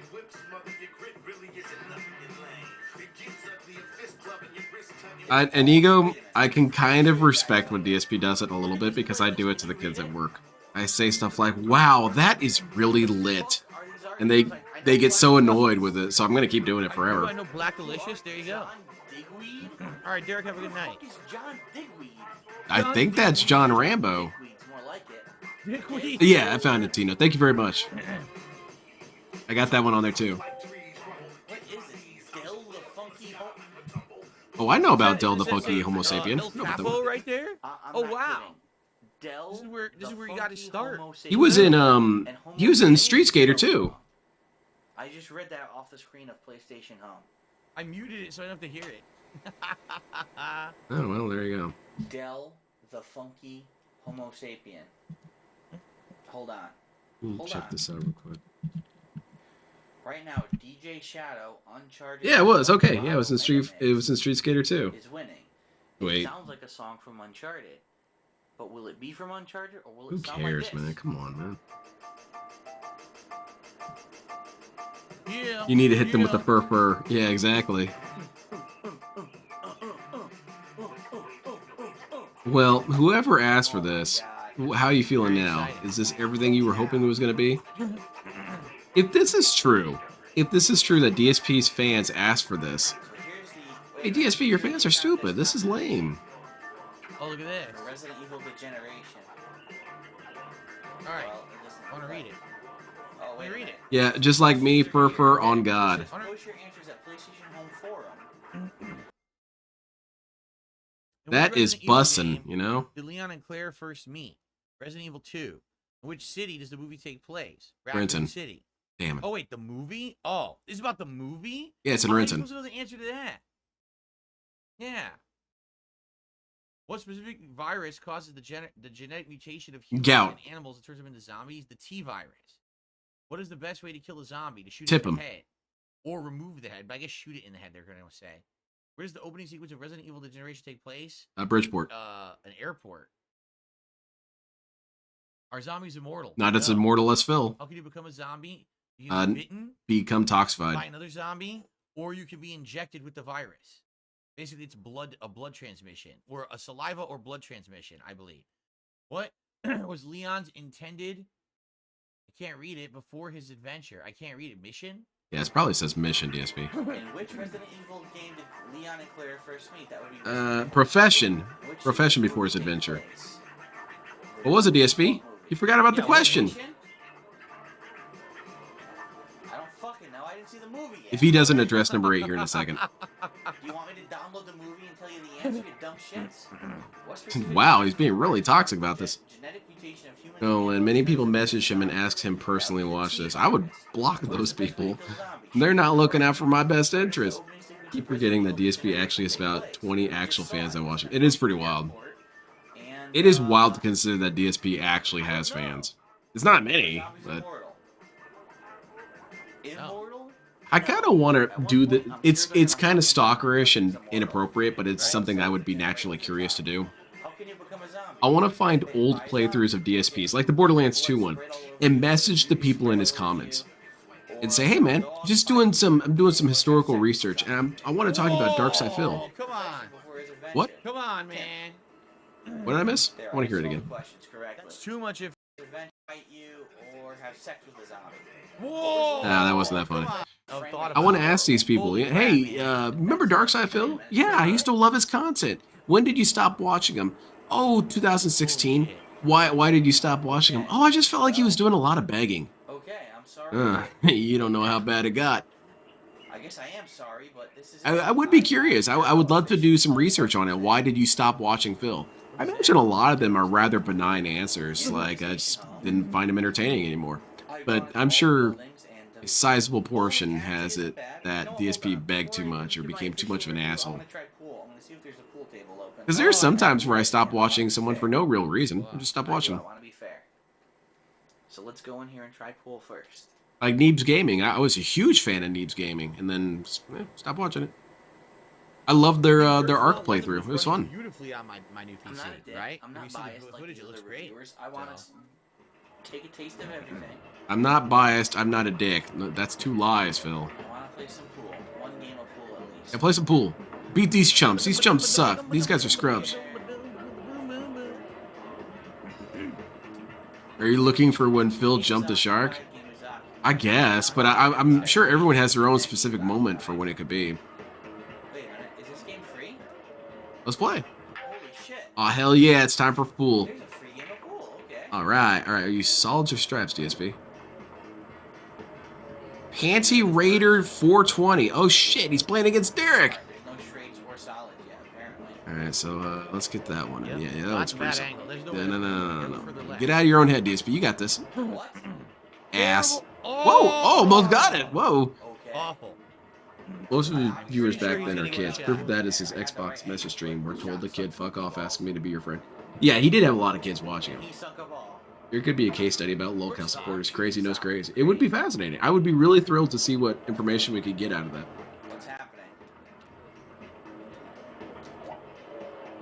An ego, I can kind of respect when DSP does it a little bit because I do it to the kids at work. I say stuff like, "Wow, that is really lit," and they get so annoyed with it. So I'm gonna keep doing it I forever. know Blackalicious. There you go. All right, Derek, have a good night. I think that's John Rambo. Dickweed. Yeah, I found it, Tino. Thank you very much. I got that one on there too. Oh, I know about Del the Funky Homo Sapien. El Know about that Capo one. right there. Oh wow. This is where you got to start. He was in Street Skater too. I just read that off the screen of PlayStation Home. I muted it so I don't have to hear it. Oh well, there you go. Del the Funky Homo Sapien. Hold on. Let me Hold check on. this out real quick. Right now, DJ Shadow, Uncharted. Yeah, it was okay. Yeah, it was in Street Skater too. Is winning. Wait. It sounds like a song from Uncharted, but will it be from Uncharted or will it Who sound cares, like this? man? Come on, man. Yeah. You need to hit them with the fur. Yeah, exactly. Well, whoever asked for this, how are you feeling now? Is this everything you were hoping it was going to be? If this is true that DSP's fans asked for this, hey DSP, your fans are stupid. This is lame. Oh, look at this. Resident Evil Degeneration. All right. Well, it doesn't I want to read it. Oh, Let me read it. Yeah, just like me, fur on God. Post your answers at PlayStation Home Forum. In That which is Resident Evil bussin', game you know? Did Leon and Claire first meet? Resident Evil 2. In which city does the movie take place? Renton. City. Damn it. Oh wait, the movie? Oh, this is about the movie? Yeah, it's in How am I Renton. supposed to know the answer to that? Yeah. What specific virus causes the genetic mutation of humans Gout. and animals that turns them into zombies? The T virus. What is the best way to kill a zombie? To shoot Tip it in him. the head. Or remove the head. But I guess shoot it in the head, they're going to say. Where does the opening sequence of Resident Evil Degeneration take place? Bridgeport. An airport. Are zombies immortal? Not as No. immortal as Phil. How can you become a zombie? You can be bitten Become by toxified. another zombie, or you can be injected with the virus. Basically, it's a blood transmission, or a saliva or blood transmission, I believe. What was Leon's intended? I can't read it. Before his adventure, I can't read it. Mission? Yeah, it probably says mission, DSP. In which Resident Evil game did Leon and Claire first meet? That would be Profession. Profession before his adventure. What was it, DSP? You forgot about the question. I don't fucking know. I didn't see the movie yet. If he doesn't address number 8 here in a second. Do you want me to download the movie and tell you the answer, you dumb shits? What specific Wow, he's being really toxic about this. genetic mutation of human Oh, and many people message him and ask him personally to watch this. I would block those people. They're not looking out for my best interest. Keep forgetting that DSP actually has about 20 actual fans that watch it. It is pretty wild. It is wild to consider that DSP actually has fans. It's not many, but Immortal? I kind of want to do the. It's kind of stalkerish and inappropriate, but it's something I would be naturally curious to do. How can you become a zombie? I want to find old playthroughs of DSPs, like the Borderlands 2 one, and message the people in his comments and say, "Hey man, I'm doing some historical research, and I want to talk about Darkside Phil." Oh, come on. What? Come on, man. What did I miss? I want to hear it again. Questions correctly. That's too much if. Revenge fight you or have sex with a zombie. Whoa! Nah, that wasn't that funny. Thought I want to about ask these people, hey, remember Darkside Phil? Yeah, I used to love his content. When did you stop watching him? Oh, 2016. Why did you stop watching him? Oh, I just felt like he was doing a lot of begging. Okay, I'm sorry. You don't know how bad it got. I guess I am sorry, but this is. I would be curious. I would love to do some research on it. Why did you stop watching Phil? I imagine a lot of them are rather benign answers, like I just didn't find him entertaining anymore. But I'm sure a sizable portion has it that DSP begged too much or became too much of an asshole. Because there's some times where I stop watching someone for no real reason. I just stop watching. I want to be fair. So let's go in here and try pool first. Like Neebs Gaming. I was a huge fan of Neebs Gaming, and then stopped watching it. I loved their Arc playthrough. It was fun. Beautifully on my new PC, right? I'm not biased like the other reviewers. I want to take a taste of everything. I'm not biased. I'm not a dick. No, that's two lies, Phil. I want to play some pool. One game of pool at least. Yeah, play some pool. Beat these chumps. These chumps suck. These guys are scrubs. Are you looking for when Phil jumped the shark? I guess, but I'm sure everyone has their own specific moment for when it could be. Wait a minute, is this game free? Let's play. Holy shit. Oh, hell yeah, it's time for pool. There's a free game of pool, okay. Alright. Are you solids or straps, DSP? Panty Raider 420. Oh shit, he's playing against Derek. There's no straights or solids yet, apparently. Alright, so let's get that one. Yep. Yeah, that one's pretty bad solid. angle. No. Get out of your own head, DSP. You got this. What? Ass. Whoa! Oh, almost got it. Whoa. Okay. Awful. Most of the viewers back then are kids. Proof of that is his Xbox message stream. We're told the kid, fuck off, asking me to be your friend. Yeah, he did have a lot of kids watching him. He sunk a ball. There could be a case study about locale supporters. Crazy knows crazy. It would be fascinating. I would be really thrilled to see what information we could get out of that. What's happening?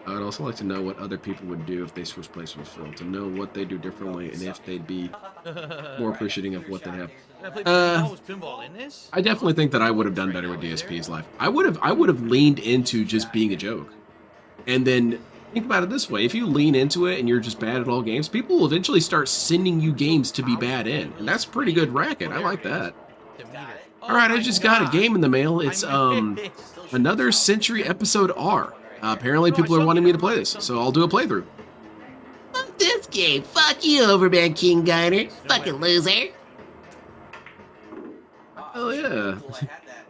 I would also like to know what other people would do if they switched places with Phil. To know what they do differently and if they'd be more appreciating of what they have. Pinball in this? I definitely think that I would have done better with DSP's life. I would have leaned into just being a joke. And then think about it this way. If you lean into it and you're just bad at all games, people will eventually start sending you games to be bad in. And that's a pretty good racket. I like that. Alright, I just got a game in the mail. It's another Century Episode R. Apparently people are wanting me to play this, so I'll do a playthrough. Fuck this game. Fuck you, Overman King Guiner. Fucking loser. Oh yeah. I had that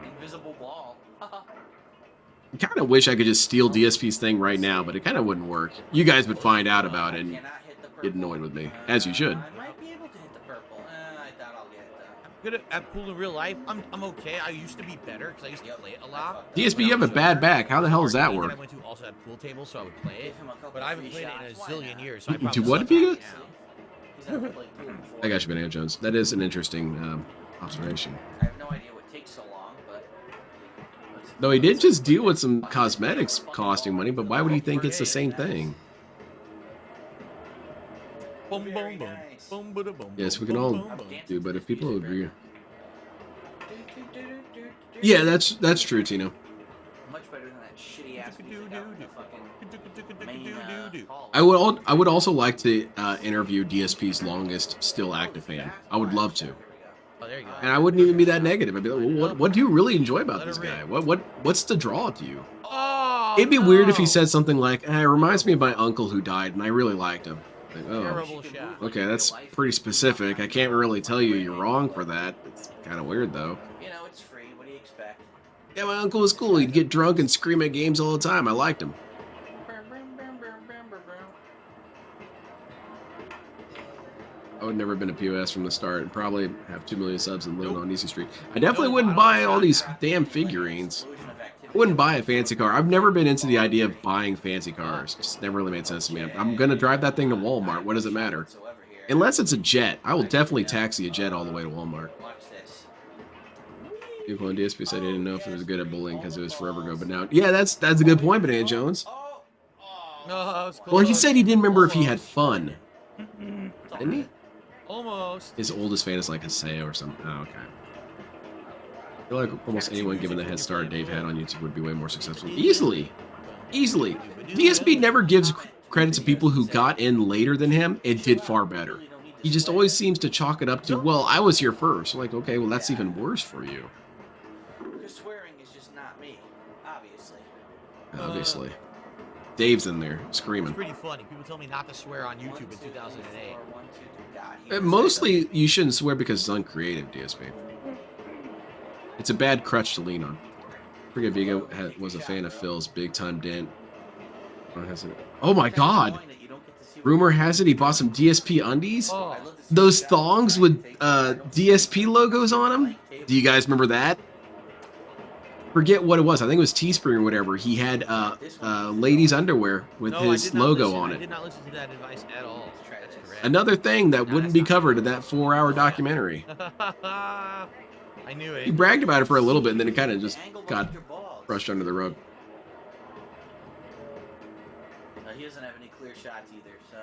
invisible ball. I kind of wish I could just steal DSP's thing right now, but it kind of wouldn't work. You guys would find out about it and get annoyed with me, as you should. I might be able to hit the purple. I doubt I'll get it though. Good at pool in real life. I'm okay. I used to be better because I used to play it a lot. DSP, you have a bad back. How the hell does that work? I went to also had pool tables, so I would play it. But I haven't played it in a zillion years. So I To probably what suck if you? at it now. I got you, Banana Jones. That is an interesting observation. I have no idea what takes so long, but No, he did just deal with some cosmetics costing money, but why would he think it's the same thing? Boom, boom, boom. Boom, boom, boom. Yes, we can all do, but if people agree. Yeah, that's true, Tino. much better than that shitty ass music out in the fucking main hall. I would also like to interview DSP's longest still active fan. I would love to. Oh, there you go. And I wouldn't even be that negative. I'd be like, well, what do you really enjoy about this guy? What's the draw to you? Oh, It'd be weird if he said something like, it reminds me of my uncle who died, and I really liked him. Like, oh, terrible shot. okay, that's pretty specific. I can't really tell you you're wrong for that. It's kind of weird, though. You know, it's free. What do you expect? Yeah, my uncle was cool. He'd get drunk and scream at games all the time. I liked him. I would never have been a POS from the start and probably have 2 million subs and live on Easy Street. I definitely wouldn't buy all these damn figurines. I wouldn't buy a fancy car. I've never been into the idea of buying fancy cars. It just never really made sense to me. I'm going to drive that thing to Walmart. What does it matter? Unless it's a jet. I will definitely taxi a jet all the way to Walmart. People on DSP said he didn't know if it was good at bullying because it was forever ago, but now... Yeah, that's a good point, Banana Jones. Well, he said he didn't remember if he had fun. Didn't he? Almost. His oldest fan is like Haseo or something. Oh, okay. I feel like almost anyone given the head start Dave had on YouTube would be way more successful. Easily. Easily. DSP never gives credit to people who got in later than him and did far better. He just always seems to chalk it up to, well, I was here first. Like, okay, well, that's even worse for you. Because swearing is just not me, obviously. Obviously. Dave's in there screaming. It's pretty funny. People tell me not to swear on YouTube in 2008. Mostly, you shouldn't swear because it's uncreative, DSP. It's a bad crutch to lean on. I forget Vigo was a fan of Phil's Big Time Dent. Oh my god! Rumor has it he bought some DSP undies? Those thongs with DSP logos on them? Do you guys remember that? forget what it was. I think it was Teespring or whatever. He had ladies' underwear with his logo on I it. did not listen to that advice at all. That's correct. Another thing that wouldn't be covered in that 4-hour documentary. I knew it. He bragged about it for a little bit, and then it kind of just got brushed under the rug. He doesn't have any clear shots either, so.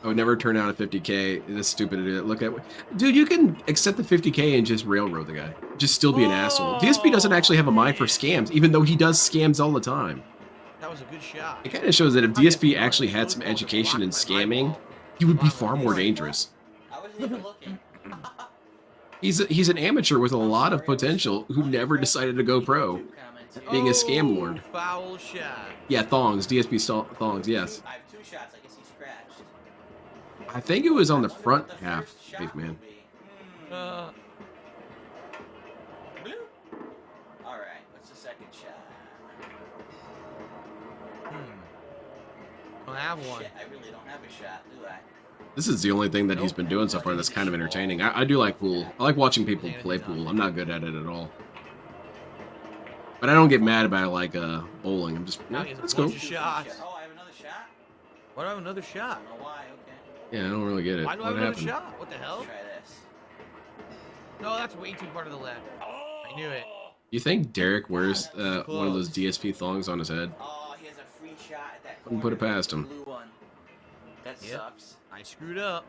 I would never turn out a 50K. It's stupid to do it. Look at, dude, you can accept the 50K and just railroad the guy. Just still be an asshole. DSP doesn't actually have a mind for scams, even though he does scams all the time. That was a good shot. It kind of shows that if DSP actually had some education in scamming, he would be far more dangerous. I wasn't even looking. He's an amateur with a lot of potential who never decided to go pro, being a scam lord. Foul shot. Yeah, thongs, DSP thongs, yes. I have 2 shots. I guess he scratched. I think it was on the front half, Dave, man. All right. What's the second shot? I don't have one. Shit, I really don't have a shot, do I? This is the only thing that he's been doing so far that's kind of entertaining. I do like pool. I like watching people play pool. I'm not good at it at all. But I don't get mad about it like bowling. I'm just, that's cool. Shots. Oh, I have another shot? Why do I have another shot? I don't know why, okay. Yeah, I don't really get it. Why do I What have happened? another shot? What the hell? Let's try this. No, that's way too far to the left. I knew it. You think Derek wears one of those DSP thongs on his head? Oh, he has a free shot at that Wouldn't put it past him. blue one. That sucks. I screwed up.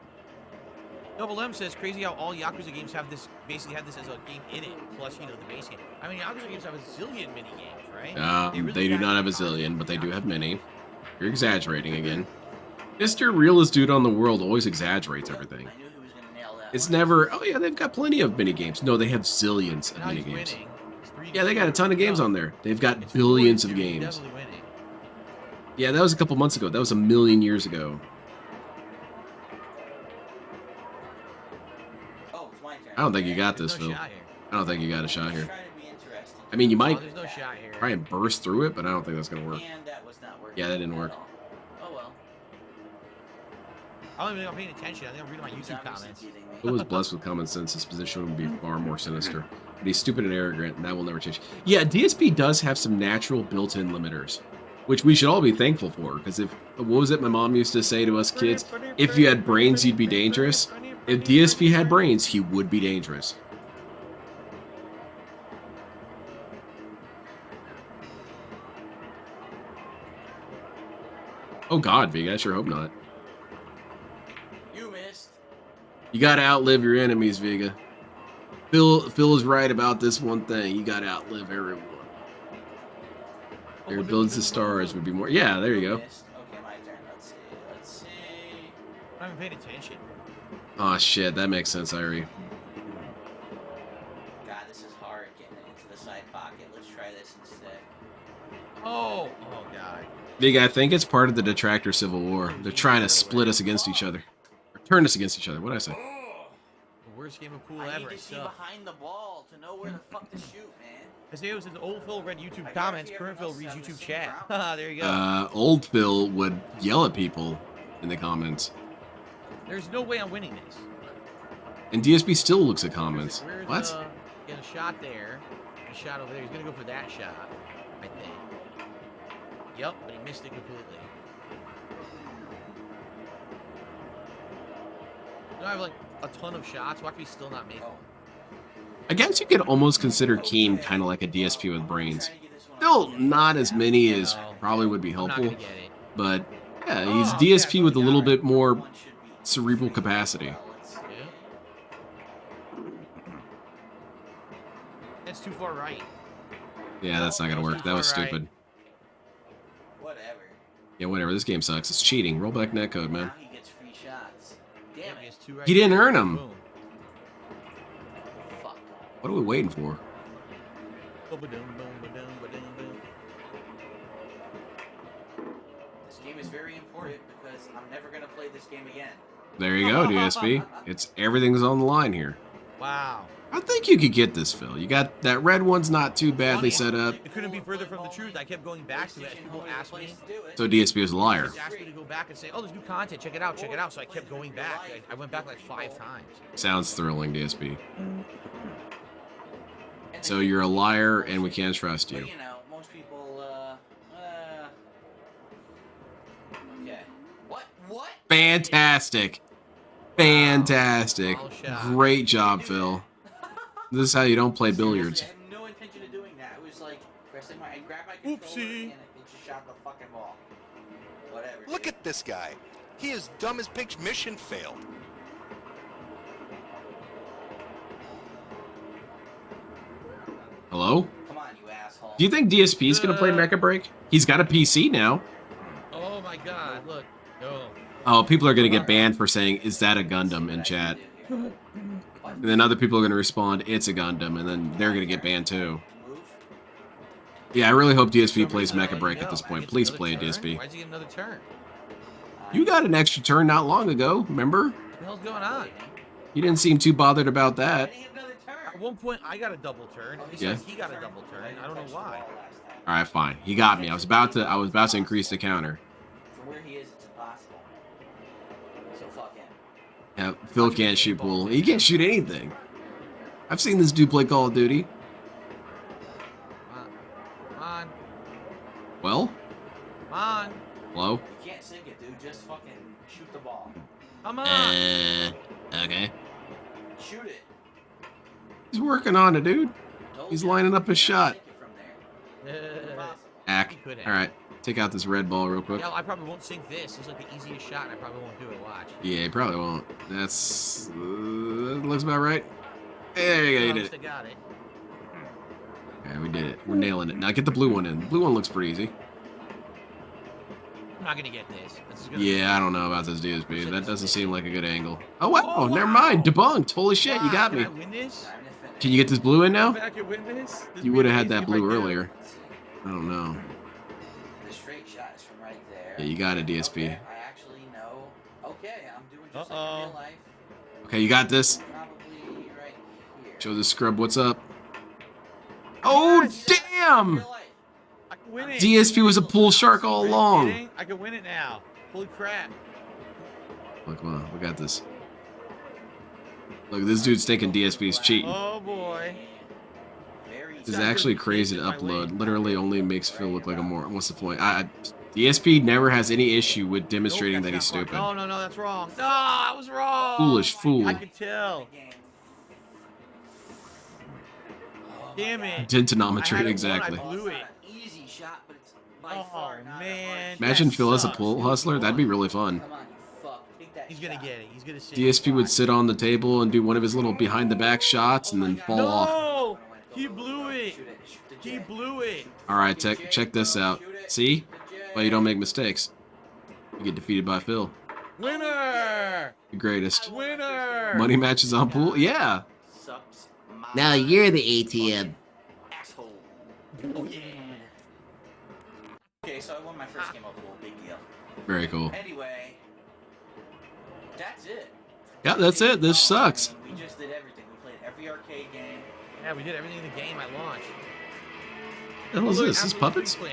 Double M says crazy how all Yakuza games have this, basically have this as a game in it, plus, you know, the base game. I mean, Yakuza games have a zillion mini games, right? They do not have a zillion, but they do have many. You're exaggerating again. Mr. Realest dude on the world always exaggerates everything. I knew he was gonna nail that. It's never, oh yeah, they've got plenty of mini games. No, they have zillions of mini games. Yeah, they got a ton of games on there. They've got billions of games. Yeah, that was a couple months ago. That was a million years ago. Oh, it's my turn. I don't think you got this, Phil. I don't think you got a shot here. I mean, you might There's no shot here. try and burst through it, but I don't think that's gonna work. And that was not working. Yeah, that didn't work. Oh well. I don't even think I'm paying attention. I think I'm reading my YouTube comments. Who was blessed with common sense, his position would be far more sinister. But he's stupid and arrogant, and that will never change. Yeah, DSP does have some natural built-in limiters, which we should all be thankful for. Because what was it my mom used to say to us kids? If you had brains, you'd be dangerous. If DSP had brains, he would be dangerous. Oh God, Vega, I sure hope not. You missed. You gotta outlive your enemies, Vega. Phil is right about this one thing. You gotta outlive everyone. There builds the stars would be more. Yeah, there you go. Okay, my turn. Let's see. I'm not even paying attention. Oh shit, that makes sense, Irie. God, this is hard getting it into the side pocket. Let's try this instead. Oh God. Vega, I think it's part of the detractor civil war. They're trying to split us against each other. Or turn us against each other. What'd I say? The worst game of pool I ever. need to see behind the ball to know where the fuck to shoot, man. Isaiah says old Phil read YouTube comments. Current Phil reads YouTube chat. There you go. Old Phil would yell at people in the comments. There's no way I'm winning this. And DSP still looks at comments. Where's What? Get a shot there. A shot over there. He's gonna go for that shot, I think. Yep, but he missed it completely. I have like a ton of shots. Why can we still not make one? I guess you could almost consider Keem kind of like a DSP with brains. Still not as many as probably would be helpful. But yeah, he's DSP with a little bit more cerebral capacity. That's too far right. Yeah, that's not gonna work. That was stupid. Whatever. Yeah, whatever. This game sucks. It's cheating. Roll back netcode, man. Now he gets free shots. Damn it. He didn't earn them. Fuck. What are we waiting for? This game is very important because I'm never gonna play this game again. There you go, DSP. Everything's on the line here. Wow. I think you could get this, Phil. You got that red one's not too badly set up. It couldn't be further from the truth. I kept going back to it as people asked me. So DSP was a liar. They asked me to go back and say, oh, there's new content. Check it out. Check it out. So I kept going back. I went back like 5 times. Sounds thrilling, DSP. So you're a liar and we can't trust you. But, you know, most people, okay. What? Fantastic. Fantastic. Great job, Phil. This is how you don't play billiards. I had no intention of doing that. It was like, I grabbed my controller and it just shot the fucking ball. Whatever. Look at this guy. He is dumb as pigs. Mission failed. Hello? Come on, you asshole. Do you think DSP is going to play Mecha Break? He's got a PC now. Oh my god, look. No. Oh, people are going to get banned for saying, is that a Gundam in chat? And then other people are going to respond, it's a Gundam, and then they're going to get banned too. Yeah, I really hope DSP plays Mecha Break at this point. Please play DSP. Why'd you get another turn? You got an extra turn not long ago, remember? What the hell's going on? You didn't seem too bothered about that. At one point, I got a double turn. He Yeah. says he got a double turn. I don't know why. All right, fine. He got me. I was about to increase the counter. For where he is, it's impossible. So fuck him. Yeah, Phil can't shoot pool. He can't shoot anything. I've seen this dude play Call of Duty. Come on. Well? Come on. Hello? You can't sink it, dude. Just fucking shoot the ball. Come on. Okay. Shoot it. He's working on it, dude. He's lining up his shot. Ack. All right, take out this red ball real quick. Yeah, I probably won't sink this. It's like the easiest shot, and I probably won't do it. Watch. Yeah, he probably won't. That's that looks about right. There you go, you did it. Got it. Yeah, we did it. We're nailing it. Now get the blue one in. The blue one looks pretty easy. I'm not gonna get this. Yeah, I don't know about this DSP. That doesn't seem like a good angle. Oh, wow. Oh, never mind. Debunked. Holy shit, you got me. Can I win this? Can you get this blue in now? I can win this? You would have had that blue earlier. I don't know. The straight shot is from right there. Yeah, you got it, DSP. Okay, I actually know. Okay, I'm doing just like in real life. Okay, you got this. Probably right here. Show the scrub what's up. Oh, damn! I can win it. DSP was a pool shark all along. Kidding? I can win it now. Holy crap. Look, come on. We got this. Look, this dude's thinking DSP's cheating. Oh, boy. This is actually crazy to upload. Literally only makes Phil look like a moron. What's the point? DSP never has any issue with demonstrating that he's stupid. No, that's wrong. No, I was wrong. Foolish fool. I could tell. Damn it. Dentinometry, exactly. I blew it. Easy shot, but it's by far not man. Imagine Phil as a pool hustler. That'd be really fun. He's gonna get it. He's gonna sit. DSP would sit on the table and do one of his little behind the back shots and then fall off. No! He blew it. He blew it. All right, check this out. See? Well, you don't make mistakes. You get defeated by Phil. Winner! The greatest. Winner! Money matches on pool? Yeah. Now you're the ATM. Asshole. Oh yeah. Okay, so I won my first game of pool. Big deal. Very cool. Anyway, that's it. Yeah, that's it. This sucks. We just did everything. We played every arcade game. Yeah, we did everything in the game I launched. What the hell is this? This is puppets? We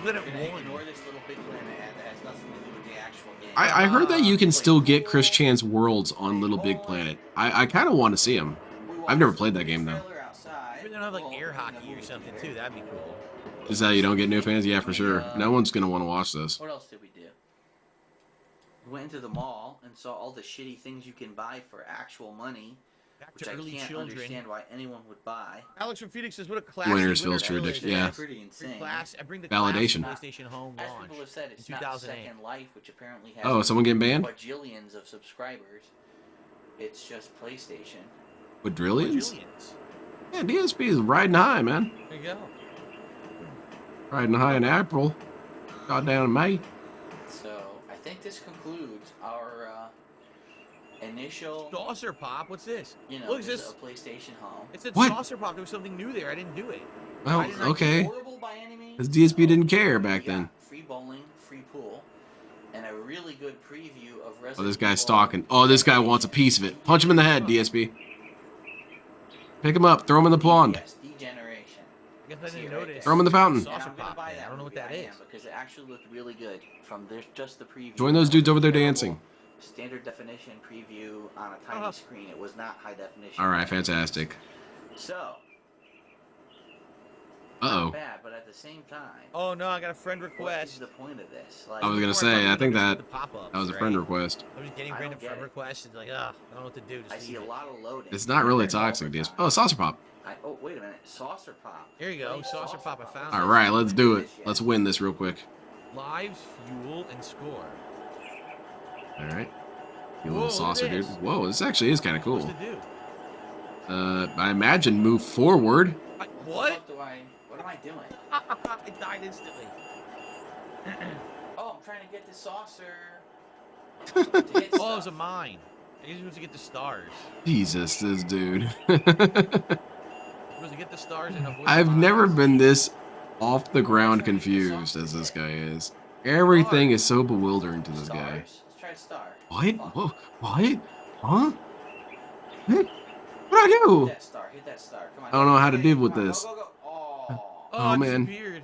played it one. Ignore this little big planet ad that has nothing to do with the actual game. I heard that you can still get Chris Chan's worlds on Little Big Planet. I kind of want to see him. I've never played that game, though. We don't have like air hockey or something, too. That'd be cool. Is that you don't get new fans? Yeah, for sure. No one's going to want to watch this. What else did we do? We went into the mall and saw all the shitty things you can buy for actual money, which I can't understand why anyone would buy. Alex from Phoenix says, what a classic Winners feels true. Yeah. Pretty insane. I bring the Validation. PlayStation Home As launch people have said, it's in not 2008. Second Life, which apparently has Oh, someone getting banned? bajillions of subscribers. It's just PlayStation. Quadrillions? Yeah, DSP is riding high, man. There you go. Riding high in April. Got down in May. So, I think this concludes our initial... Saucer Pop? What's this? You know, Look, is this this is a PlayStation Home. It said What? Saucer Pop. There was something new there. I didn't do it. Well, okay. Horrible by any means. Because DSP didn't care back then. Free bowling, free pool, and a really good preview of Resident Oh, this guy's Evil. stalking. Oh, this guy wants a piece of it. Punch him in the head, DSP. Pick him up. Throw him in the pond. Yes, degeneration. I guess I didn't notice. Throw him in the fountain. And I'm Saucer gonna Pop. buy Man. that. I don't know what that is. Because it actually looked really good from just the preview. Join those dudes over there dancing. Standard definition preview on a tiny screen. It was not high definition. All right, fantastic. So, Uh-oh. not bad, but at the same time, Oh no, I got a friend what is request. the point of this? I was gonna say, I think that was a friend right? request. I was getting I random don't get friend it. requests and like, I don't know what to do. Just I see leave a it. lot of loading. It's not really and toxic, overtime. DSP. Oh, saucer pop. Oh, wait a minute. Saucer pop. Here you go, Play saucer pop. I found All it. right, let's do it. Let's win this real quick. Lives, fuel, and score. All right. You Whoa, little look saucer, at dude. this. Whoa, this actually is kind of cool. What's to do? I imagine move forward. What? What am I doing? I died instantly. Oh, I'm trying to get the saucer. Oh, it was a mine. I guess you're supposed to get the stars. Jesus, this dude. You're supposed to get the stars and avoid I've the never mines. been this off the ground confused as this guy is. Everything is so bewildering to this guy. Let's try star. What? Whoa, what? Huh? What do I do? Hit that star. Hit that star. Come on. I don't know how to deal with Come on, this. Go, go, go. Oh, it man. disappeared.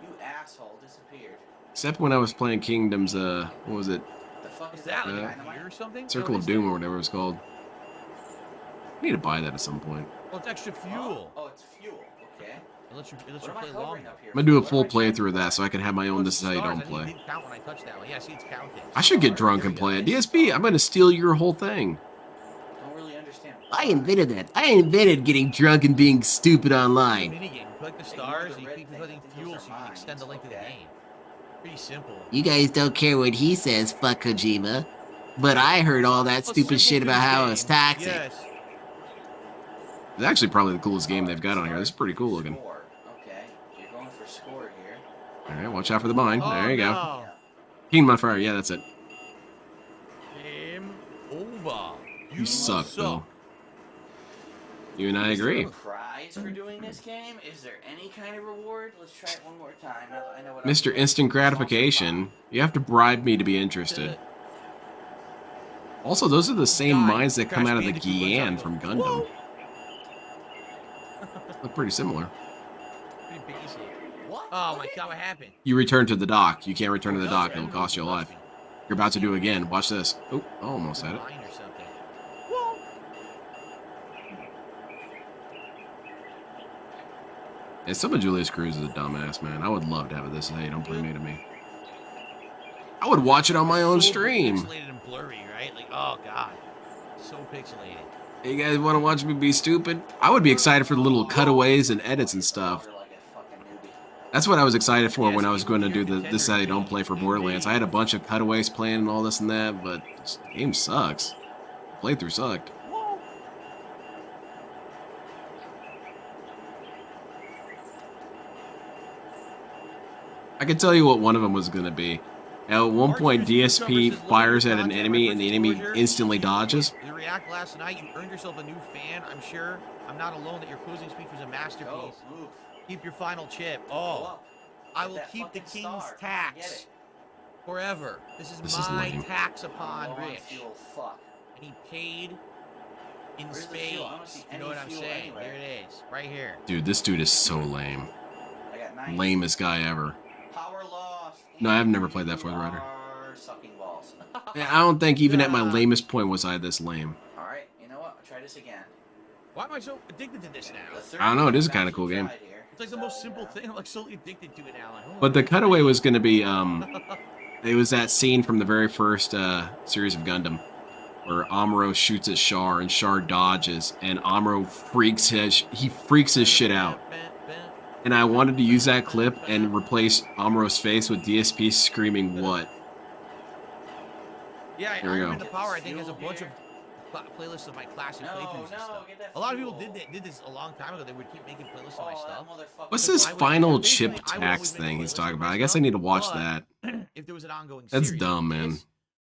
You asshole. Disappeared. Except when I was playing Kingdoms, what was it? The fuck Is is that that? like Dynamite? a beer or something? Circle of Doom or whatever it was called. I need to buy that at some point. Well, it's extra fuel. Oh, it's fuel. Okay. It lets you What play am I longer. covering up here? I'm gonna do a What full am I trying to playthrough of that so I can have my own This Is How You Don't It Play. didn't count when I touched that one. Yeah, see, it's counting. I should get drunk and play it. DSP, I'm gonna steal your whole thing. Don't really understand. I invented that. I invented getting drunk and being stupid online. Minigame. You collect the stars and you keep collecting fuel so you can extend the length of the game. Pretty simple. You guys don't care what he says, fuck Kojima. But I heard all that stupid shit about how it's toxic. Yes. It's actually probably the coolest game they've got on here. This is pretty cool looking. Score. Okay. You're going for score here. Alright, watch out for the mine. Oh, There you go. no. Kingdom on Fire, yeah, that's it. Game over. You suck, Bill. You and I Is there agree. a prize for doing this game? Is there any kind of reward? Let's try it one more time. I know what Mr. Instant Gratification, you have to bribe me to be interested. Also, those are the same mines that come out of the Guian from Gundam. Look pretty similar. Pretty basic. What? Oh my god, what happened? You return to the dock. You can't return to the dock. It'll cost you a life. You're about to do it again. Watch this. Oh, almost had it. Mine or something. Hey, some of Julius Cruz is a dumbass, man. I would love to have this. Hey, don't play me to me. I would watch it on my own So stream. pixelated and blurry, right? Like, oh god, so pixelated. Hey, you guys want to watch me be stupid? I would be excited for the little cutaways and edits and stuff. That's what I was excited for when I was going to do this Saturday Don't Play for Borderlands. I had a bunch of cutaways playing and all this and that, but this game sucks. Playthrough sucked. I can tell you what one of them was going to be. At one point, DSP fires at an enemy and the enemy instantly dodges. The react last night, you earned yourself a new fan, I'm sure. I'm not alone that your closing speech was a masterpiece. Keep your final chip. Oh, I will keep the king's tax forever. This is my lame. tax upon Rich. And he paid in spades. You know what I'm saying? Here it is, right here. Dude, this dude is so lame. I got 9. Lamest guy ever. Power lost. No, I've never played that for the writer. Sucking balls. I don't think even at my lamest point was I this lame. Alright, you know what? I'll try this again. Why am I so addicted to this now? I don't know, it is a kind of cool game. It's like the most simple thing. I'm like so addicted to it now. Like, oh But the cutaway was going to be, it was that scene from the very first series of Gundam where Amuro shoots at Char and Char dodges and Amuro freaks his shit out. And I wanted to use that clip and replace Amuro's face with DSP screaming what? Yeah, Here we I go. the Power, I think, has a bunch of playlists of my classic playthroughs and stuff. A lot of people did this a long time ago. They would keep making playlists of my stuff. What's this final chip tax thing he's talking about? I guess I need to watch that. If there was an ongoing That's series, dumb, man.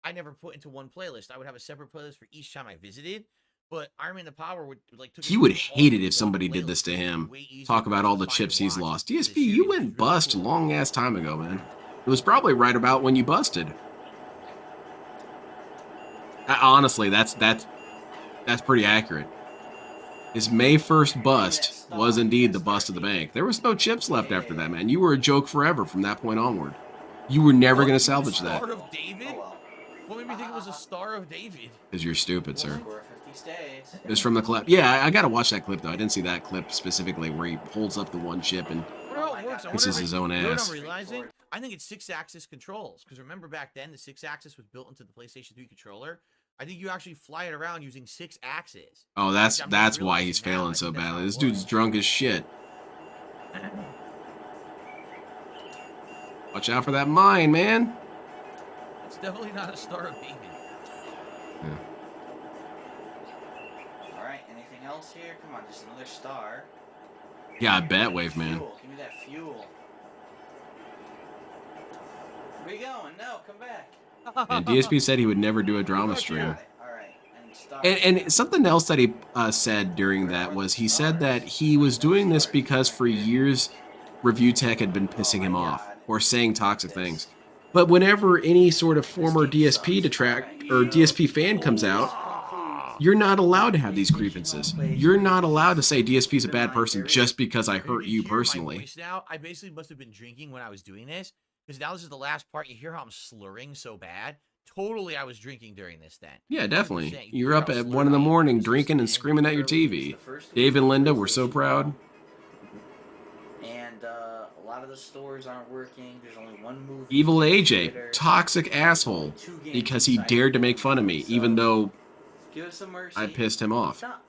I never put into one playlist. I would have a separate playlist for each time I visited. But Iron Man the Power would like He would hate it if somebody did this to him. Talk about all the chips he's lost. DSP, you went bust a long ass time ago, man. It was probably right about when you busted. Honestly, that's pretty accurate. His May 1st bust was indeed the bust of the bank. There was no chips left after that, man. You were a joke forever from that point onward. You were never going to salvage that. Star of David? What made me think it was a Star of David? Because you're stupid, sir. 50 stays. It was from the clip. Yeah, I got to watch that clip, though. I didn't see that clip specifically where he holds up the one chip and works. This is his own You know what ass. I'm realizing? I think it's 6-axis controls. Because remember back then, the 6-axis was built into the PlayStation 3 controller. I think you actually fly it around using 6 axes. Oh, that's why he's failing so badly. This dude's drunk as shit. Watch out for that mine, man. It's definitely not a Star of David. Yeah. Alright, anything else here? Come on, just another star. Yeah, I bet, Wave Man. Fuel. Give me that fuel. Where you going? No, come back. And DSP said he would never do a drama stream. Alright, and star. And something else that he said during that was he said that he was doing this because for years review tech had been pissing him off or saying toxic things. But whenever any sort of former DSP detract or DSP fan comes out, you're not allowed to have these grievances. You're not allowed to say DSP's a bad person just because I hurt you personally. Now, I basically must have been drinking when I was doing this. Because now this is the last part. You hear how I'm slurring so bad? Totally, I was drinking during this then. Yeah, definitely. You're up at 1 in the morning drinking and screaming at your TV. Dave and Linda were so proud. And a lot of the stores aren't working. There's only one movie. Evil AJ, toxic asshole, because he dared to make fun of me, even though Give us some mercy. I pissed him off. It's not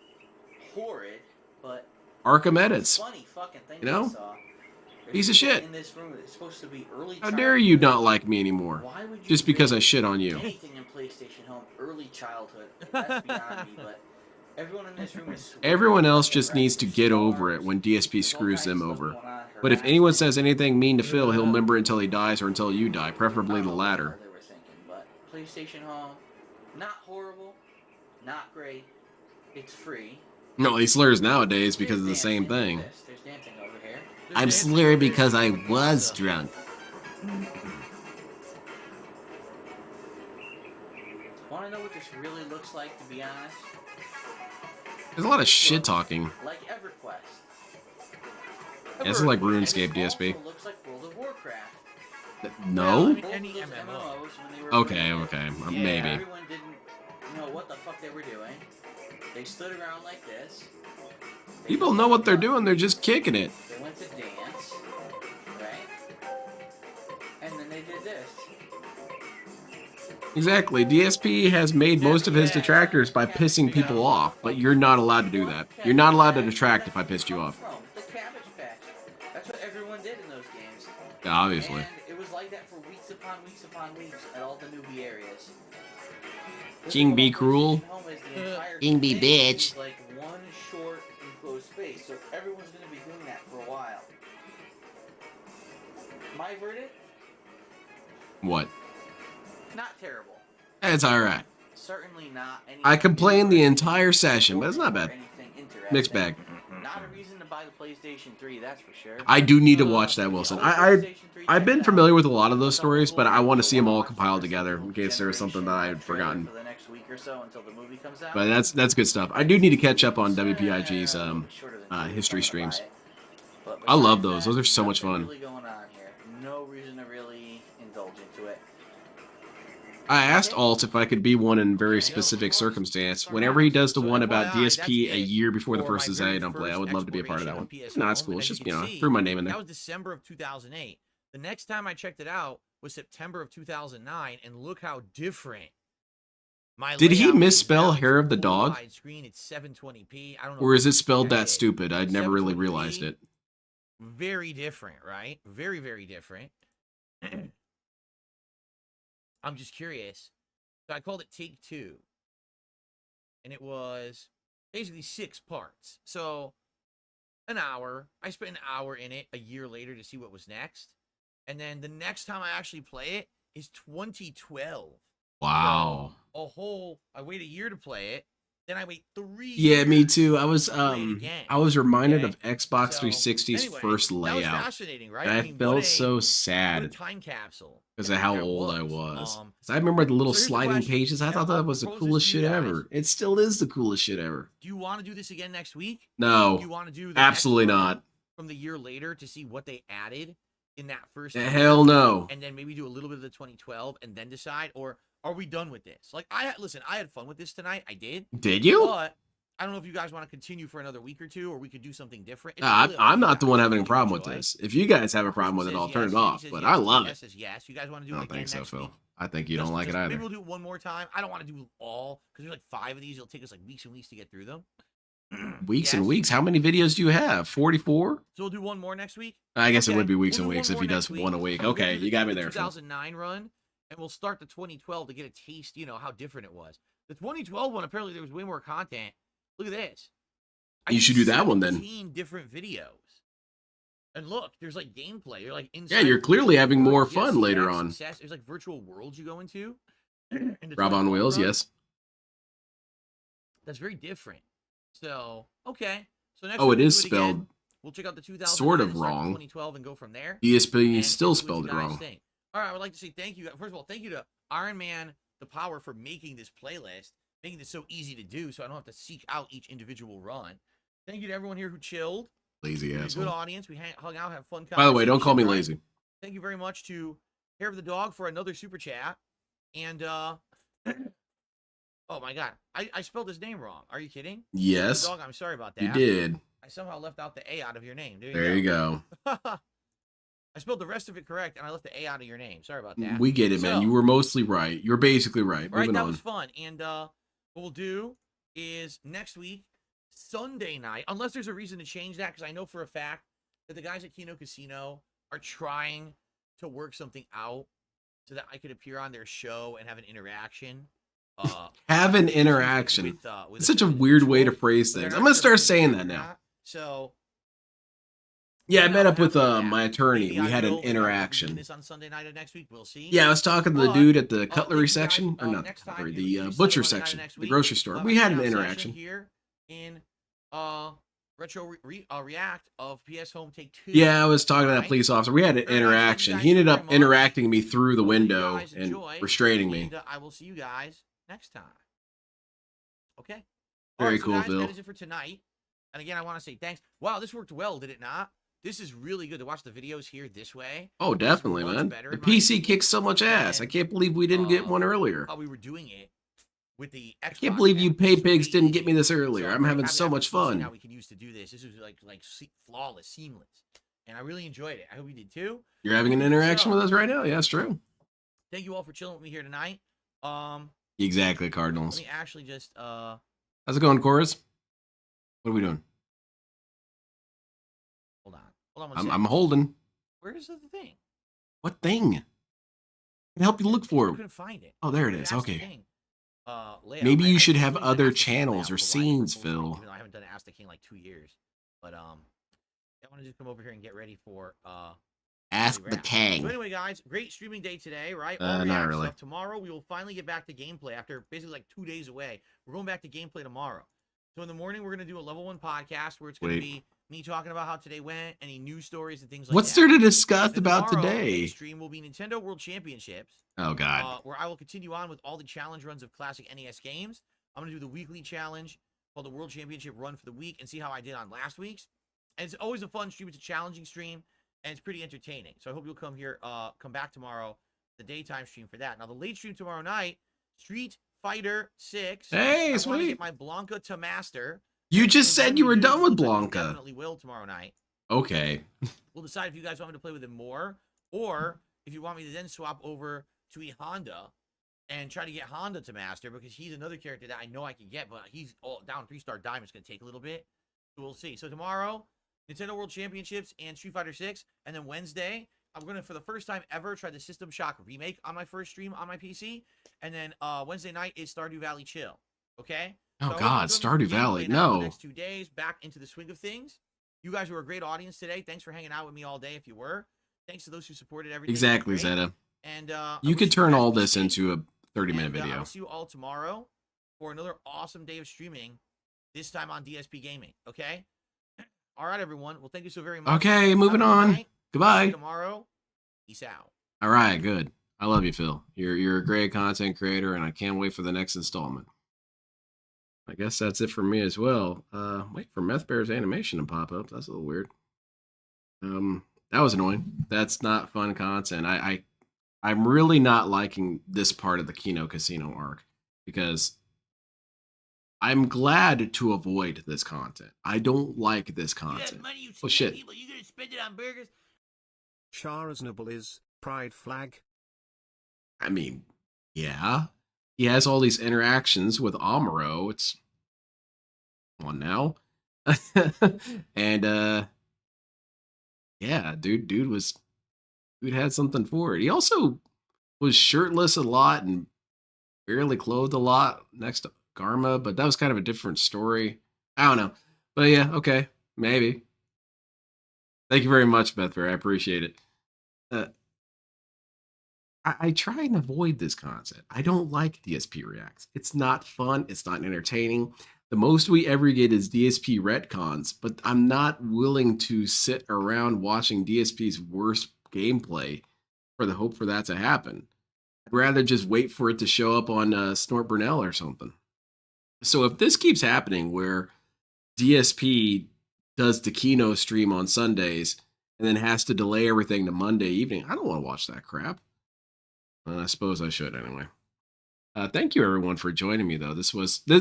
horrid, but Arkham Edits, funny fucking thing you know? I saw. Piece of shit. In this room, it's supposed to be early How dare you not like me anymore? Why would you Just because I shit on you. anything in PlayStation Home early childhood? That's beyond me, but everyone in this room is Everyone else just needs to get over it when DSP screws them over. But if anyone says anything mean to Phil, he'll remember until he dies or until you die, preferably the latter. they were thinking, but PlayStation Home, not horrible, not great. It's free. No, he slurs nowadays because of the same thing. There's dancing over here. I'm slurring because I was drunk. Want to know what this really looks like, to be honest? There's a lot of shit talking. Like EverQuest. Yeah, this is like RuneScape DSP. It looks like World of Warcraft. No? Any MMO. Okay, maybe. Everyone didn't know what the fuck they were doing. They stood around like this. People know what they're doing, they're just kicking it. They went to dance, right? And then they did this. Exactly. DSP has made most of his detractors by pissing people off, but you're not allowed to do that. You're not allowed to detract if I pissed you off. The Cabbage Patch. That's what everyone did in those games. Yeah, obviously. And it was like that for weeks upon weeks upon weeks at all the newbie areas. King be cruel. King be bitch. Like one short enclosed space, so everyone's going to be doing that for a while. My verdict? What? Not terrible. It's alright. Certainly not anything. I complained the entire session, but it's not bad. Mixed bag. Not a reason to buy the PlayStation 3, that's for sure. I do need to watch that, Wilson. I've been familiar with a lot of those stories, but I want to see them all compiled together in case there was something that I had forgotten. For the next week or so until the movie comes out. But that's good stuff. I do need to catch up on WPIG's history streams. I love those. Those are so much fun. Really going on here. No reason to really indulge into it. I asked Alt if I could be one in very specific circumstance. Whenever he does the one about DSP a year before the first is out, I don't play. I would love to be a part of that one. No, it's cool. It's just, threw my name in there. That was December of 2008. The next time I checked it out was September of 2009, and look how different. Did he misspell Hair of the Dog? Widescreen, it's 720p. I don't know. Or is it spelled that stupid? I'd never really realized it. Very different, right? Very, very different. I'm just curious. So I called it Take Two. And it was basically 6 parts. So an hour. I spent an hour in it a year later to see what was next. And then the next time I actually play it is 2012. Wow. So I wait a year to play it. Then I wait 3 years. Yeah, me too. I was reminded of Xbox 360's first layout. That was fascinating, right? And I felt so sad time capsule because of how old I was. I remember the little sliding pages. I thought that was the coolest shit ever. It still is the coolest shit ever. Do you want to do this again next week? No. Do you want to do the absolutely next not. From the year later to see what they added in that first Hell no. And then maybe do a little bit of the 2012 and then decide, or are we done with this? Like, I had fun with this tonight. I did. Did you? But I don't know if you guys want to continue for another week or two, or we could do something different. I'm not the one having a problem with this. If you guys have a problem with it, I'll turn it off. But I love it. Says yes. You guys want to do I it don't again think so, next Phil. week? I think you don't like it either. Maybe we'll do it one more time. I don't want to do all because there's like 5 of these. It'll take us like weeks and weeks to get through them. Weeks and weeks. How many videos do you have? 44? So we'll do one more next week. I guess it would be weeks We'll and do weeks one if he more does next one a week. Okay, you got me there, Phil. 2009 run, and we'll start the 2012 to get a taste. You know how different it was. The 2012 one, apparently there was way more content. Look at this. You should do that one then. 17 different videos. And look, there's like gameplay. You're like inside. Yeah, you're clearly having more Yes, fun later yes, on. success. There's like virtual worlds you go into. Rob on wheels, yes. That's very different. So, okay. So next Oh, week it we'll is do again. spelled We'll check out the 2000 sort of and start the wrong. 2012 and go from there. DSP And still see what spelled you it guys wrong. think. All right, I would like to say thank you. First of all, thank you to Iron Man, the Power, for making this playlist, making this so easy to do, so I don't have to seek out each individual run. Thank you to everyone here who chilled. Lazy Good asshole. audience. We hung out, have fun. By the way, don't call me conversations, lazy. right? Thank you very much to Hair of the Dog for another super chat. And oh my god, I spelled his name wrong. Are you kidding? Yes. Dog, I'm sorry about that. You did. I somehow left out the A out of your name. There you go. I spelled the rest of it correct, and I left the A out of your name. Sorry about that. We get it, man. So, You were mostly right. You're basically right. right, Moving that on. was fun. And what we'll do is next week, Sunday night, unless there's a reason to change that, because I know for a fact that the guys at Kino Casino are trying to work something out so that I could appear on their show and have an interaction. Have an interaction. It's such a weird way to phrase things. I'm going to start saying that now. So, Yeah, I met up with my attorney. We had an interaction. this on Sunday night of next week. We'll see. Yeah, I was talking to the dude at the cutlery section, or not the cutlery, the butcher section, the grocery store. We had an interaction. Here in Retro React of PS Home Take 2. Yeah, I was talking to that police officer. We had an interaction. He ended up interacting me through the window and restraining me. And, I will see you guys next time. Okay. Very Alright, so cool, guys, Phil. that is it for tonight. And again, I want to say thanks. Wow, this worked well, did it not? This is really good to watch the videos here this way. Oh, definitely, man. The PC kicks so much ass. I can't believe we didn't get one earlier. How we were doing it with the Xbox. I can't believe you pay pigs didn't get me this earlier. I'm having so much fun. Now we can use to do this. This was like flawless, seamless, and I really enjoyed it. I hope you did too. You're having an interaction with us right now? Yeah, that's true. Thank you all for chilling with me here tonight. Exactly, Let Cardinals. me actually just How's it going, Chorus? What are we doing? hold on one second. I'm holding. Where's the thing? What thing? I can help you look for I it. couldn't find it. Oh, there it That's is. the Okay. thing. Layout. Maybe I you should really have didn't other ask the king channels layout or for scenes, why, Phil. even though I haven't done Ask the King in like 2 years. But I want to just come over here and get ready for Ask the King. So anyway, guys, great streaming day today, right? Not React really. stuff. Tomorrow we will finally get back to gameplay after basically like 2 days away. We're going back to gameplay tomorrow. So in the morning we're gonna do a level 1 podcast where it's gonna be me talking about how today went, any news stories and things like What's that. there to discuss And about tomorrow, today? the stream will be Nintendo World Championships. Oh, God. Where I will continue on with all the challenge runs of classic NES games. I'm going to do the weekly challenge called the World Championship run for the week and see how I did on last week's. And it's always a fun stream. It's a challenging stream, and it's pretty entertaining. So I hope you'll come here, come back tomorrow, the daytime stream for that. Now, the late stream tomorrow night, Street Fighter 6. Hey, I want to sweet. get my Blanca to master. You just And said when you we were do, done with I Blanca. definitely will tomorrow night. Okay. We'll decide if you guys want me to play with him more, or if you want me to then swap over to a Honda and try to get Honda to master, because he's another character that I know I can get, but he's all down 3-star diamond. It's going to take a little bit. So we'll see. So tomorrow, Nintendo World Championships and Street Fighter 6, and then Wednesday, I'm going to, for the first time ever, try the System Shock remake on my first stream on my PC, and then Wednesday night is Stardew Valley Chill. Okay? Oh, So I God, hope you enjoy Stardew the Valley. gameplay now for No. the next 2 days, back into the swing of things. You guys were a great audience today. Thanks for hanging out with me all day if you were. Thanks to those who supported everything. Exactly, Great. Zeta. And You could turn all this into a 30-minute video. I'll see you all tomorrow for another awesome day of streaming, this time on DSP Gaming. Okay? All right, everyone. Well, thank you so very much. Okay, moving Have a good on. night. See Goodbye. you tomorrow. Peace out. All right, good. I love you, Phil. You're a great content creator, and I can't wait for the next installment. I guess that's it for me as well. Wait for Meth Bear's animation to pop up. That's a little weird. That was annoying. That's not fun content. I'm really not liking this part of the Kino Casino arc because I'm glad to avoid this content. I don't like this content. Oh shit. People, you gonna spend it on burgers? Char's noble is pride flag. I mean, yeah. He has all these interactions with Amuro. It's on now. And yeah, dude had something for it. He also was shirtless a lot and barely clothed a lot next to Garma, but that was kind of a different story. I don't know. But yeah, okay. Maybe. Thank you very much, Bethfair. I appreciate it. I try and avoid this concept. I don't like DSP Reacts. It's not fun. It's not entertaining. The most we ever get is DSP retcons, but I'm not willing to sit around watching DSP's worst gameplay for the hope for that to happen. I'd rather just wait for it to show up on Snort Burnell or something. So if this keeps happening where DSP does the Kino stream on Sundays and then has to delay everything to Monday evening, I don't want to watch that crap. I suppose I should anyway. Thank you everyone for joining me though.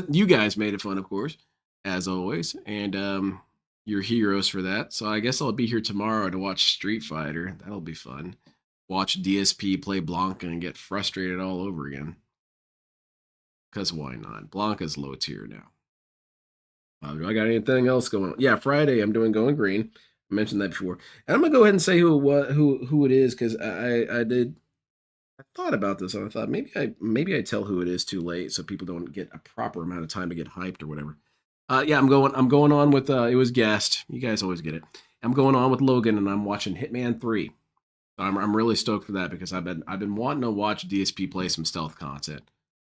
You guys made it fun, of course, as always, and you're heroes for that. So I guess I'll be here tomorrow to watch Street Fighter. That'll be fun. Watch DSP play Blanca and get frustrated all over again. Because why not? Blanca's low tier now. Do I got anything else going on? Yeah, Friday I'm doing Going Green. I mentioned that before. And I'm gonna go ahead and say who it is, because I thought about this and I thought maybe I tell who it is too late so people don't get a proper amount of time to get hyped or whatever. Yeah, I'm going on with it was guest. You guys always get it. I'm going on with Logan and I'm watching Hitman 3. I'm really stoked for that because I've been wanting to watch DSP play some stealth content.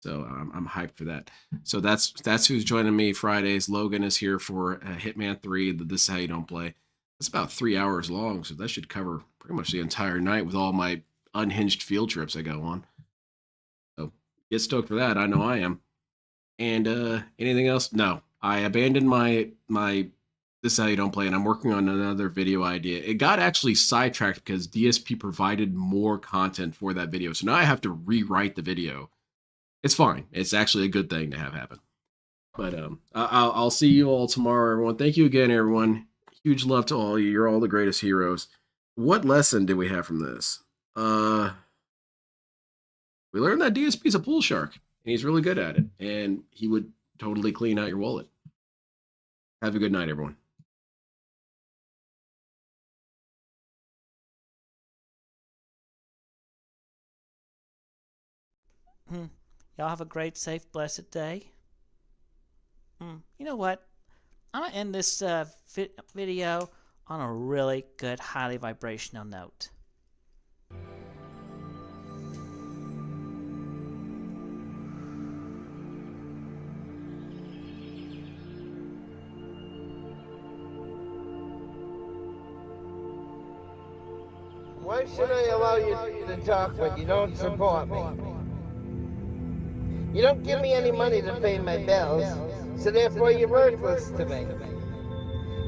So I'm hyped for that. So that's who's joining me Fridays. Logan is here for Hitman 3. This is how you don't play. It's about 3 hours long, so that should cover pretty much the entire night with all my unhinged field trips I go on. So get stoked for that. I know I am. And anything else? No. I abandoned my This is how you don't play, and I'm working on another video idea. It got actually sidetracked because DSP provided more content for that video. So now I have to rewrite the video. It's fine. It's actually a good thing to have happen. But I'll see you all tomorrow, everyone. Thank you again, everyone. Huge love to all of you. You're all the greatest heroes. What lesson did we have from this? We learned that DSP's a pool shark, and he's really good at it. And he would totally clean out your wallet. Have a good night, everyone. Y'all have a great, safe, blessed day. You know what? I'm going to end this video on a really good, highly vibrational note. Why should I allow you to talk when you don't support me? You don't give me any money to pay my bills, so therefore you're worthless to me.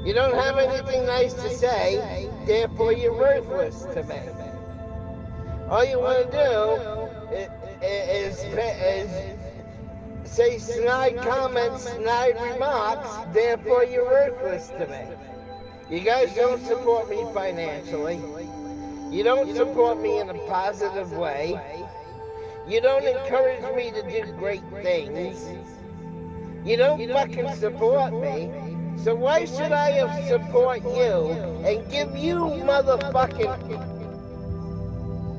You don't have anything nice to say, therefore you're worthless to me. All you want to do is say snide comments, snide remarks, therefore you're worthless to me. You guys don't support me financially. You don't support me in a positive way. You don't encourage me to do great things. You don't fucking support me. So why should I support you and give you motherfucking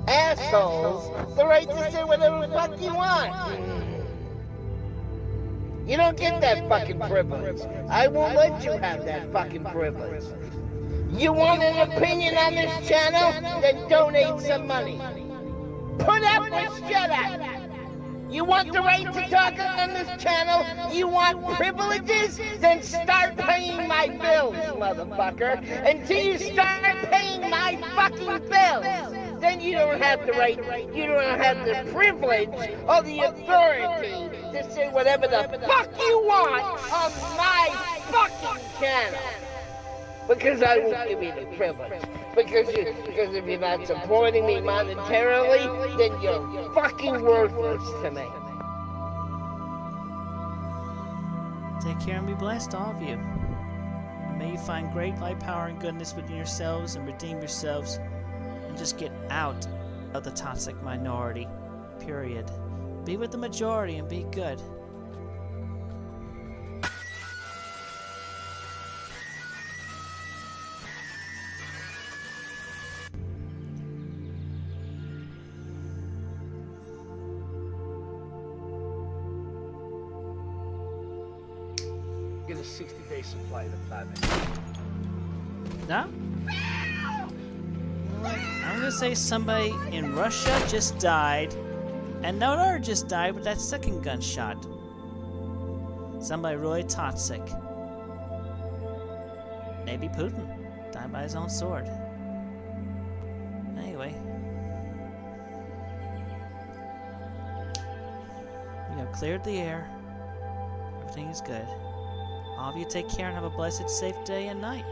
assholes the right to say whatever the fuck you want? You don't get that fucking privilege. I won't let you have that fucking privilege. You want an opinion on this channel? Then donate some money. Put up with shut up. You want the right to talk on this channel? You want privileges? Then start paying my bills, motherfucker. Until you start paying my fucking bills, then you don't have the right, you don't have the privilege or the authority to say whatever the fuck you want on my fucking channel. Because I won't give you the privilege. Because if you're not supporting me monetarily, then you're fucking worthless to me. Take care and be blessed, all of you. And may you find great light, power, and goodness within yourselves and redeem yourselves and just get out of the toxic minority. Period. Be with the majority and be good. Get a 60-day supply of the platinum. No? I'm gonna say somebody in Russia just died, and no one just died with that second gunshot. Somebody really toxic. Maybe Putin died by his own sword. Anyway, we have cleared the air. Everything is good. All of you take care and have a blessed, safe day and night.